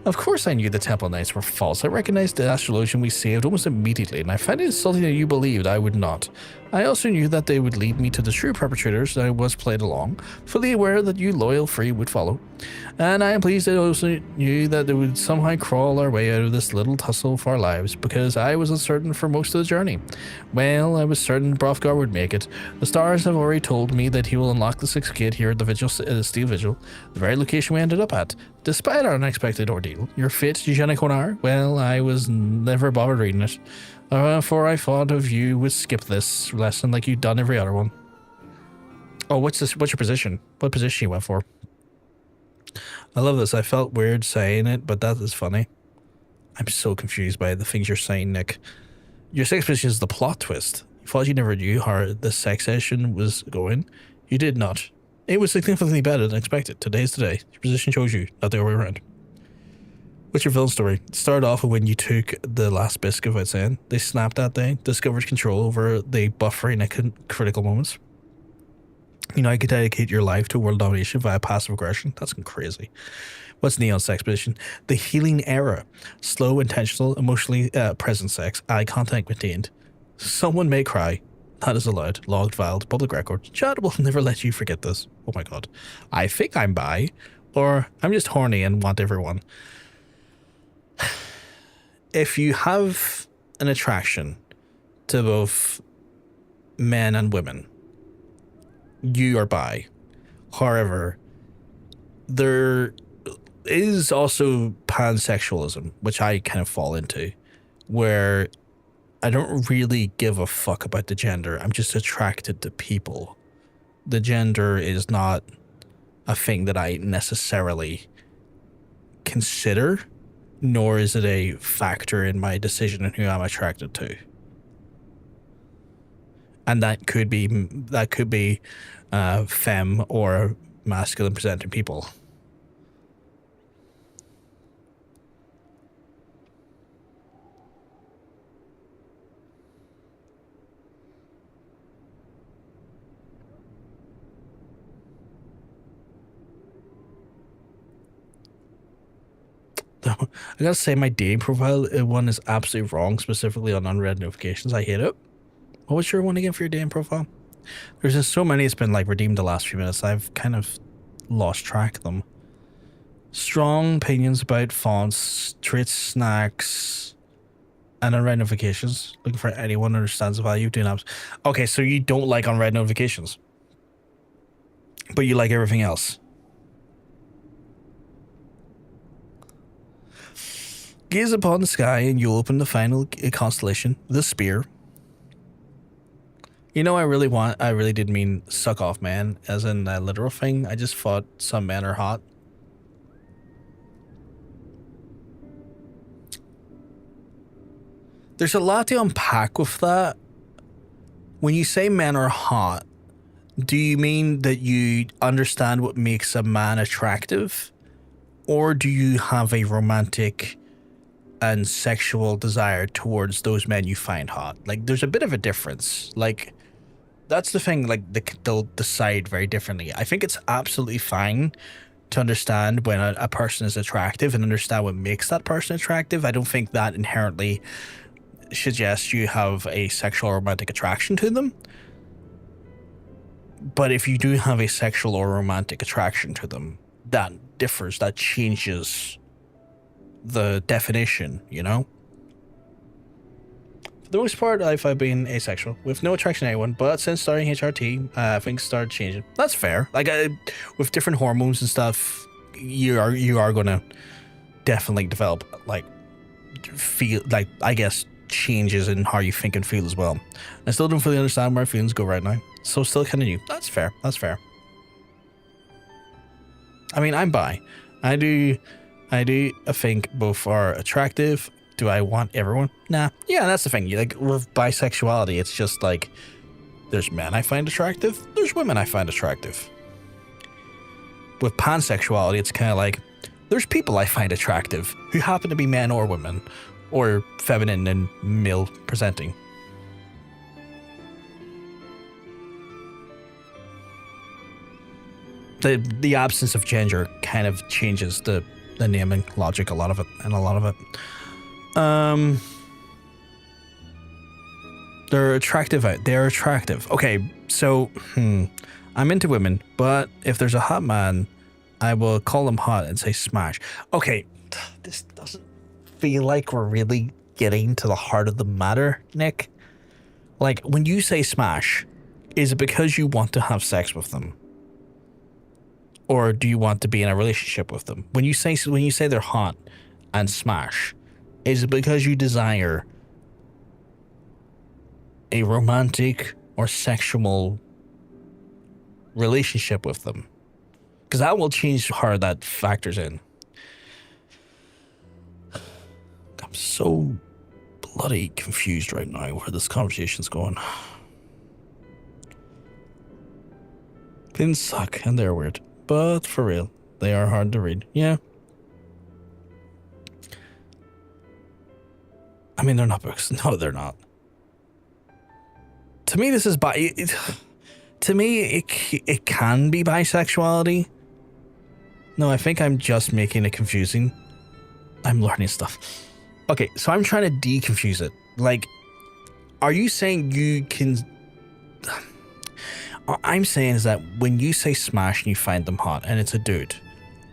Of course I knew the Temple Knights were false. I recognized the Astrologian we saved almost immediately, and I find it insulting that you believed I would not. I also knew that they would lead me to the true perpetrators, and I was played along, fully aware that you loyal free would follow. And I am pleased I also knew that they would somehow crawl our way out of this little tussle of our lives, because I was uncertain for most of the journey. Well, I was certain Brothgar would make it. The stars have already told me that he will unlock the 6th gate here at the Steel Vigil, the very location we ended up at. Despite our unexpected ordeal, your fate, Eugenic Honar, well, I was never bothered reading it. For I thought of you would skip this lesson like you'd done every other one. Oh, what's this? What's your position? What position you went for? I love this. I felt weird saying it, but that is funny. I'm so confused by the things you're saying, Nick. Your 6th position is the plot twist. You thought you never knew how the sex session was going. You did not. It was significantly better than expected. Today's today. Your position chose you, not the other way around. What's your villain story? It started off when you took the last biscuit without saying. They snapped that day, discovered control over the buffering at critical moments. You know, you could dedicate your life to world domination via passive aggression. That's crazy. What's Neon's sex position? The healing era. Slow, intentional, emotionally present sex. Eye contact maintained. Someone may cry. That is allowed. Logged, filed, public record. Chat will never let you forget this. Oh my god. I think I'm bi. Or I'm just horny and want everyone. If you have an attraction to both men and women, you are bi. However, there is also pansexualism, which I kind of fall into, where I don't really give a fuck about the gender. I'm just attracted to people. The gender is not a thing that I necessarily consider, nor is it a factor in my decision on who I'm attracted to. And that could be femme or masculine presenting people. I gotta say, my dating profile one is absolutely wrong, specifically on unread notifications. I hate it. What was your one again for your dating profile? There's just so many. It's been like redeemed the last few minutes. I've kind of lost track of them. Strong opinions about fonts, traits, snacks, and unread notifications. Looking for anyone who understands the value of doing apps. Okay, so you don't like unread notifications, but you like everything else. Gaze upon the sky and you'll open the final constellation, the spear. You know, I really did mean suck off man, as in a literal thing. I just thought some men are hot. There's a lot to unpack with that. When you say men are hot, do you mean that you understand what makes a man attractive? Or do you have a romantic and sexual desire towards those men you find hot? Like, there's a bit of a difference. Like, that's the thing, like, they'll decide very differently. I think it's absolutely fine to understand when a person is attractive and understand what makes that person attractive. I don't think that inherently suggest you have a sexual or romantic attraction to them. But if you do have a sexual or romantic attraction to them, that differs, that changes the definition, you know? For the most part, I've been asexual, with no attraction to anyone, but since starting HRT, things started changing. That's fair. Like, with different hormones and stuff, you are gonna definitely develop, like, feel, like, I guess, changes in how you think and feel as well. I still don't fully understand where feelings go right now, so still kind of new. That's fair. That's fair. I mean, I'm bi. I do think both are attractive. Do I want everyone? Nah. Yeah, that's the thing. Like, with bisexuality, it's just like, there's men I find attractive, there's women I find attractive. With pansexuality, it's kind of like, there's people I find attractive who happen to be men or women, or feminine and male presenting. The absence of gender kind of changes the naming logic a lot of it. They're attractive. They're attractive. Okay, so I'm into women, but if there's a hot man, I will call him hot and say smash. Okay, this doesn't feel like we're really getting to the heart of the matter, Nick. Like, when you say smash, is it because you want to have sex with them? Or do you want to be in a relationship with them? When you say they're hot and smash, is it because you desire a romantic or sexual relationship with them? Because that will change how that factors in. I'm so bloody confused right now where this conversation's going. Things suck and they're weird. But for real, they are hard to read. Yeah. I mean, they're not books. No, they're not. To me, this is to me, it can be bisexuality. No, I think I'm just making it confusing. I'm learning stuff. Okay, so I'm trying to deconfuse it. Like, are you saying you can... What I'm saying is that when you say smash and you find them hot and it's a dude,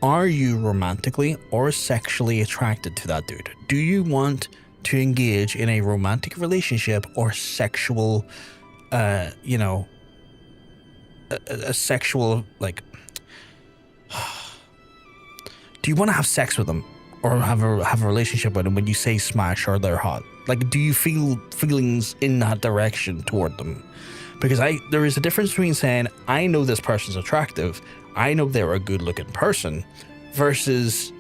are you romantically or sexually attracted to that dude? Do you want to engage in a romantic relationship or sexual, a sexual, like... Do you want to have sex with them or have a relationship with them when you say smash or they're hot? Like, do you feel feelings in that direction toward them? Because there is a difference between saying, I know this person's attractive, I know they're a good looking person, versus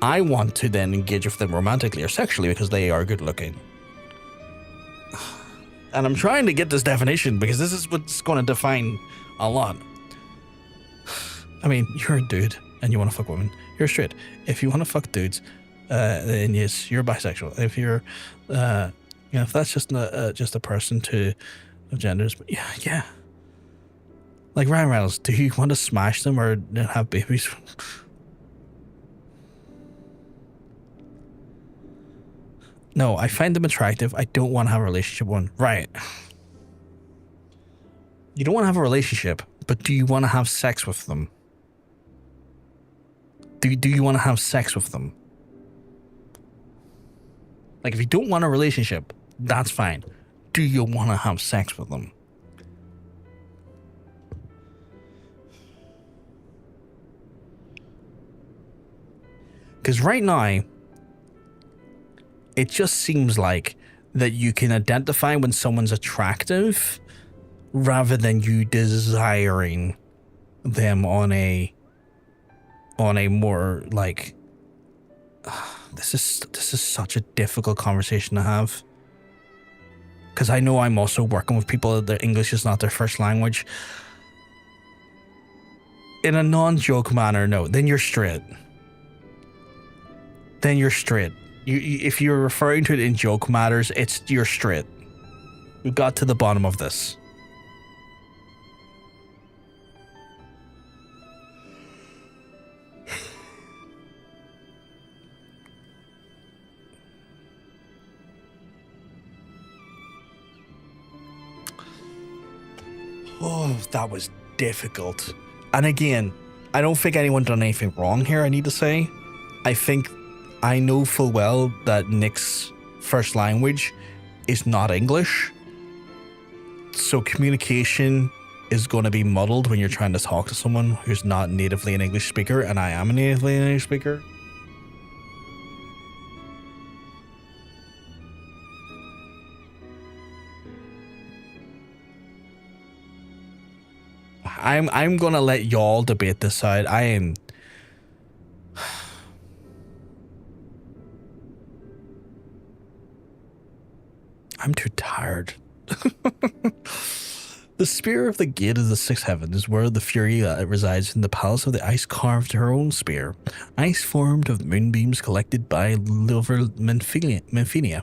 I want to then engage with them romantically or sexually because they are good looking. And I'm trying to get this definition because this is what's going to define a lot. I mean, you're a dude and you want to fuck women. You're straight. If you want to fuck dudes, then yes, you're bisexual. If you're, if that's just a person of genders, but yeah. Like Ryan Reynolds, do you want to smash them or have babies? No, I find them attractive. I don't want to have a relationship with one. Right. You don't want to have a relationship, but do you want to have sex with them? Do you want to have sex with them? Like, if you don't want a relationship, that's fine. Do you want to have sex with them? Because right now, it just seems like that you can identify when someone's attractive rather than you desiring them on a more like... This is such a difficult conversation to have. Because I know I'm also working with people that their English is not their first language. In a non-joke manner, no. Then you're straight. Then you're straight. You if you're referring to it in joke matters, you're straight. We got to the bottom of this. Oh, that was difficult. And again, I don't think anyone done anything wrong here, I need to say. I think I know full well that Nick's first language is not English. So communication is going to be muddled when you're trying to talk to someone who's not natively an English speaker, and I am a natively English speaker. I'm gonna let y'all debate this out. I'm too tired. The spear of the gate of the sixth heaven is where the fury resides in the palace of the ice carved her own spear. Ice formed of moonbeams collected by Liver Menphenia.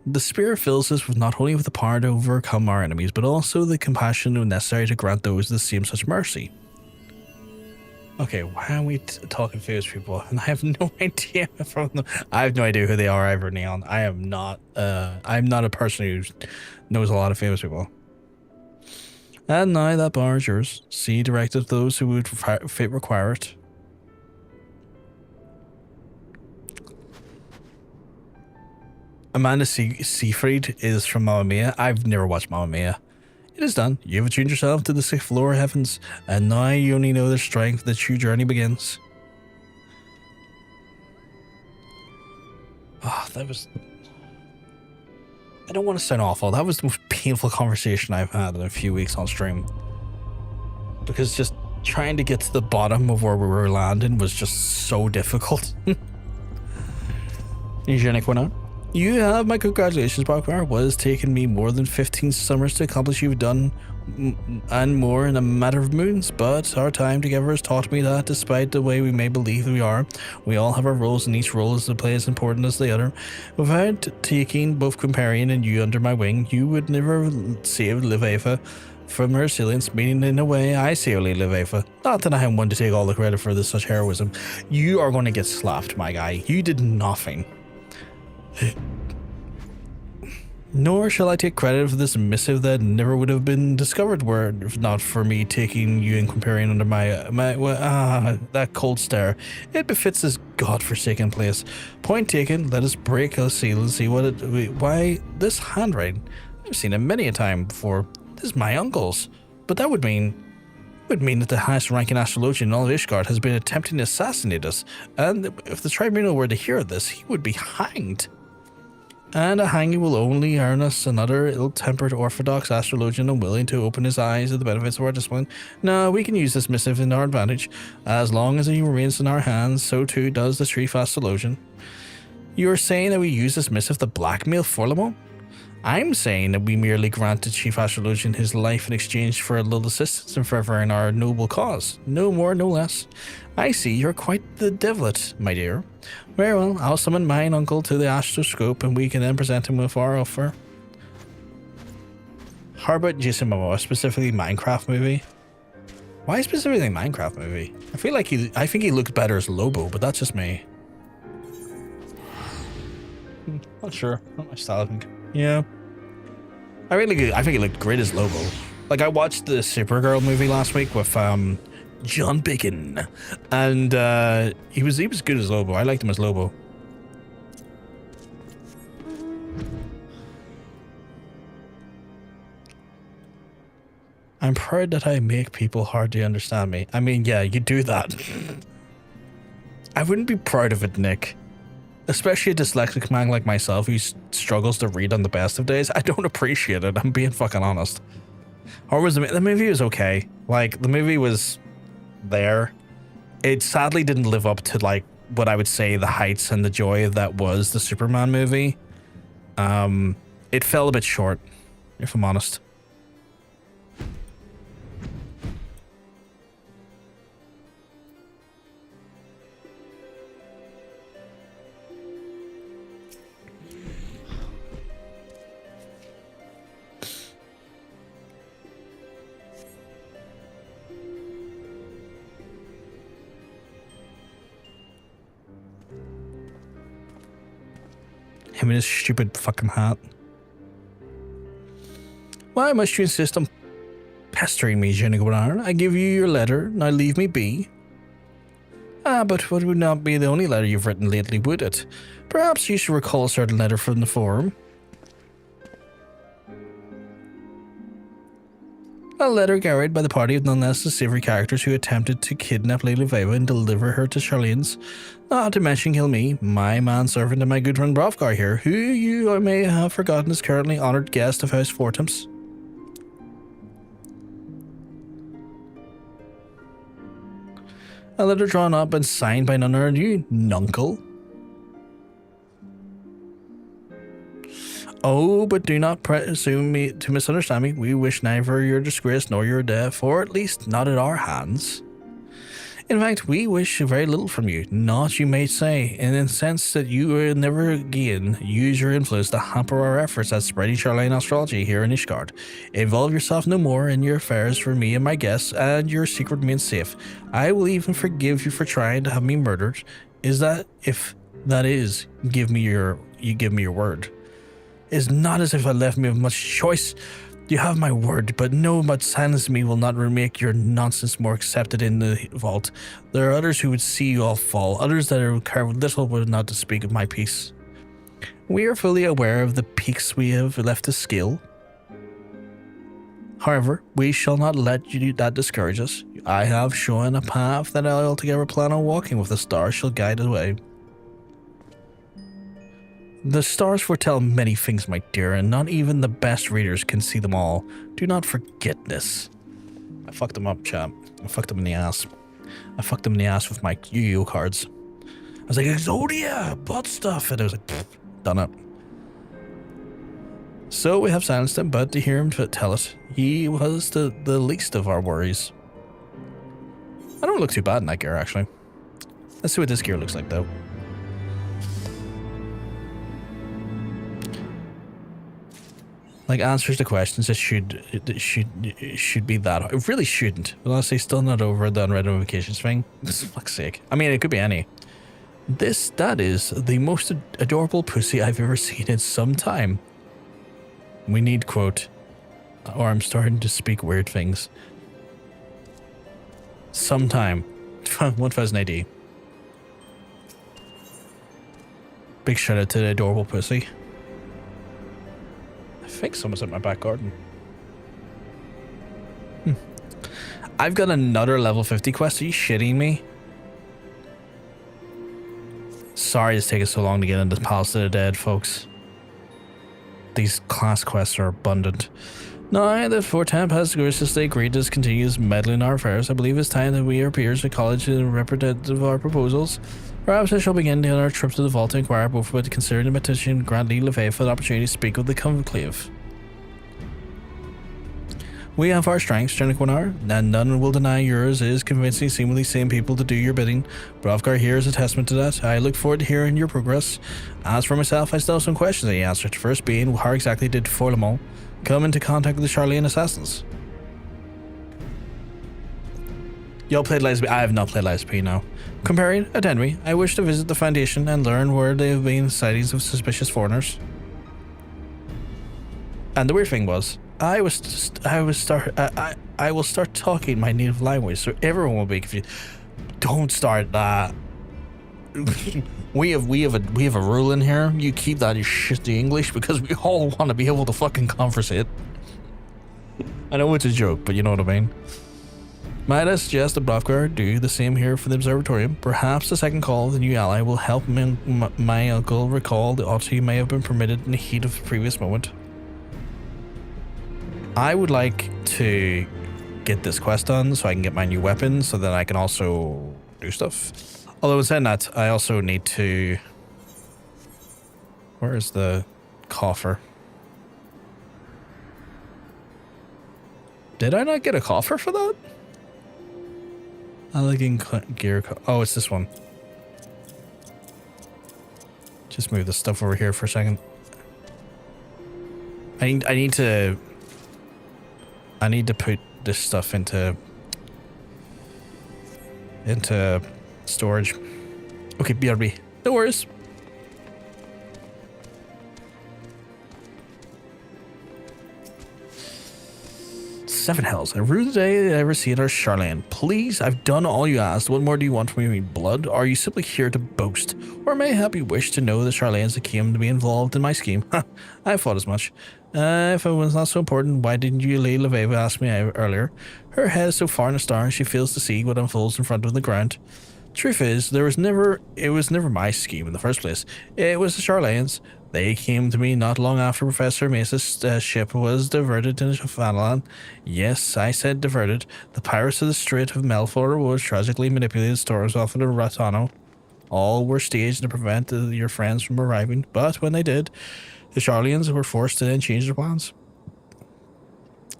The spear fills us with not only with the power to overcome our enemies, but also the compassion necessary to grant those the same such mercy. Okay, why are we talking famous people? And I have no idea from them. I have no idea who they are, Ivor Neon. I'm not a person who knows a lot of famous people. And now that bar is yours. See, directed those who would fate require it. Amanda Seyfried is from Amalj'aa. I've never watched Amalj'aa. It is done. You have attuned yourself to the sixth floor heavens, and now you only know their strength. The true journey begins. Oh, that was... I don't want to sound awful. That was the most painful conversation I've had in a few weeks on stream. Because just trying to get to the bottom of where we were landing was just so difficult. You have my congratulations, Brockmar. What has taken me more than 15 summers to accomplish, you've done and more in a matter of moons, but our time together has taught me that despite the way we may believe we are, we all have our roles, and each role is to play as important as the other. Without taking both Companion and you under my wing, you would never save Liveva from her resilience, meaning in a way I say only Liveva. Not that I am one to take all the credit for this such heroism. You are going to get slapped, my guy. You did nothing. Nor shall I take credit for this missive that never would have been discovered were it not for me taking you and comparing under that cold stare. It befits this god-forsaken place. Point taken, let us break a seal and see why this handwriting. I've seen it many a time before. This is my uncle's, but that would mean that the highest ranking astrologian in all of Ishgard has been attempting to assassinate us, and if the tribunal were to hear this, he would be hanged. And a hanging will only earn us another ill-tempered orthodox astrologian unwilling to open his eyes to the benefits of our discipline. No, we can use this missive in our advantage. As long as it remains in our hands, so too does the chief astrologian. You are saying that we use this missive to blackmail Forlamon? I'm saying that we merely grant the chief astrologian his life in exchange for a little assistance in furthering our noble cause. No more, no less. I see you're quite the devilet, my dear. Very well, I'll summon mine uncle to the astroscope and we can then present him with our offer. How about Jason Momoa, specifically Minecraft movie? Why specifically Minecraft movie? I think he looked better as Lobo, but that's just me. Not sure. Not my style, I think. Yeah. I think he looked great as Lobo. Like, I watched the Supergirl movie last week with John Bacon, and he was good as Lobo. I liked him as Lobo. I'm proud that I make people hard to understand me. I mean, yeah, you do that. I wouldn't be proud of it, Nick. Especially a dyslexic man like myself who struggles to read on the best of days. I don't appreciate it. I'm being fucking honest. Or was the movie was okay. Like, the movie was there. It sadly didn't live up to, like, what I would say the heights and the joy that was the Superman movie. It fell a bit short, if I'm honest. Him and his stupid fucking hat. Why must you insist on pestering me, Jenny? I give you your letter, now leave me be. Ah, but it would not be the only letter you've written lately, would it? Perhaps you should recall a certain letter from the forum. A letter carried by the party of none less unsavory characters who attempted to kidnap Lady Veva and deliver her to Charlene's. Not to mention kill me, my manservant, and my good friend Brovgar here, who you may have forgotten is currently honoured guest of House Fortums. A letter drawn up and signed by none other than you, Nuncle. Oh, but do not presume me to misunderstand me. We wish neither your disgrace nor your death, or at least not at our hands. In fact, we wish very little from you, not you may say, in the sense that you will never again use your influence to hamper our efforts at spreading Charlene astrology here in Ishgard. Involve yourself no more in your affairs for me and my guests, and your secret remains safe. I will even forgive you for trying to have me murdered. Is that, if that is, you give me your word. It's not as if I left me with much choice. You have my word, but know but silence me will not make your nonsense more accepted in the vault. There are others who would see you all fall, others that are care little but not to speak of my peace. We are fully aware of the peaks we have left to scale. However, we shall not let that discourage us. I have shown a path that I altogether plan on walking with. The stars shall guide the way. The stars foretell many things, my dear, and not even the best readers can see them all. Do not forget this. I fucked them up, chap. I fucked them in the ass. I fucked them in the ass with my Yu-Gi-Oh cards. I was like, Exodia, butt stuff, and I was like, done it. So we have silenced him, but to hear him tell it, he was the least of our worries. I don't look too bad in that gear, actually. Let's see what this gear looks like, though. Like, answers to questions, it should be that. It really shouldn't. But honestly, still not over the unread notifications thing. For fuck's sake. I mean, it could be any. That is the most adorable pussy I've ever seen in some time. We need quote. Or I'm starting to speak weird things. Sometime. 1000 AD. Big shout out to the adorable pussy. I think someone's at my back garden. I've got another level 50 quest. Are you shitting me? Sorry it's taken so long to get into Palace of the Dead, folks. These class quests are abundant. Now that Fortemp has graciously agreed to continue meddling in our affairs, I believe it's time that we, our peers at college, representative of our proposals. Perhaps I shall begin on our trip to the vault to inquire both about considering the petition and grant Lee LeFay for the opportunity to speak with the conclave. We have our strengths, Jennifer, and none will deny yours is convincing seemingly same people to do your bidding. Brovgar here is a testament to that. I look forward to hearing your progress. As for myself, I still have some questions I answered. First being, how exactly did Foilemont come into contact with the Charlene assassins? Y'all played Lies of P? I have not played Lies of P, no. Comparing, attend me. I wish to visit the Foundation and learn where there have been sightings of suspicious foreigners. And the weird thing was, I will start talking my native language, so everyone will be confused. Don't start that. we have a rule in here. You keep that shitty English because we all want to be able to fucking conversate. I know it's a joke, but you know what I mean. Might I suggest that Brovgar do the same here for the observatorium? Perhaps the second call of the new ally will help my uncle recall the oddity may have been permitted in the heat of the previous moment. I would like to get this quest done so I can get my new weapon so that I can also do stuff. Although in saying that, I also need to... Where is the coffer? Did I not get a coffer for that? Elegant gear. Oh, it's this one. Just move this stuff over here for a second. I need to put this stuff into storage. Okay, BRB. No worries. 7 hells. I've ruined the day I ever seen our Charlene. Please, I've done all you asked. What more do you want from me? Blood? Or are you simply here to boast? Or may I have you wish to know the Charlenes that came to be involved in my scheme? I thought as much. If it was not so important, why didn't you, Lady Leveva, ask me earlier? Her head is so far in the stars, she fails to see what unfolds in front of the ground. Truth is, it was never my scheme in the first place. It was the Charlenes. They came to me not long after Professor Mesa's ship was diverted into Frontline. Yes, I said diverted. The pirates of the Strait of Melfor was tragically manipulated stores off of the Ratano. All were staged to prevent your friends from arriving, but when they did, the Charlians were forced to then change their plans.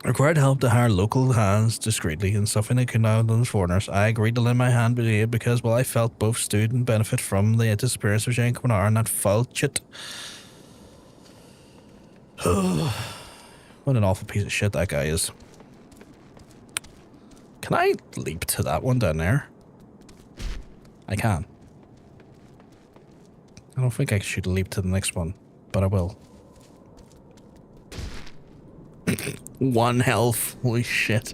Required help to hire local hands discreetly, and something they could not have done as foreigners. I agreed to lend my hand to aid because, well, I felt both stood and benefit from the disappearance of Jean Quinar and that foul chit. What an awful piece of shit that guy is. Can I leap to that one down there? I can. I don't think I should leap to the next one, but I will. 1 health. Holy shit.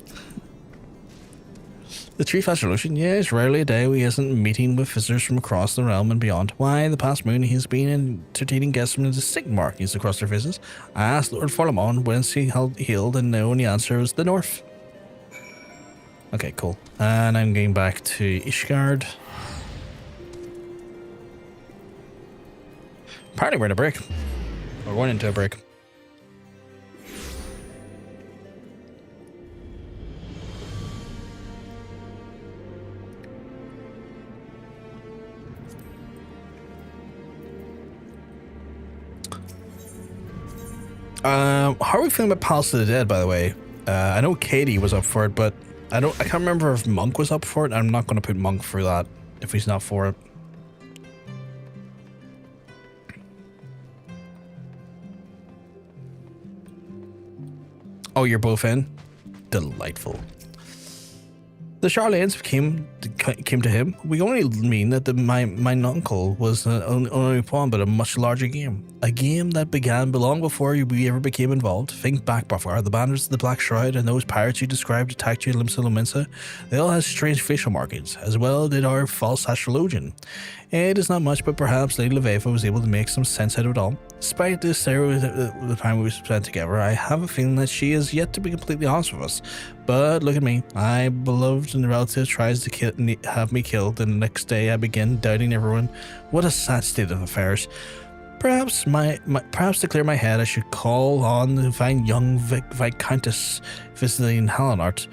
The Chief Astrologian, yeah, it's rarely a day he isn't meeting with visitors from across the realm and beyond. Why, the past moon he's been entertaining guests from the distinct markings across their visits. I asked Lord Forlamon whence he hailed, and the only answer was the north. Okay, cool. And I'm going back to Ishgard. Apparently we're in a break. We're going into a break. How are we feeling about Palace of the Dead, by the way? I know Katie was up for it, but I can't remember if Monk was up for it. I'm not going to put Monk through that if he's not for it. Oh, you're both in? Delightful. The Charlens came to him. We only mean that my uncle was only a pawn, but a much larger game. A game that began long before we ever became involved. Think back, Buffer. The banners of the Black Shroud and those pirates you described attacked you in Limsa Lominsa. They all had strange facial markings, as well did our false Astrologian. It is not much, but perhaps Lady Leveva was able to make some sense out of it all. Despite this the time we spent together, I have a feeling that she is yet to be completely honest with us. But look at me. My beloved and relative tries to have me killed, and the next day I begin doubting everyone. What a sad state of affairs. Perhaps perhaps to clear my head, I should call on the fine young Viscountess visiting Hallinart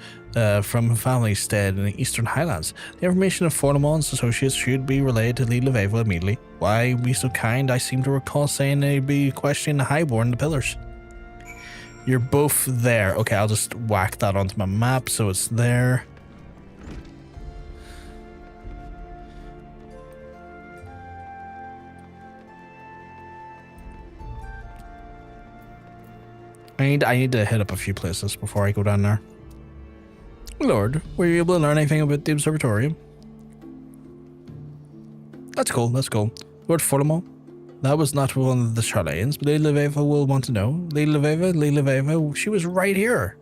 from Familystead in the Eastern Highlands. The information of Forlamon's associates should be relayed to Lady Leveva immediately. Why be so kind? I seem to recall saying they'd be questioning the Highborn and the Pillars. You're both there. Okay, I'll just whack that onto my map so it's there. I need to hit up a few places before I go down there. Lord, were you able to learn anything about the observatorium? That's cool, that's cool. Lord Forlamon, that was not one of the Charlanes, but Lady Leveva will want to know. Lady Leveva, she was right here.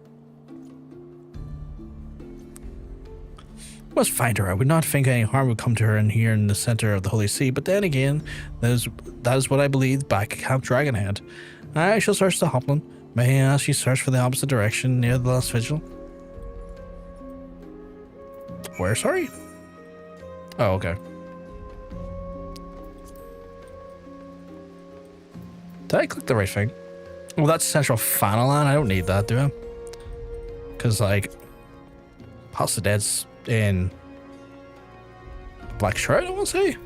Must find her. I would not think any harm would come to her in here in the center of the Holy See, but then again, that is what I believe back at Camp Dragonhead. I shall search the Hopland. May I ask you search for the opposite direction near the last vigil? Where, sorry? Oh, okay. Did I click the right thing? Well, that's Central Fanalan. I don't need that, do I? Because, like, Palace of the Dead's in Black Shroud, I want to say.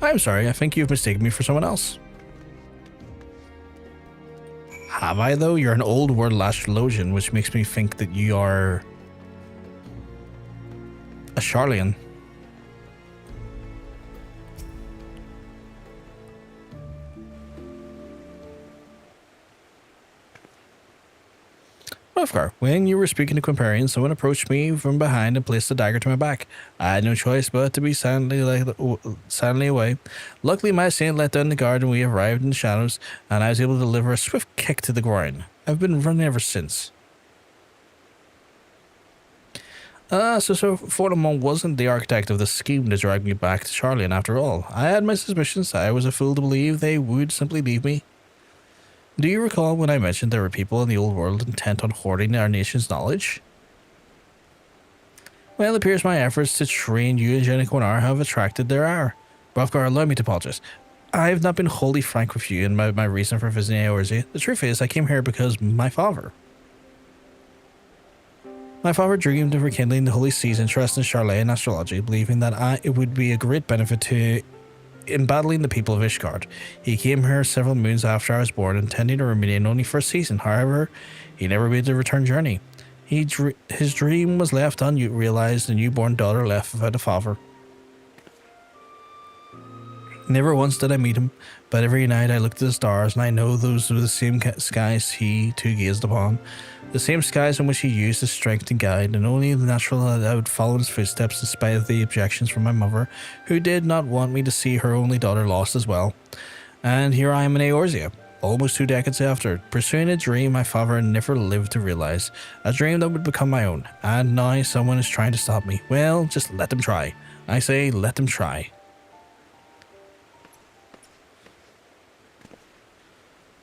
I'm sorry, I think you've mistaken me for someone else. Have I, though? You're an old world Astrologian, which makes me think that you are a Charlian. Hrofgar, when you were speaking to Quimparian, someone approached me from behind and placed a dagger to my back. I had no choice but to be silently away. Luckily, my saint let down the guard and we arrived in the shadows, and I was able to deliver a swift kick to the groin. I've been running ever since. So Fortemont wasn't the architect of the scheme to drag me back to Charlian after all. I had my suspicions. I was a fool to believe they would simply leave me. Do you recall when I mentioned there were people in the old world intent on hoarding our nation's knowledge? Well, it appears my efforts to train you and Jenny Quinar have attracted their ire. Hrofgar, allow me to apologize. I have not been wholly frank with you in my reason for visiting Eorzea. The truth is, I came here because my father dreamed of rekindling the Holy Sea's interest in Charley and astrology, believing that it would be a great benefit in battling the people of Ishgard. He came here several moons after I was born, intending to remain only for a season. However, he never made the return journey. His dream was left unrealized, a newborn daughter left without a father. Never once did I meet him, but every night I looked at the stars, and I know those were the same skies he too gazed upon. The same skies in which he used his strength to guide, and only the natural that I would follow in his footsteps in spite of the objections from my mother, who did not want me to see her only daughter lost as well. And here I am in Eorzea, almost 2 decades after, pursuing a dream my father never lived to realize, a dream that would become my own, and now someone is trying to stop me. Well, just let them try. I say, let them try.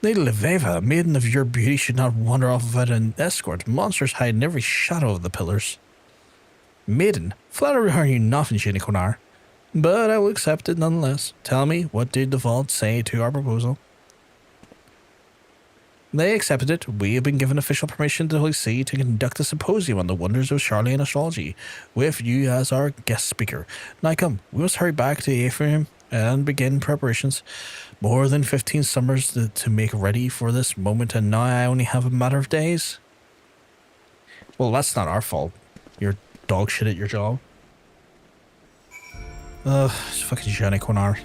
Lady Leveva, maiden of your beauty, should not wander off without an escort. Monsters hide in every shadow of the pillars. Maiden, flattery are you not in Jenny Quinar, but I will accept it nonetheless. Tell me, what did the vault say to our proposal? They accepted it. We have been given official permission to the Holy See to conduct a symposium on the wonders of Charlian astrology, with you as our guest speaker. Now come, we must hurry back to Ephraim and begin preparations. More than 15 summers to make ready for this moment, and now I only have a matter of days. Well, that's not our fault. You're dog shit at your job. Ugh, it's fucking Jenny Quinar.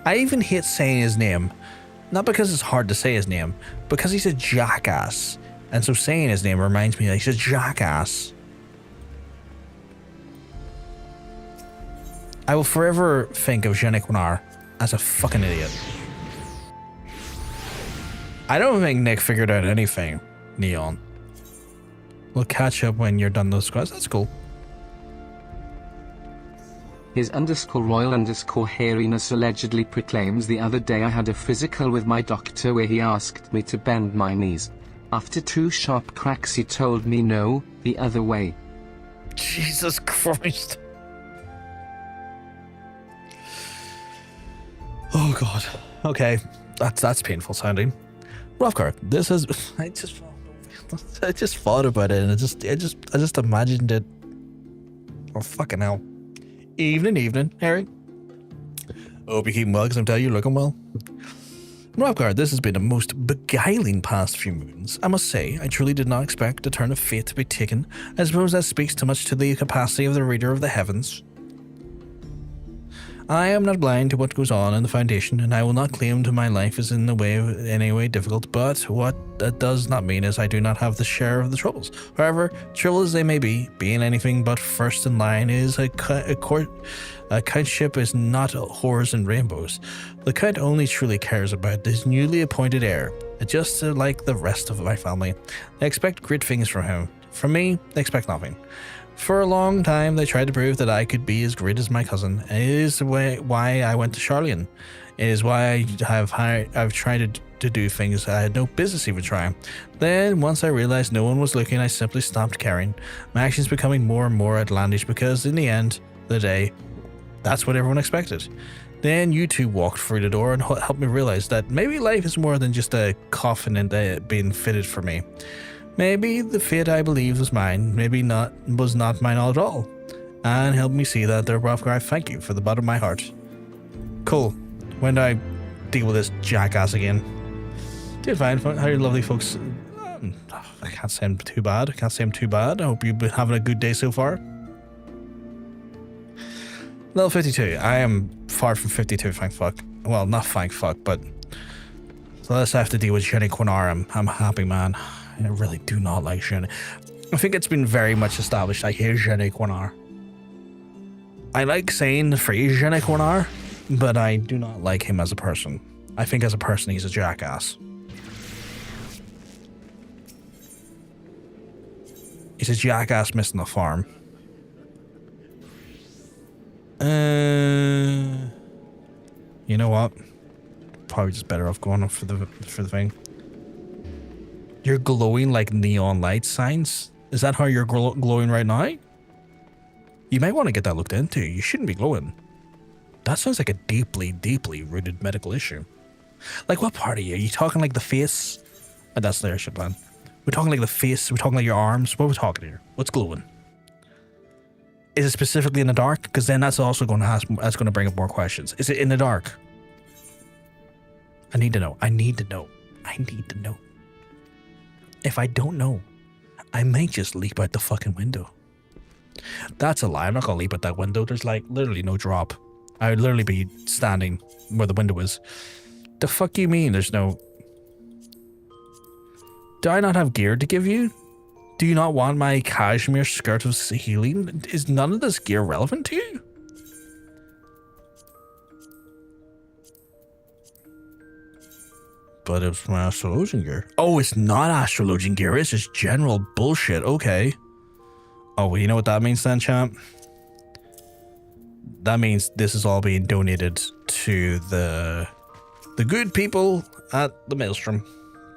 I even hate saying his name. Not because it's hard to say his name, because he's a jackass. And so saying his name reminds me that he's a jackass. I will forever think of Jenny Quinar as a fucking idiot. I don't think Nick figured out anything, Neon. We'll catch up when you're done those quests. That's cool. His _royal hairiness allegedly proclaims the other day I had a physical with my doctor where he asked me to bend my knees. After 2 sharp cracks he told me no, the other way. Jesus Christ. Oh god. Okay, that's painful sounding. Hrofgar, this is I just thought about it and I just imagined it. Oh fucking hell. Evening, Harry. Hope you're keeping well, because I'm telling you, you're looking well. Hrofgar, this has been a most beguiling past few moons. I must say, I truly did not expect a turn of fate to be taken. I suppose that speaks too much to the capacity of the reader of the heavens. I am not blind to what goes on in the Foundation, and I will not claim to my life is in any way difficult, but what that does not mean is I do not have the share of the troubles. However, trouble as they may be, being anything but first in line is a countship is not whores and rainbows. The count only truly cares about his newly appointed heir, just like the rest of my family. They expect great things from him. From me, they expect nothing. For a long time, they tried to prove that I could be as great as my cousin. It is why I went to Charlian. It is why I've tried to do things I had no business even trying. Then, once I realized no one was looking, I simply stopped caring. My actions becoming more and more outlandish because, in the end of the day, that's what everyone expected. Then you two walked through the door and helped me realize that maybe life is more than just a coffin and being fitted for me. Maybe the fate I believed was mine, was not mine at all, and helped me see that there, Hrofgar. I thank you for the bottom of my heart. Cool. When do I deal with this jackass again? Did fine. How are you lovely folks? I can't say I'm too bad. I hope you've been having a good day so far. Level 52. I am far from 52, thank fuck. Well, not thank fuck, but... So unless I have to deal with Jenny Quinar, I'm a happy man. I really do not like Je ne. I think it's been very much established I hate Je ne qu'on a. I like saying the phrase Je ne qu'on a, but I do not like him as a person. I think as a person he's a jackass. He's a jackass missing the farm. You know what? Probably just better off going up for the thing. You're glowing like neon light signs? Is that how you're glowing right now? You might want to get that looked into. You shouldn't be glowing. That sounds like a deeply, deeply rooted medical issue. Like, what part of you? Are you talking like the face? Oh, that's the airship plan. We're talking like the face? We're talking like your arms? What are we talking here? What's glowing? Is it specifically in the dark? Because then that's also going to that's going to bring up more questions. Is it in the dark? I need to know. I need to know. I need to know. If I don't know, I might just leap out the fucking window. That's a lie. I'm not going to leap out that window. There's like literally no drop. I would literally be standing where the window is. The fuck you mean there's no... Do I not have gear to give you? Do you not want my cashmere skirt of healing? Is none of this gear relevant to you? But it's my Astrologian gear. Oh, it's not Astrologian gear. It's just general bullshit. Okay. Oh, well, you know what that means then, champ? That means this is all being donated to the good people at the Maelstrom.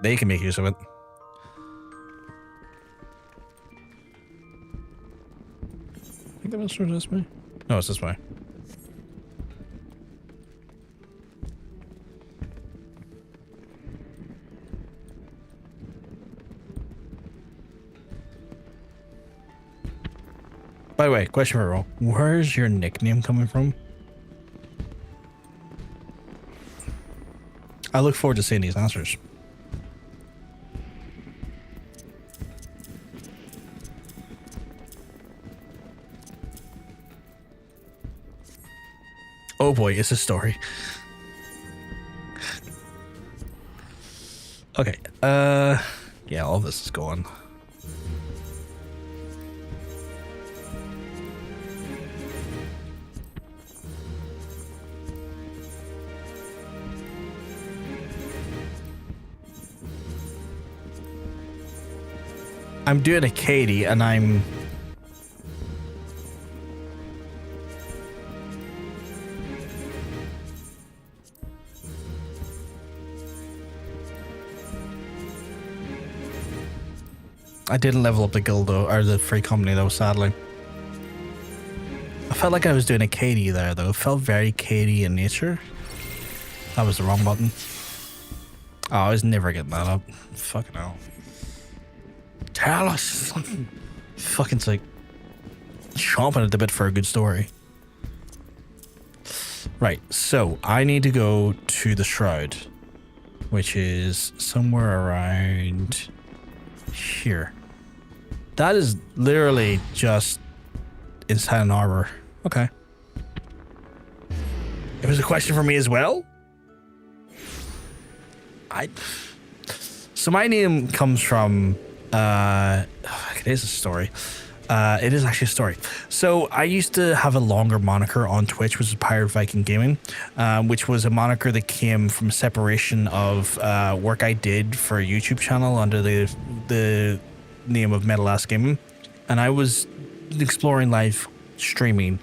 They can make use of it. I think the Maelstrom's this way. No, it's this way. By the way, question for Ro. Where's your nickname coming from? I look forward to seeing these answers. Oh boy, it's a story. Okay, yeah, all this is going. I'm doing a Katie and I'm... I didn't level up the guild though, or the free company though, sadly. I felt like I was doing a Katie there though. It felt very Katie in nature. That was the wrong button. Oh, I was never getting that up. Fucking hell. Tell us. Fucking like chomping at the bit for a good story. Right, so I need to go to the Shroud, which is somewhere around here. That is literally just inside an arbor. Okay. It was a question for me as well. So my name comes from it is a story. It is actually a story. So I used to have a longer moniker on Twitch, which was Pirate Viking Gaming, which was a moniker that came from separation of work I did for a YouTube channel under the name of Metal Ass Gaming, and I was exploring live streaming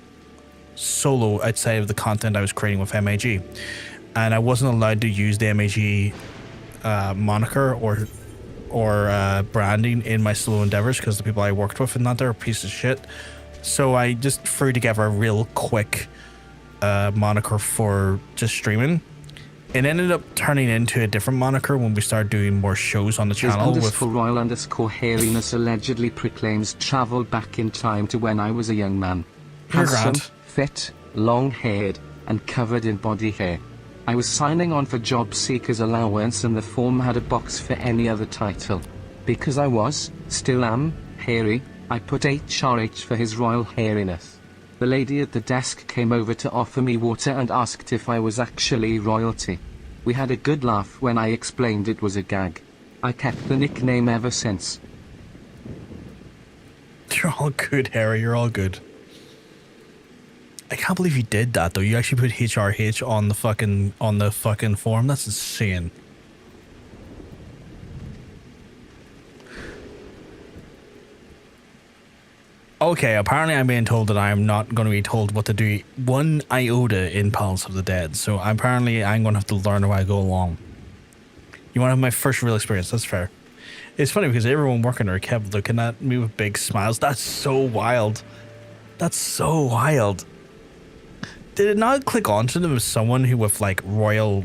solo outside of the content I was creating with MAG, and I wasn't allowed to use the MAG moniker or branding in my solo endeavors because the people I worked with and that they're a piece of shit. So I just threw together a real quick moniker for just streaming. It ended up turning into a different moniker when we started doing more shows on the channel. _royal_hairiness allegedly proclaims travel back in time to when I was a young man. Handsome, fit, long-haired, and covered in body hair. I was signing on for job seekers allowance and the form had a box for any other title. Because I was, still am, hairy, I put HRH for his royal hairiness. The lady at the desk came over to offer me water and asked if I was actually royalty. We had a good laugh when I explained it was a gag. I kept the nickname ever since. You're all good, Harry. You're all good. I can't believe you did that though. You actually put HRH on the fucking form. That's insane. Okay, apparently I'm being told that I am not going to be told what to do 1 iota in Palace of the Dead. So apparently I'm going to have to learn as I go along. You want to have my first real experience? That's fair. It's funny because everyone working there kept looking at me with big smiles. That's so wild. That's so wild. Did it not click onto them as someone who with like royal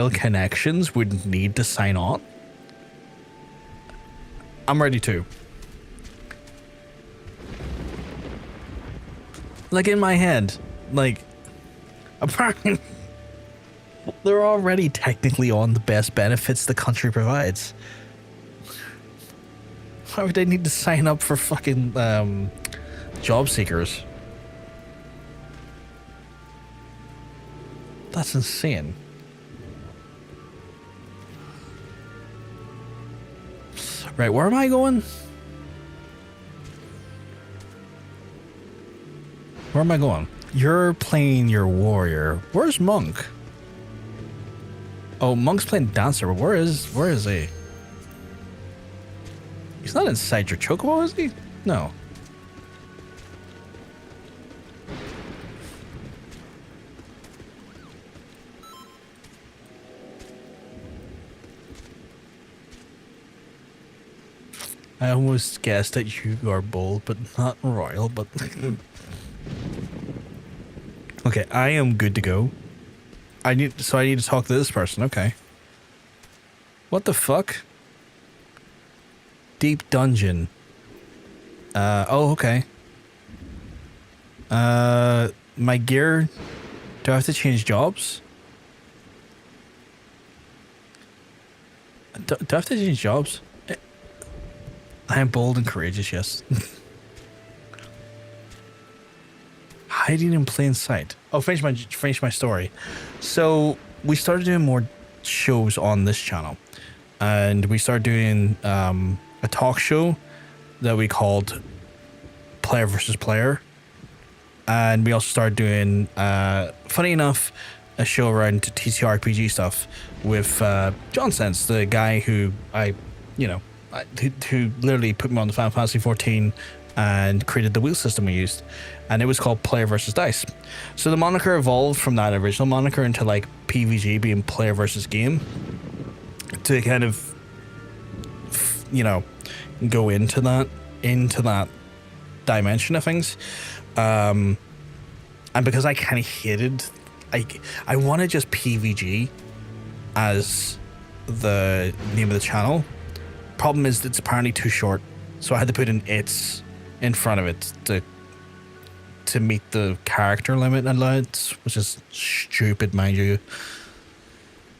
connections would need to sign on? I'm ready to. Like in my head, like apparently they're already technically on the best benefits the country provides. Why would they need to sign up for fucking job seekers? That's insane. Right, where am I going? Where am I going? You're playing your warrior. Where's Monk? Oh, Monk's playing dancer. Where is he? He's not inside your chocobo, is he? No. I almost guessed that you are bold, but not royal, but... Okay, I am good to go. I need to talk to this person, okay. What the fuck? Deep dungeon. Oh, okay. My gear... Do I have to change jobs? Do I have to change jobs? I am bold and courageous, yes. Hiding in plain sight. Oh, finish my story. So we started doing more shows on this channel, and we started doing a talk show that we called Player versus Player, and we also started doing, funny enough, a show around TTRPG stuff with Jonsense, the guy who who literally put me on the Final Fantasy 14 and created the wheel system we used, and it was called Player versus Dice. So the moniker evolved from that original moniker into like PVG being Player versus Game, to kind of go into that dimension of things, and because I kind of hated, I wanted just PVG as the name of the channel. Problem is it's apparently too short, so I had to put an "it's" in front of it to meet the character limit allowed, which is stupid, mind you.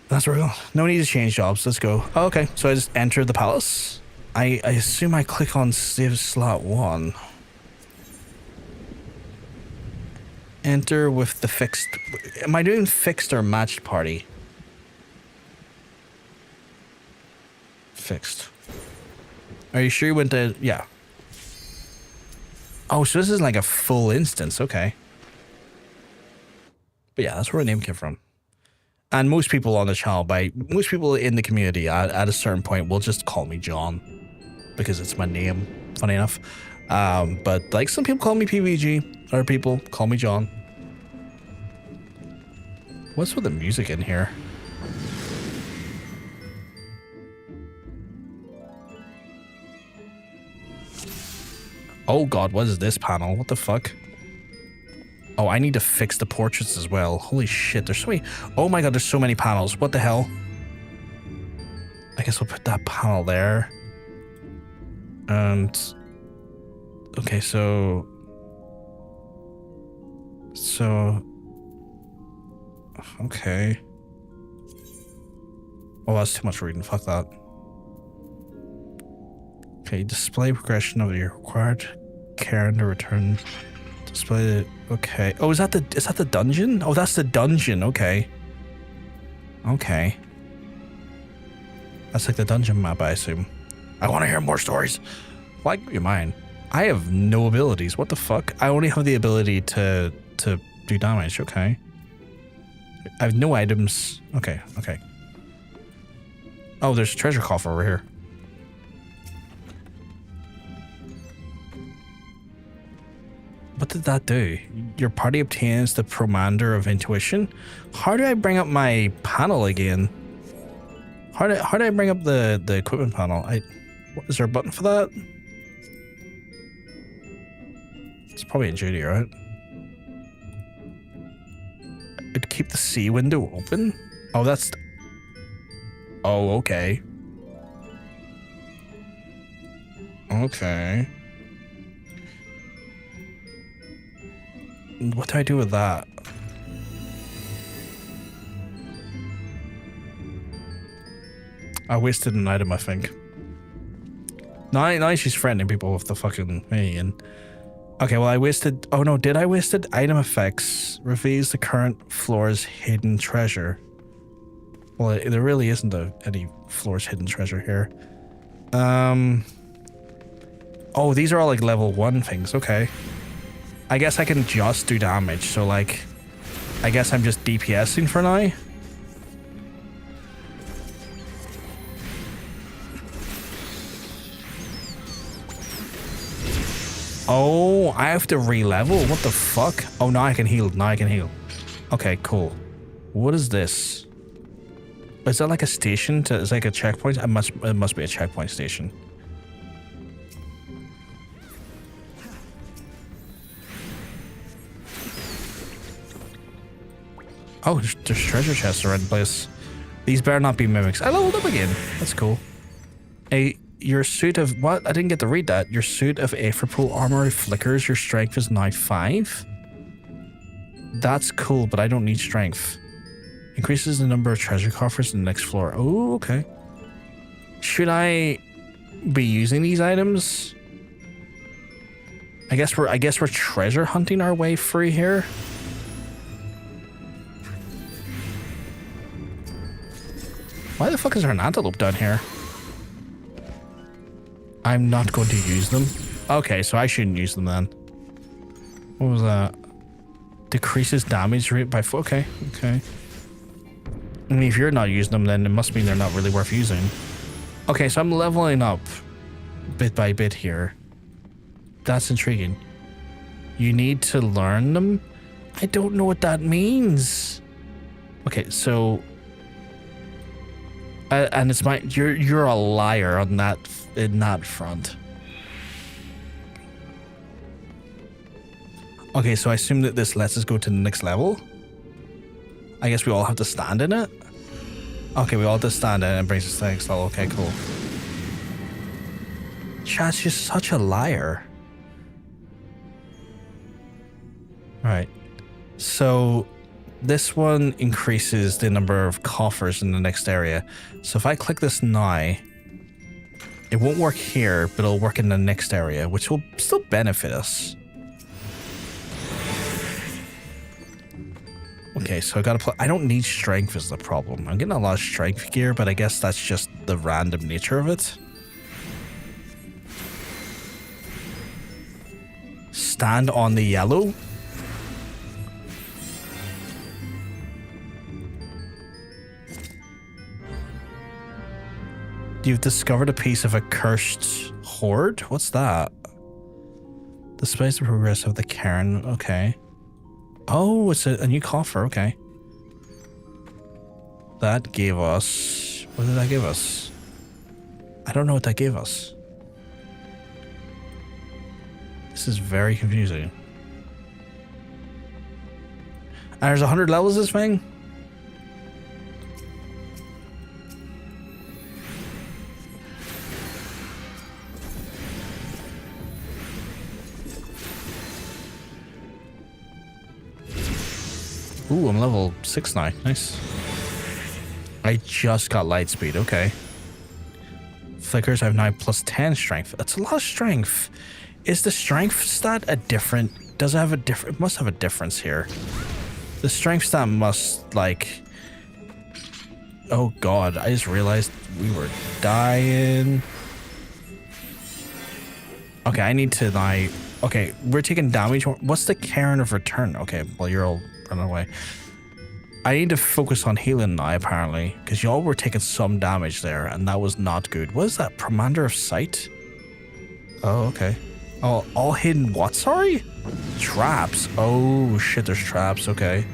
That's where we go. No need to change jobs. Let's go. Oh, okay, so I just entered the palace. I assume I click on save slot 1. Enter with the fixed. Am I doing fixed or matched party? Fixed. Are you sure you went to... Yeah. Oh, so this is like a full instance. Okay. But yeah, that's where the name came from. And most people on the channel, most people in the community at a certain point will just call me John, because it's my name, funny enough. But like some people call me PVG, other people call me John. What's with the music in here? Oh god, what is this panel? What the fuck? Oh, I need to fix the portraits as well. Holy shit, there's so many... Oh my god, there's so many panels. What the hell? I guess we'll put that panel there. And... Okay, so... Okay. Oh, that's too much reading. Fuck that. Okay, display progression of your required care to return. Display the... Okay. Oh, is that the dungeon? Oh, that's the dungeon. Okay. Okay. That's like the dungeon map, I assume. I want to hear more stories. Why give you mine? I have no abilities. What the fuck? I only have the ability to do damage. Okay. I have no items. Okay, okay. Oh, there's a treasure coffer over here. What did that do? Your party obtains the Promander of Intuition. How do I bring up my panel again? How do I bring up the equipment panel? Is there a button for that? It's probably in duty, right? It'd keep the C window open? Oh, that's... Oh, okay. Okay. What do I do with that? I wasted an item, I think. Now she's threatening people with the fucking me and... Okay, well I wasted... Oh no, did I waste it? Item effects reveals the current floor's hidden treasure. Well, there really isn't any floor's hidden treasure here. Oh, these are all like level 1 things, okay. I guess I can just do damage, so like... I guess I'm just DPSing for now. Oh, I have to re-level? What the fuck? Oh, now I can heal. Now I can heal. Okay, cool. What is this? Is that like a station? It's like a checkpoint? It must be a checkpoint station. Oh, there's treasure chests around the place. These better not be mimics. I leveled up again. That's cool. Your suit of... What? I didn't get to read that. Your suit of Aetherpool armor flickers. Your strength is now 5. That's cool, but I don't need strength. Increases the number of treasure coffers in the next floor. Oh, okay. Should I be using these items? I guess we're treasure hunting our way through here. Why the fuck is there an antelope down here? I'm not going to use them. Okay, so I shouldn't use them then. What was that? Decreases damage rate by 4. Okay, okay. I mean, if you're not using them, then it must mean they're not really worth using. Okay, so I'm leveling up bit by bit here. That's intriguing. You need to learn them? I don't know what that means. Okay, so... and it's my... You're a liar on that... in that front. Okay, so I assume that this lets us go to the next level. I guess we all have to stand in it. Okay, we all have to stand in it and brings us to the next level. Okay, cool. Chat's just such a liar. Right. So this one increases the number of coffers in the next area. So if I click this now, it won't work here, but it'll work in the next area, which will still benefit us. Okay, so I gotta play. I don't need strength is the problem. I'm getting a lot of strength gear, but I guess that's just the random nature of it. Stand on the yellow. You've discovered a piece of a cursed hoard? What's that? Displays the progress of the cairn. Okay. Oh, it's a new coffer. Okay. That gave us... What did that give us? I don't know what that gave us. This is very confusing. And there's 100 levels this thing? Ooh, I'm level 6 now. Nice. I just got light speed. Okay. Flickers, I have now plus 10 strength. That's a lot of strength. Is the strength stat a different... Does it have a different... It must have a difference here. The strength stat must, like... Oh god, I just realized we were dying. Okay, I need to like... Okay, we're taking damage. What's the Karen of return? Okay, well, you're all running away. I need to focus on healing now, apparently, because y'all were taking some damage there, and that was not good. What is that? Commander of Sight? Oh, okay. Oh, all hidden what? Sorry? Traps. Oh, shit, there's traps. Okay.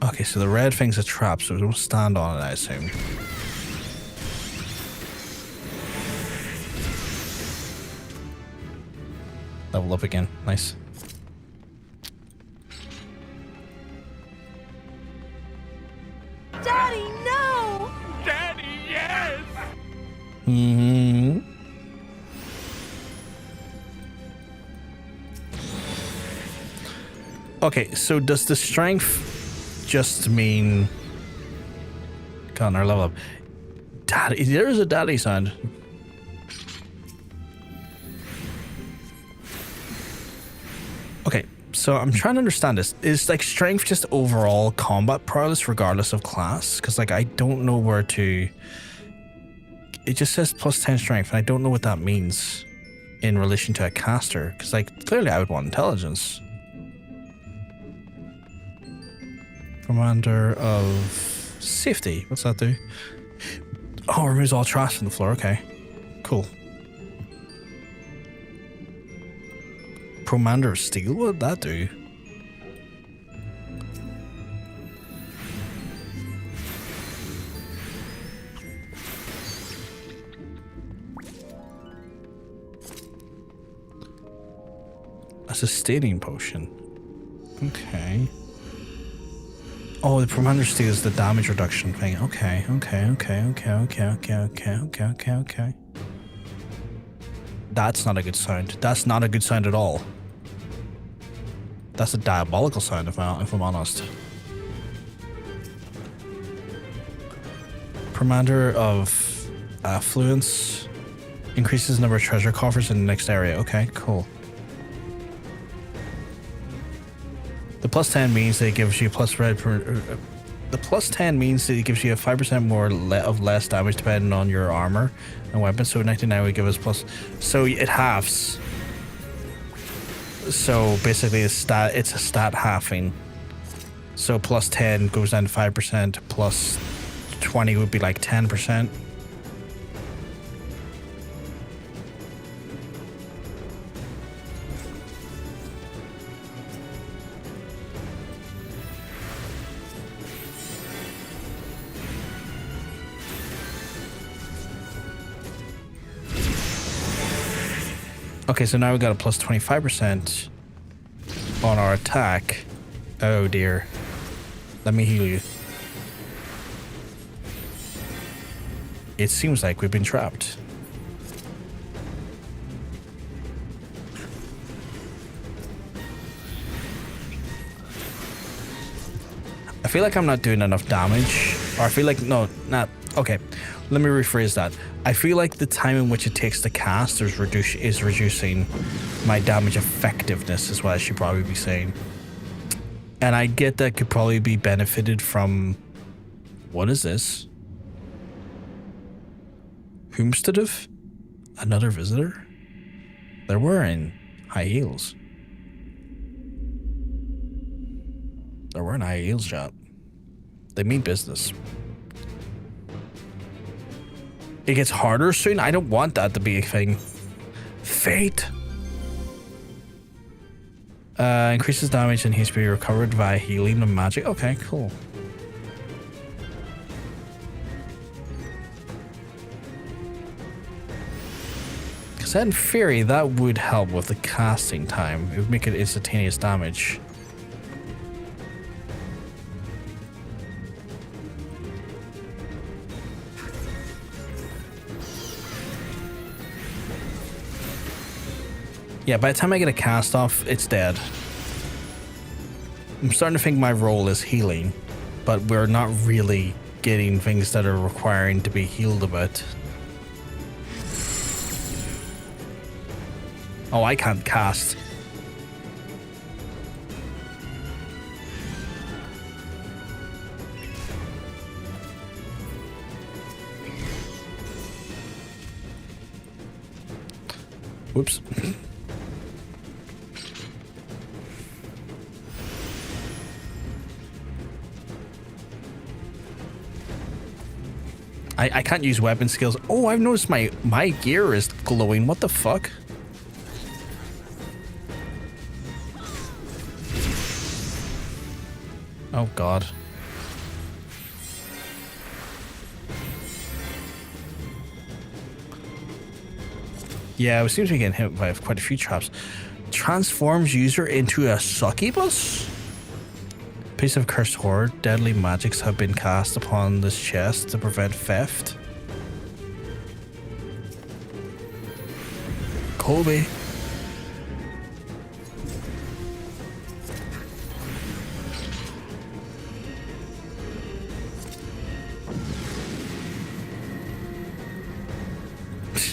Okay, so the red thing's a trap, so don't stand on it, I assume. Level up again. Nice. Daddy, no! Daddy, yes! Mm-hmm. Okay, so does the strength just mean... Connor, level up. Daddy, there's a daddy sound. Okay, so I'm trying to understand this. Is like strength just overall combat prowess regardless of class? Because like I don't know where to... It just says plus 10 strength, and I don't know what that means in relation to a caster. Because like clearly I would want intelligence. Commander of Safety. What's that do? Oh, removes all trash from the floor. Okay, cool. Commander of Steel. What would that do? A sustaining potion. Okay. Oh, the Commander Steel is the damage reduction thing. Okay. That's not a good sound. That's not a good sound at all. That's a diabolical sound, if I'm honest. Commander of Affluence increases the number of treasure coffers in the next area. Okay, cool. The plus 10 means that it gives you plus red per... the plus 10 means that it gives you a 5% more of less damage depending on your armor and weapon. So 99 would give us plus... So it halves. So basically it's a stat halving. So plus 10 goes down to 5%, plus 20 would be like 10%. Okay, so now we got a plus 25% on our attack. Oh dear. Let me heal you. It seems like we've been trapped. I feel like I'm not doing enough damage. Or I feel like, no, not, okay. Let me rephrase that. I feel like the time in which it takes to cast is reducing my damage effectiveness, is what I should probably be saying. And I get that could probably be benefited from... What is this? Homesteadov? Another visitor? They're wearing high heels. They're wearing high heels, chat. They mean business. It gets harder soon? I don't want that to be a thing. Fate. Increases damage and HP recovered via healing and magic. Okay, cool. Because in theory, that would help with the casting time. It would make it instantaneous damage. Yeah, by the time I get a cast off, it's dead. I'm starting to think my role is healing, but we're not really getting things that are requiring to be healed a bit. Oh, I can't cast. Whoops. I can't use weapon skills. Oh, I've noticed my gear is glowing. What the fuck? Oh god. Yeah, we seem to be getting hit by quite a few traps. Transforms user into a succubus? Piece of cursed horde. Deadly magics have been cast upon this chest to prevent theft. Colby.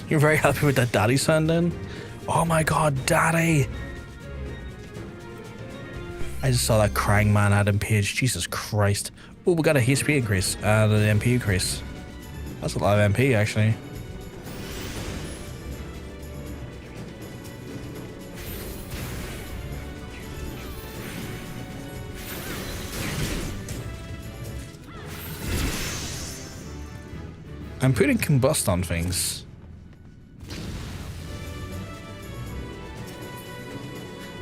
You're very happy with that daddy sound then? Oh my god, daddy! I just saw that crying man Adam Page. Jesus Christ. Oh, we got a HP increase and an MP increase. That's a lot of MP actually. I'm putting combust on things.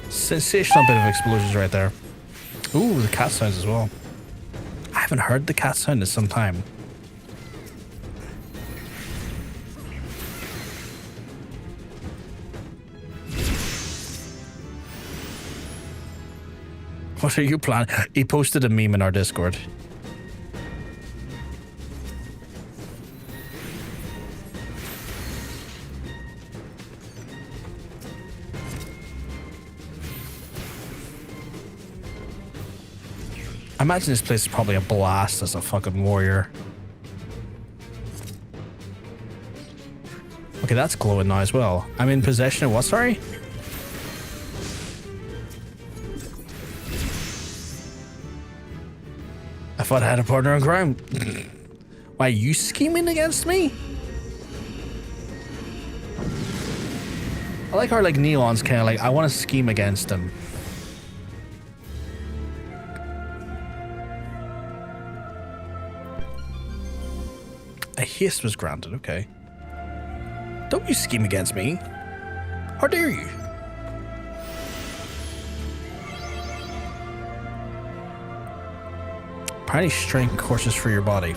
Sensational bit of explosions right there. Ooh, the cat sounds as well. I haven't heard the cat sound in some time. What are you planning? He posted a meme in our Discord. I imagine this place is probably a blast as a fucking warrior. Okay, that's glowing now as well. I'm in possession of what, sorry? I thought I had a partner in crime. Why, are you scheming against me? I like how like Neon's kind of like, I want to scheme against him. A haste was granted, okay. Don't you scheme against me. How dare you? Apparently strength courses for your body.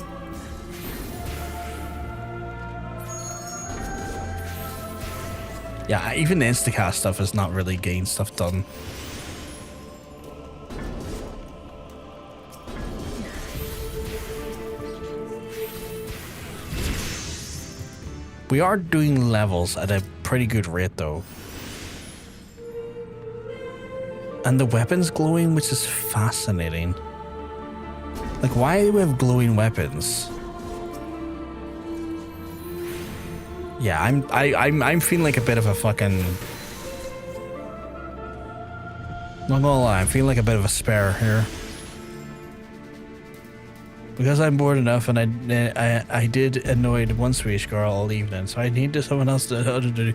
Yeah, even the instacast stuff is not really getting stuff done. We are doing levels at a pretty good rate though. And the weapon's glowing, which is fascinating. Like, why do we have glowing weapons? Yeah, I'm feeling like a bit of a fucking... Not gonna lie, I'm feeling like a bit of a spare here. Because I'm bored enough, and I did annoy one Swedish girl all evening, so I needed someone else to do.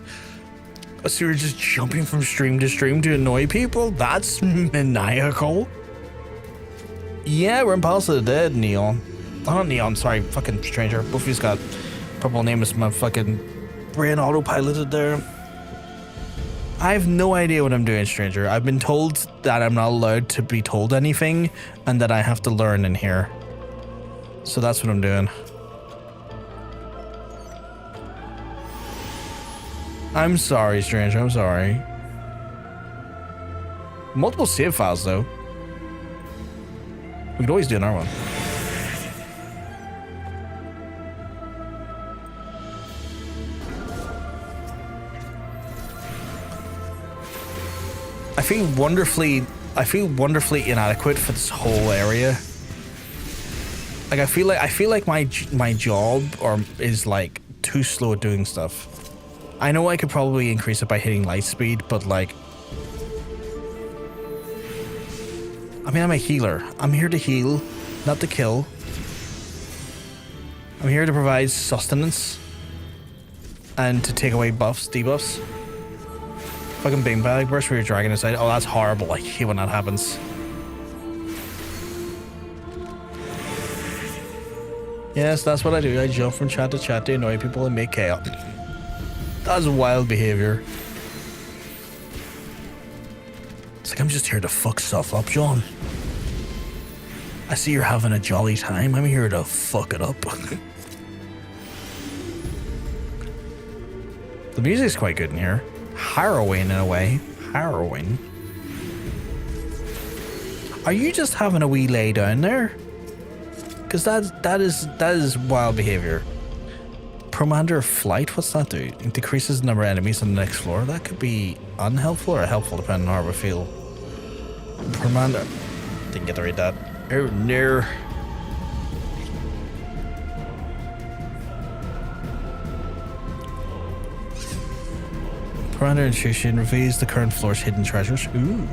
So you're just jumping from stream to stream to annoy people? That's maniacal. Yeah, we're in Palace of the Dead, Neon. Oh, not Neon, sorry, fucking stranger. Both of you's got purple name is my fucking brain autopiloted there. I have no idea what I'm doing, stranger. I've been told that I'm not allowed to be told anything, and that I have to learn in here. So that's what I'm doing. I'm sorry, stranger. I'm sorry. Multiple save files, though. We could always do another one. I feel wonderfully inadequate for this whole area. Like I feel like my job is like too slow at doing stuff. I know I could probably increase it by hitting light speed, but like... I mean, I'm a healer. I'm here to heal, not to kill. I'm here to provide sustenance. And to take away buffs, debuffs. Fucking beanbag burst where you're dragging aside. Oh, that's horrible. I hate when that happens. Yes, that's what I do. I jump from chat to chat to annoy people and make chaos. That's wild behavior. It's like I'm just here to fuck stuff up, John. I see you're having a jolly time. I'm here to fuck it up. The music's quite good in here. Harrowing in a way. Harrowing. Are you just having a wee lay down there? Because that is wild behavior. Commander Flight, what's that do? It decreases the number of enemies on the next floor. That could be unhelpful or helpful depending on how we feel. Commander. Didn't get to read that. Oh no. Commander Intuition reveals the current floor's hidden treasures. Ooh.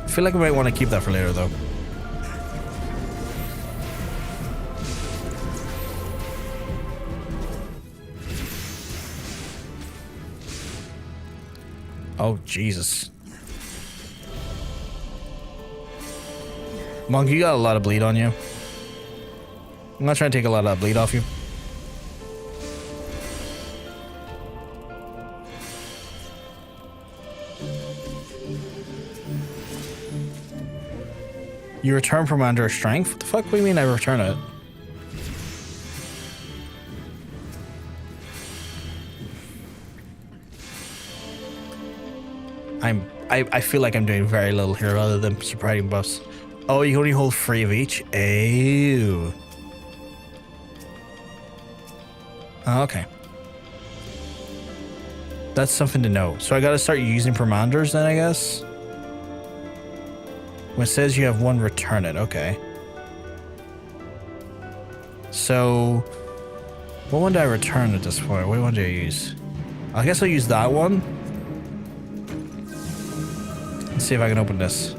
I feel like I might want to keep that for later though. Oh, Jesus. Monk, you got a lot of bleed on you. I'm not trying to take a lot of that bleed off you. You return from under strength? What the fuck? What do you mean I return it? I feel like I'm doing very little here other than surprising buffs. Oh, you only hold 3 of each? Ew. Oh, okay. That's something to know. So I gotta start using Permanders then, I guess? When it says you have 1, return it. Okay. So... what one do I return at this point? What one do I use? I guess I'll use that one. Let's see if I can open this.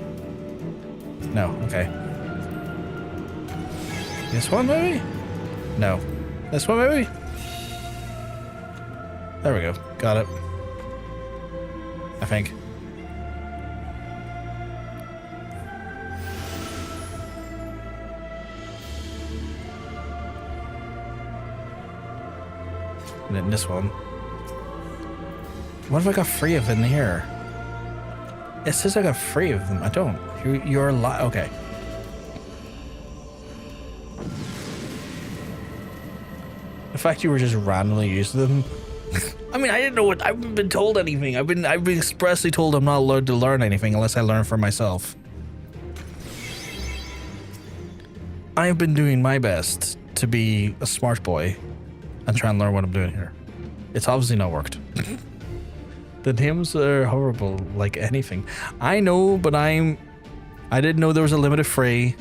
No, okay. This one maybe? No. This one maybe? There we go. Got it. I think. And then this one. What if I got 3 of in here? It says I got 3 of them. I don't. You're alive. Okay. The fact you were just randomly using them. I mean, I didn't know what. I haven't been told anything. I've been expressly told I'm not allowed to learn anything unless I learn for myself. I've been doing my best to be a smart boy and try and learn what I'm doing here. It's obviously not worked. The names are horrible, like anything. I know, but I didn't know there was a limit of free.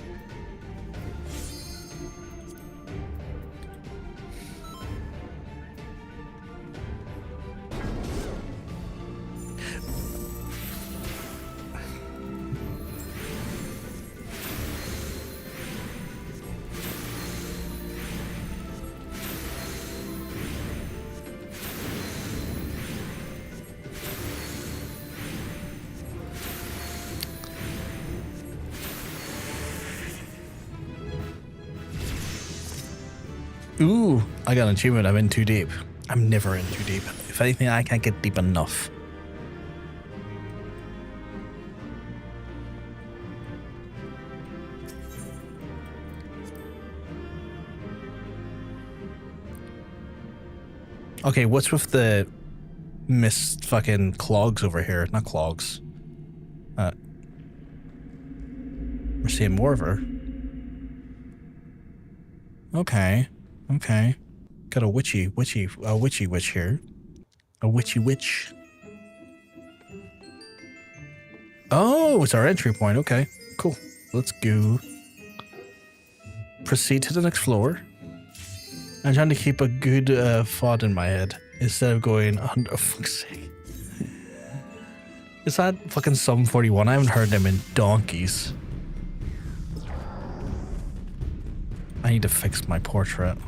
Ooh, I got an achievement. I'm in too deep. I'm never in too deep. If anything, I can't get deep enough. Okay, what's with the mist fucking clogs over here? Not clogs. We're seeing more of her. Okay. Okay. Got a witchy witch here. A witchy witch. Oh, it's our entry point. Okay, cool. Let's go. Proceed to the next floor. I'm trying to keep a good thought in my head instead of going, oh, fuck's sake. Is that fucking Sum 41? I haven't heard them in donkeys. I need to fix my portrait.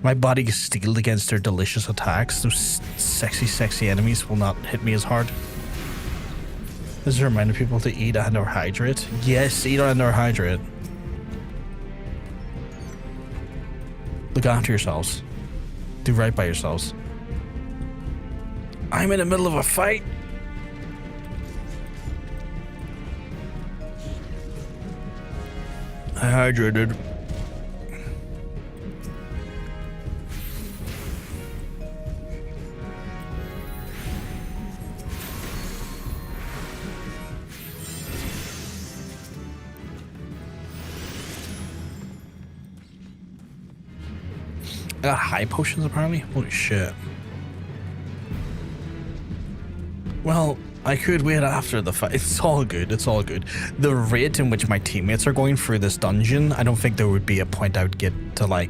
My body is steeled against their delicious attacks. Those sexy, sexy enemies will not hit me as hard. This is reminding people to eat and or hydrate. Yes, eat and or hydrate. Look after yourselves. Do right by yourselves. I'm in the middle of a fight. I hydrated. I got high potions apparently? Holy shit. Well, I could wait after the fight. It's all good, it's all good. The rate in which my teammates are going through this dungeon, I don't think there would be a point I would get to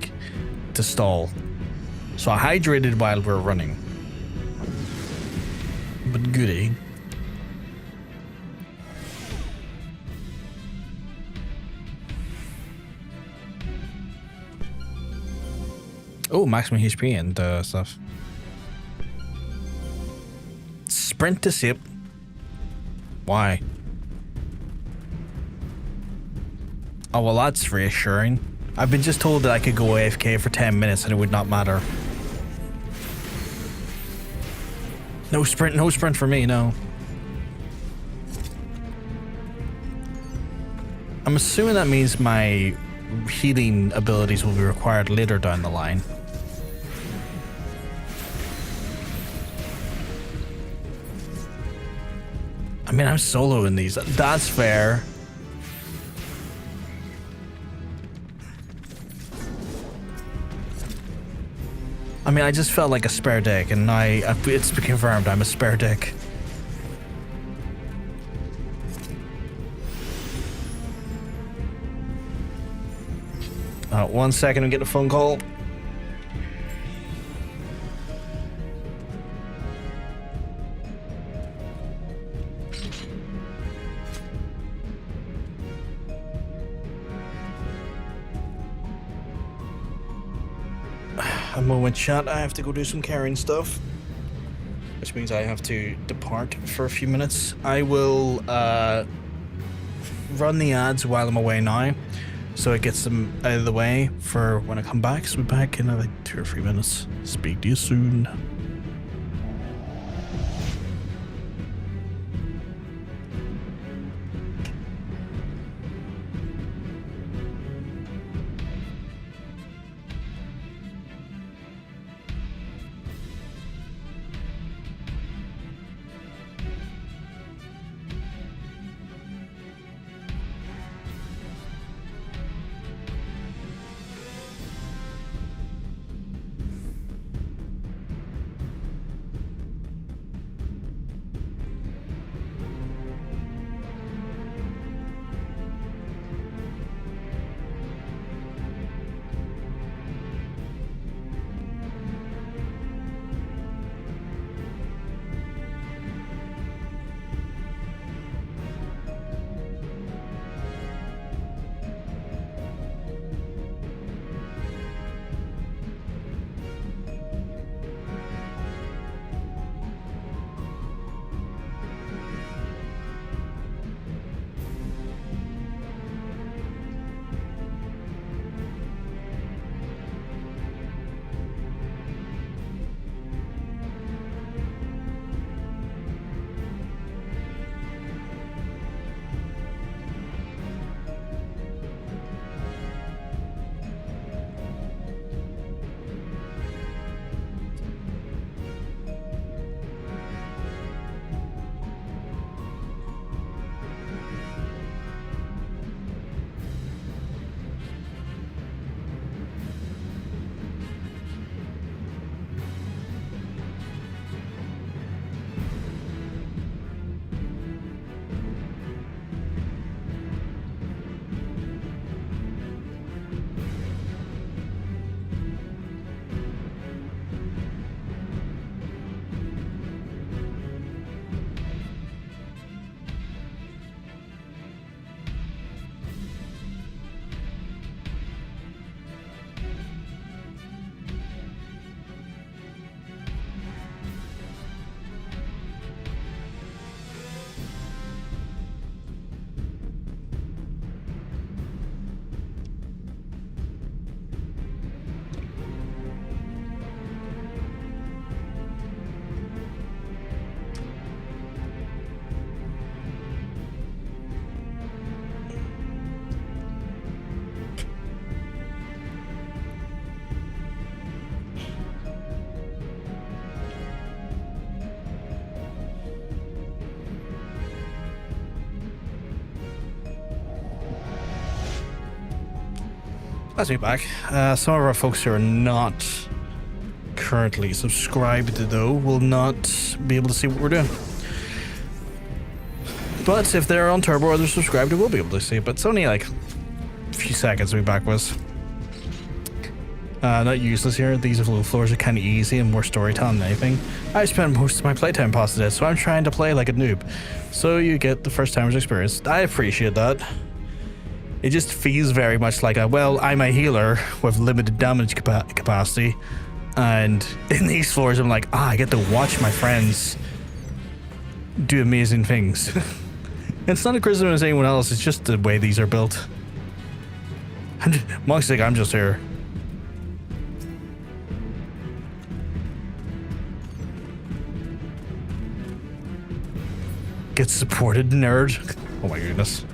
to stall. So I hydrated while we're running. But goody. Oh, maximum HP and stuff. Sprint to sip. Why? Oh, well, that's reassuring. I've been just told that I could go AFK for 10 minutes and it would not matter. No sprint for me, no. I'm assuming that means my healing abilities will be required later down the line. I mean, I'm soloing these. That's fair. I mean, I just felt like a spare dick, and it's been confirmed I'm a spare dick. One second, I'm getting a phone call. A moment, chat. I have to go do some carrying stuff, which means I have to depart for a few minutes. I will run the ads while I'm away now, so it gets them out of the way for when I come back. So we'll be back in like 2 or 3 minutes. Speak to you soon. Let's be back. Some of our folks who are not currently subscribed, though, will not be able to see what we're doing. But if they're on Turbo or they're subscribed, they will be able to see it. But it's only like a few seconds to be back with. Not useless here. These low floors are kind of easy and more storytelling than anything. I spend most of my playtime past this, so I'm trying to play like a noob. So you get the first timer's experience. I appreciate that. It just feels very much like I'm a healer with limited damage capacity. And in these floors, I'm like, I get to watch my friends do amazing things. It's not a criticism of anyone else, it's just the way these are built. Monk's like, I'm just here. Get supported, nerd. Oh my goodness.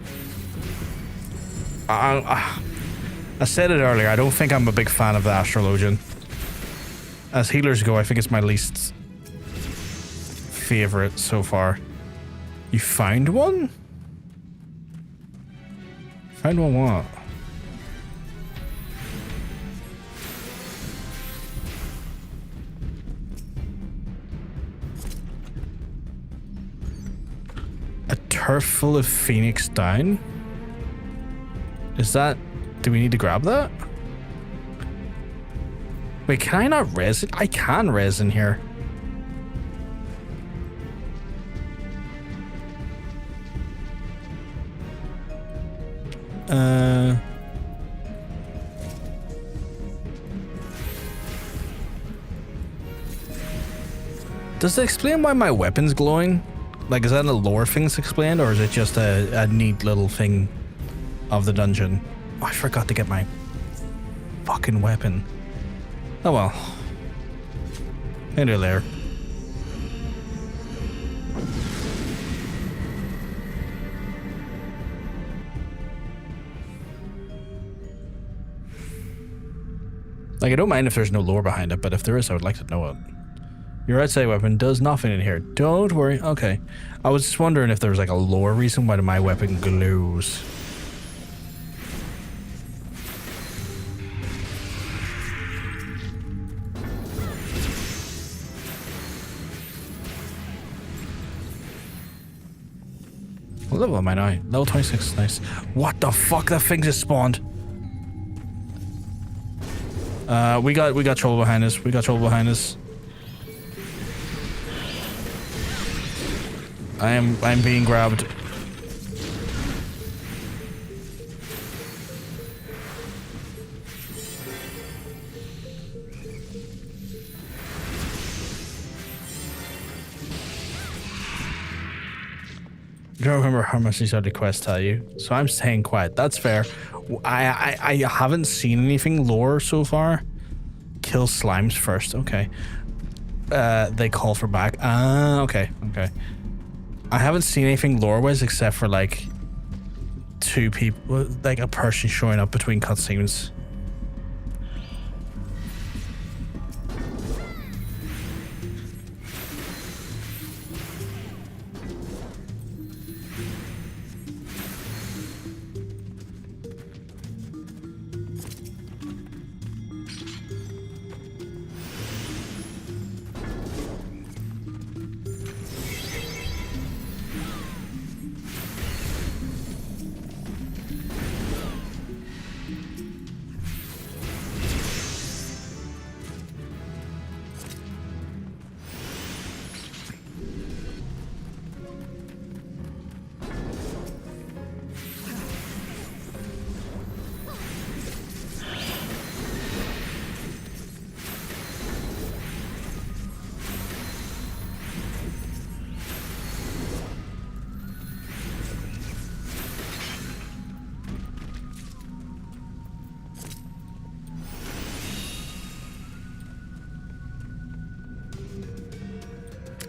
I said it earlier, I don't think I'm a big fan of the Astrologian. As healers go, I think it's my least favorite so far. You found one? Found one what? A turf full of Phoenix down? Is that... Do we need to grab that? Wait, can I not res it? I can res in here. Does it explain why my weapon's glowing? Like, is that a lore thing that's explained, or is it just a neat little thing of the dungeon? Oh, I forgot to get my fucking weapon. Oh well. Maybe later. Like, I don't mind if there's no lore behind it, but if there is, I would like to know it. Your outside weapon does nothing in here. Don't worry. Okay. I was just wondering if there was like a lore reason why my weapon glows. What level am I now? Level 26. Nice. What the fuck? That thing just spawned. We got trouble behind us. We got trouble behind us. I'm being grabbed. I don't remember how much these other quests tell you, so I'm staying quiet. That's fair. I haven't seen anything lore so far. Kill slimes first. Okay. They call for back. Okay. I haven't seen anything lore-wise except for like two people, like a person showing up between cutscenes.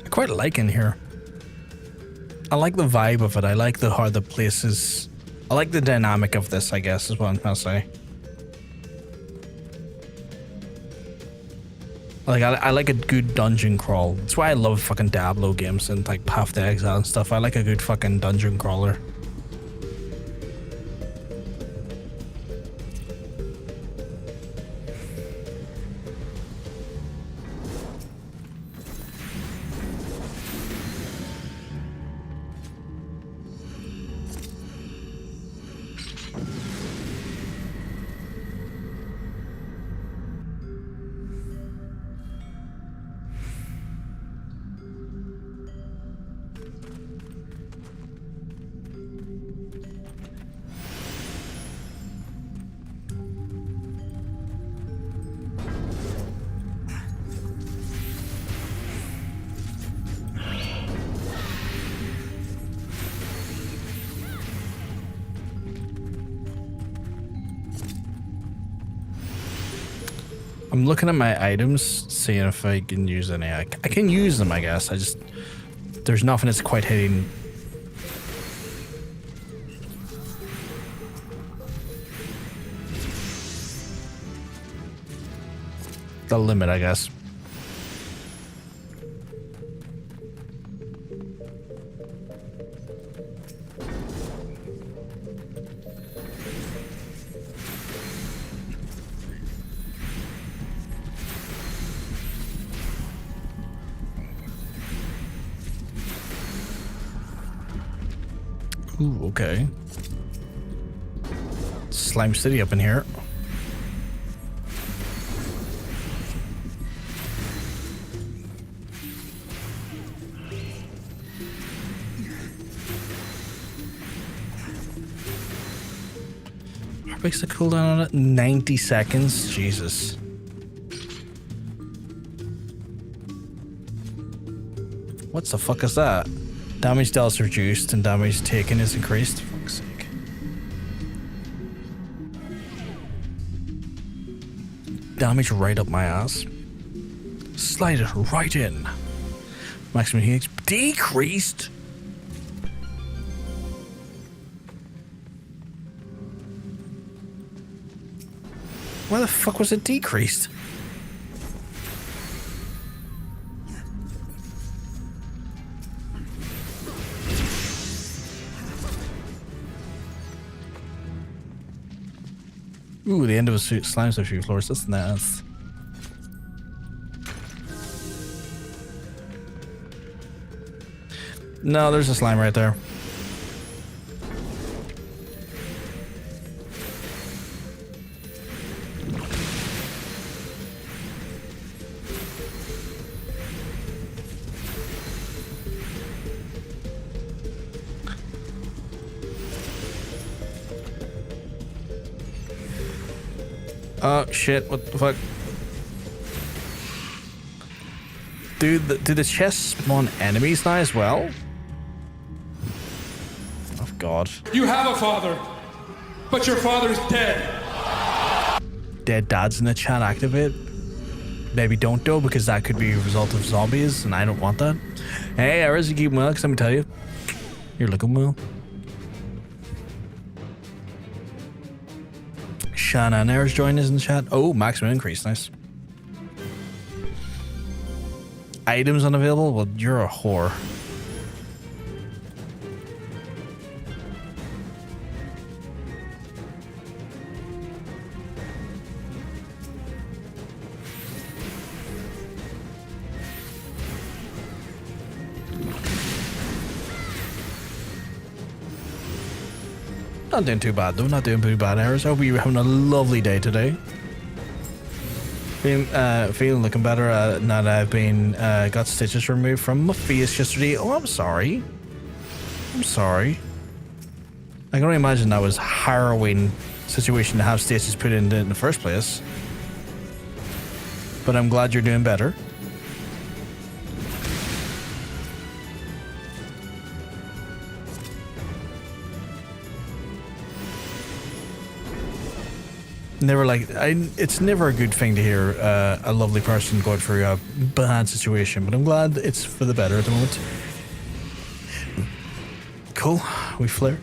I quite like in here. I like the vibe of it. I like how the place is. I like the dynamic of this, I guess, is what I'm trying to say. Like, I like a good dungeon crawl. That's why I love fucking Diablo games and like Path to Exile and stuff. I like a good fucking dungeon crawler. I'm looking at my items, seeing if I can use any. I can use them, I guess. There's nothing that's quite hitting. The limit, I guess. Ooh, okay. Slime City up in here. What makes the cooldown on it? 90 seconds? Jesus. What the fuck is that? Damage dealt is reduced and damage taken is increased. For fuck's sake. Damage right up my ass. Slide it right in. Maximum heat decreased. Why the fuck was it decreased? Ooh, the end of a slime a few floors. That's nice. No, there's a slime right there. Oh shit, what the fuck? Do the chests spawn enemies now as well? Oh god. You have a father, but your father's dead. Dead dads in the chat activate. Maybe don't though, because that could be a result of zombies and I don't want that. Hey, Aris, you keep well, because let me tell you. You're looking well. Shanna and Aris joined us in the chat. Oh, maximum increase, nice. Items unavailable? Well, you're a whore. Not doing too bad though, not doing too bad, Aris. I hope you're having a lovely day today. Feeling looking better now that I've been got stitches removed from my face yesterday. Oh, I'm sorry. I'm sorry. I can only imagine that was a harrowing situation to have stitches put in the first place. But I'm glad you're doing better. Never it's never a good thing to hear a lovely person going through a bad situation, but I'm glad it's for the better at the moment. Cool, we flared.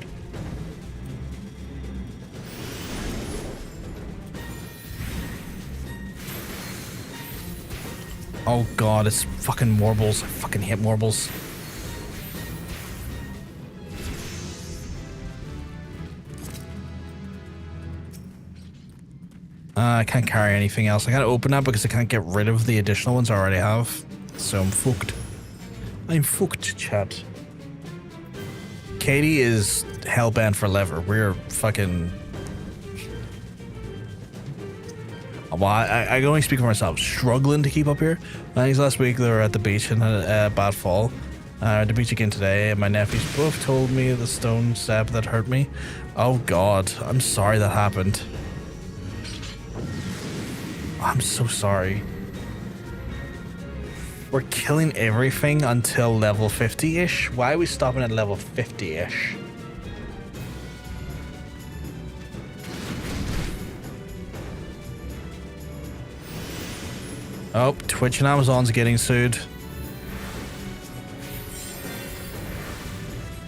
Oh god, it's fucking warbles. I fucking hate warbles. I can't carry anything else. I can't open that because I can't get rid of the additional ones I already have. So I'm fucked. I'm fucked, chat. Katie is hellbent for leather. We're fucking... Well, I can only speak for myself. Struggling to keep up here. I think last week they were at the beach and had a bad fall. At the beach again today. My nephews both told me the stone step that hurt me. Oh god, I'm sorry that happened. I'm so sorry. We're killing everything until level 50-ish. Why are we stopping at level 50-ish? Oh, Twitch and Amazon's getting sued.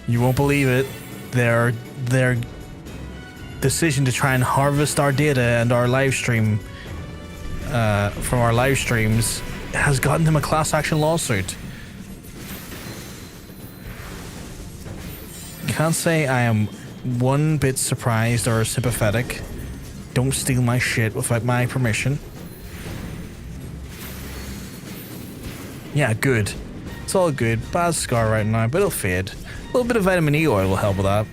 You won't believe it. Their decision to try and harvest our data and our live stream from our live streams has gotten them a class action lawsuit. Can't say I am one bit surprised or sympathetic. Don't steal my shit without my permission. Yeah, good. It's all good. Bad scar right now, but it'll fade. A little bit of vitamin E oil will help with that.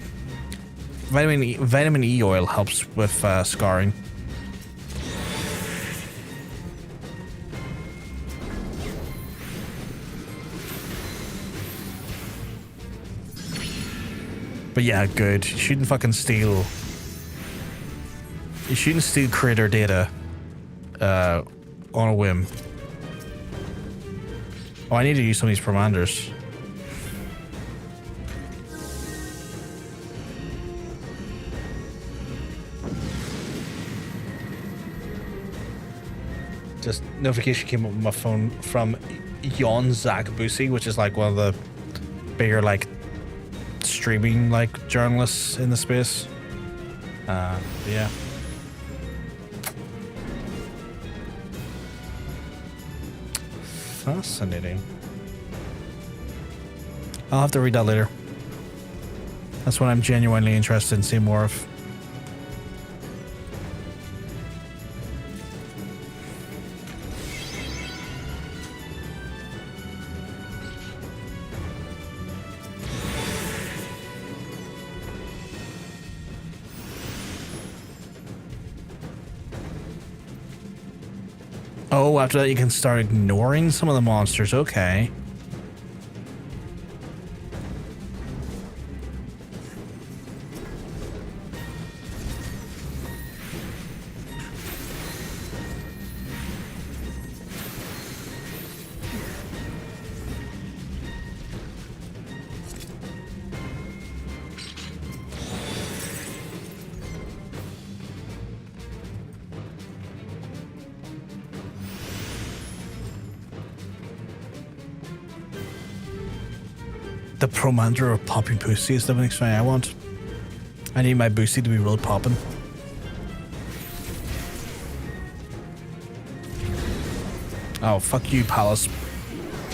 Vitamin E oil helps with scarring. But yeah, good. You shouldn't fucking steal. You shouldn't steal creator data on a whim. Oh, I need to use some of these commanders. Just notification came up on my phone from Jonsense, which is like one of the bigger like streaming like journalists in the space. Yeah. Fascinating. I'll have to read that later. That's what I'm genuinely interested in seeing more of. Oh, after that you can start ignoring some of the monsters. Okay. The Promander of Popping Pussy is the next thing I want. I need my Boosie to be real popping. Oh, fuck you, Palace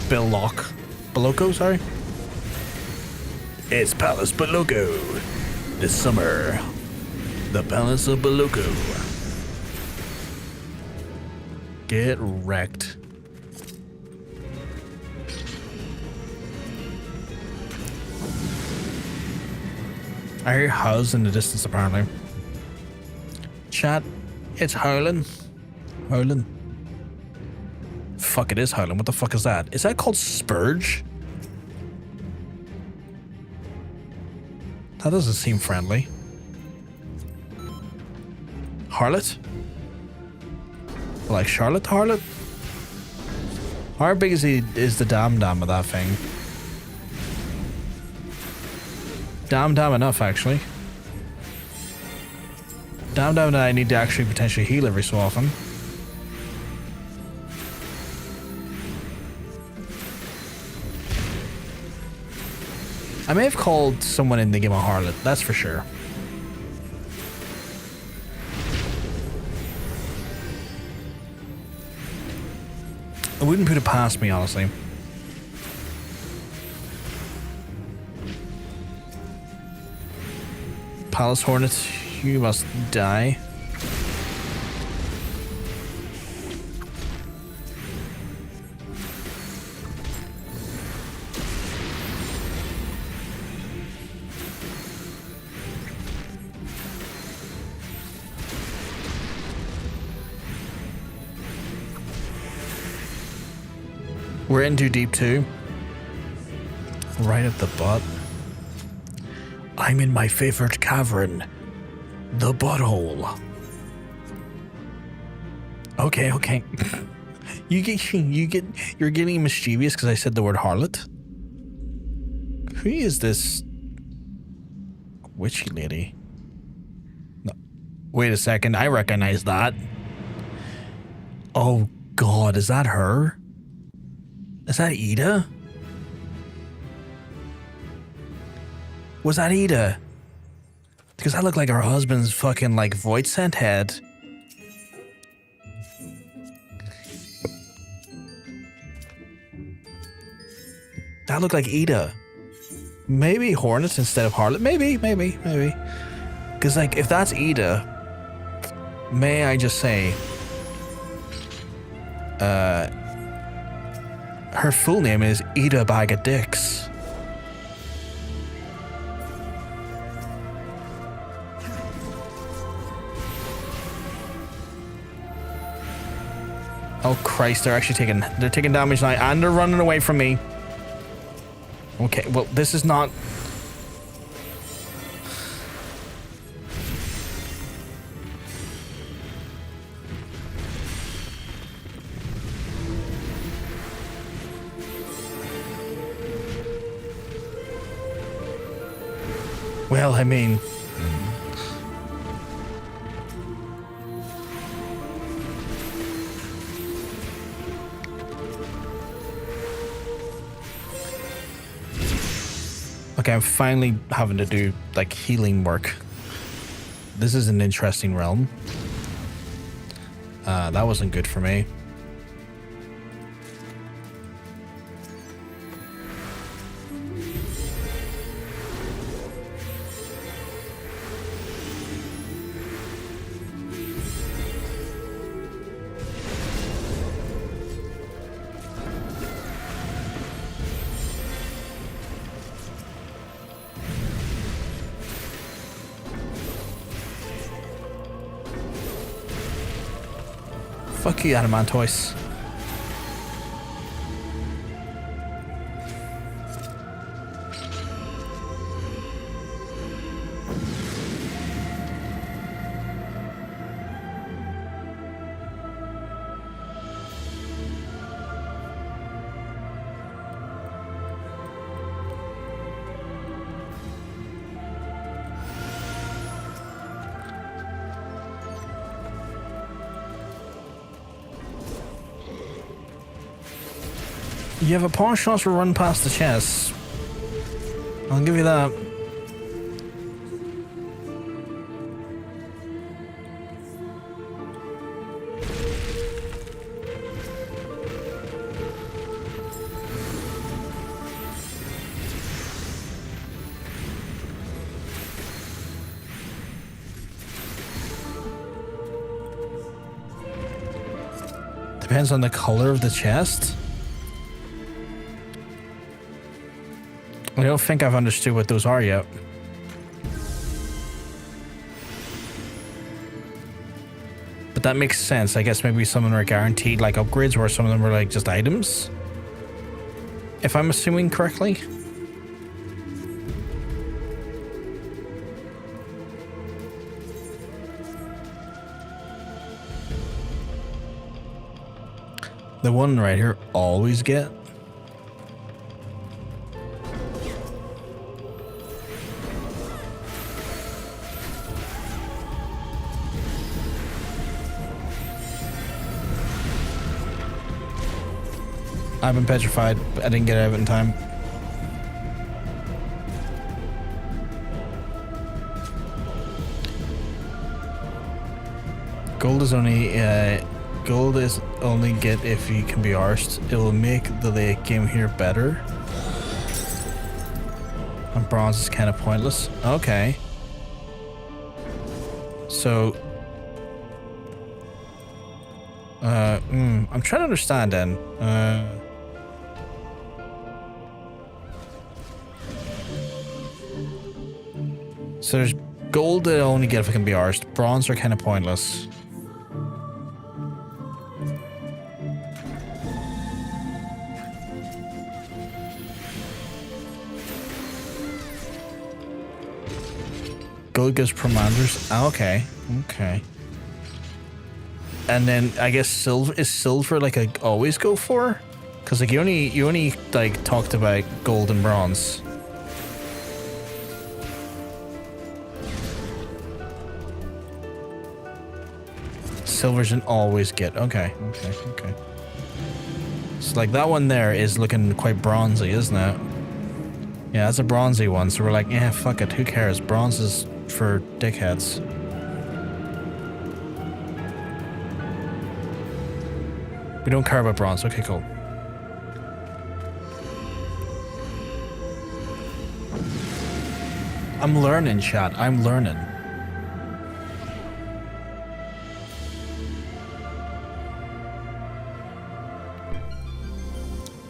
Baloko, sorry. It's Palace Baloko. This summer. The Palace of Baloko. Get wrecked. I hear howls in the distance, apparently. Chat, it's howling. Howling. Fuck, it is howling. What the fuck is that? Is that called Spurge? That doesn't seem friendly. Harlot? Like Charlotte Harlot? How big is the dam of that thing? Damn enough, actually. Damn that I need to actually potentially heal every so often. I may have called someone in the game a harlot, that's for sure. I wouldn't put it past me, honestly. Palace Hornets, you must die. We're in too deep too. Right at the butt. I'm in my favorite cavern, the butthole. Okay. You're getting mischievous because I said the word harlot. Who is this witchy lady? No, wait a second. I recognize that. Oh god, is that her? Is that Ida? Was that Ida? Because that looked like her husband's fucking like void sent head. That looked like Ida. Maybe Hornets instead of Harlot. Maybe. Because like if that's Ida, may I just say, her full name is Ida Bag of Dicks. Oh Christ, they're taking damage now and they're running away from me. Okay, well this is not... Well, I mean... Okay, I'm finally having to do, like, healing work. This is an interesting realm. That wasn't good for me. Fuck you, Adamantoise. You have a pawn chance to run past the chest. I'll give you that. Depends on the color of the chest. I don't think I've understood what those are yet. But that makes sense. I guess maybe some of them are guaranteed like upgrades, or some of them are like just items. If I'm assuming correctly. The one right here, always get. I've been petrified, but I didn't get out of it in time. Gold is only get if you can be arsed. It will make the late game here better. And bronze is kind of pointless. Okay. So I'm trying to understand then. So there's gold that I only get if I can be arsed. Bronze are kind of pointless. Gold gives commanders. Oh, okay. Okay. And then I guess silver like I always go for? Cause like you only like talked about gold and bronze. Silver's an always get. Okay. So like that one there is looking quite bronzy, isn't it? Yeah, that's a bronzy one. So we're like, yeah, fuck it. Who cares? Bronze is for dickheads. We don't care about bronze. Okay, cool. I'm learning, chat. I'm learning.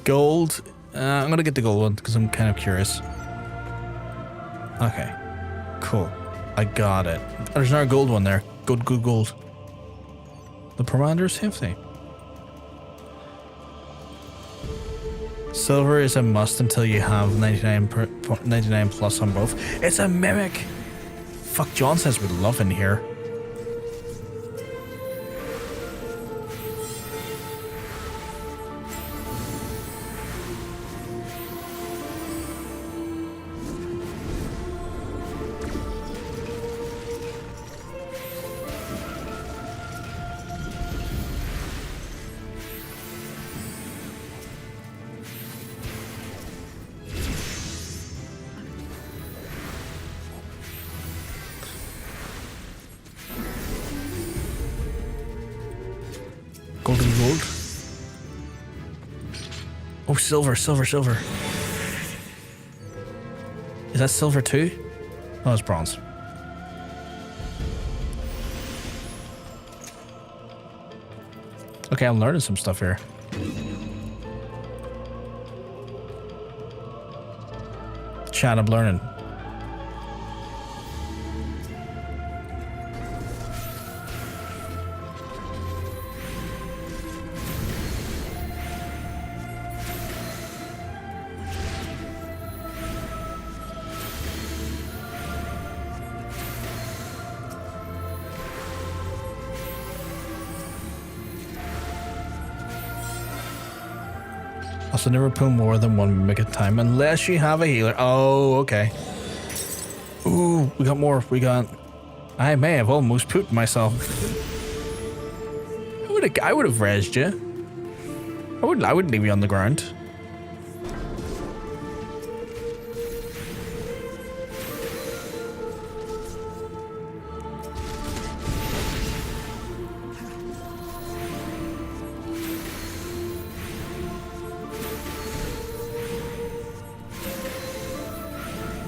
Gold. I'm gonna get the gold one because I'm kind of curious. Okay. Cool. I got it. There's another gold one there. Gold, gold, gold. The Commander's Safety. Silver is a must until you have 99 plus on both. It's a mimic. Fuck, Jonsense would love in here. Golden gold. Oh, silver, silver, silver. Is that silver too? Oh, it's bronze. Okay, I'm learning some stuff here. Chat, I'm learning. Also, never pull more than one mimic at a time unless you have a healer. Oh, okay. Ooh, we got more. I may have almost pooped myself. I would have rezzed you. I wouldn't leave you on the ground.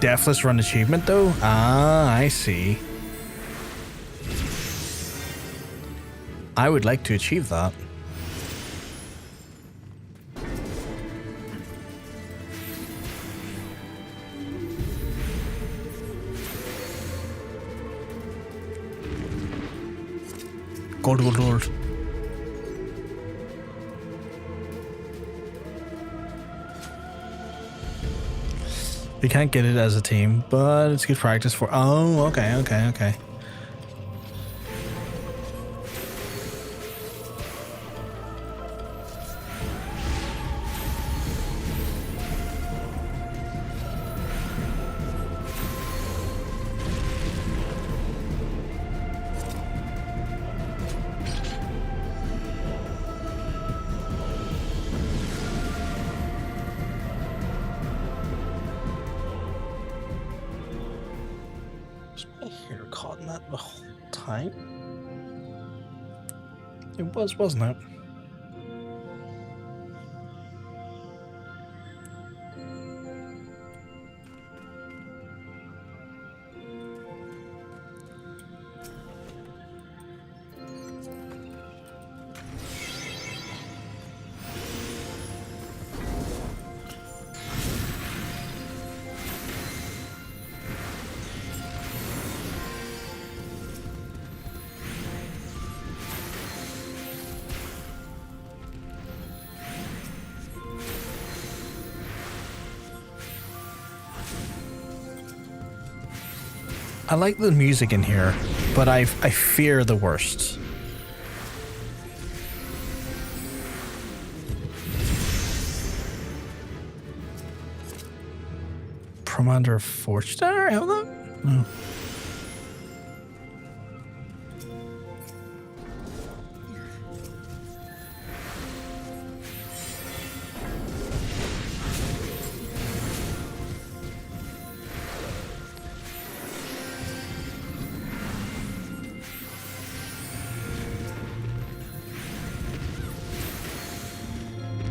Deathless Run achievement though? Ah, I see. I would like to achieve that. Gold, gold, gold. We can't get it as a team, but it's good practice for... Oh, okay, okay, okay. It was, wasn't it? I like the music in here, but I fear the worst. Commander Forge. Did I already have that? No.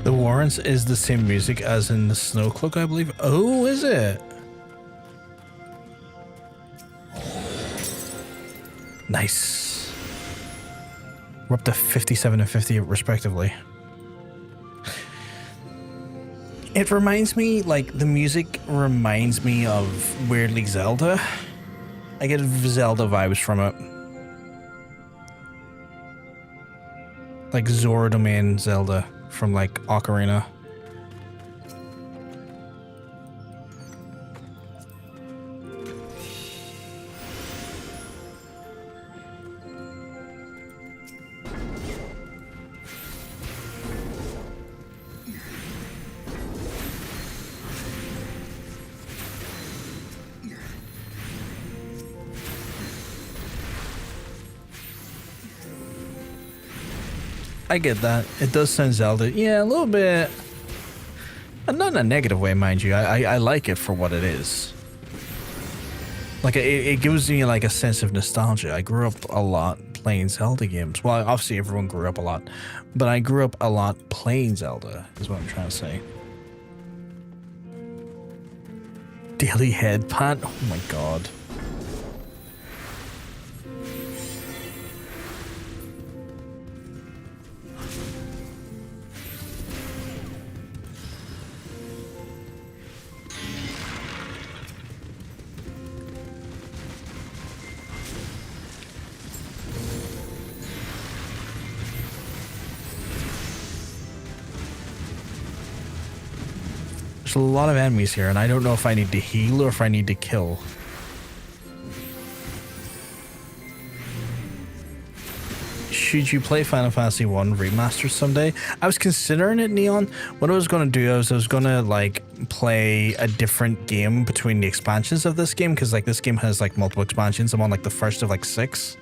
The Warrants is the same music as in the Snow Cloak, I believe. Oh, is it? Nice. We're up to 57 and 50 respectively. It reminds me, like, the music reminds me of weirdly Zelda. I get Zelda vibes from it. Like Zora Domain Zelda from, like, Ocarina. I get that. It does sound Zelda. Yeah, a little bit. And not in a negative way, mind you. I like it for what it is. Like, it gives me, like, a sense of nostalgia. I grew up a lot playing Zelda games. Well, obviously everyone grew up a lot. But I grew up a lot playing Zelda, is what I'm trying to say. Daily head pat. Oh my god. There's a lot of enemies here, and I don't know if I need to heal or if I need to kill. Should you play Final Fantasy 1 Remastered someday? I was considering it, Neon. What I was going to do is I was going to, like, play a different game between the expansions of this game, because, like, this game has, like, multiple expansions. I'm on, like, the first of, like, 6.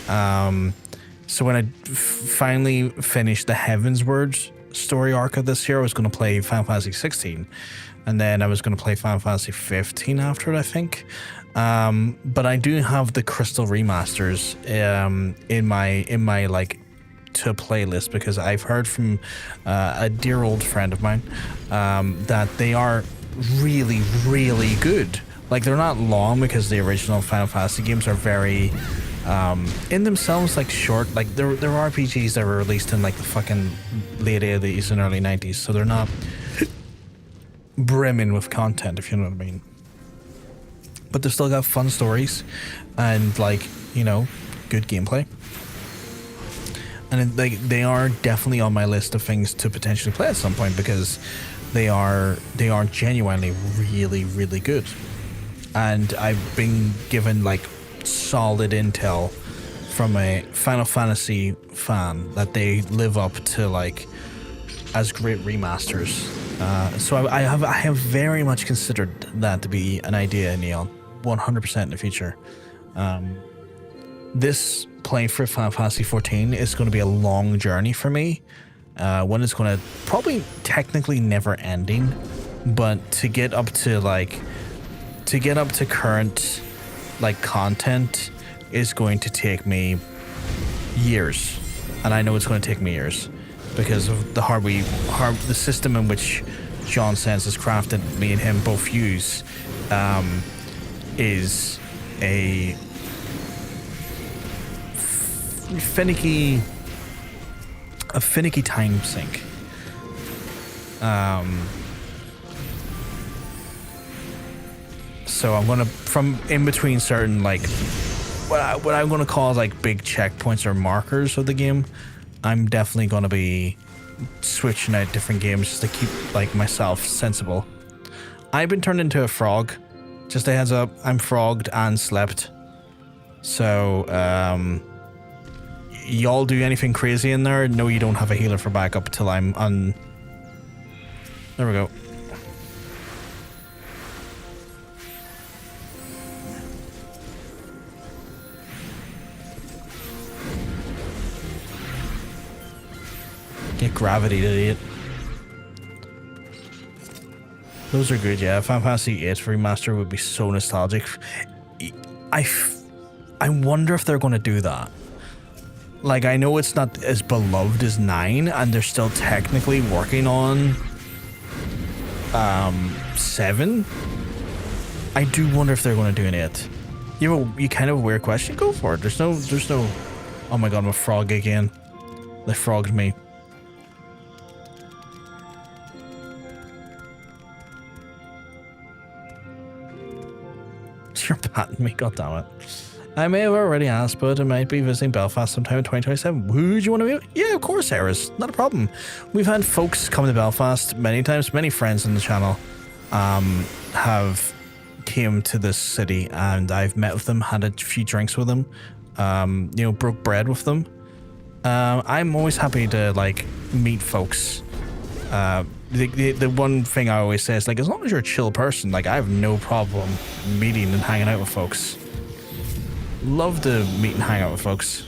So when I finally finished the Heavensward story arc of this year, I was going to play Final Fantasy 16, and then I was going to play Final Fantasy 15 after it, I think. But I do have the Crystal remasters in my like to playlist, because I've heard from a dear old friend of mine that they are really, really good. Like, they're not long, because the original Final Fantasy games are very in themselves, like, short. Like, they're RPGs that were released in, like, the fucking late 80s and early 90s, so they're not brimming with content, if you know what I mean. But they've still got fun stories and, like, you know, good gameplay. And like, they are definitely on my list of things to potentially play at some point, because they are genuinely really, really good. And I've been given, like, solid intel from a Final Fantasy fan that they live up to, like, as great remasters. So I have very much considered that to be an idea, Neon, 100% in the future. This playing for Final Fantasy 14 is going to be a long journey for me. One is going to probably technically never ending, but to get up to current, like, content is going to take me years, and I know it's going to take me years because of the system in which Jonsense has crafted me and him both use is a finicky time sink. So I'm gonna, from in between certain, like, what I'm gonna call, like, big checkpoints or markers of the game, I'm definitely gonna be switching out different games just to keep, like, myself sensible. I've been turned into a frog. Just a heads up, I'm frogged and slept. So, y'all do anything crazy in there? No, you don't have a healer for backup till I'm on. There we go. Get gravity, idiot. Those are good, yeah. Final Fantasy VIII Remaster would be so nostalgic. I wonder if they're going to do that. Like, I know it's not as beloved as 9, and they're still technically working on 7. I do wonder if they're going to do an 8. You kind of a weird question. Go for it. There's no. Oh my god, I'm a frog again. They frogged me. You're patting me, god damn it. I may have already asked, but I might be visiting Belfast sometime in 2027. Would you want to be? Yeah, of course, Eris. Not a problem. We've had folks come to Belfast many times. Many friends on the channel have came to this city, and I've met with them, had a few drinks with them, you know, broke bread with them. I'm always happy to, like, meet folks. The one thing I always say is, like, as long as you're a chill person, like, I have no problem meeting and hanging out with folks. Love to meet and hang out with folks.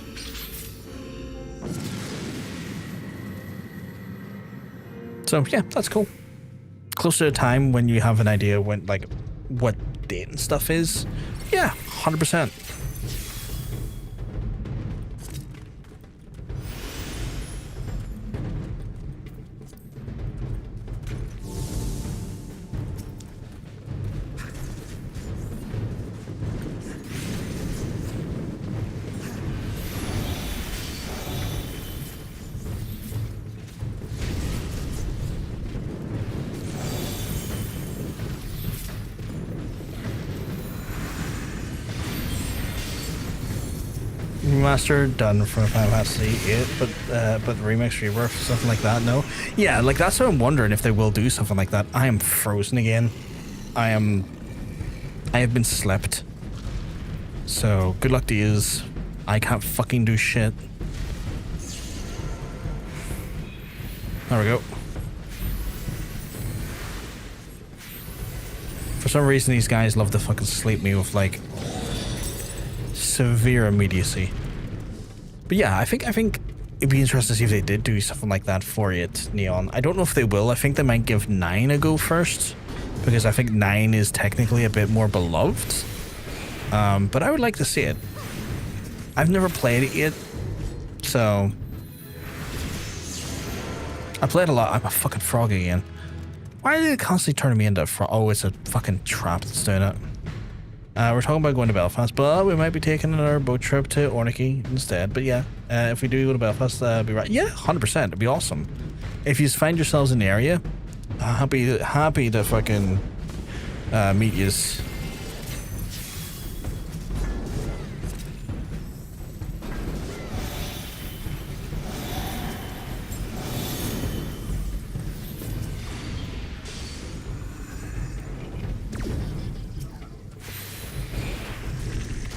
So yeah, that's cool. Close to a time when you have an idea when, like, what date and stuff is. Yeah, 100%. Remaster done for Final Fantasy 8, but the remix, rework, something like that. No, yeah, like that's what I'm wondering if they will do something like that. I am frozen again. I have been slept. So good luck to yous. I can't fucking do shit. There we go. For some reason, these guys love to fucking sleep me with, like, severe immediacy. But yeah, I think it'd be interesting to see if they did do something like that for it, Neon. I don't know if they will. I think they might give 9 a go first, because I think 9 is technically a bit more beloved. But I would like to see it. I've never played it yet, so I played a lot. I'm a fucking frog again. Why are they constantly turning me into a frog? Oh, it's a fucking trap that's doing it. We're talking about going to Belfast, but we might be taking another boat trip to Ornicky instead. But yeah, if we do go to Belfast, be right. Yeah, 100%. It'd be awesome. If you find yourselves in the area, happy to fucking meet yous.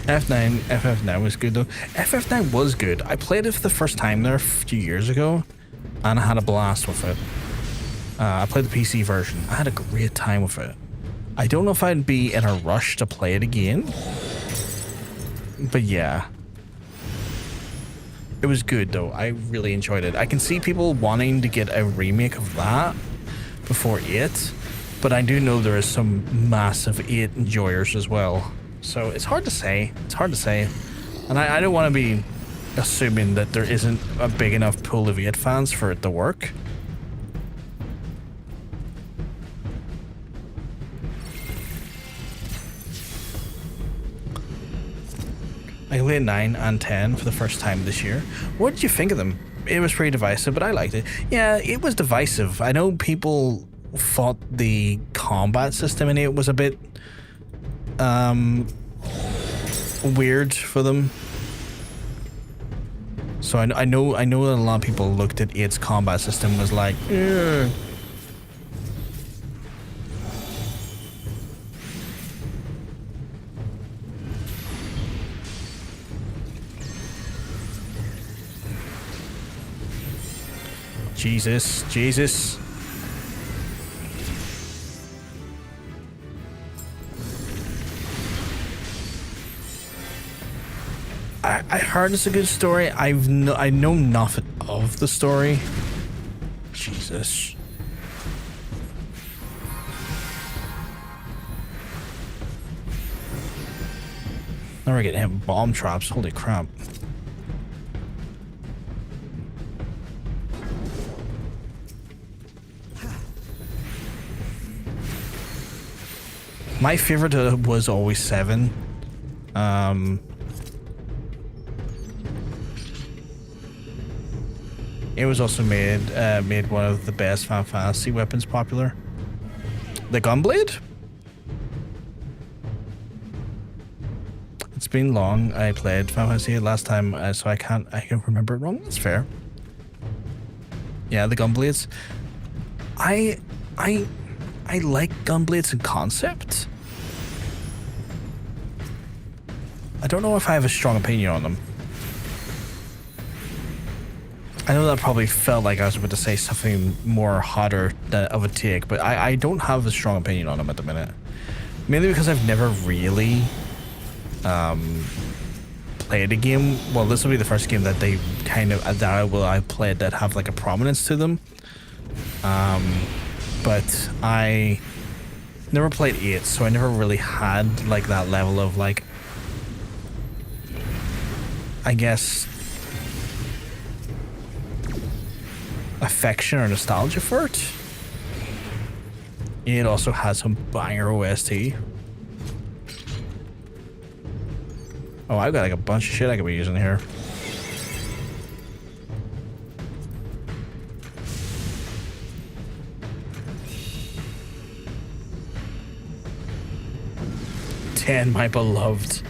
F9, FF9 was good though. FF9 was good. I played it for the first time there a few years ago, and I had a blast with it. I played the PC version. I had a great time with it. I don't know if I'd be in a rush to play it again, but yeah. It was good though. I really enjoyed it. I can see people wanting to get a remake of that before 8, but I do know there is some massive 8 enjoyers as well. So it's hard to say. It's hard to say. And I don't want to be assuming that there isn't a big enough pool of 8 fans for it to work. I played 9 and 10 for the first time this year. What did you think of them? It was pretty divisive, but I liked it. Yeah, it was divisive. I know people thought the combat system in it was a bit weird for them. So I know that a lot of people looked at 8's combat system and was like, ugh. Jesus. I heard it's a good story. I know nothing of the story. Jesus. Now we're getting hit with bomb traps. Holy crap. My favorite was always 7. It was also made one of the best Final Fantasy weapons popular. The Gunblade? It's been long. I played Final Fantasy last time, so I can't remember it wrong. That's fair. Yeah, the Gunblades. I like Gunblades in concept. I don't know if I have a strong opinion on them. I know that probably felt like I was about to say something more hotter of a take, but I don't have a strong opinion on them at the minute. Mainly because I've never really played a game. Well, this will be the first game that they kind of I've played that have like a prominence to them. But I never played 8, so I never really had like that level of like, I guess, affection or nostalgia for it. It also has some banger OST. Oh, I've got like a bunch of shit I could be using here. My beloved.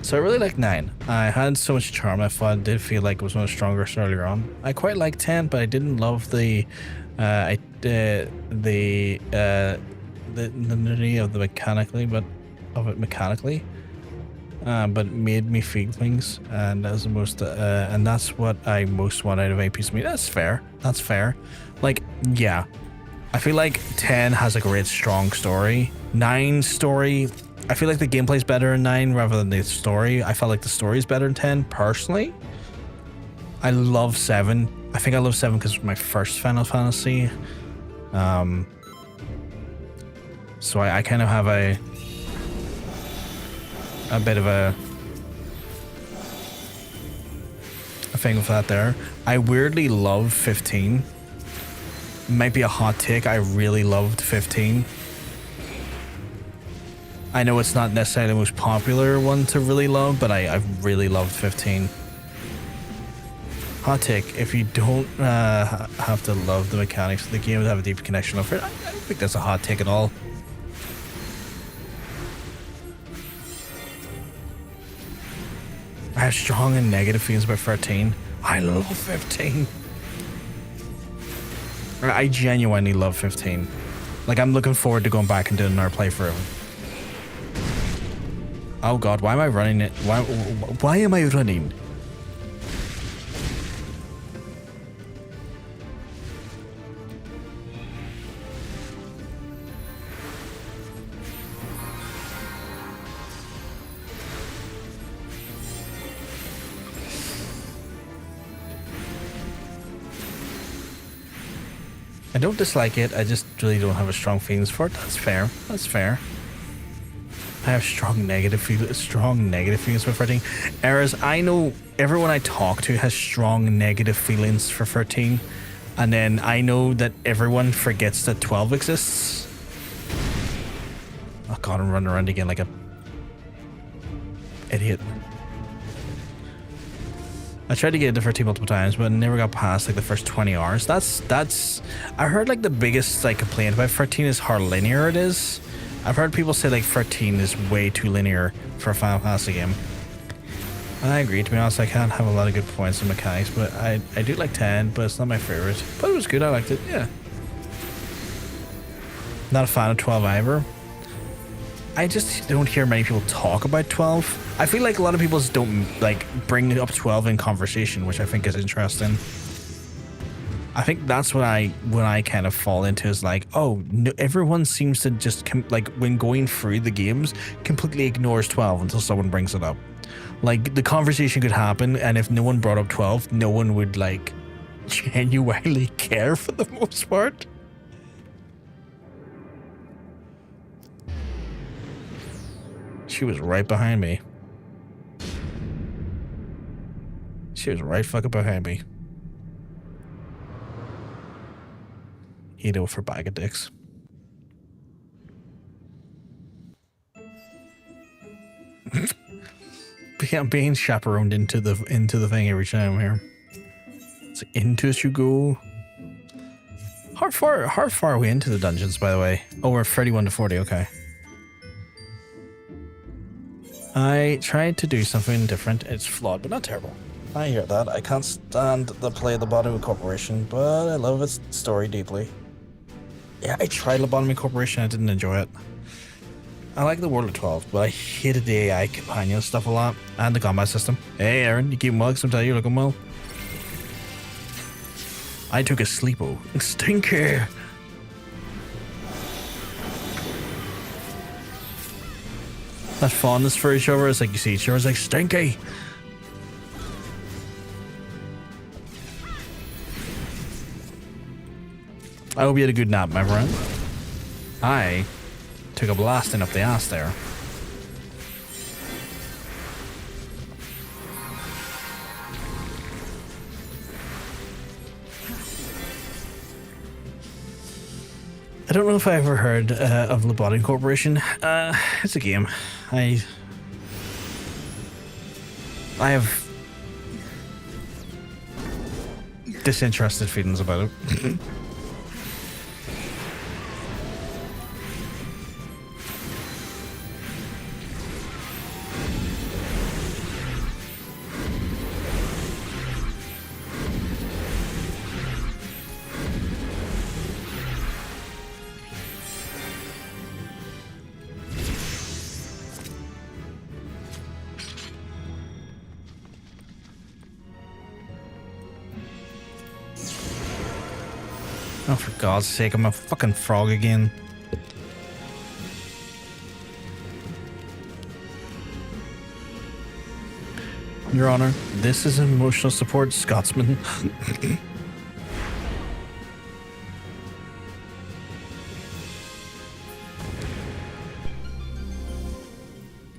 So I really like 9. I had so much charm. I did feel like it was one of the strongest earlier on. I quite liked 10, but I didn't love the nitty of the mechanically, but it made me feel things, and that's the most, and that's what I most want out of a piece of meat. That's fair. That's fair. Like, yeah, I feel like 10 has a great strong story. 9's story, I feel like the gameplay's better in 9 rather than the story. I felt like the story's better in 10 personally. I love 7. I think I love 7 because it's my first Final Fantasy. So I kind of have a bit of a thing with that there. I weirdly love 15. Might be a hot take. I really loved 15. I know it's not necessarily the most popular one to really love, but I really loved 15. Hot take, if you don't have to love the mechanics of the game and have a deep connection over it, I don't think that's a hot take at all. I have strong and negative feelings about 13. I love 15. I genuinely love 15. Like, I'm looking forward to going back and doing another playthrough. Oh god, why am I running it? Why am I running? I don't dislike it, I just really don't have a strong feelings for it. That's fair. That's fair. I have strong negative feelings for 13. Whereas I know everyone I talk to has strong negative feelings for 13. And then I know that everyone forgets that 12 exists. Oh god, I'm running around again like a idiot. I tried to get into 13 multiple times, but I never got past like the first 20 hours. That's I heard like the biggest like complaint about 13 is how linear it is. I've heard people say like 13 is way too linear for a Final Fantasy game. And I agree, to be honest. I can't have a lot of good points in mechanics, but I do like 10, but it's not my favorite. But it was good, I liked it, yeah. Not a fan of 12 either. I just don't hear many people talk about 12. I feel like a lot of people just don't like bring up 12 in conversation, which I think is interesting. I think that's what when I kind of fall into is like, oh, no, everyone seems to just like when going through the games completely ignores 12 until someone brings it up. Like the conversation could happen, and if no one brought up 12, no one would like genuinely care for the most part. She was right behind me. She was right fucking behind me. Eat it with her bag of dicks. I'm being chaperoned into the thing every time here. It's like, into it you go. How far are we into the dungeons, by the way? Oh, we're 31 to 40, okay. I tried to do something different. It's flawed, but not terrible. I hear that. I can't stand the play of Lobotomy Corporation, but I love its story deeply. Yeah, I tried Lobotomy Corporation. I didn't enjoy it. I like the World of 12, but I hated the AI companion stuff a lot and the combat system. Hey, Aaron, you keep well? Sometimes you're looking well. I took a sleepo. Stinker. That fondness for each other is like you see each other, it's like stinky. I hope you had a good nap, my friend. I took a blasting up the ass there. I don't know if I ever heard of Lobotomy Corporation. It's a game. I have disinterested feelings about it. Oh, for God's sake, I'm a fucking frog again. Your Honor, this is emotional support, Scotsman.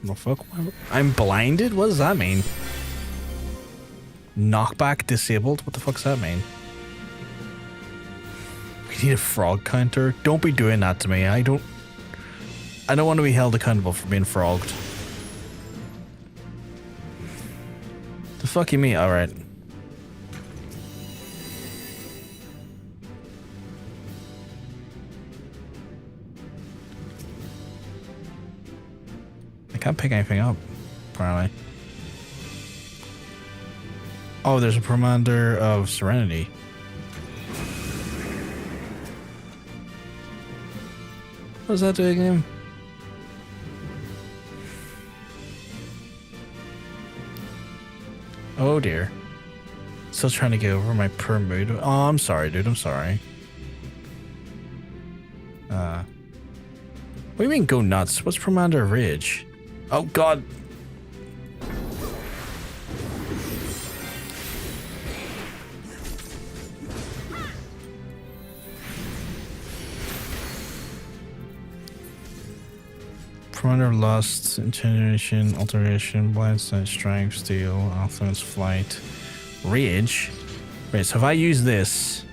Oh, fuck. I'm blinded? What does that mean? Knockback disabled? What the fuck does that mean? We need a frog counter. Don't be doing that to me. I don't want to be held accountable for being frogged. The fuck you mean? Alright. I can't pick anything up, apparently. Oh, there's a Commander of Serenity. What does that do again? Oh dear. Still trying to get over my poor mood. Oh, I'm sorry, dude. I'm sorry. What do you mean go nuts? What's Commander Ridge? Oh God. Commander Lust, Intimidation, Alteration, Blind Sight, Strength, Steel, Offense, Flight, Rage. Wait, so if I use this...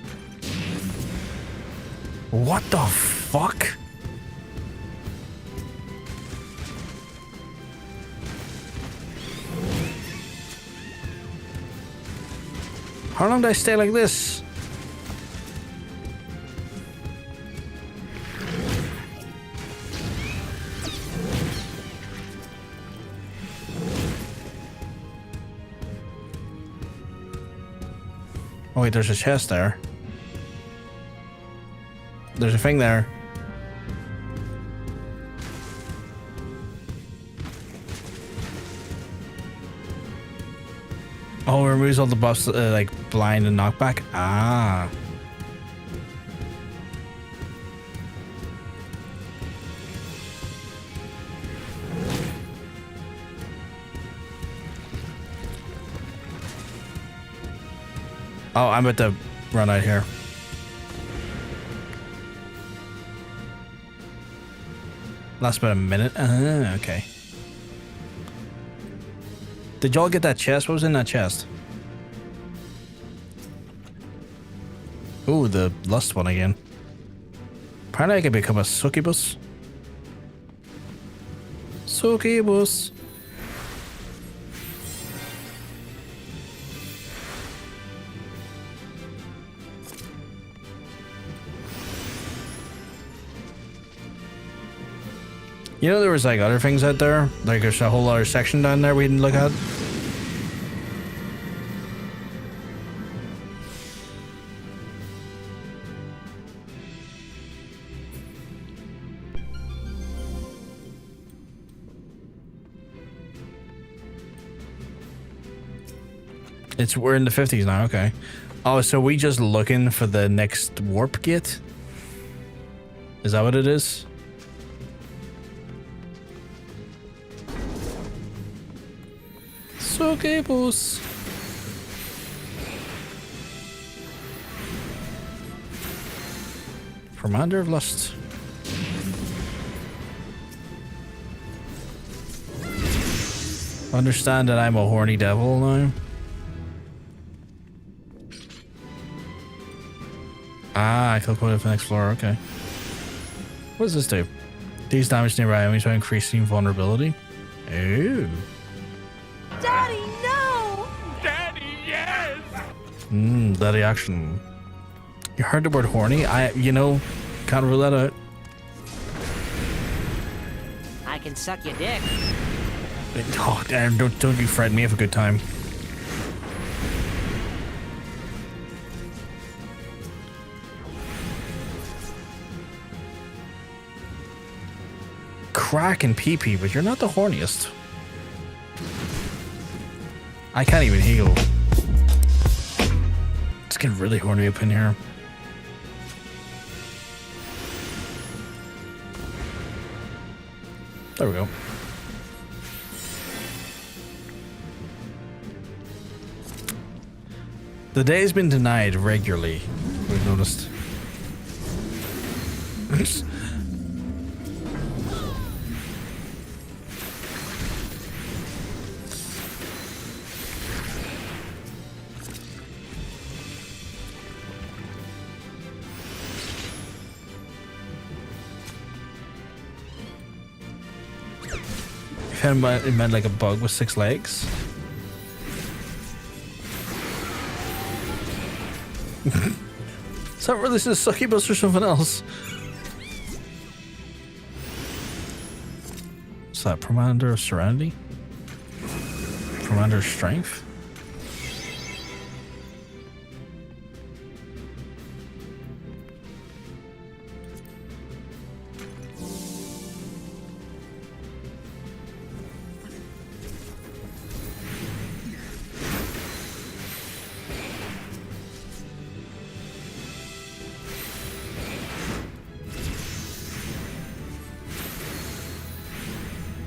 What the fuck? How long do I stay like this? Oh wait, there's a chest there. There's a thing there. Oh, it removes all the buffs like blind and knockback. Ah. Oh, I'm about to run out here. Lasts about a minute. Okay. Did y'all get that chest? What was in that chest? Ooh, the lust one again. Apparently I can become a succubus. Succubus. You know, there was like other things out there. Like there's a whole other section down there we didn't look at. We're in the 50s now, okay. Oh, so we just looking for the next warp gate? Is that what it is? So cables. Commander of Lust. Understand that I'm a horny devil now. Ah, I click on the next floor, okay. What does this do? These damage nearby enemies by increasing vulnerability. Ooh. Daddy, no! Daddy, yes! Daddy action. You heard the word horny? You know, can't rule that out. I can suck your dick. Oh, damn, don't you fret me, have a good time. Crack and pee-pee, but you're not the horniest. I can't even heal. It's getting really horny up in here. There we go. The day's been denied regularly, we've noticed. It meant like a bug with 6 legs. Is that really a succubus or something else? Is that Commander of Serenity? Commander of Strength?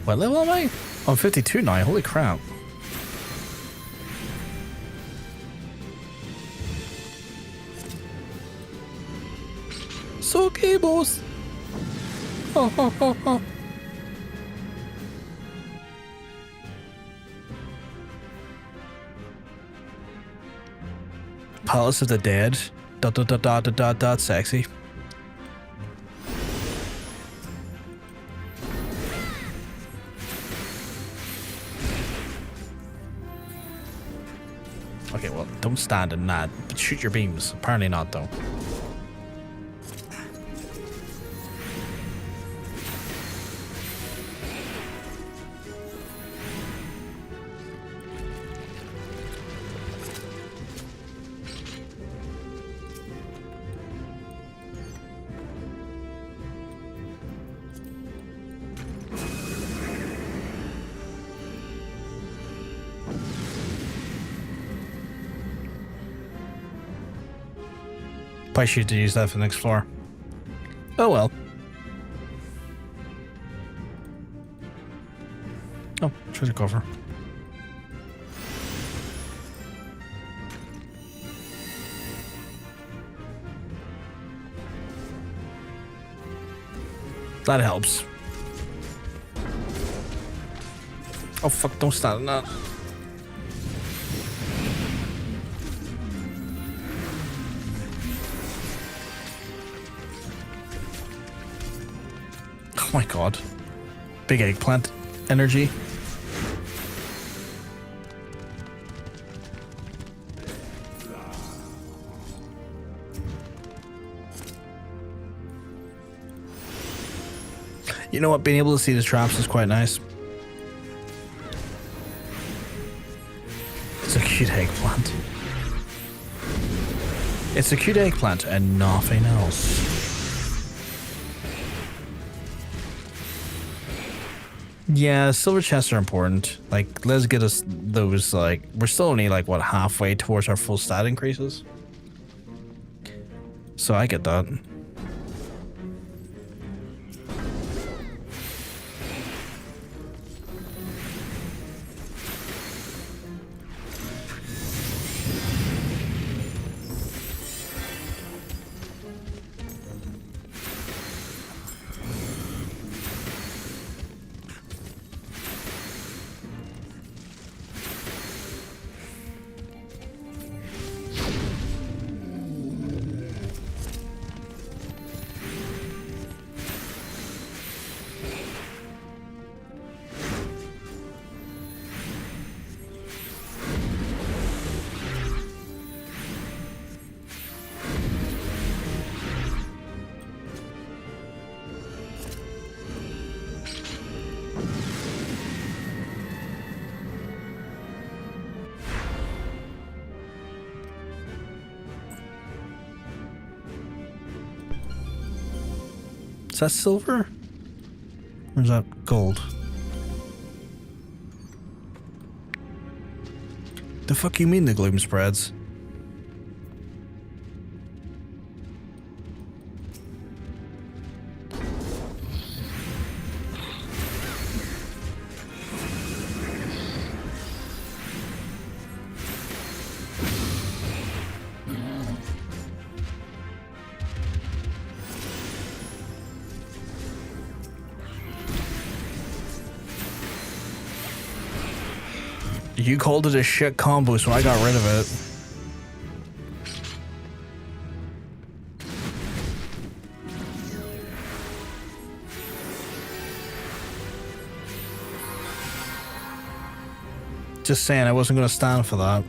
What level am I? I'm 52 now, holy crap. So cables. Palace of the Dead. ... Sexy. Okay, well, don't stand in that, but shoot your beams. Apparently not, though. Probably should use that for the next floor. Oh well. Oh, treasure cover. That helps. Oh fuck, don't stand in that. Oh my god. Big eggplant energy. You know what? Being able to see the traps is quite nice. It's a cute eggplant. It's a cute eggplant and nothing else. Yeah, silver chests are important. Like, let's get us those, like, we're still only, like, what, halfway towards our full stat increases? So I get that. Is that silver? Or is that gold? The fuck you mean the gloom spreads? You called it a shit combo, so I got rid of it. Just saying, I wasn't going to stand for that.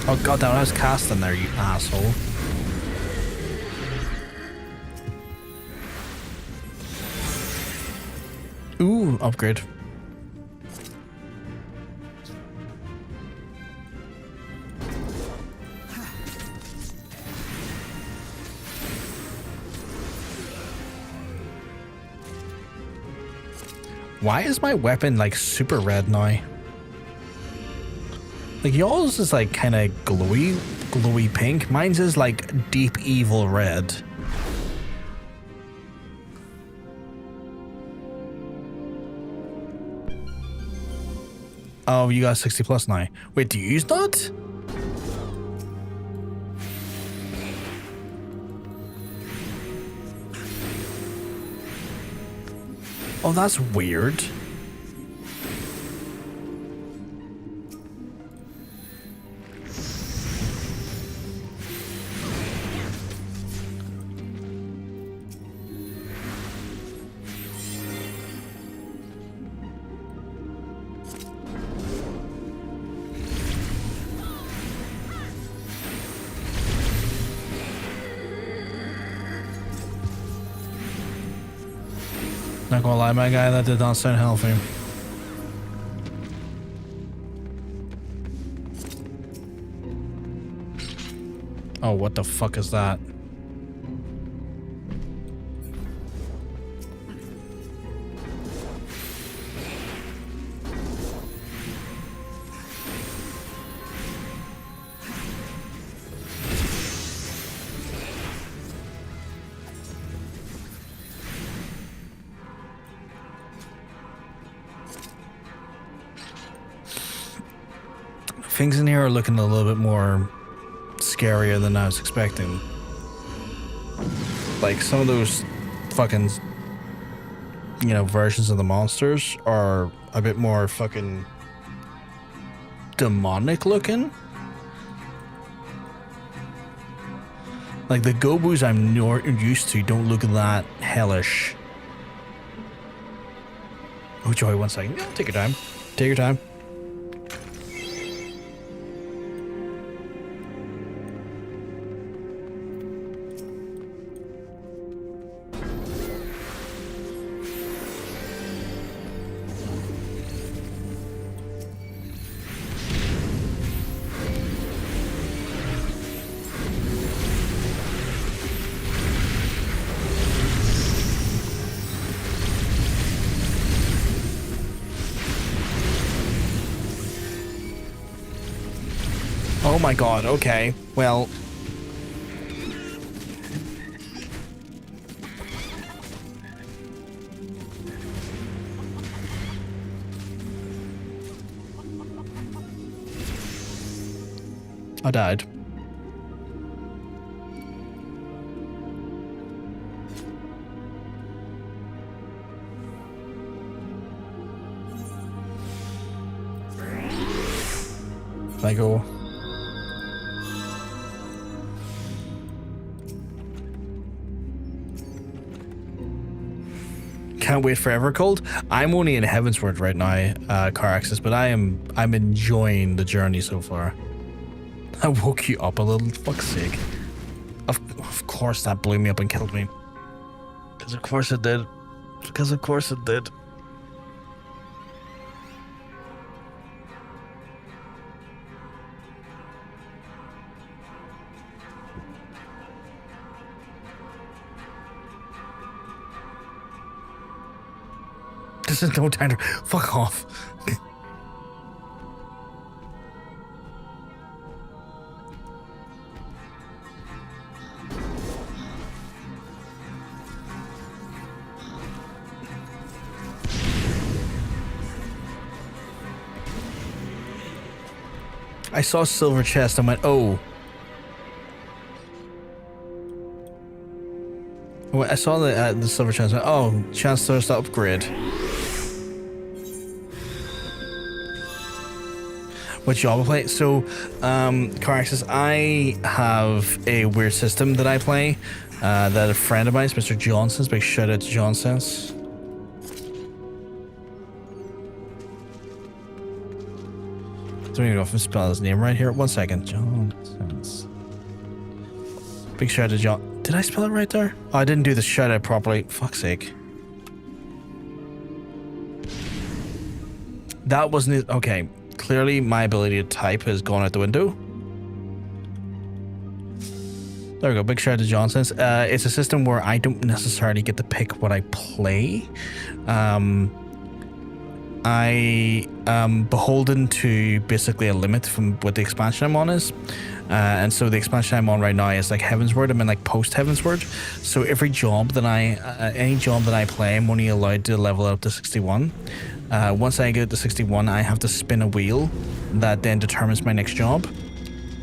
Oh god damn, I was casting there, you asshole. Ooh, upgrade. Why is my weapon like super red now? Like y'all's is like kind of glowy pink. Mine's is like deep evil red. Oh, you got 60 plus now. Wait, do you use that? Oh, that's weird. Not gonna lie, my guy, that did not sound healthy. Oh, what the fuck is that? Things in here are looking a little bit more scarier than I was expecting. Like some of those fucking, you know, versions of the monsters are a bit more fucking demonic looking. Like the Gobus I'm used to don't look that hellish. Oh, Joy, 1 second. Yeah, take your time. Take your time. Oh my god, okay. Well... I died. I go. Can't wait forever cold. I'm only in Heavensward right now, car access, but I'm enjoying the journey so far. I woke you up a little, fuck's sake. Of course that blew me up and killed me. Because of course it did. Because of course it did. This is no time to fuck off. I saw silver chest and went, oh. I saw the silver chest and went, oh, Chancellor's to upgrade. What job I play? So, Caraxis, I have a weird system that I play that a friend of mine is Mr. Jonsense. Big shout out to Jonsense. Don't even know if I spell his name right here. 1 second. Jonsense. Big shout out to John. Did I spell it right there? Oh, I didn't do the shout out properly. Fuck's sake. That wasn't it. Okay. Clearly, my ability to type has gone out the window. There we go. Big shout out to Jonsense. It's a system where I don't necessarily get to pick what I play. I am beholden to basically a limit from what the expansion I'm on is. And so the expansion I'm on right now is like Heavensward. I'm in like Post-Heavensward. So every job that any job that I play, I'm only allowed to level up to 61. Once I get to 61, I have to spin a wheel that then determines my next job.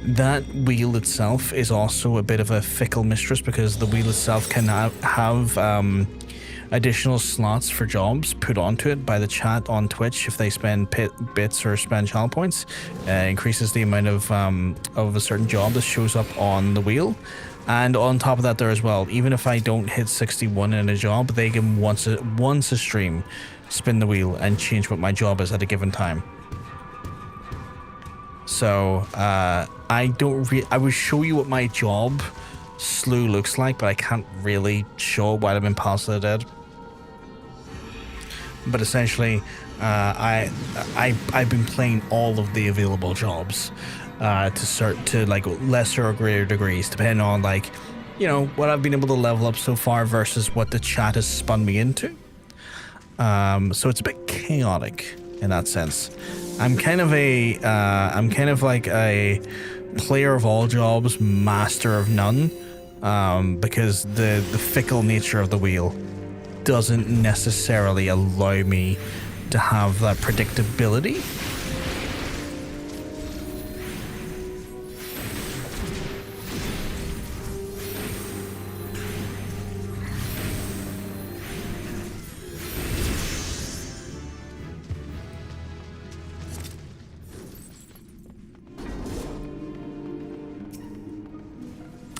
That wheel itself is also a bit of a fickle mistress because the wheel itself can have additional slots for jobs put onto it by the chat on Twitch if they spend bits or spend channel points. Increases the amount of a certain job that shows up on the wheel. And on top of that there as well, even if I don't hit 61 in a job, they can once a stream spin the wheel and change what my job is at a given time. So I would show you what my job slew looks like, but I can't really show it while I'm in Palace of the Dead. But essentially, I've been playing all of the available jobs to like lesser or greater degrees, depending on like, you know, what I've been able to level up so far versus what the chat has spun me into. So it's a bit chaotic in that sense. I'm kind of like a player of all jobs, master of none, because the fickle nature of the wheel doesn't necessarily allow me to have that predictability.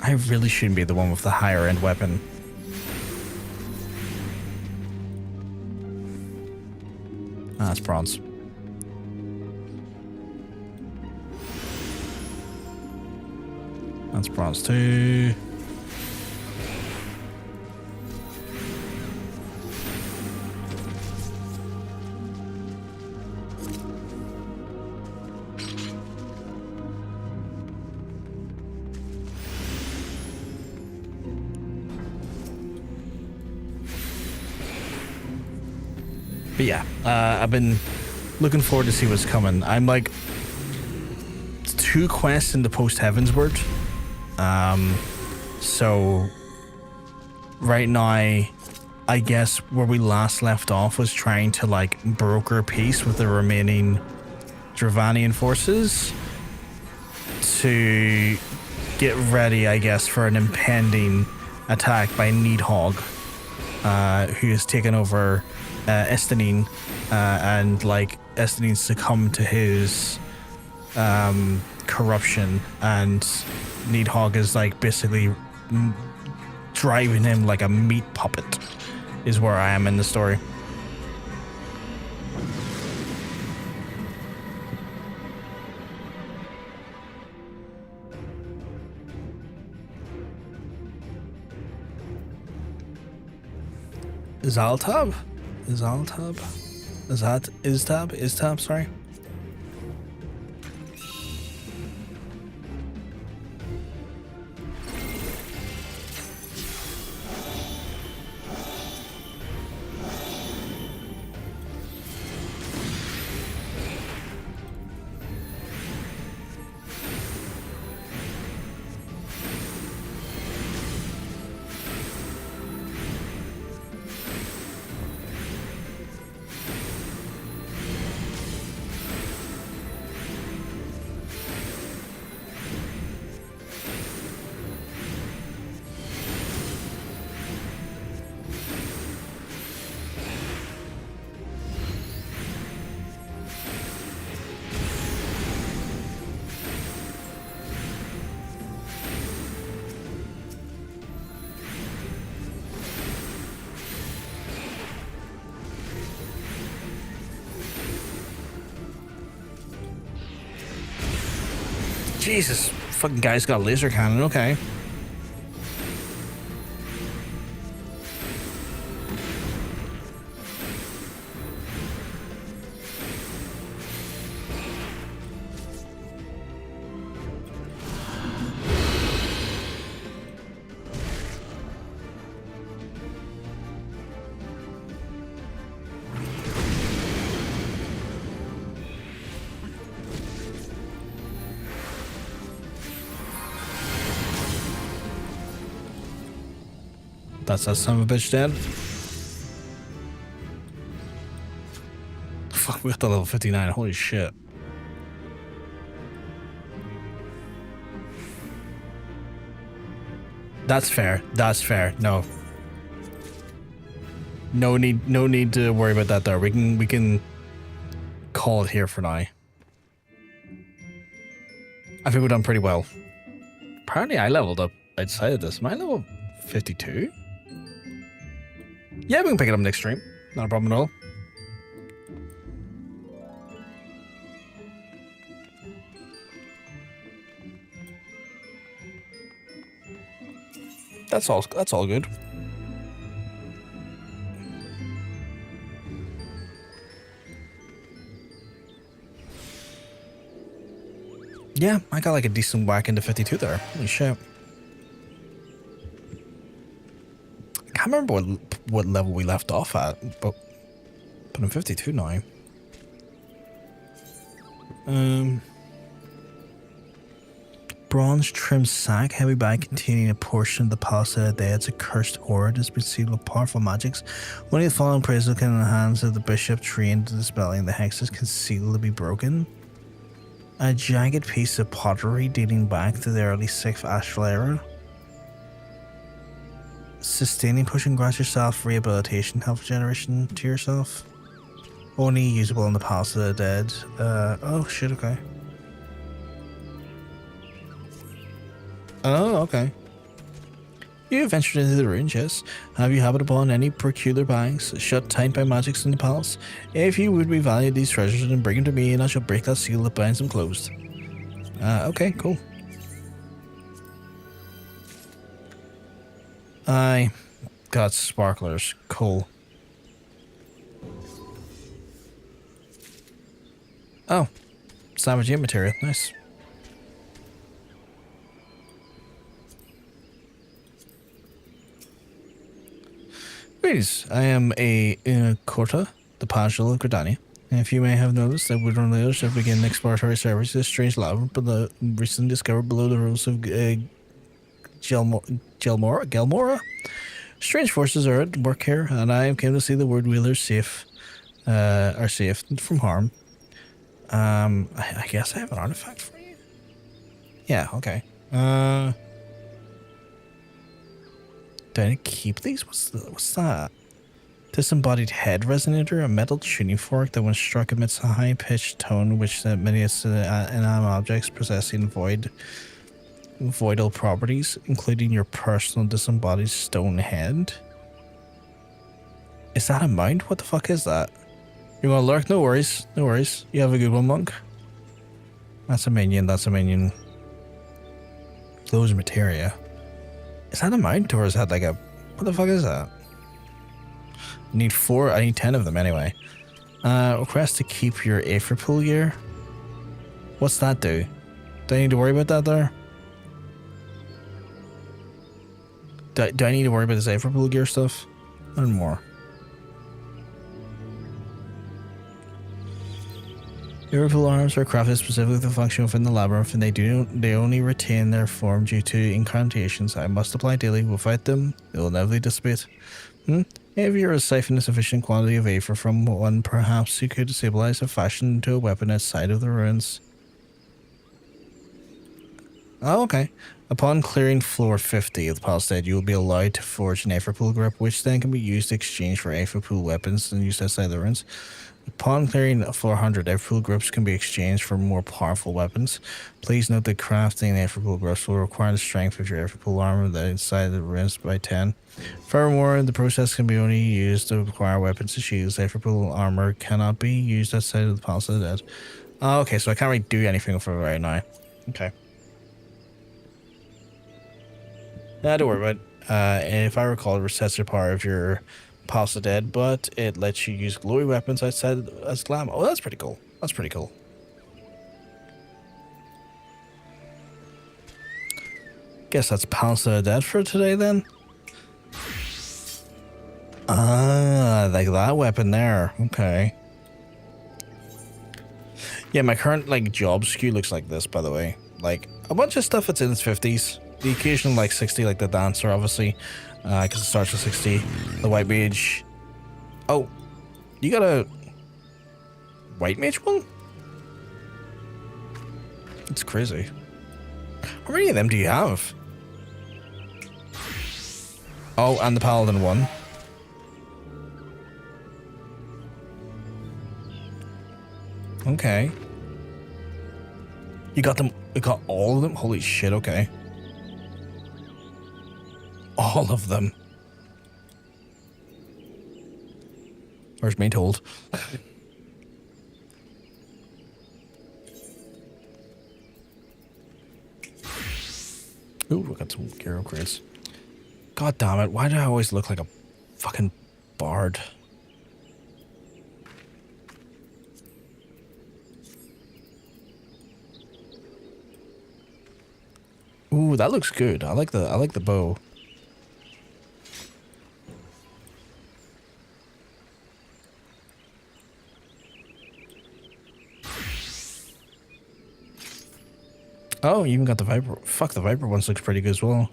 I really shouldn't be the one with the higher end weapon. Ah, that's bronze. That's bronze too. But yeah, I've been looking forward to see what's coming. I'm like 2 quests in the Post-Heavensward. So right now, I guess where we last left off was trying to like broker peace with the remaining Dravanian forces to get ready, I guess, for an impending attack by Needhog, who has taken over Estinine, and like Estinine succumbed to his corruption, and Needhog is like basically driving him like a meat puppet, is where I am in the story. Zaltab? Iztab, sorry. Jesus, fucking guy's got a laser cannon, okay. That's that son of a bitch dead. Fuck, we got the level 59. Holy shit. That's fair. That's fair. No. No need to worry about that there. We can call it here for now. I think we've done pretty well. Apparently I leveled up outside of this. Am I level 52? Yeah, we can pick it up next stream. Not a problem at all. That's all good. Yeah, I got like a decent whack into 52 there. Holy shit. I can't remember what level we left off at, but I'm 52 now. Bronze trimmed sack, heavy bag containing a portion of the past of the dead. It's a cursed hoard. It's been sealed with powerful magics. Only the fallen prisoner can in the hands of the bishop trained to dispelling the hexes can seal to be broken. A jagged piece of pottery dating back to the early 6th Astral era. Sustaining pushing grant yourself rehabilitation health generation to yourself. Only usable in the past of the dead. Oh shit, okay. Oh, okay. You have ventured into the ruins, yes. Have you happened upon any peculiar bags shut tight by magics in the palace? If you would revalue these treasures, then bring them to me and I shall break that seal that binds them closed. Okay, cool. I got sparklers. Cool. Oh. Savage material. Nice. Greetings. I am a Corta, the Pajal of Gridania. If you may have noticed that we're on the other ship begin exploratory service to a strange lab recently discovered below the roofs of Gelmora. Strange forces are at work here, and I came to see the word wheelers are safe from harm. I guess I have an artifact for you. Yeah, okay. Do I need to keep these? What's that? Disembodied head resonator, a metal tuning fork that when struck emits a high-pitched tone which many inanimate objects possessing voidal properties, including your personal disembodied stone head. Is that a mount? What the fuck is that? You want to lurk? No worries. No worries. You have a good one, monk. That's a minion. That's a minion. Close materia. Is that a mount or is that like a... What the fuck is that? I need 4. I need 10 of them anyway. Request to keep your Aetherpool gear. What's that do? Do I need to worry about that there? Do I need to worry about this Aetherpool gear stuff? And more. Aetherpool arms are crafted specifically to function within the labyrinth, and they only retain their form due to incantations. I must apply daily. Without them, they will inevitably dissipate. If you are siphon a sufficient quantity of aether from one, perhaps you could stabilize a fashion into a weapon outside of the ruins. Oh, okay. Upon clearing floor 50 of the palisade, you will be allowed to forge an Aetherpool grip, which then can be used to exchange for Aetherpool weapons and used outside the ruins. Upon clearing floor 100, Aetherpool grips can be exchanged for more powerful weapons. Please note that crafting Aetherpool grips will require the strength of your Aetherpool armor that inside the ruins by 10. Furthermore, the process can be only used to acquire weapons and shields. Aetherpool armor cannot be used outside of the Palace of the Dead. Oh, okay, so I can't really do anything for it right now. Okay. Nah, don't worry about it. If I recall, it resets your power of your Palace of the Dead, but it lets you use glowy weapons outside as glam. Oh, that's pretty cool. That's pretty cool. Guess that's Palace of the Dead for today then. Ah, like that weapon there. Okay. Yeah, my current like job skew looks like this, by the way. Like a bunch of stuff that's in its 50s. The occasional like 60, like the dancer, obviously, because it starts with 60. The white mage. Oh, you got a white mage one? It's crazy. How many of them do you have? Oh, and the paladin one. Okay. You got them. You got all of them? Holy shit, okay. All of them. Where's me told? Ooh, we got some hero crates. God damn it, why do I always look like a fucking bard? Ooh, that looks good. I like the bow. Oh, you even got the Viper. Fuck, the Viper ones looks pretty good as well.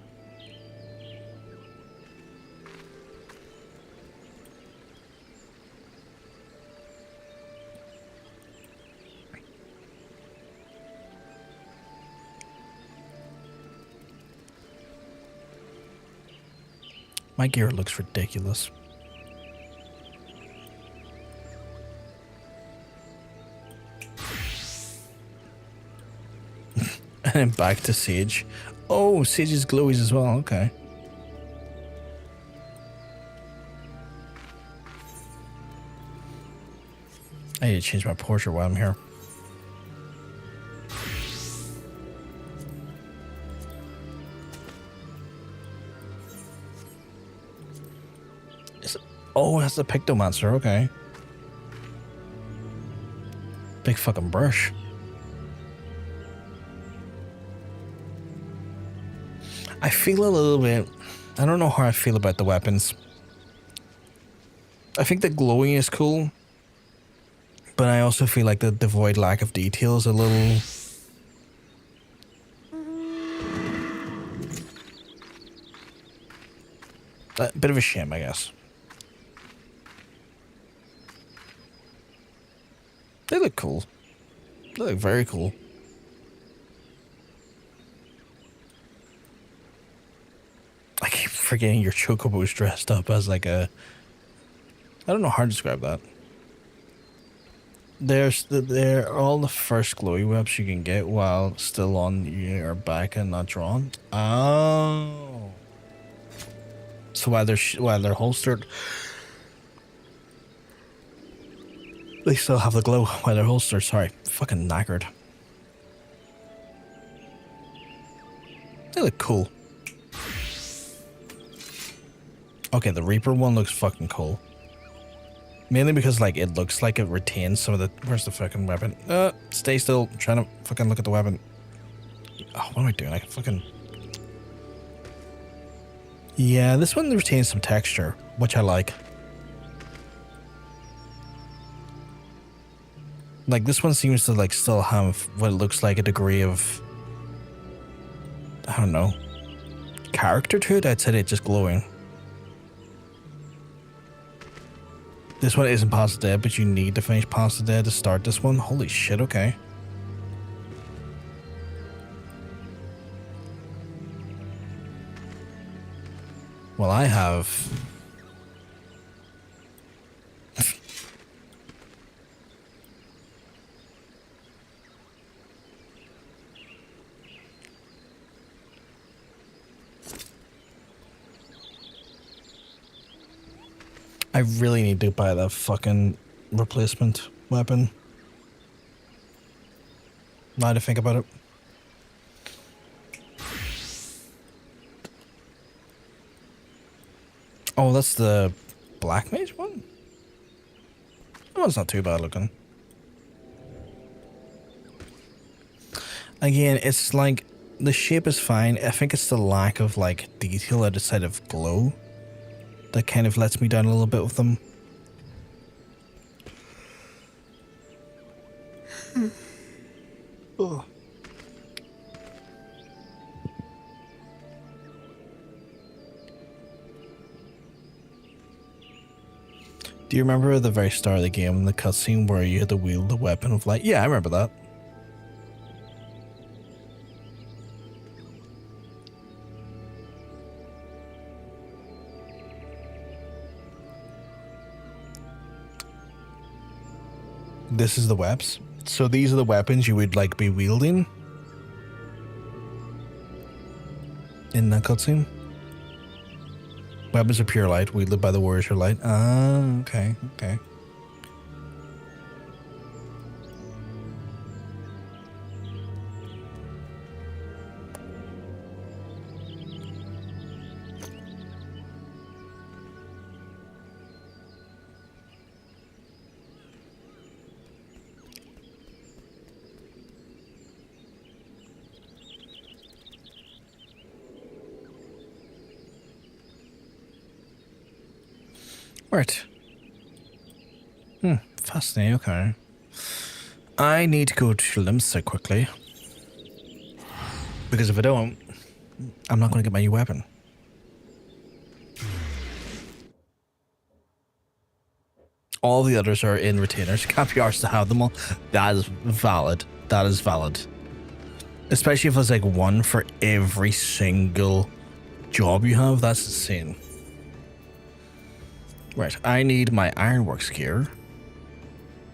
My gear looks ridiculous. And back to Sage. Oh, Sage's glowies as well. Okay. I need to change my portrait while I'm here. Oh, that's the Pictomancer. Okay. Big fucking brush. I feel a little bit... I don't know how I feel about the weapons. I think the glowing is cool. But I also feel like the devoid lack of detail is a little... a bit of a shame, I guess. They look cool. They look very cool. I keep forgetting your chocobo's dressed up as like a... I don't know how to describe that. They're all the first glowy webs you can get while still on your back and not drawn. Oh. So while they're holstered, they still have the glow while they're holstered. Sorry, fucking knackered. They look cool. Okay, the Reaper one looks fucking cool. Mainly because, like, it looks like it retains some of the... Where's the fucking weapon? Stay still. I'm trying to fucking look at the weapon. Oh, what am I doing? I can fucking... Yeah, this one retains some texture, which I like. Like, this one seems to, like, still have what looks like a degree of... I don't know. Character to it? I'd say it's just glowing. This one isn't past the dead, but you need to finish past the dead to start this one. Holy shit, okay. Well, I have... I really need to buy that fucking replacement weapon. Now to think about it. Oh, that's the Black Mage one? Oh, it's not too bad looking. Again, it's like, the shape is fine. I think it's the lack of, like, detail outside of glow that kind of lets me down a little bit with them. Oh. Do you remember the very start of the game in the cutscene where you had to wield the weapon of light? Yeah, I remember that. This is the webs. So these are the weapons you would like be wielding in that cutscene. Weapons of pure light, wielded by the warriors of light. Ah, okay, okay. Right. Fascinating, okay. I need to go to Limsa quickly. Because if I don't, I'm not going to get my new weapon. All the others are in retainers. Can't be arsed to have them all. That is valid. That is valid. Especially if there's like one for every single job you have. That's insane. Right, I need my Ironworks gear.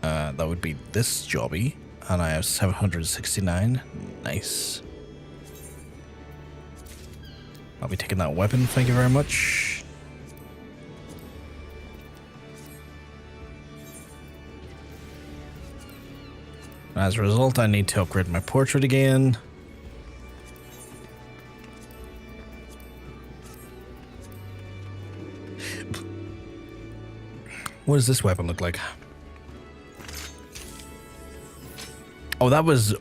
That would be this jobby. And I have 769. Nice. I'll be taking that weapon, thank you very much. As a result, I need to upgrade my portrait again. What does this weapon look like? Oh, that was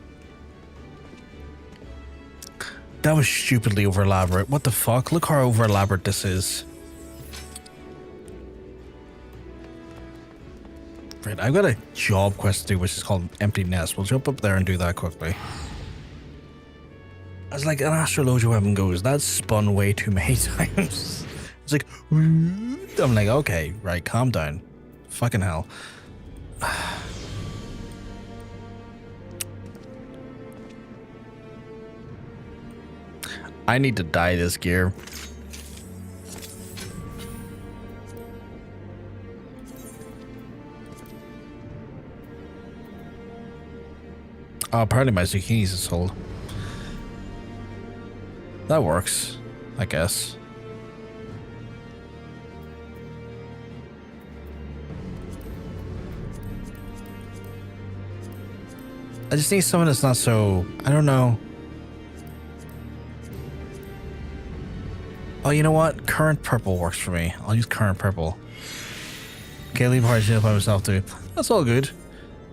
stupidly over elaborate. What the fuck? Look how over elaborate this is. Right, I've got a job quest to do, which is called Empty Nest. We'll jump up there and do that quickly. As like an Astrologian weapon goes, that's spun way too many times. It's like, I'm like, okay, right, calm down. Fucking hell. I need to dye this gear. Oh, apparently my zucchinis is sold. That works, I guess. I just need someone that's not so... I don't know. Oh, you know what? Current purple works for me. I'll use current purple. Okay, leave hard shit by myself too. That's all good.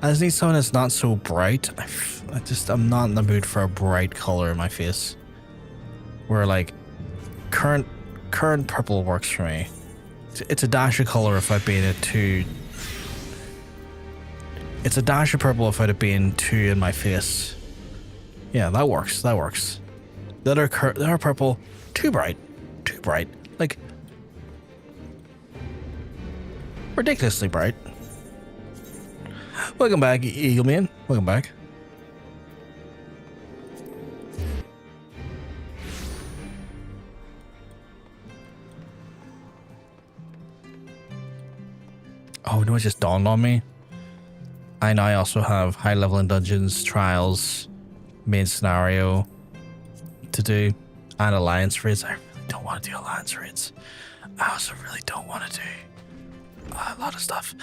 I just need someone that's not so bright. I'm not in the mood for a bright color in my face. Where like current purple works for me. It's a dash of color if I'd been at 2. It's a dash of purple if I'd have been 2 in my face. Yeah, that works. That works. The other purple, too bright. Too bright. Like ridiculously bright. Welcome back, Eagleman. Welcome back. Oh, no, it just dawned on me. I now also have high level in dungeons, trials, main scenario to do, and alliance raids. I really don't want to do alliance raids. I also really don't want to do a lot of stuff.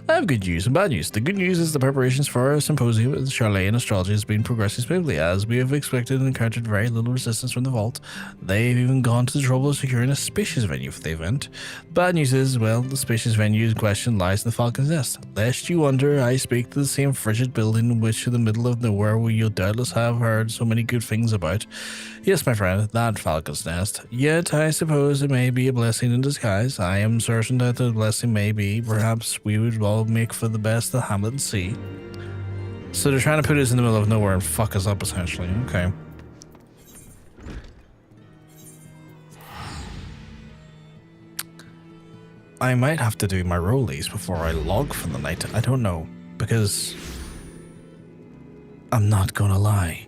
I have good news and bad news. The good news is the preparations for our symposium with Charlotte and Astrology has been progressing smoothly, as we have expected and encountered very little resistance from the vault. They've even gone to the trouble of securing a spacious venue for the event. Bad news is, well, the spacious venue in question lies in the Falcon's Nest. Lest you wonder, I speak to the same frigid building which in the middle of nowhere where you'll doubtless have heard so many good things about. Yes, my friend, that Falcon's Nest. Yet, I suppose it may be a blessing in disguise. I am certain that the blessing may be, perhaps we would all make for the best that Hamlet and sea. So they're trying to put us in the middle of nowhere and fuck us up, essentially. Okay. I might have to do my rollies before I log for the night. I don't know, because I'm not gonna lie.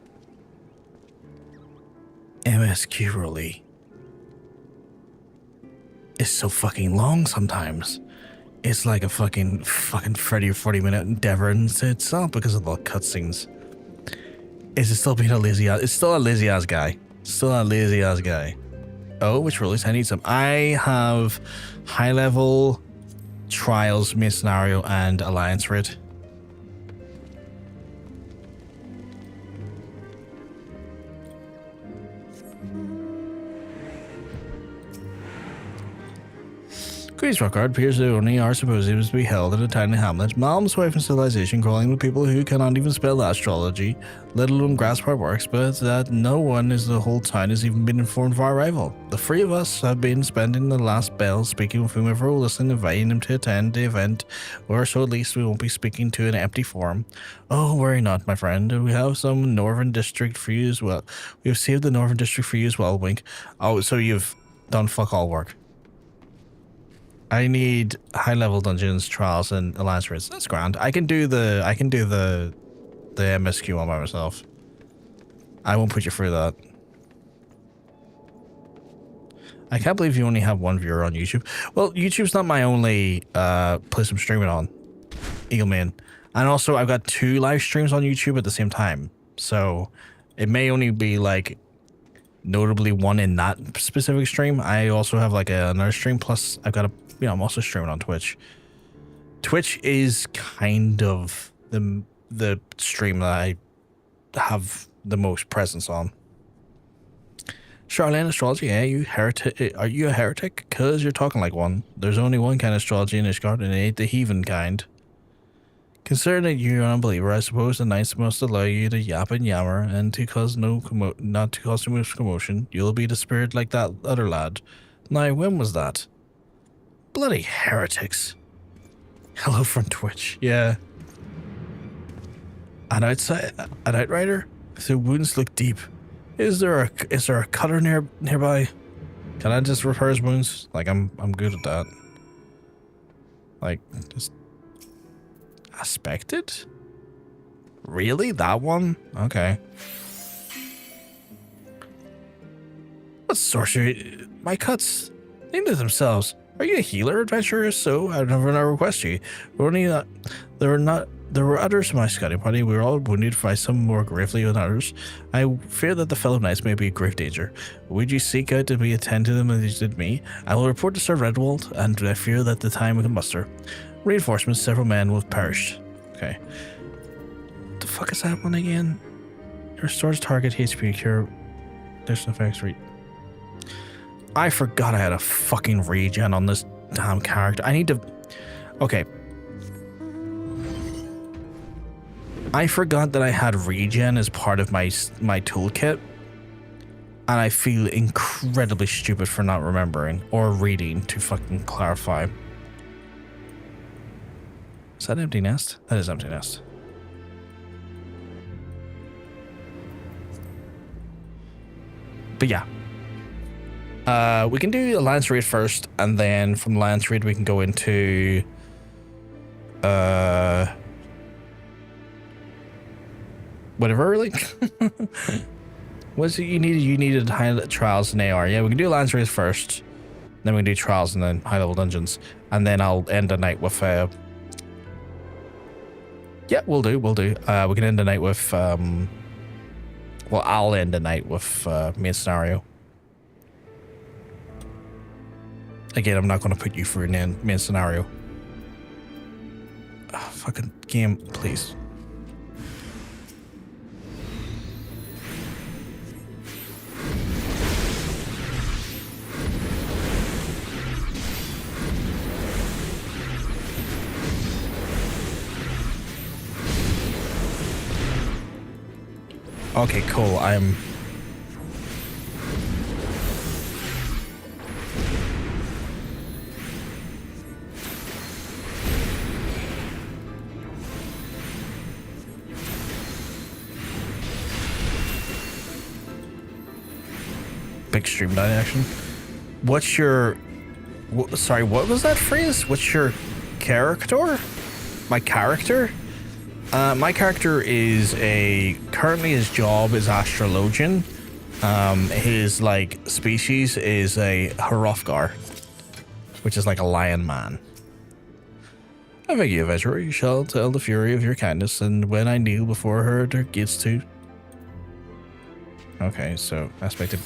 MSQ rollie is so fucking long sometimes. It's like a fucking 30 or 40 minute endeavor in itself because of the cutscenes. Is it still being a lazy ass? It's still a lazy ass guy. Still a lazy ass guy. Oh, which rollies? I need some. I have high level, trials, main scenario, and alliance raid. Greece Rockard appears that only our symposium is to be held in a tiny hamlet, Malm's wife and civilization, crawling with people who cannot even spell astrology, let alone grasp our works, but that no one in the whole town has even been informed of our arrival. The 3 of us have been spending the last bell speaking with whomever will listen, inviting them to attend the event, or so at least we won't be speaking to an empty forum. Oh, worry not, my friend. We have some northern district for you as well. We have saved the northern district for you as well, wink. Oh, so you've done fuck all work. I need high level dungeons, trials, and alliance raids. That's grand. I can do the MSQ one by myself. I won't put you through that. I can't believe you only have 1 viewer on YouTube. Well, YouTube's not my only place I'm streaming on, Eagleman. And also I've got 2 live streams on YouTube at the same time. So it may only be like notably 1 in that specific stream. I also have like another stream, plus I've got I'm also streaming on Twitch. Twitch is kind of the stream that I have the most presence on. Charlene Astrology, are you a heretic? Cause you're talking like one. There's only one kind of astrology in Ishgard, and it ain't the heathen kind. Considering that you're an unbeliever, I suppose the knights must allow you to yap and yammer, and to cause not to cause too much commotion. You'll be the spirit like that other lad. Now, when was that? Bloody heretics. Hello from Twitch. Yeah. An outrider? The wounds look deep. Is there a cutter nearby? Can I just repair his wounds? Like I'm good at that. Like just aspected? Really? That one? Okay. What sorcery? My cuts into themselves. Are you a healer, adventurer? So I've never request you. There were others in my scouting party. We were all wounded by some more gravely than others. I fear that the fellow knights may be in grave danger. Would you seek out to be attend to them as you did me? I will report to Sir Redwald, and I fear that the time we can muster. Reinforcements, several men will have perished. Okay. What the fuck is that one again? Restores target HP cure. There's no effects read. I forgot I had a fucking regen on this damn character. I need to... Okay. I forgot that I had regen as part of my toolkit. And I feel incredibly stupid for not remembering or reading to fucking clarify. Is that empty nest? That is empty nest. But yeah. We can do Alliance Raid first, and then from Alliance Raid we can go into whatever, really. What's it you needed? You needed high trials and AR. Yeah, we can do Alliance Raid first, then we can do trials and then high level dungeons, and then I'll end the night with yeah, we'll do. We can end the night with well, I'll end the night with main scenario. Again, I'm not going to put you through an main scenario. Oh, fucking game, please. Okay, cool. I'm... Big streamline action. What's your... sorry, what was that phrase? What's your character? My character? My character is currently his job is Astrologian. His like species is a Hrothgar, which is like a lion man. I beg you, adventurer, you shall tell the fury of your kindness, and when I kneel before her, there gets to. Okay, so aspected.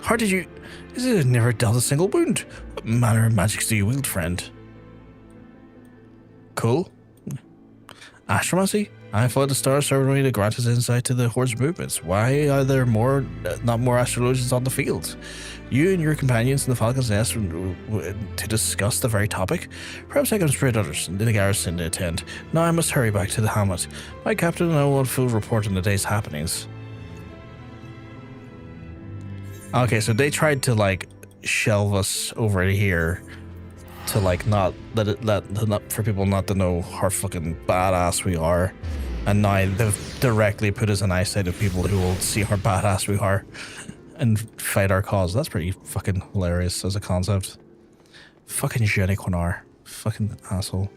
How did you? This has never dealt a single wound. What manner of magics do you wield, friend? Cool. Astromancy? I thought the stars served me to grant us insight to the Horde's movements. Why are there not more astrologians on the field? You and your companions in the Falcon's Nest to discuss the very topic? Perhaps I can spread others in the garrison to attend. Now I must hurry back to the hamlet. My captain and I will full report on the day's happenings. Okay, so they tried to like shelve us over here to like not for people not to know how fucking badass we are, and now they've directly put us in eyesight of people who will see how badass we are and fight our cause. That's pretty fucking hilarious as a concept. Fucking Jenny Quinnar. Fucking asshole.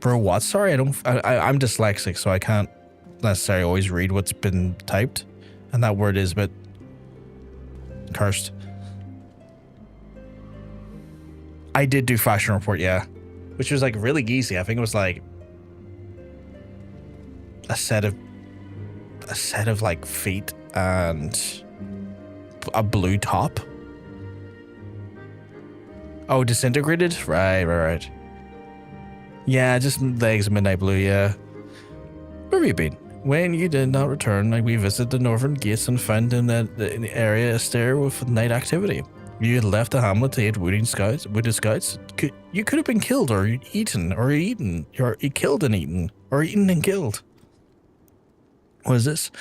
Bro, what? Sorry, I'm dyslexic, so I can't necessarily always read what's been typed, and that word is a bit cursed. I did do fashion report, yeah, which was like really easy. I think it was like a set of like feet and a blue top. Oh, disintegrated? Right. Yeah, just legs midnight blue, yeah. Where have you been? When you did not return, we visited the northern gates and found in the area astir with night activity. You had left the hamlet to aid wounded scouts. You could have been killed or eaten, or killed and eaten, or eaten and killed. What is this?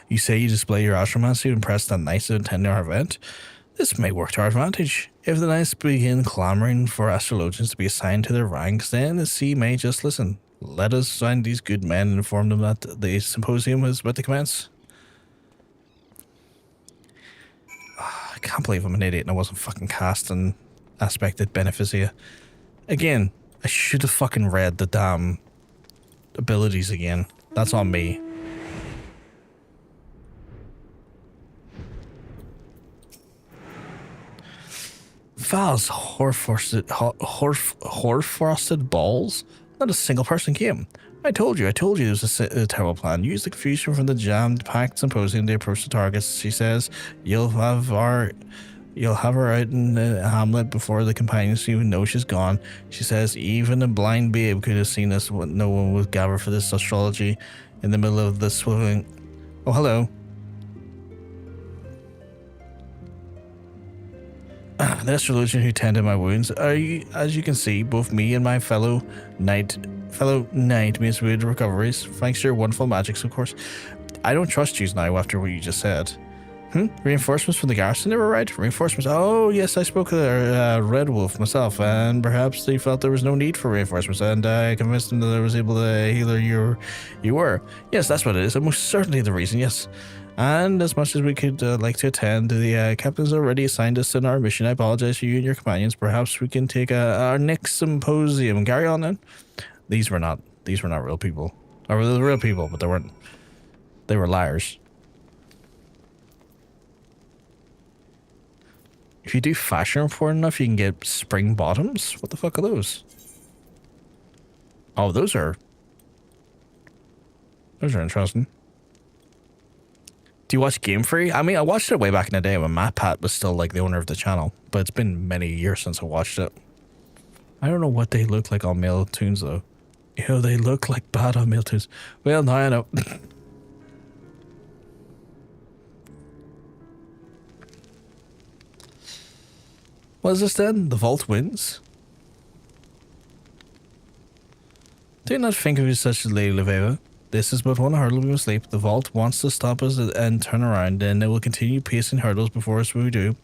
You say you display your astromancy to impress the knights who attend our event? This may work to our advantage. If the knights begin clamoring for astrologians to be assigned to their ranks, then the sea may just listen. Let us find these good men and inform them that the symposium is about to commence. I can't believe I'm an idiot and I wasn't fucking casting aspected beneficia. Again, I should have fucking read the damn abilities again. That's on me. Val's hoarfrosted balls? Not a single person came. I told you there was a terrible plan. Use the confusion from the jam-packed symposium to approach the targets. She says, you'll have her out in Hamlet before the companions even know she's gone. She says, even a blind babe could have seen us. No one would gather for this astrology in the middle of the swiveling. Oh, hello. The astrologian who tended my wounds. As you can see, both me and my fellow knight made swift recoveries, thanks to your wonderful magics, of course. I don't trust you now after what you just said. Reinforcements from the garrison, they were right. Reinforcements. Oh, yes, I spoke to Red Wolf myself, and perhaps they felt there was no need for reinforcements, and I convinced them that I was able to heal you were. Yes, that's what it is, and most certainly the reason, yes. And as much as we could like to attend, the captain's already assigned us in our mission. I apologize to you and your companions. Perhaps we can take our next symposium. Carry on then. These were not real people. Or they were real people, but they weren't. They were liars. If you do fashion report enough, you can get spring bottoms. What the fuck are those? Oh, those are interesting. Do you watch Game Free? I mean, I watched it way back in the day when Matt Pat was still like the owner of the channel, but it's been many years since I watched it. I don't know what they look like on male tunes though. Ew, they look like bad on male tunes. Well, now I know. What is this then? The vault wins? Do not think of you such as Lady Leveva. This is but one hurdle we must leap. The vault wants to stop us and turn around, then it will continue pacing hurdles before us when we do.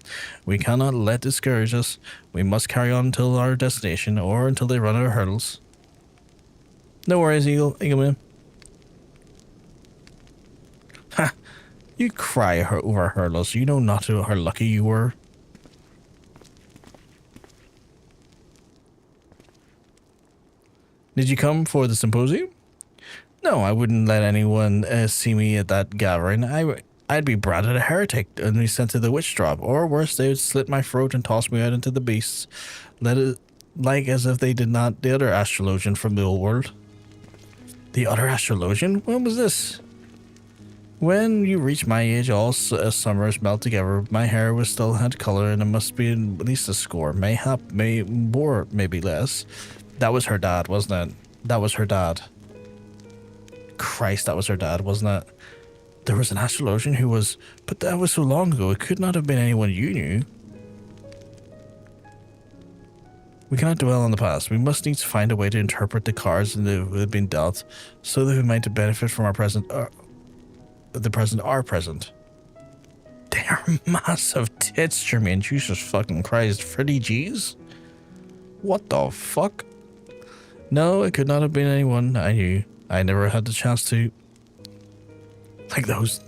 We cannot let it discourage us. We must carry on until our destination, or until they run out of hurdles. No worries, Eagleman. Ha! You cry over hurdles. You know not how lucky you were. Did you come for the symposium? No, I wouldn't let anyone see me at that gathering. I'd be branded a heretic and be sent to the witch drop, or worse, they would slit my throat and toss me out into the beasts, like as if they did not the other astrologian from the old world. The other astrologian? When was this? When you reach my age, all summers melt together. My hair still had color, and it must be at least a score. Mayhap, more, maybe less. That was her dad, wasn't it? That was her dad. Christ, that was her dad, wasn't it? There was an astrologian who was... But that was so long ago, it could not have been anyone you knew. We cannot dwell on the past. We must needs find a way to interpret the cards that have been dealt, so that we might benefit from our present... our present. They're massive tits, Jermaine. Jesus fucking Christ. Freddie G's? What the fuck? No, it could not have been anyone I knew. I never had the chance to. Like those.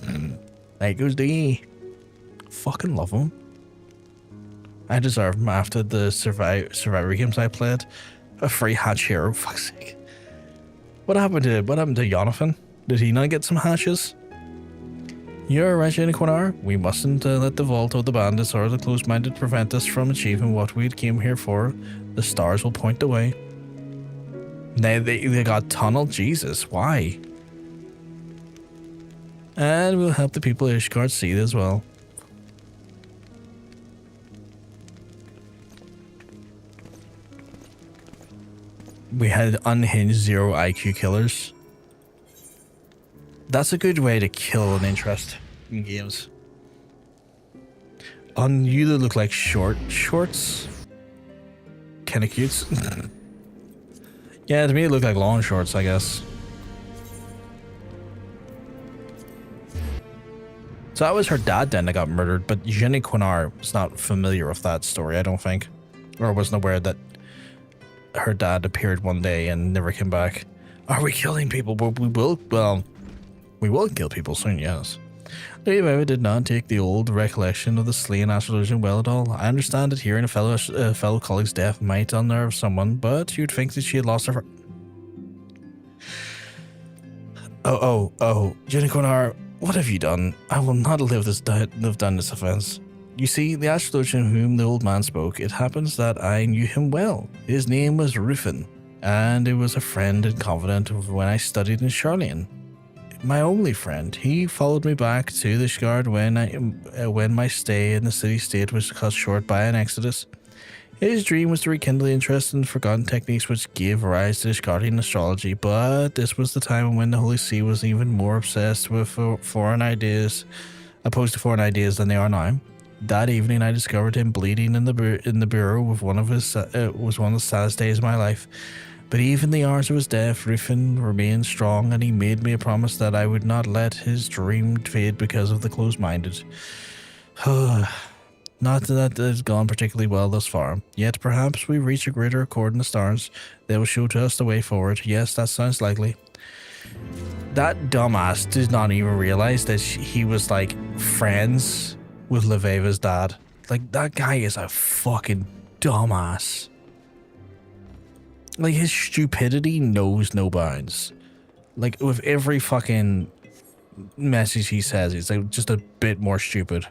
Like those D. Fucking love them. I deserve them after the Survivor games I played. A free hatch hero, fuck's sake. What happened to Jonathan? Did he not get some hatches? You're right, Jenny Quinnar. We mustn't let the vault of the bandits or the close-minded prevent us from achieving what we came here for. The stars will point the way. They got tunneled? Jesus, why? And we'll help the people of Ishgard see it as well. We had unhinged 0 IQ killers. That's a good way to kill an interest in games. You that look like shorts. Kinda cute. Yeah, to me it looked like long shorts, I guess. So that was her dad then that got murdered, but Jenny Quinar was not familiar with that story, I don't think. Or wasn't aware that her dad appeared one day and never came back. Are we killing people? Well, we will kill people soon, yes. Levi did not take the old recollection of the slain Astrologian well at all. I understand that hearing a fellow colleague's death might unnerve someone, but you'd think that she had lost her... Oh, Jenny Quinar, what have you done? I will not live down this offense. You see, the Astrologian whom the old man spoke, it happens that I knew him well. His name was Rufin, and it was a friend and confidant of when I studied in Charlian. My only friend. He followed me back to the Shard when my stay in the city-state was cut short by an exodus. His dream was to rekindle the interest in forgotten techniques which gave rise to Scardian astrology, but this was the time when the Holy See was even more obsessed with foreign ideas, opposed to foreign ideas than they are now. That evening, I discovered him bleeding in the bureau with one of the saddest days of my life. But even in the hours of his death, Rufin remained strong, and he made me a promise that I would not let his dream fade because of the close-minded. Not that it has gone particularly well thus far, yet perhaps we reach a greater accord in the stars. They will show to us the way forward. Yes, that sounds likely. That dumbass did not even realize that he was, like, friends with Leveva's dad. Like, that guy is a fucking dumbass. Like, his stupidity knows no bounds. Like, with every fucking message he says, it's like just a bit more stupid.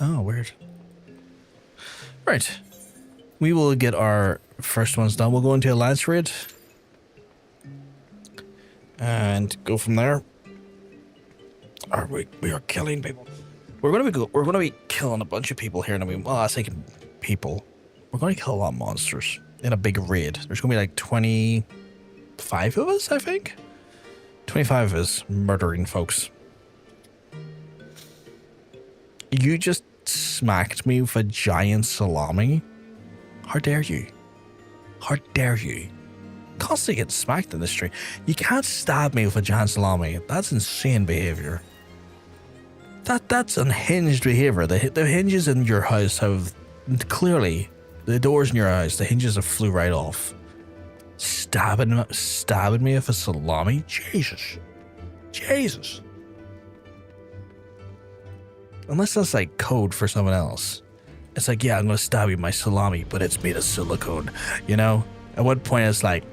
Oh, weird. Right. We will get our first ones done. We'll go into a lance raid. And go from there. We are killing people. We're gonna be killing a bunch of people here. Well, I was thinking people. We're going to kill a lot of monsters in a big raid. There's going to be like 25 of us, I think. 25 of us murdering folks. You just smacked me with a giant salami. How dare you? How dare you? Constantly getting smacked in the street. You can't stab me with a giant salami. That's insane behavior. That's unhinged behavior. The hinges in your house have clearly, the doors in your house, the hinges have flew right off. Stabbing me with a salami? Jesus. Unless that's like code for someone else. It's like, yeah, I'm gonna stab you with my salami, but it's made of silicone. You know? At what point it's like,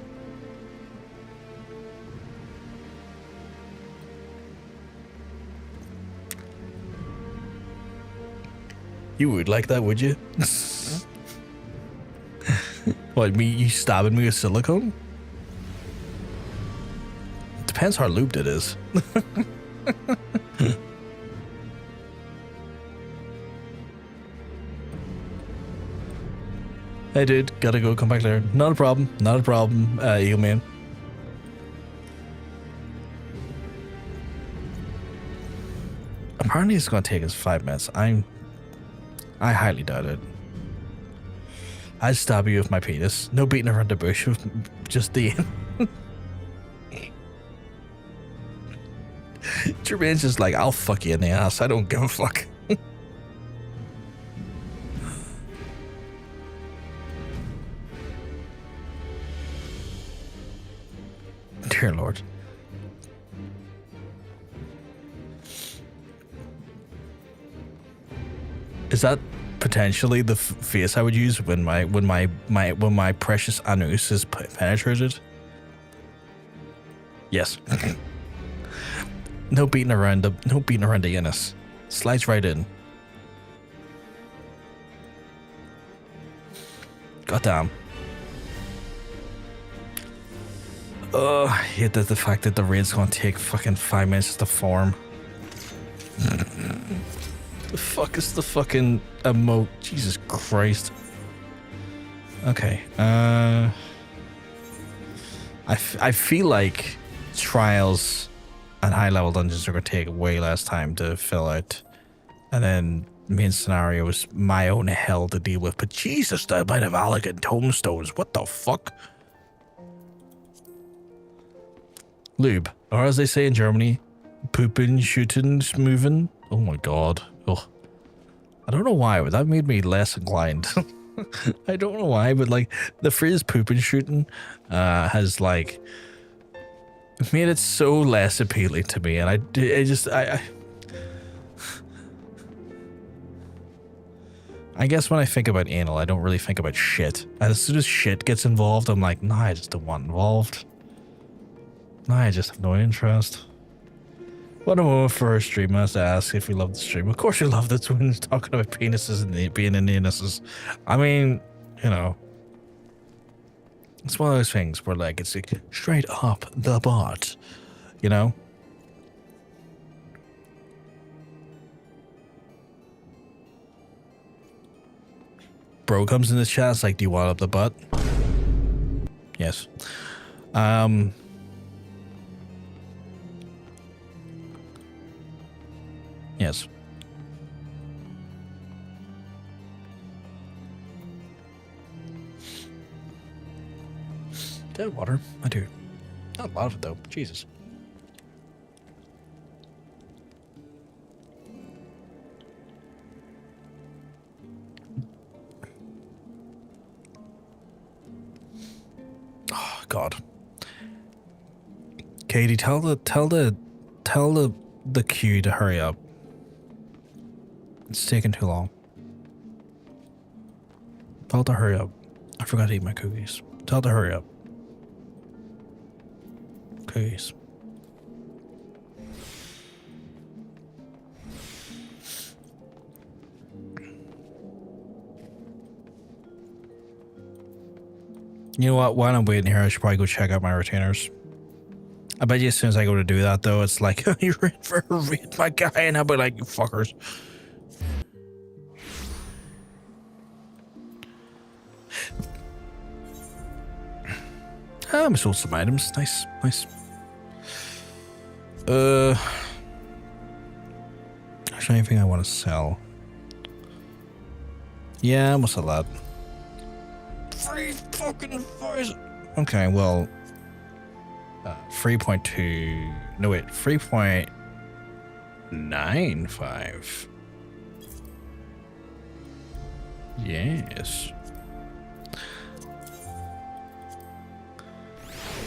you would like that, would you? What, you stabbing me with silicone? Depends how looped it is. Hey dude, gotta go, come back later. Not a problem, Eagle Man. Apparently it's gonna take us 5 minutes. I highly doubt it. I'd stab you with my penis. No beating around the bush with just the... Jermaine's just like, I'll fuck you in the ass. I don't give a fuck. Dear Lord. Is that potentially the face I would use when my precious anus is penetrated? Yes. No beating around the anus. Slides right in. Goddamn. I hate that the fact that the raid's gonna take fucking 5 minutes to form. The fuck is the fucking emote? Jesus Christ. Okay. I feel like trials and high level dungeons are gonna take way less time to fill out, and then main scenario is my own hell to deal with. But Jesus, the amount of elegant tombstones. What the fuck? Lube. Or as they say in Germany, pooping, shooting, moving. Oh my god. Oh. I don't know why, but that made me less inclined. I don't know why, but like the phrase pooping shooting has like made it so less appealing to me, and I guess when I think about anal, I don't really think about shit. As soon as shit gets involved, I'm like, nah, I just don't want involved. Nah, I just have no interest. What a moment for a stream. I was to ask if we love the stream. Of course you love this when it's talking about penises and being in anuses. I mean, you know, it's one of those things where like it's like straight up the butt, you know? Bro comes in the chat, it's like, do you want up the butt? Yes. Yes. Dead water? I do. Not a lot of it though. Jesus. Oh God. Katie, tell the queue to hurry up. It's taking too long. Tell it to hurry up. I forgot to eat my cookies. Tell it to hurry up. Cookies. You know what? While I'm waiting here, I should probably go check out my retainers. I bet you as soon as I go to do that, though, it's like, you're in for a raid, my guy, and I'll be like, you fuckers. I sold some items. Nice, nice. Is there anything I want to sell? Yeah, I'm gonna sell that. 3 fucking advisors. Okay, well, 3.2. No wait, 3.95. Yes.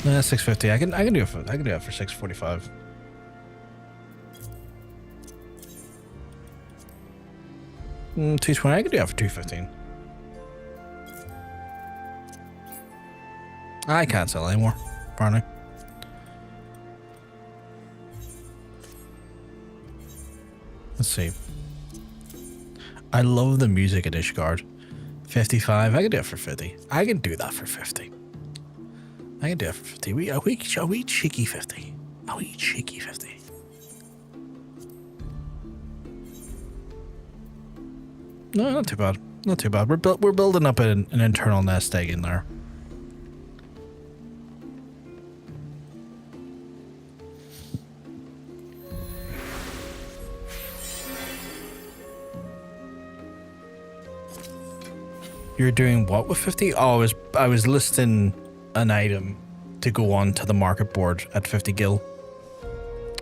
650. I can do it for 645. $220. I can do that for $215. I can't sell anymore, apparently. Let's see. I love the music at Ishgard. 55. I can do it for 50. I can do that for 50. I can do it for 50. A week cheeky 50. A week cheeky 50. No, not too bad. Not too bad. We're building up an internal nest egg in there. You're doing what with 50? Oh, I was listing an item to go on to the market board at 50 gil.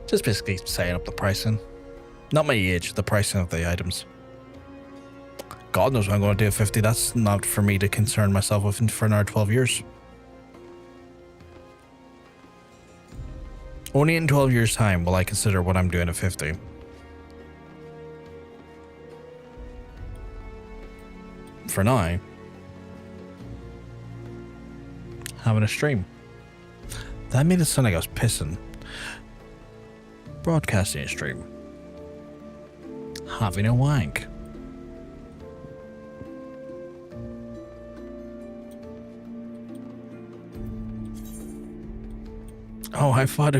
Just basically setting up the pricing. Not my age, the pricing of the items. God knows what I'm going to do at 50. That's not for me to concern myself with for another 12 years. Only in 12 years' time will I consider what I'm doing at 50. For now, having a stream. That made it sound like I was pissing. Broadcasting a stream. Having a wank. Oh, I thought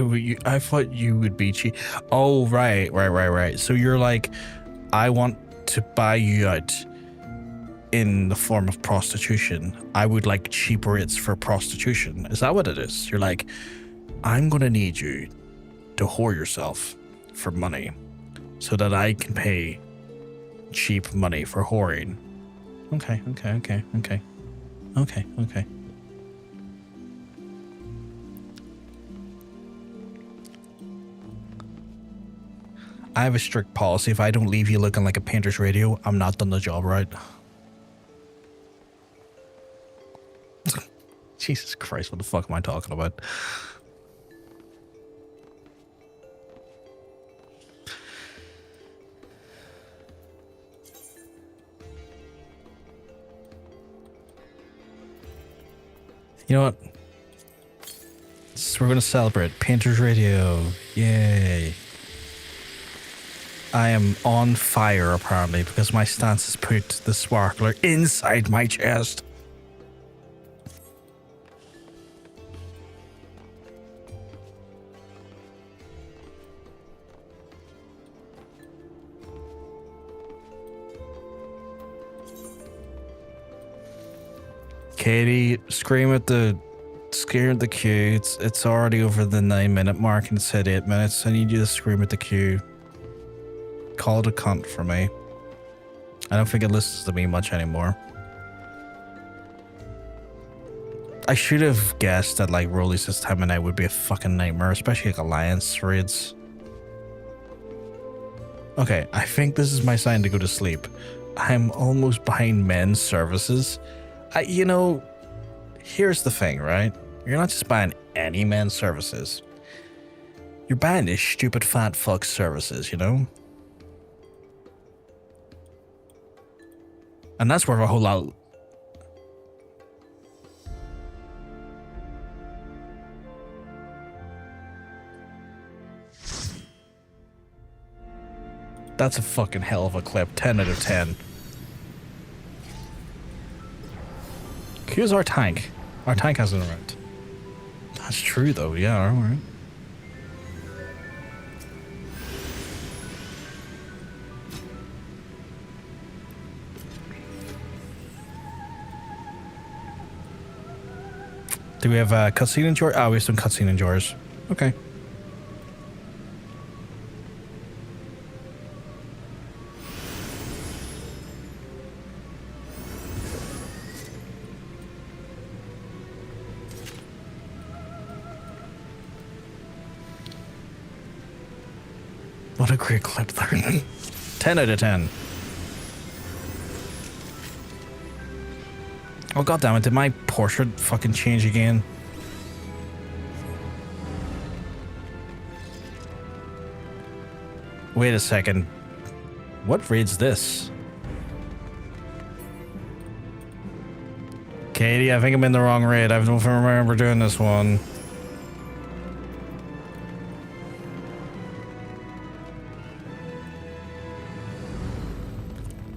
you would be cheap. Oh, right. So you're like, I want to buy you out in the form of prostitution. I would like cheap rates for prostitution. Is that what it is? You're like, I'm gonna need you to whore yourself for money so that I can pay cheap money for whoring. Okay. I have a strict policy. If I don't leave you looking like a painter's radio, I'm not done the job right. Jesus Christ, what the fuck am I talking about? You know what? So we're going to celebrate Painter's Radio. Yay. I am on fire, apparently, because my stance has put the sparkler inside my chest. Katie, scream at the queue. It's already over the 9-minute mark and it said 8 minutes. I need you to scream at the queue. Call it a cunt for me. I don't think it listens to me much anymore. I should have guessed that like Rollies this time of night would be a fucking nightmare, especially like alliance raids. Okay, I think this is my sign to go to sleep. I'm almost behind men's services. You know, here's the thing, right? You're not just buying any men's services. You're buying this stupid fat fuck services, you know? And that's worth a whole lot. That's a fucking hell of a clip. 10 out of 10. Here's our tank. Our tank hasn't arrived. That's true though, yeah, alright. Do we have a cutscene in Jars? We have some cutscene in Jars. Okay. What a great clip there. 10 out of 10. Oh god damn it, did my portrait fucking change again? Wait a second. What raid's this? Katie, I think I'm in the wrong raid. I don't remember doing this one.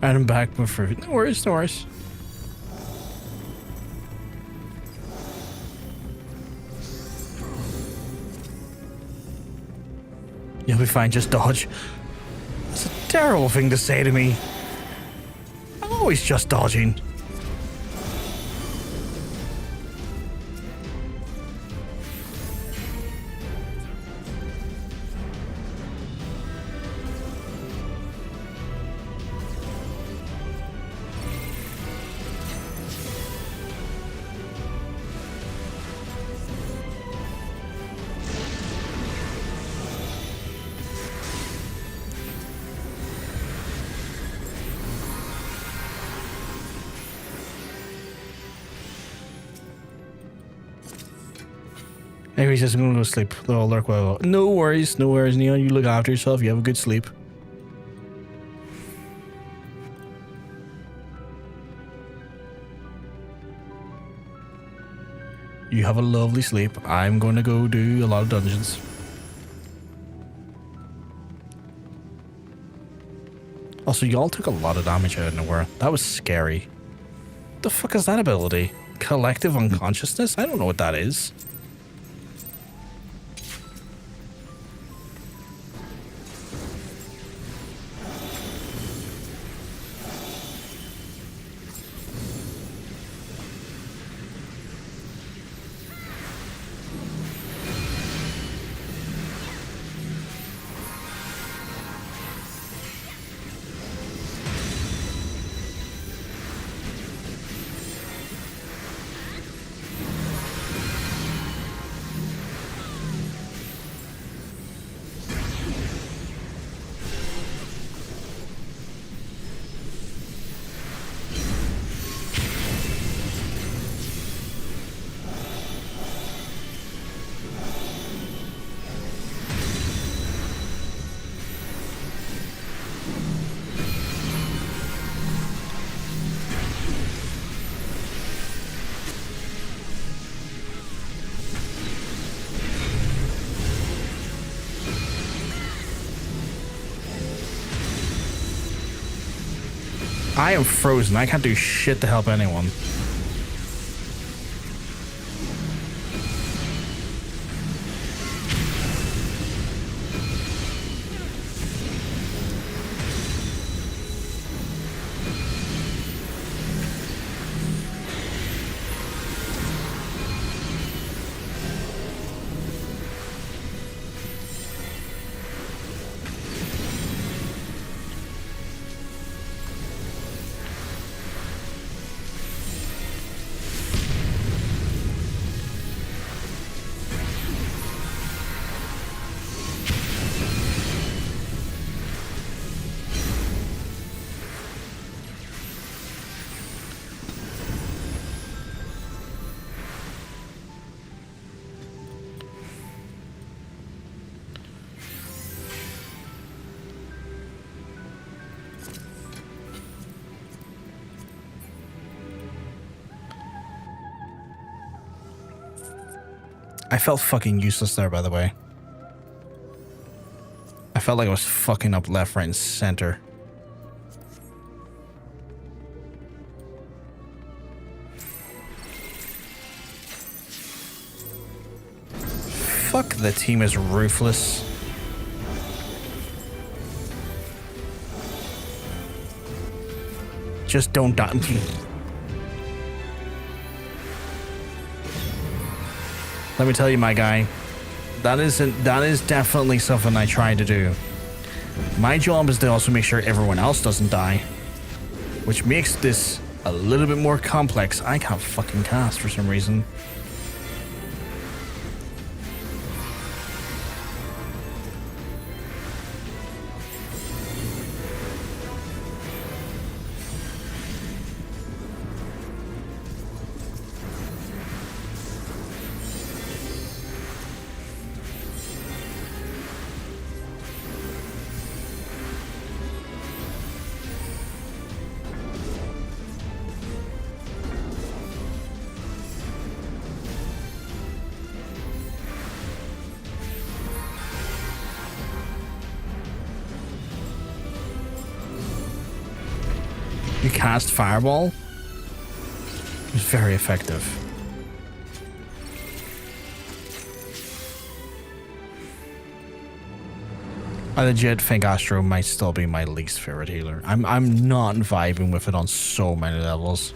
And I'm back with fruit. No worries, no worries. You'll be fine, just dodge. That's a terrible thing to say to me. I'm always just dodging. Anyways, just gonna go to sleep. They'll lurk well. No worries, Neon. You look after yourself. You have a good sleep. You have a lovely sleep. I'm going to go do a lot of dungeons. Also, y'all took a lot of damage out of nowhere. That was scary. What the fuck is that ability? Collective unconsciousness? I don't know what that is. I am frozen. I can't do shit to help anyone. I felt fucking useless there, by the way. I felt like I was fucking up left, right, and center. Fuck, the team is ruthless. Just don't die. Let me tell you, my guy, that is definitely something I try to do. My job is to also make sure everyone else doesn't die, which makes this a little bit more complex. I can't fucking cast for some reason. You cast Fireball. It's very effective. I legit think Astro might still be my least favorite healer. I'm not vibing with it on so many levels.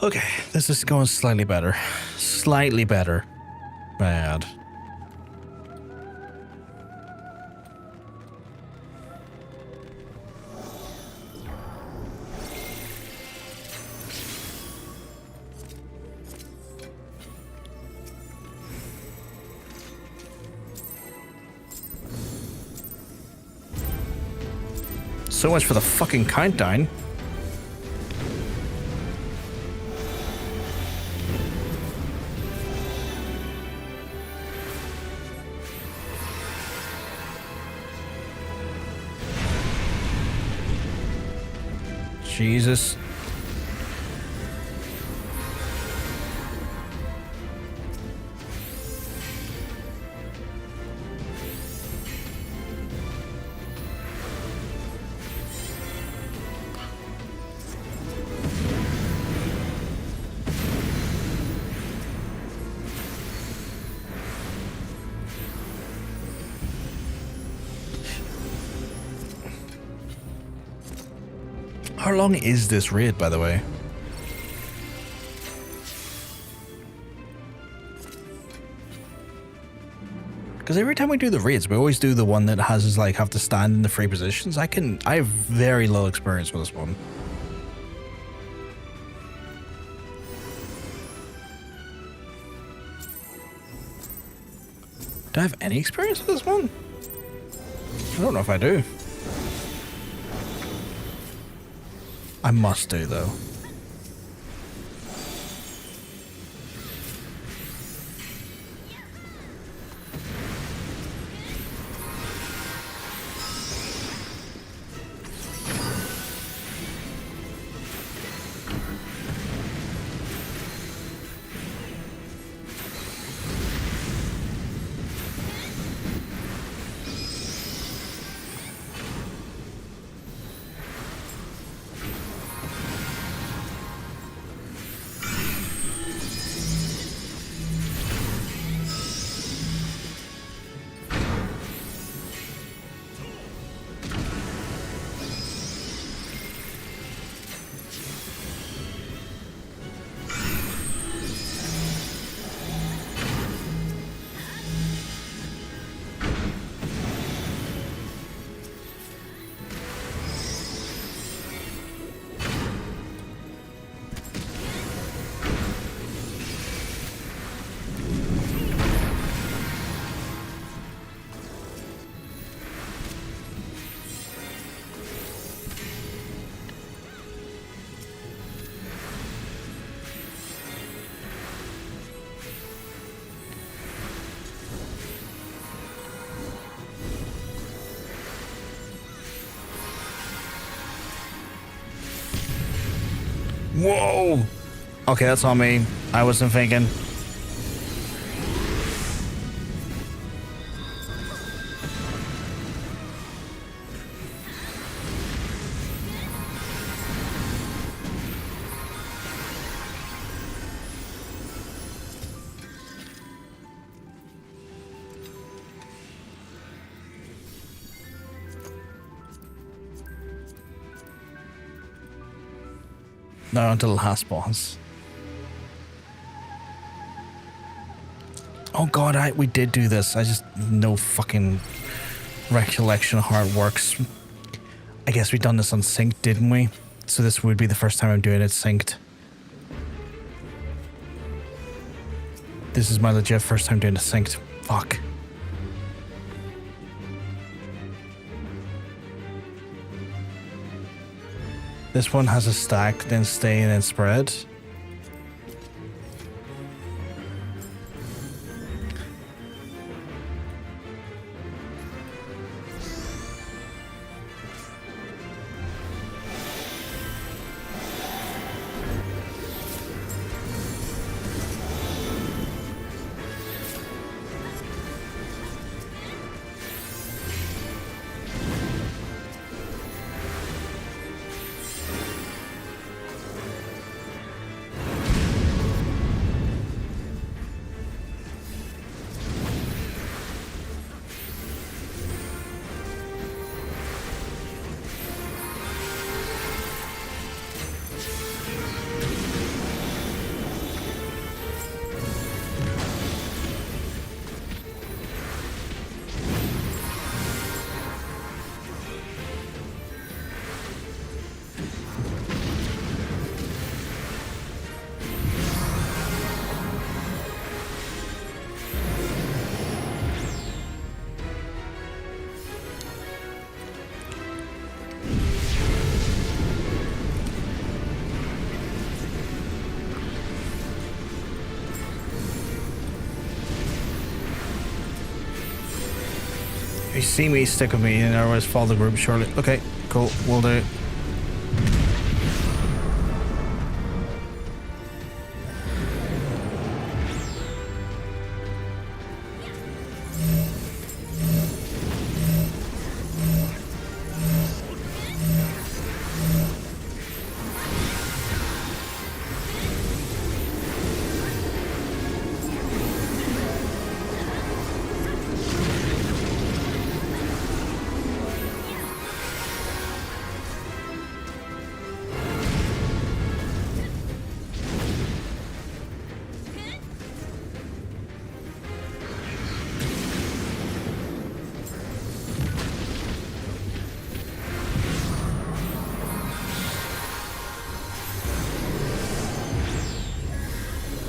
Okay, this is going slightly better. Slightly better. Bad. So much for the fucking countdown. Jesus. How long is this raid, by the way? Because every time we do the raids, we always do the one that has us like have to stand in the free positions. I have very little experience with this one. Do I have any experience with this one? I don't know if I do. I must do, though. Whoa! Okay, that's on me. I wasn't thinking. No, until the last boss. Oh god, we did do this. I just no fucking recollection of how it works. I guess we done this on synced, didn't we? So this would be the first time I'm doing it synced. This is my legit first time doing it synced. Fuck. This one has a stack, then stay, and then spread. If you see me, stick with me, and otherwise follow the group shortly. Okay, cool, we'll do it.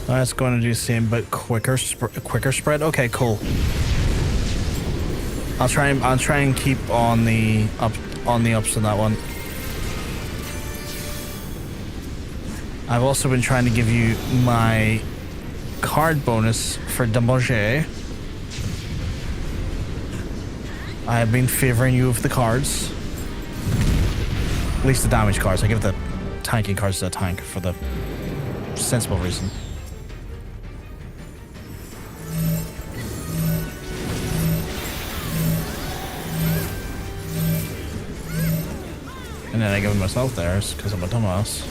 That's going to do the same, but quicker spread. Okay, cool. I'll try and keep on the ups on that one. I've also been trying to give you my card bonus for Amalj'aa. I have been favoring you with the cards. At least the damage cards. I give the tanking cards to the tank for the sensible reason. And then I give myself theirs because I'm a dumbass.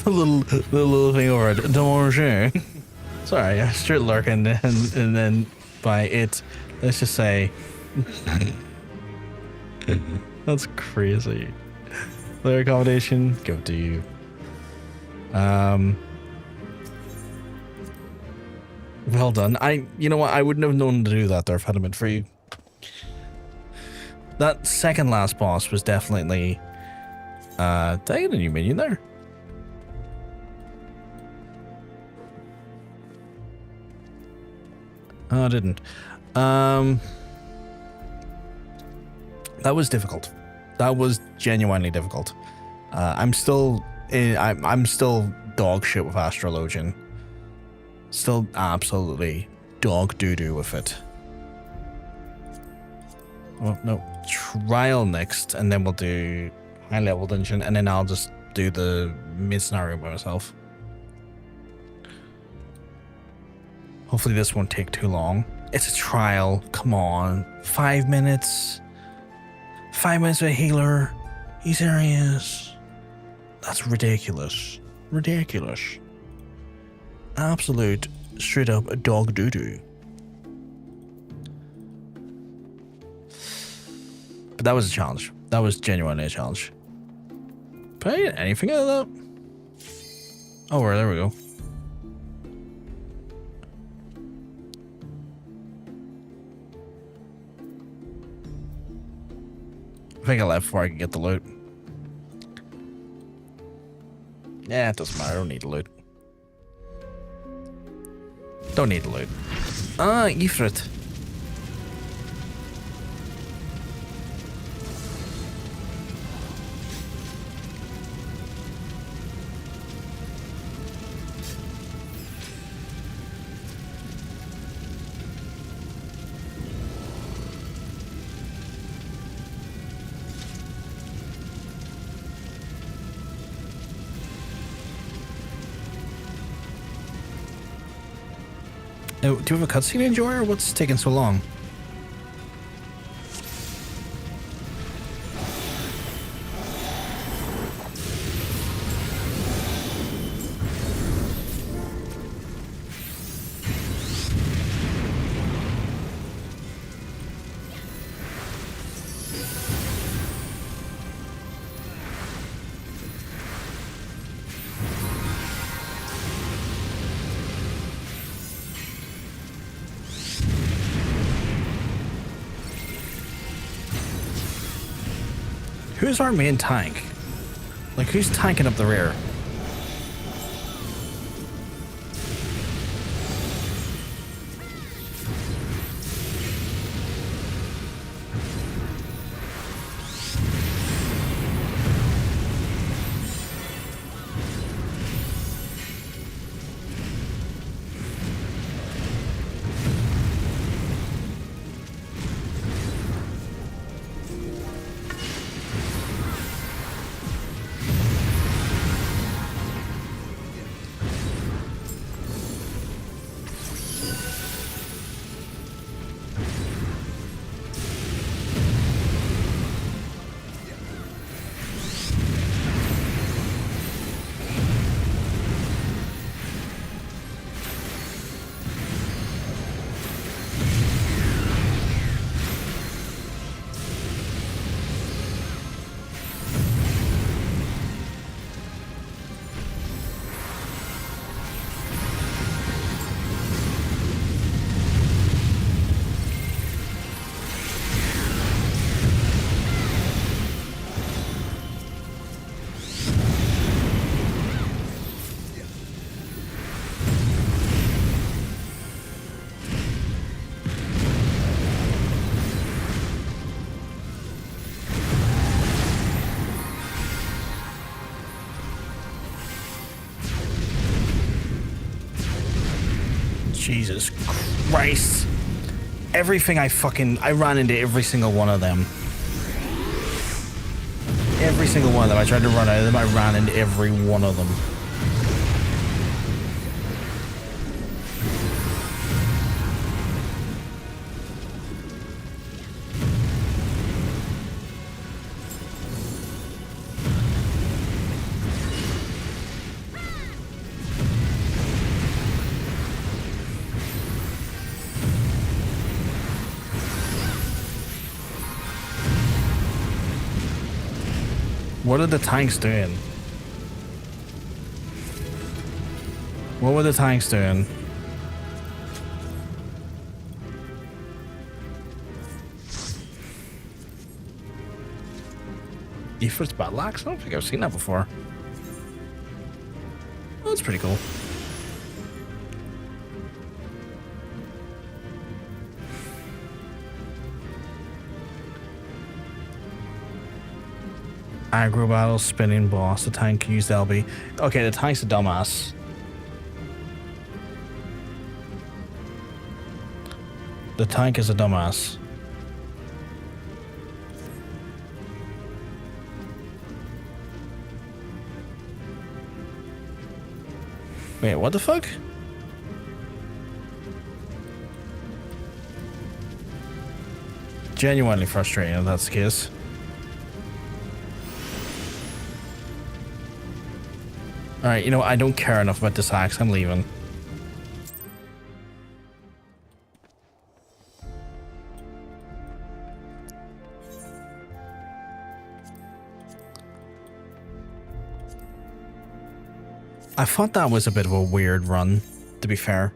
the little thing over it. Danger. Sorry, I started lurking and then by it, let's just say that's crazy. Their accommodation, give it to you. Well done. You know what? I wouldn't have known to do that there if it hadn't been for you. That second last boss was definitely. Did I get a new minion there? Oh, I didn't. That was difficult. That was genuinely difficult. I'm still dog shit with Astrologian. Still absolutely dog doo-doo with it. Well, no. Trial next, and then we'll do high level dungeon, and then I'll just do the mid scenario by myself. Hopefully this won't take too long. It's a trial. Come on. 5 minutes. 5 minutes with a healer. You serious? That's ridiculous. Ridiculous. Absolute straight up dog doo-doo. But that was a challenge. That was genuinely a challenge. But I didn't get anything out of that. Oh, well, there we go. I think I left before I could get the loot. Yeah, it doesn't matter. I don't need the loot. Don't need the loot. Ah, Ifrit. Do you have a cutscene to enjoy, or what's taking so long? Who's our main tank? Like, who's tanking up the rear? Jesus Christ. Everything I ran into every single one of them. Every single one of them. I tried to run out of them. I ran into every one of them. What are the tanks doing? What were the tanks doing? Effort's battle axe? I don't think I've seen that before. Oh, that's pretty cool. Aggro battle, spinning boss, the tank used LB. Okay, the tank's a dumbass. The tank is a dumbass. Wait, what the fuck? Genuinely frustrating if that's the case. Alright, you know what? I don't care enough about this axe. I'm leaving. I thought that was a bit of a weird run, to be fair.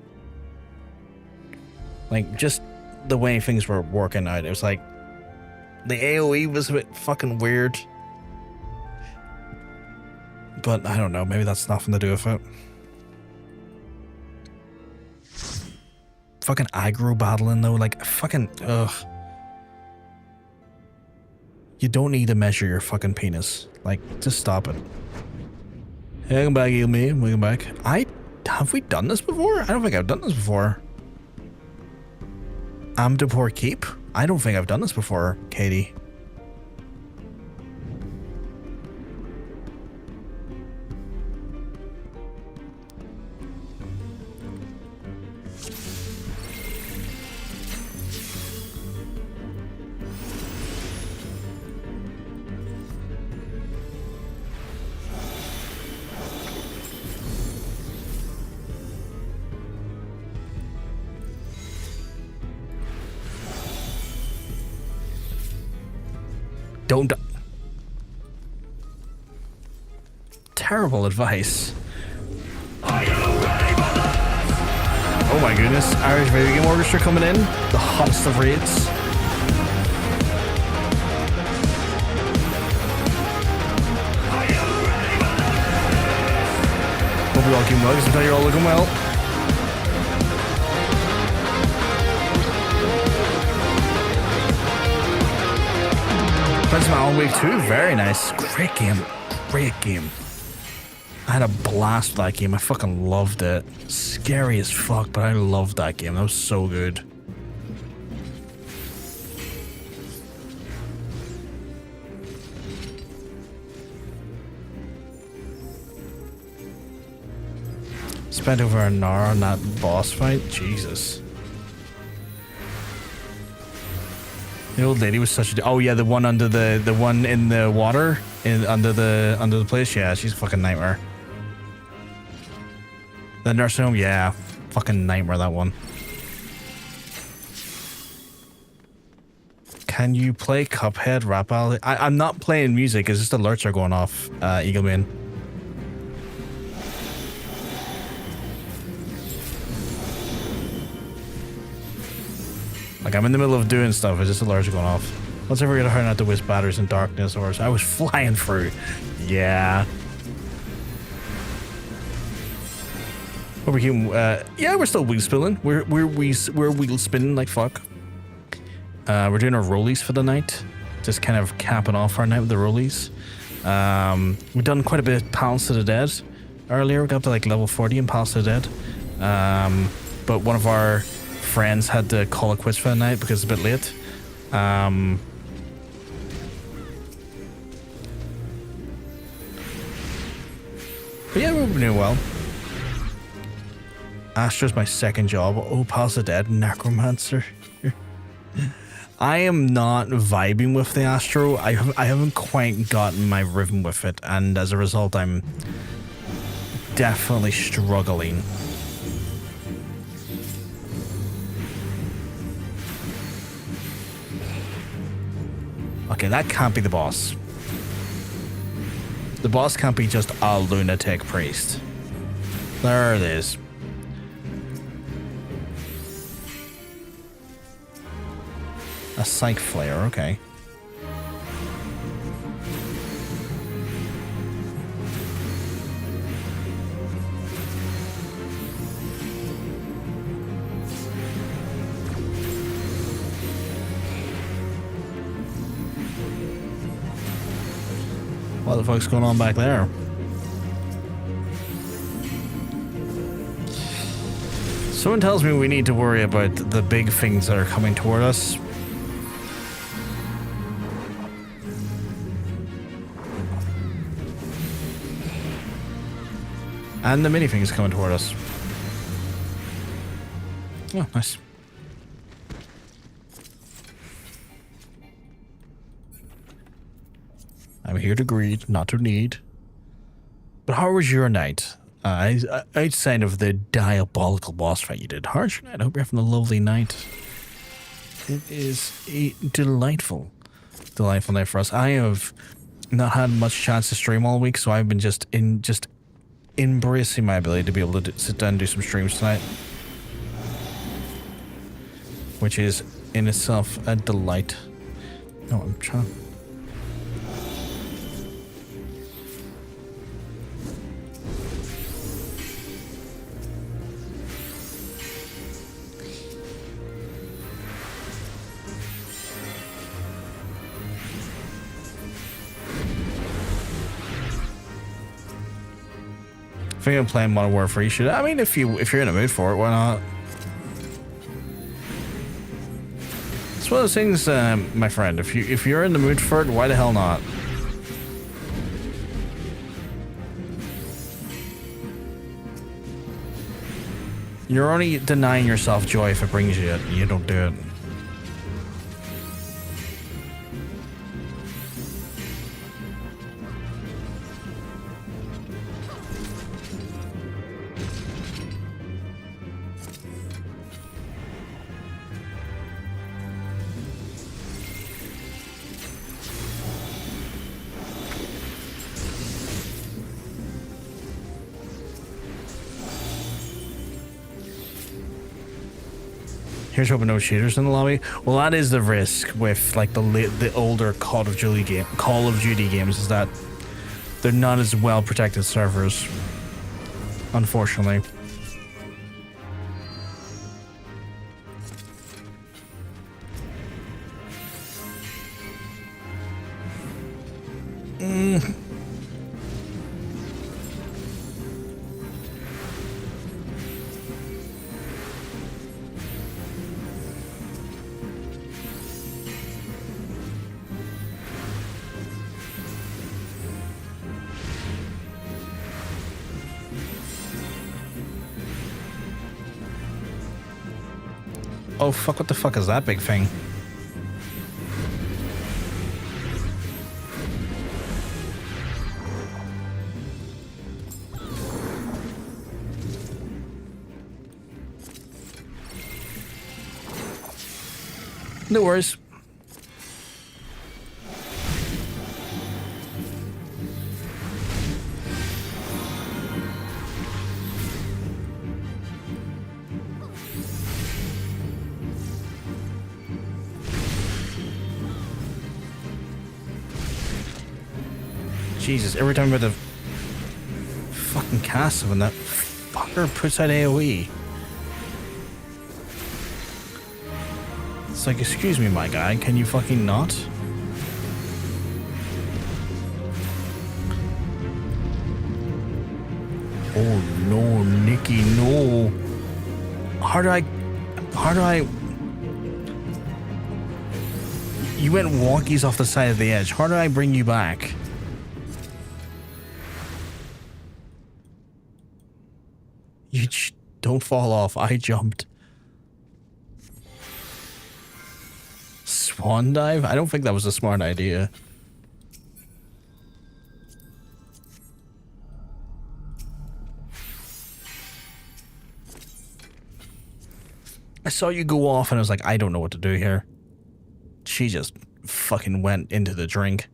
Like, just the way things were working out. It was like, the AoE was a bit fucking weird. But I don't know, maybe that's nothing to do with it. Fucking aggro battling though, like fucking ugh. You don't need to measure your fucking penis. Like, just stop it. Hey, welcome back, me. Welcome back. Have we done this before? I don't think I've done this before. Amdapor Keep? I don't think I've done this before, Katie. Don't. Terrible advice. Oh my goodness. Irish Video Game Orchestra coming in. The hottest of raids. Hope you're all keeping well, because I tell you're all looking well. That's my own week too. Very nice. Great game. Great game. I had a blast with that game. I fucking loved it. Scary as fuck, but I loved that game. That was so good. Spent over an hour on that boss fight. Jesus. The old lady was such a... Oh yeah, the one under the one in the water under the place. Yeah, she's a fucking nightmare. The nursing home, yeah, fucking nightmare, that one. Can you play Cuphead rap battle? I'm not playing music. It's just alerts are going off. Eagleman. Like, I'm in the middle of doing stuff, it's just alerts are going off. Let's ever get a hard not to whisk batteries in darkness, or I was flying through. Yeah. What we keeping, yeah, we're still wheel spinning. We're wheel spinning like fuck. We're doing our Rollies for the night. Just kind of capping off our night with the Rollies. We've done quite a bit of Palace of the Dead earlier. We got up to like level 40 in Palace of the Dead. but one of our friends had to call it quits for the night because it's a bit late. But yeah, we're doing well. Astro's my second job. Oh, Pals the Dead, Necromancer. I am not vibing with the Astro. I haven't quite gotten my rhythm with it, and as a result, I'm definitely struggling. Okay, that can't be the boss. The boss can't be just a lunatic priest. There it is. A psych flare, okay. What the fuck's going on back there? Someone tells me we need to worry about the big things that are coming toward us. And the mini things coming toward us. Oh, nice. I'm here to greet, not to need. But how was your night? Outside of the diabolical boss fight you did. How's your night? I hope you're having a lovely night. It is a delightful night for us. I have not had much chance to stream all week, so I've been just embracing my ability to be able to sit down and do some streams tonight. Which is in itself a delight. No, I'm trying. I think I'm playing Modern Warfare. You should. I mean, if you're in a mood for it, why not? It's one of those things, my friend. If you're in the mood for it, why the hell not? You're only denying yourself joy if it brings you it. You don't do it. Here's hoping no cheaters in the lobby. Well, that is the risk with like the older Call of Duty games, is that they're not as well protected servers, unfortunately. Oh fuck, what the fuck is that big thing? No worries. Jesus, every time with the fucking cast when that fucker puts out AoE. It's like, excuse me, my guy, can you fucking not? Oh no, Nikki, no. How do I... You went wonkies off the side of the edge. How do I bring you back? Don't fall off. I jumped. Swan dive? I don't think that was a smart idea. I saw you go off and I was like, I don't know what to do here. She just fucking went into the drink.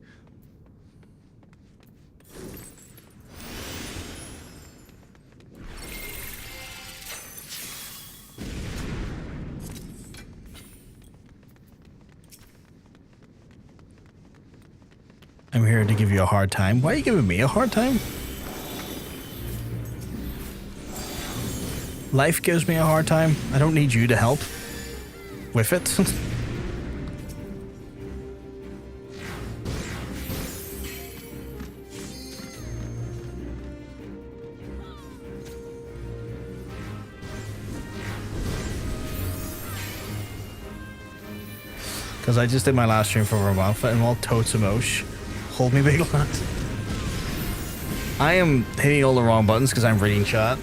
I'm here to give you a hard time. Why are you giving me a hard time? Life gives me a hard time. I don't need you to help with it. Because I just did my last stream for over a month and I'm all totes emosh. Hold me, big lad. I am hitting all the wrong buttons because I'm reading chat.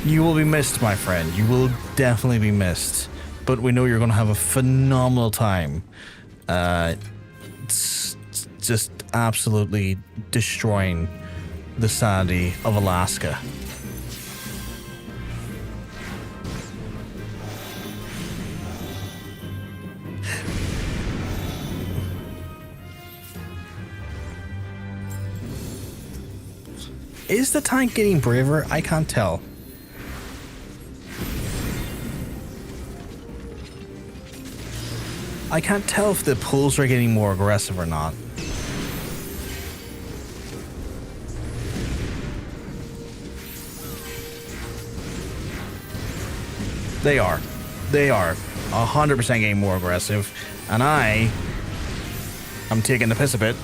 You will be missed, my friend. You will definitely be missed. But we know you're going to have a phenomenal time. It's just absolutely destroying the sanity of Alaska. Is the tank getting braver? I can't tell. I can't tell if the pulls are getting more aggressive or not. They are. They are 100% getting more aggressive. And I'm taking the piss a bit.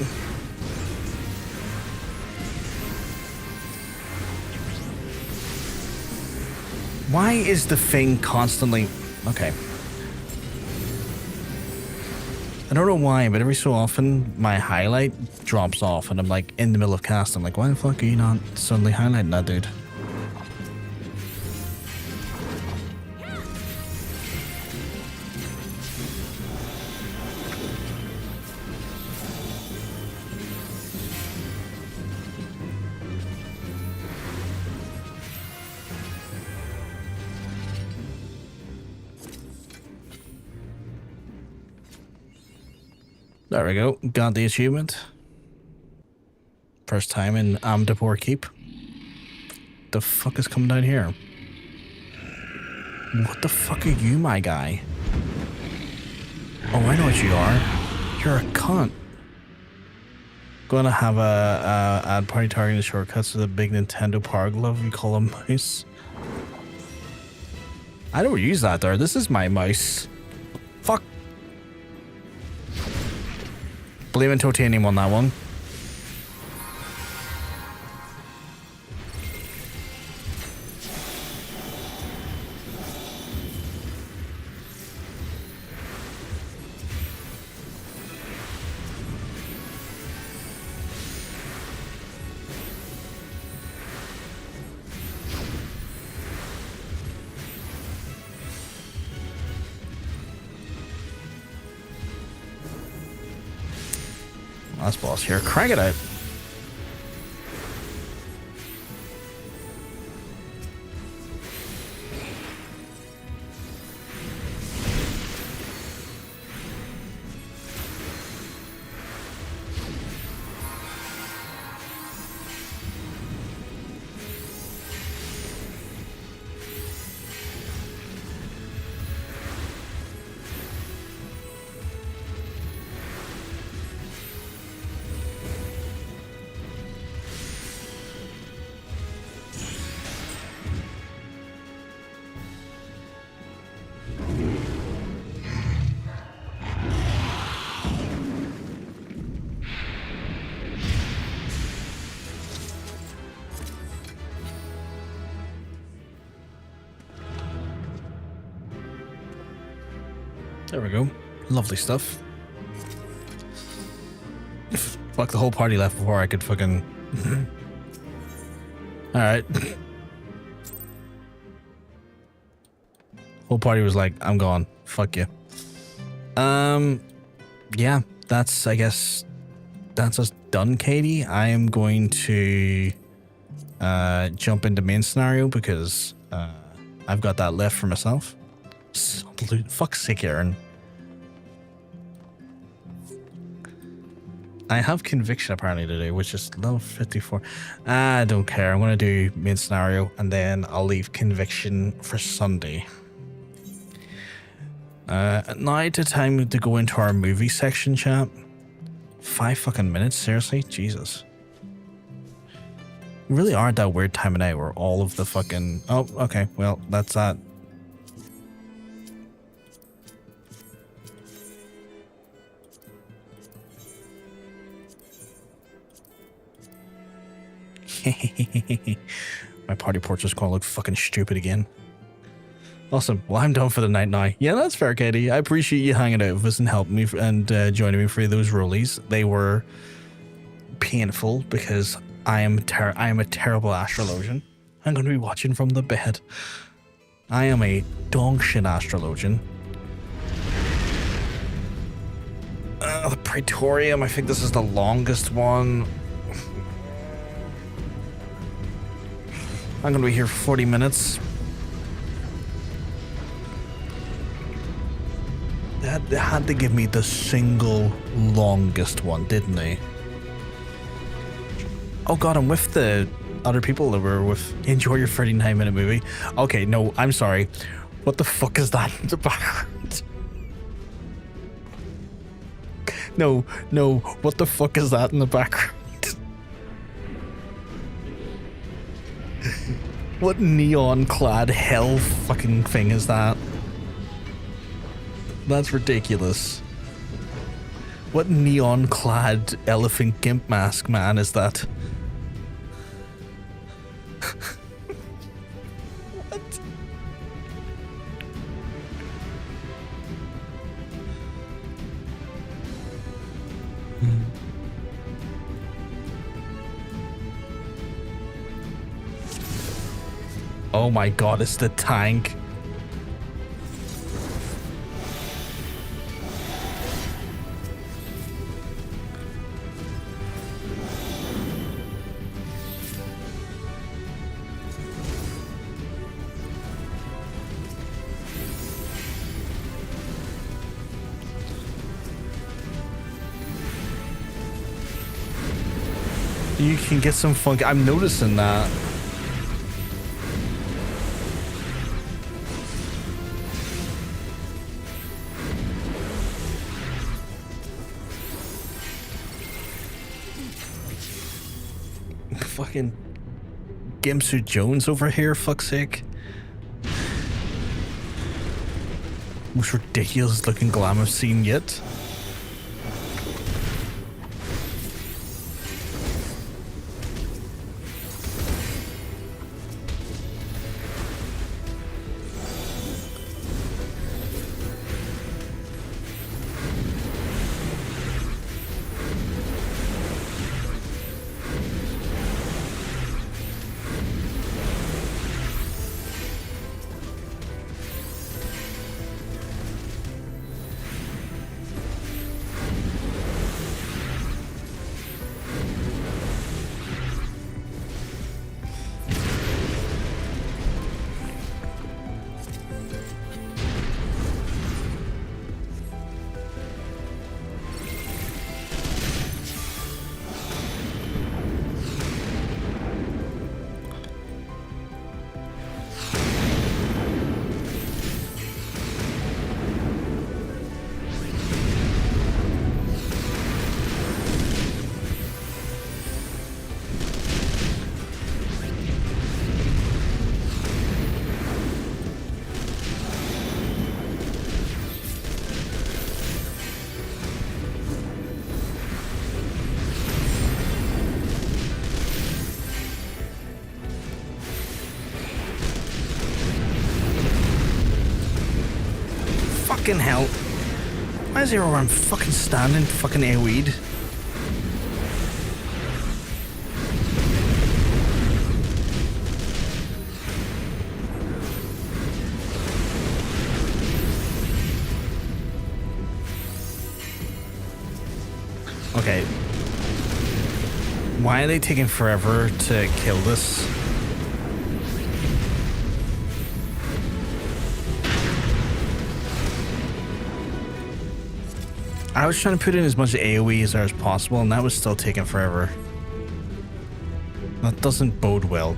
Why is the thing constantly... Okay. I don't know why, but every so often my highlight drops off and I'm like in the middle of cast. I'm like, why the fuck are you not suddenly highlighting that, dude? There we go. Got the achievement. First time in Amdapor Keep. The fuck is coming down here? What the fuck are you, my guy? Oh, I know what you are. You're a cunt. Gonna have a ad party targeting the shortcuts to the big Nintendo Power Glove you call a mouse. I don't use that there. This is my mouse. Fuck. Blaming titanium on that one. Last boss here. Crank it out. There we go. Lovely stuff. Fuck, the whole party left before I could fucking... Alright. Whole party was like, I'm gone. Fuck you. Yeah, that's, I guess, that's us done, Katie. I am going to jump into main scenario because I've got that left for myself. Fuck's sake, Aaron. I have conviction apparently today, which is level 54. I don't care. I'm going to do main scenario and then I'll leave conviction for Sunday. Now it's time to go into our movie section, chat. 5 fucking minutes, seriously? Jesus. We really are at that weird time of night where all of the fucking... Oh, okay, well, that's that. My party portrait's gonna look fucking stupid again. Awesome. Well, I'm done for the night now. Yeah, that's fair, Katie. I appreciate you hanging out with us and helping me and joining me for those rollies. They were painful because I am a terrible astrologian. I'm going to be watching from the bed. I am a dog shit astrologian. The Praetorium, I think this is the longest one. I'm going to be here for 40 minutes. They had to give me the single longest one, didn't they? Oh god, I'm with the other people that were with enjoy your 39-minute movie. Okay, no, I'm sorry. What the fuck is that in the background? No, what the fuck is that in the background? What neon-clad hell fucking thing is that? That's ridiculous. What neon-clad elephant gimp mask, man, is that? What? Oh my god, it's the tank. You can get some funk. I'm noticing that. Fucking Gimsu Jones over here, fuck's sake. Most ridiculous looking glam I've seen yet. Fucking hell. Why is there where I'm fucking standing, fucking AoE'd? Okay. Why are they taking forever to kill this? I was trying to put in as much AoE as there as possible, and that was still taking forever. That doesn't bode well.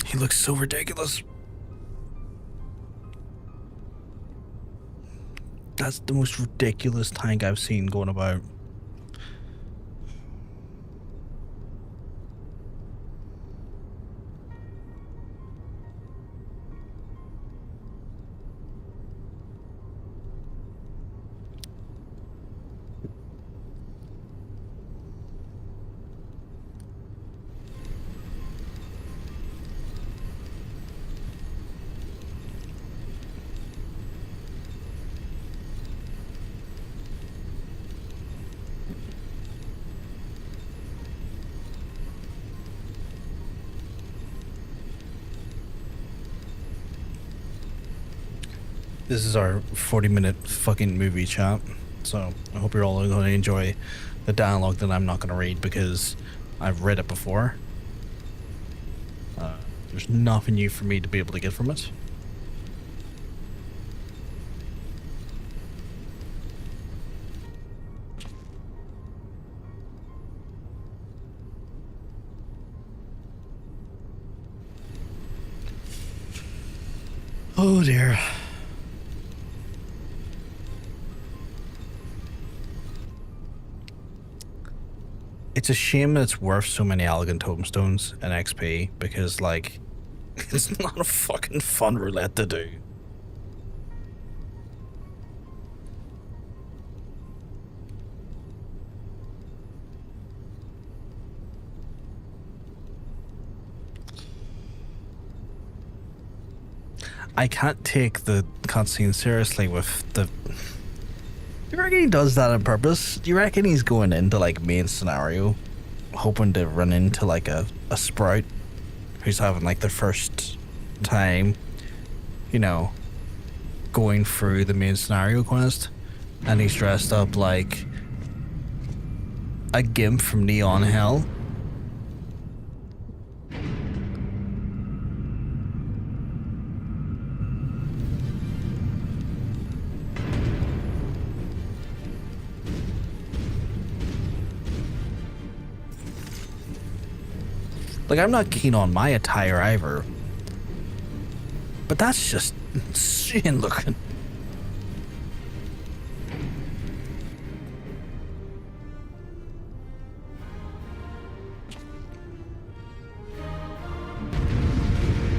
He looks so ridiculous. That's the most ridiculous tank I've seen going about. This is our 40-minute fucking movie chat, so I hope you're all going to enjoy the dialogue that I'm not going to read because I've read it before. There's nothing new for me to be able to get from it. Oh dear. It's a shame that it's worth so many elegant tombstones and XP because, like, it's not a fucking fun roulette to do. I can't take the cutscene seriously with the... You reckon he does that on purpose? Do you reckon he's going into, like, main scenario hoping to run into, like, a sprout who's having, like, the first time, you know, going through the main scenario quest, and he's dressed up like a gimp from Neon Hell? Like, I'm not keen on my attire either. But that's just insane looking.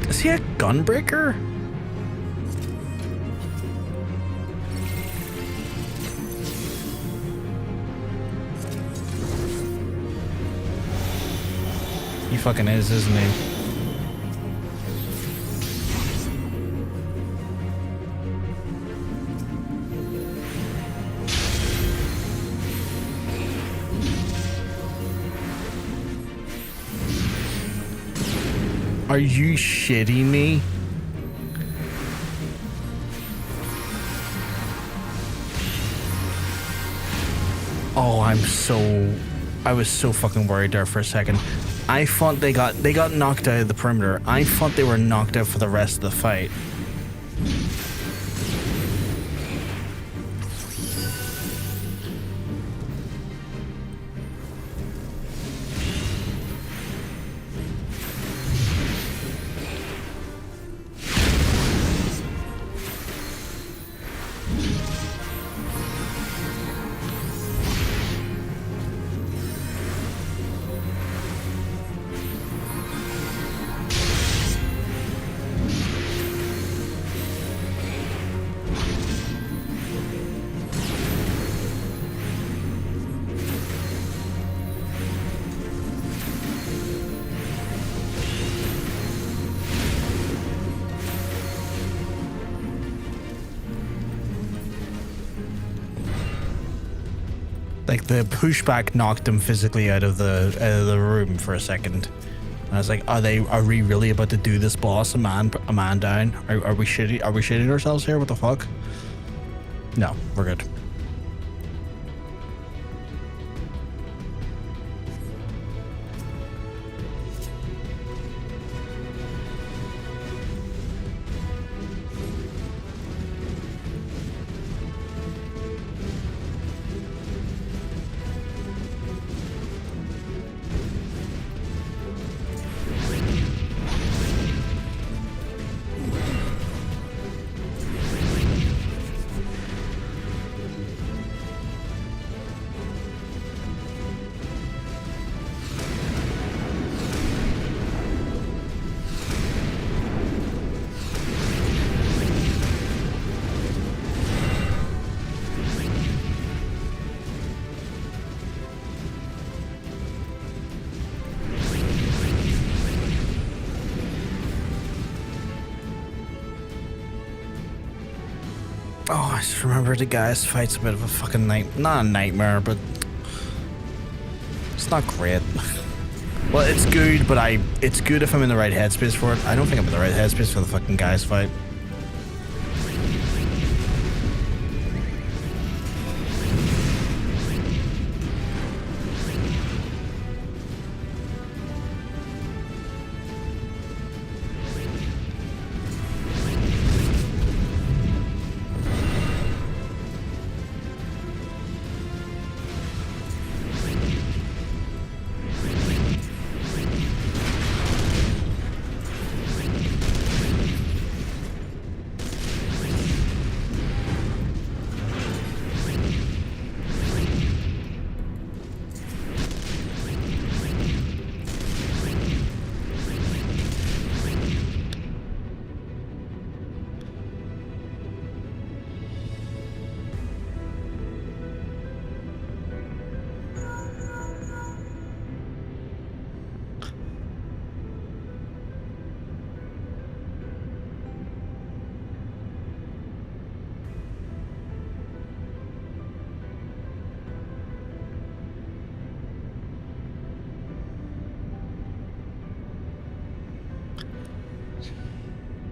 Is he a gunbreaker? He fucking is, isn't he? Are you shitting me? Oh, I was so fucking worried there for a second. I thought they got knocked out of the perimeter. I thought they were knocked out for the rest of the fight. Like the pushback knocked him physically out of the room for a second. And I was like, are we really about to do this, boss? A man down? Are we shitting ourselves here? What the fuck? No, we're good. Oh, I just remember the guy's fight's a bit of a fucking not a nightmare, but it's not great. Well, it's good, but it's good if I'm in the right headspace for it. I don't think I'm in the right headspace for the fucking guy's fight.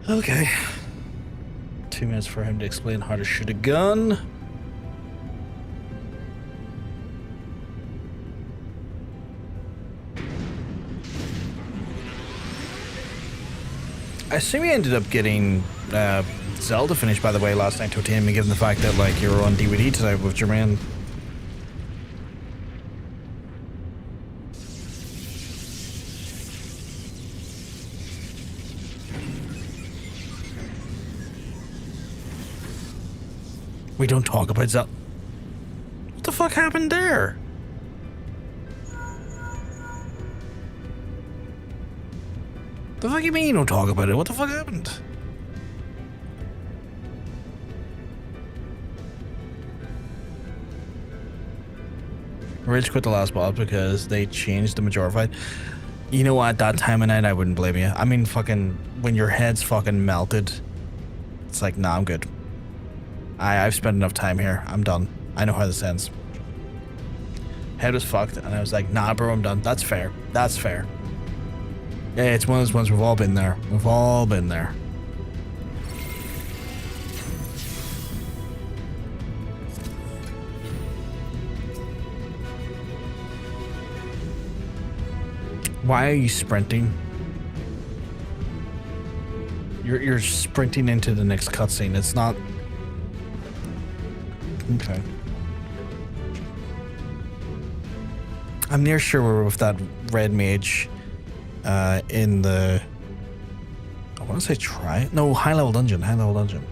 Okay. 2 minutes for him to explain how to shoot a gun. I assume you ended up getting Zelda finished, by the way, last night, Totemi, given the fact that, like, you were on DVD tonight with Jermaine. We don't talk about Zelda. What the fuck happened there? The fuck you mean you don't talk about it? What the fuck happened? Rich quit the last boss because they changed the major fight. You know what? At that time of night, I wouldn't blame you. I mean, fucking, when your head's fucking melted, it's like, nah, I'm good. I've spent enough time here. I'm done. I know how this ends. Head was fucked, and I was like, nah, bro, I'm done. That's fair. That's fair. Yeah, it's one of those ones we've all been there. We've all been there. Why are you sprinting? You're sprinting into the next cutscene. It's not... Okay. I'm near sure we're with that red mage in the... I want to say try... No, high level dungeon. High level dungeon.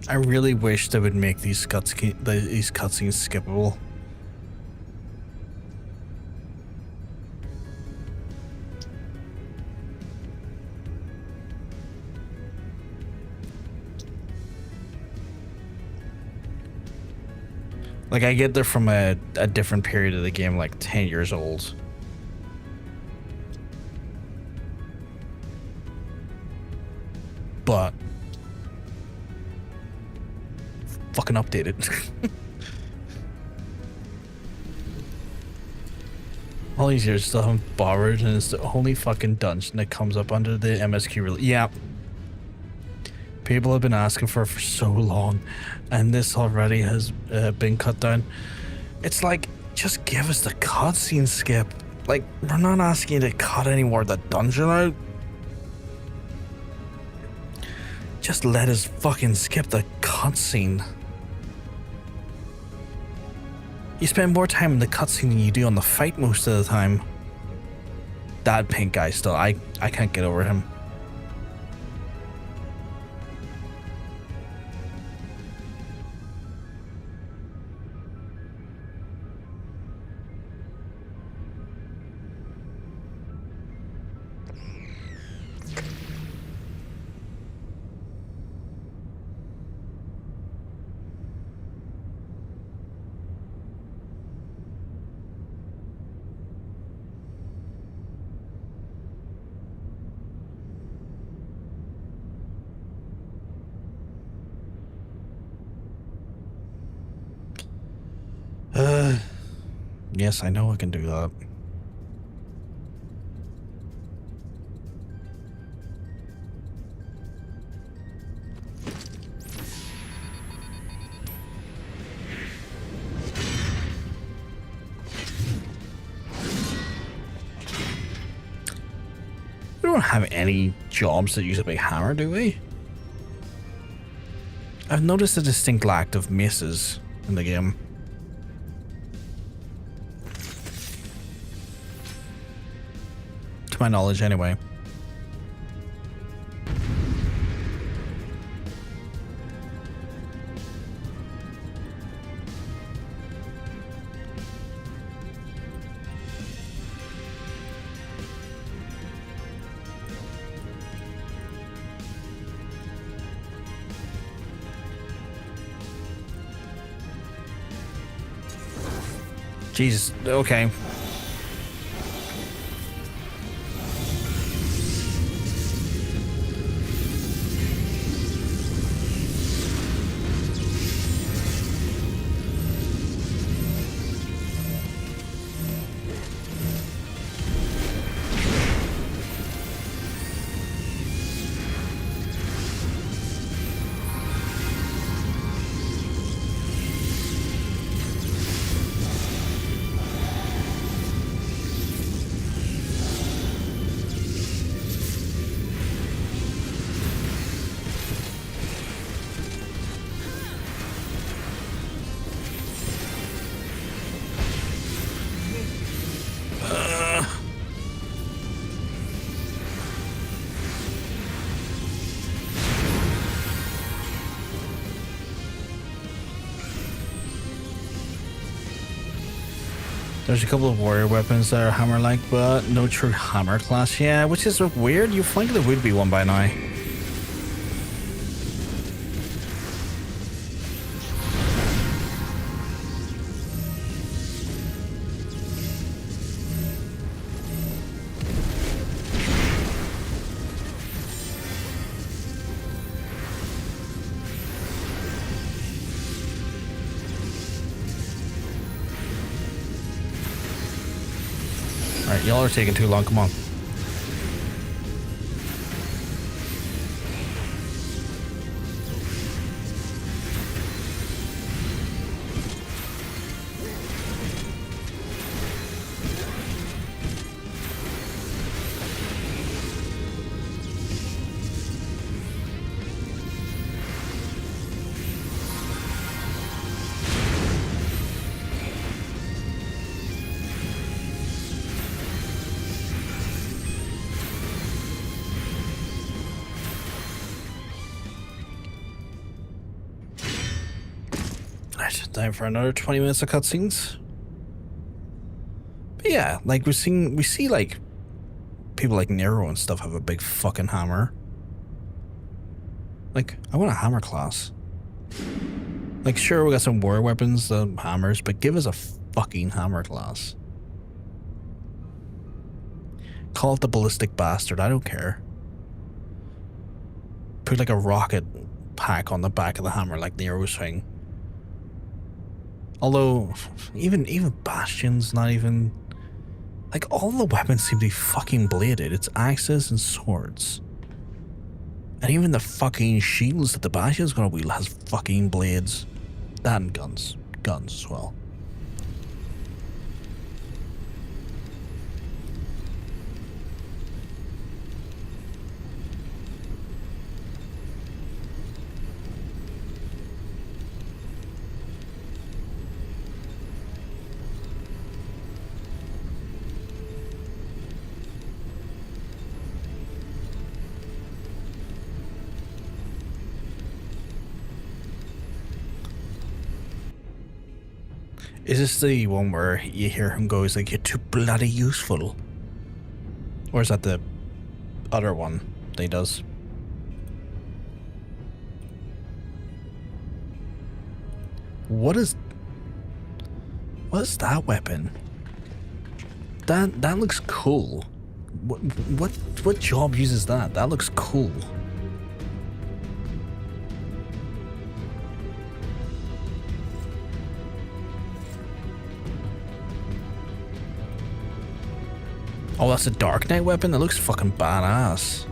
I really wish they would make these cutscenes skippable. Like, I get they're from a different period of the game, like 10 years old. But fucking updated. All these years still haven't bothered, and it's the only fucking dungeon that comes up under the MSQ release. Yeah. People have been asking for it for so long, and this already has been cut down. It's like, just give us the cutscene skip. Like, we're not asking you to cut any more of the dungeon out. Just let us fucking skip the cutscene. You spend more time in the cutscene than you do on the fight most of the time. That pink guy still, I can't get over him. Yes, I know I can do that. We don't have any jobs that use a big hammer, do we? I've noticed a distinct lack of maces in the game. To my knowledge, anyway. Jesus, okay. There's a couple of warrior weapons that are hammer-like, but no true hammer class. Yeah, which is weird. You'd think there would be one by now. Alright, y'all are taking too long. Come on. Time for another 20 minutes of cutscenes. But yeah, like we see like people like Nero and stuff have a big fucking hammer. Like, I want a hammer class. Like, sure, we got some war weapons, hammers, but give us a fucking hammer class. Call it the ballistic bastard, I don't care. Put like a rocket pack on the back of the hammer like Nero's thing. Although, even Bastion's not even... Like, all the weapons seem to be fucking bladed. It's axes and swords. And even the fucking shields that the Bastion's gonna wield has fucking blades. That and guns. Guns as well. Is this the one where you hear him go, he's like, you're too bloody useful? Or is that the other one that he does? What is that weapon? That looks cool. What job uses that? That looks cool. Oh, that's a Dark Knight weapon? That looks fucking badass.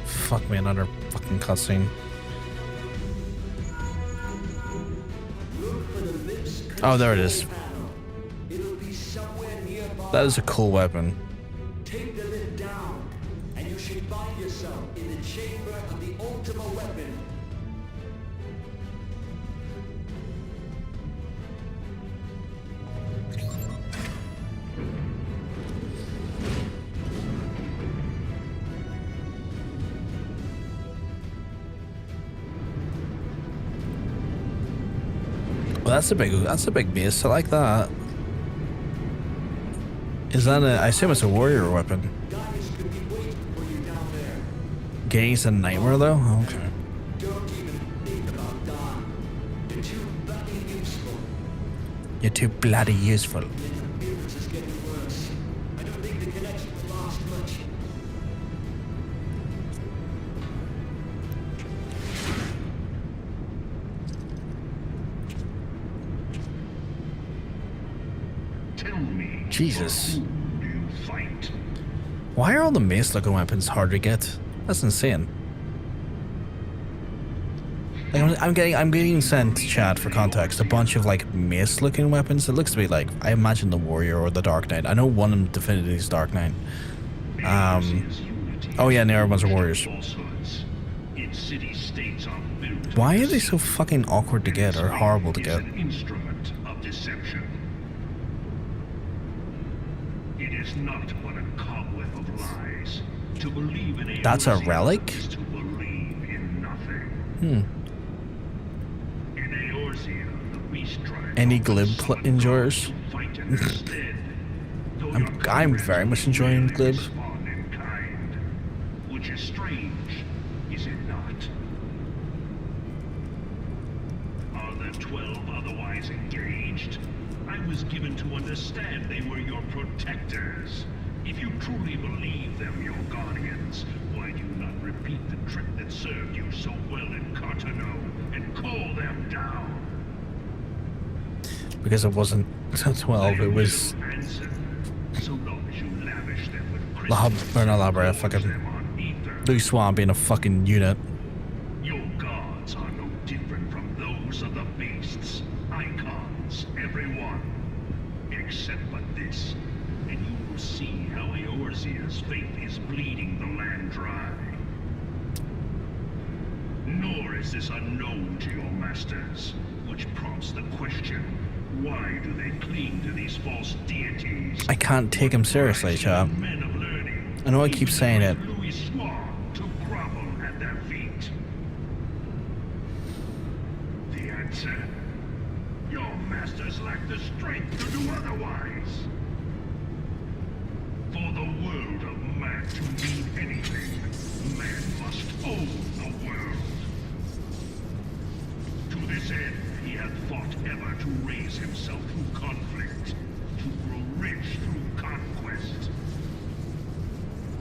Fuck me, another fucking cutscene. Oh, there it is. That is a cool weapon. Take the lid down, and you should find yourself in the chamber of the ultimate weapon. Well, that's a big base. I like that. Is that a? I assume it's a warrior weapon. Gaze and nightmare though. Okay. Don't even think about that. You're too bloody useful. You're too bloody useful. This is getting worse. I don't think the connection will last much. Jesus. Why are all the mace-looking weapons hard to get? That's insane. Like, I'm getting sent, chat, for context, a bunch of like mace-looking weapons. It looks to be like, I imagine the warrior or the Dark Knight. I know one of them definitively is Dark Knight. Oh yeah, and the other ones are warriors. Why are they so fucking awkward to get or horrible to get? Not but a cobweb of lies. To believe in That's a relic? To believe in nothing. In Eorzea, the beast tribe. Any glib enjoyers? I'm very much enjoying glib. Which is strange, is it not? Are the 12 otherwise engaged? I was given to understand they were your protectors. If you truly believe them your guardians, why do you not repeat the trick that served you so well in Cartano and call them down? Because it wasn't 12, it was... So long as you lavish them with fucking... Blue Swan being a fucking unit. Your gods are no different from those of the beasts. Icons, everyone. Except but this, and you will see how Eorzea's faith is bleeding the land dry. Nor is this unknown to your masters, which prompts the question, why do they cling to these false deities? I can't take him seriously, chap. I know I keep saying it. To grovel at their feet. answer. Your masters lack the strength to do otherwise. For the world of man to mean anything, man must own the world. To this end, he hath fought ever to raise himself through conflict, to grow rich through conquest.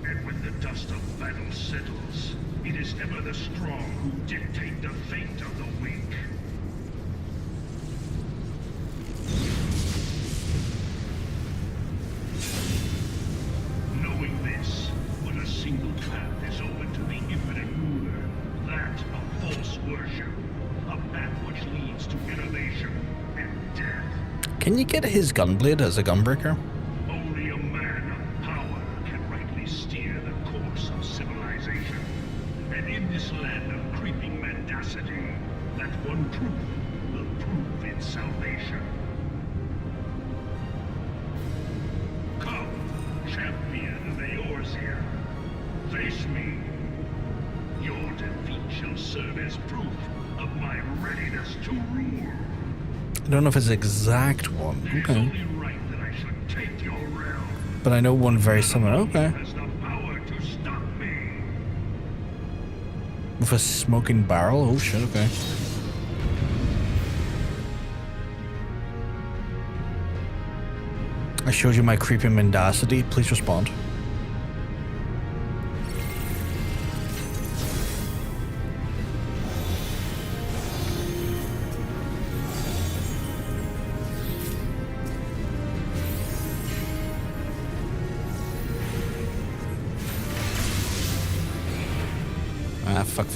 And when the dust of battle settles, it is ever the strong who dictate the fate of the weak. Knowing this, but a single path is open to the infinite ruler, that of false worship, a path which leads to innovation and death. Can you get his gunblade as a gunbreaker? Only a man of power can rightly steer the course of civilization. And in this land of creeping mendacity, that one truth will prove its salvation. Come, champion of Eorzea. Face me. Your defeat shall serve as proof of my readiness to rule. I don't know if it's the exact one. It is Okay. only right that I should take your realm. But I know one very similar. Okay. Has the power to stop me. With a smoking barrel? Oh shit, okay. I showed you my creeping mendacity. Please respond. Ah, fuck.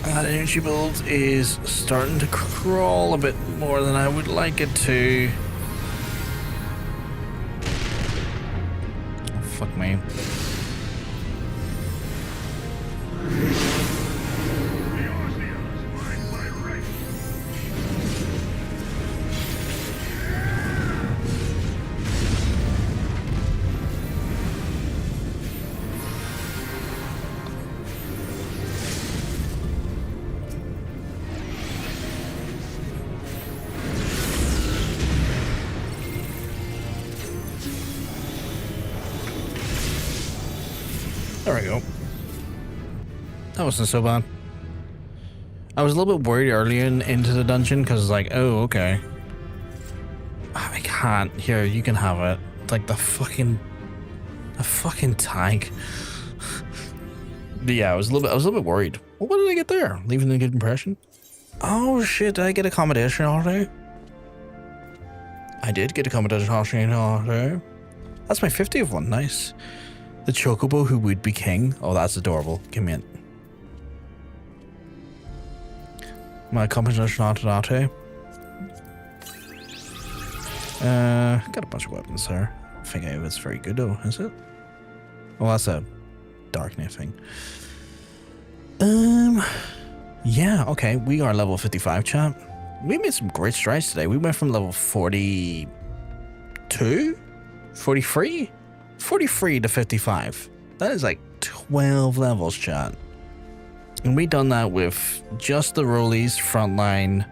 That energy build is starting to crawl a bit more than I would like it to. Oh, fuck me. There we go. That wasn't so bad. I was a little bit worried earlier into the dungeon because it's like, oh, okay. I can't. Here, you can have it. It's like the fucking tag. But yeah, I was a little bit worried. Well, what did I get there? Leaving a good impression? Oh shit, did I get accommodation already? I did get accommodation already. That's my 50th one, nice. The Chocobo who would be king. Oh, that's adorable. Give me it. My accommodation already. Got a bunch of weapons there. I don't think it's very good though, is it? Well, that's a dark knight thing. Yeah, okay, we are level 55, chat. We made some great strides today. We went from level 42, 43 to 55. That is like 12 levels, chat. And we done that with just the Rollies, Frontline,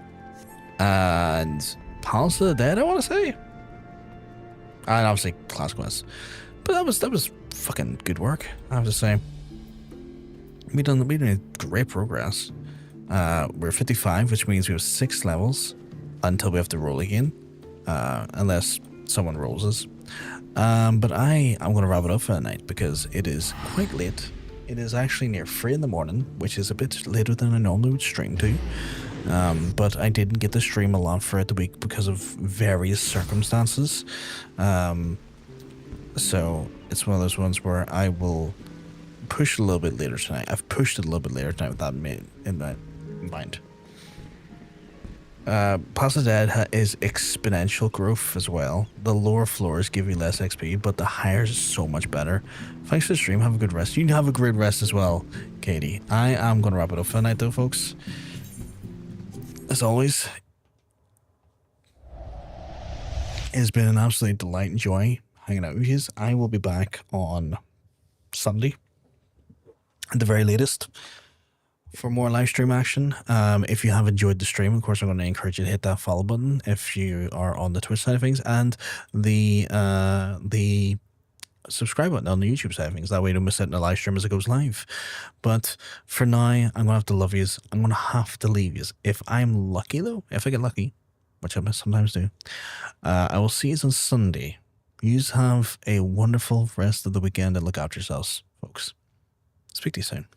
and Palace of the Dead, I want to say. And obviously Class Quest. But that was fucking good work, I have to say. We done great progress. We're 55, which means we have 6 levels until we have to roll again, unless someone rolls us. But I'm going to wrap it up for the night because it is quite late. It is actually near 3 in the morning, which is a bit later than I normally would stream to. But I didn't get to stream a lot throughout the week because of various circumstances. So it's one of those ones where I will push a little bit later tonight. I've pushed it a little bit later tonight with that in mind. Past the Dead is exponential growth as well. The lower floors give you less XP, but the higher is so much better. Thanks for the stream. Have a good rest. You have a great rest as well, Katie. I am going to wrap it up for the night though, folks. As always, it has been an absolute delight and joy hanging out with you. I will be back on Sunday at the very latest for more live stream action. If you have enjoyed the stream, of course, I'm going to encourage you to hit that follow button if you are on the Twitch side of things, and the subscribe button on the YouTube side of things. That way you don't miss out on the live stream as it goes live. But for now, I'm going to have to love yous. I'm going to have to leave yous. If I'm lucky, though, if I get lucky, which I sometimes do, I will see you on Sunday. Yous have a wonderful rest of the weekend and look after yourselves, folks. Speak to you soon.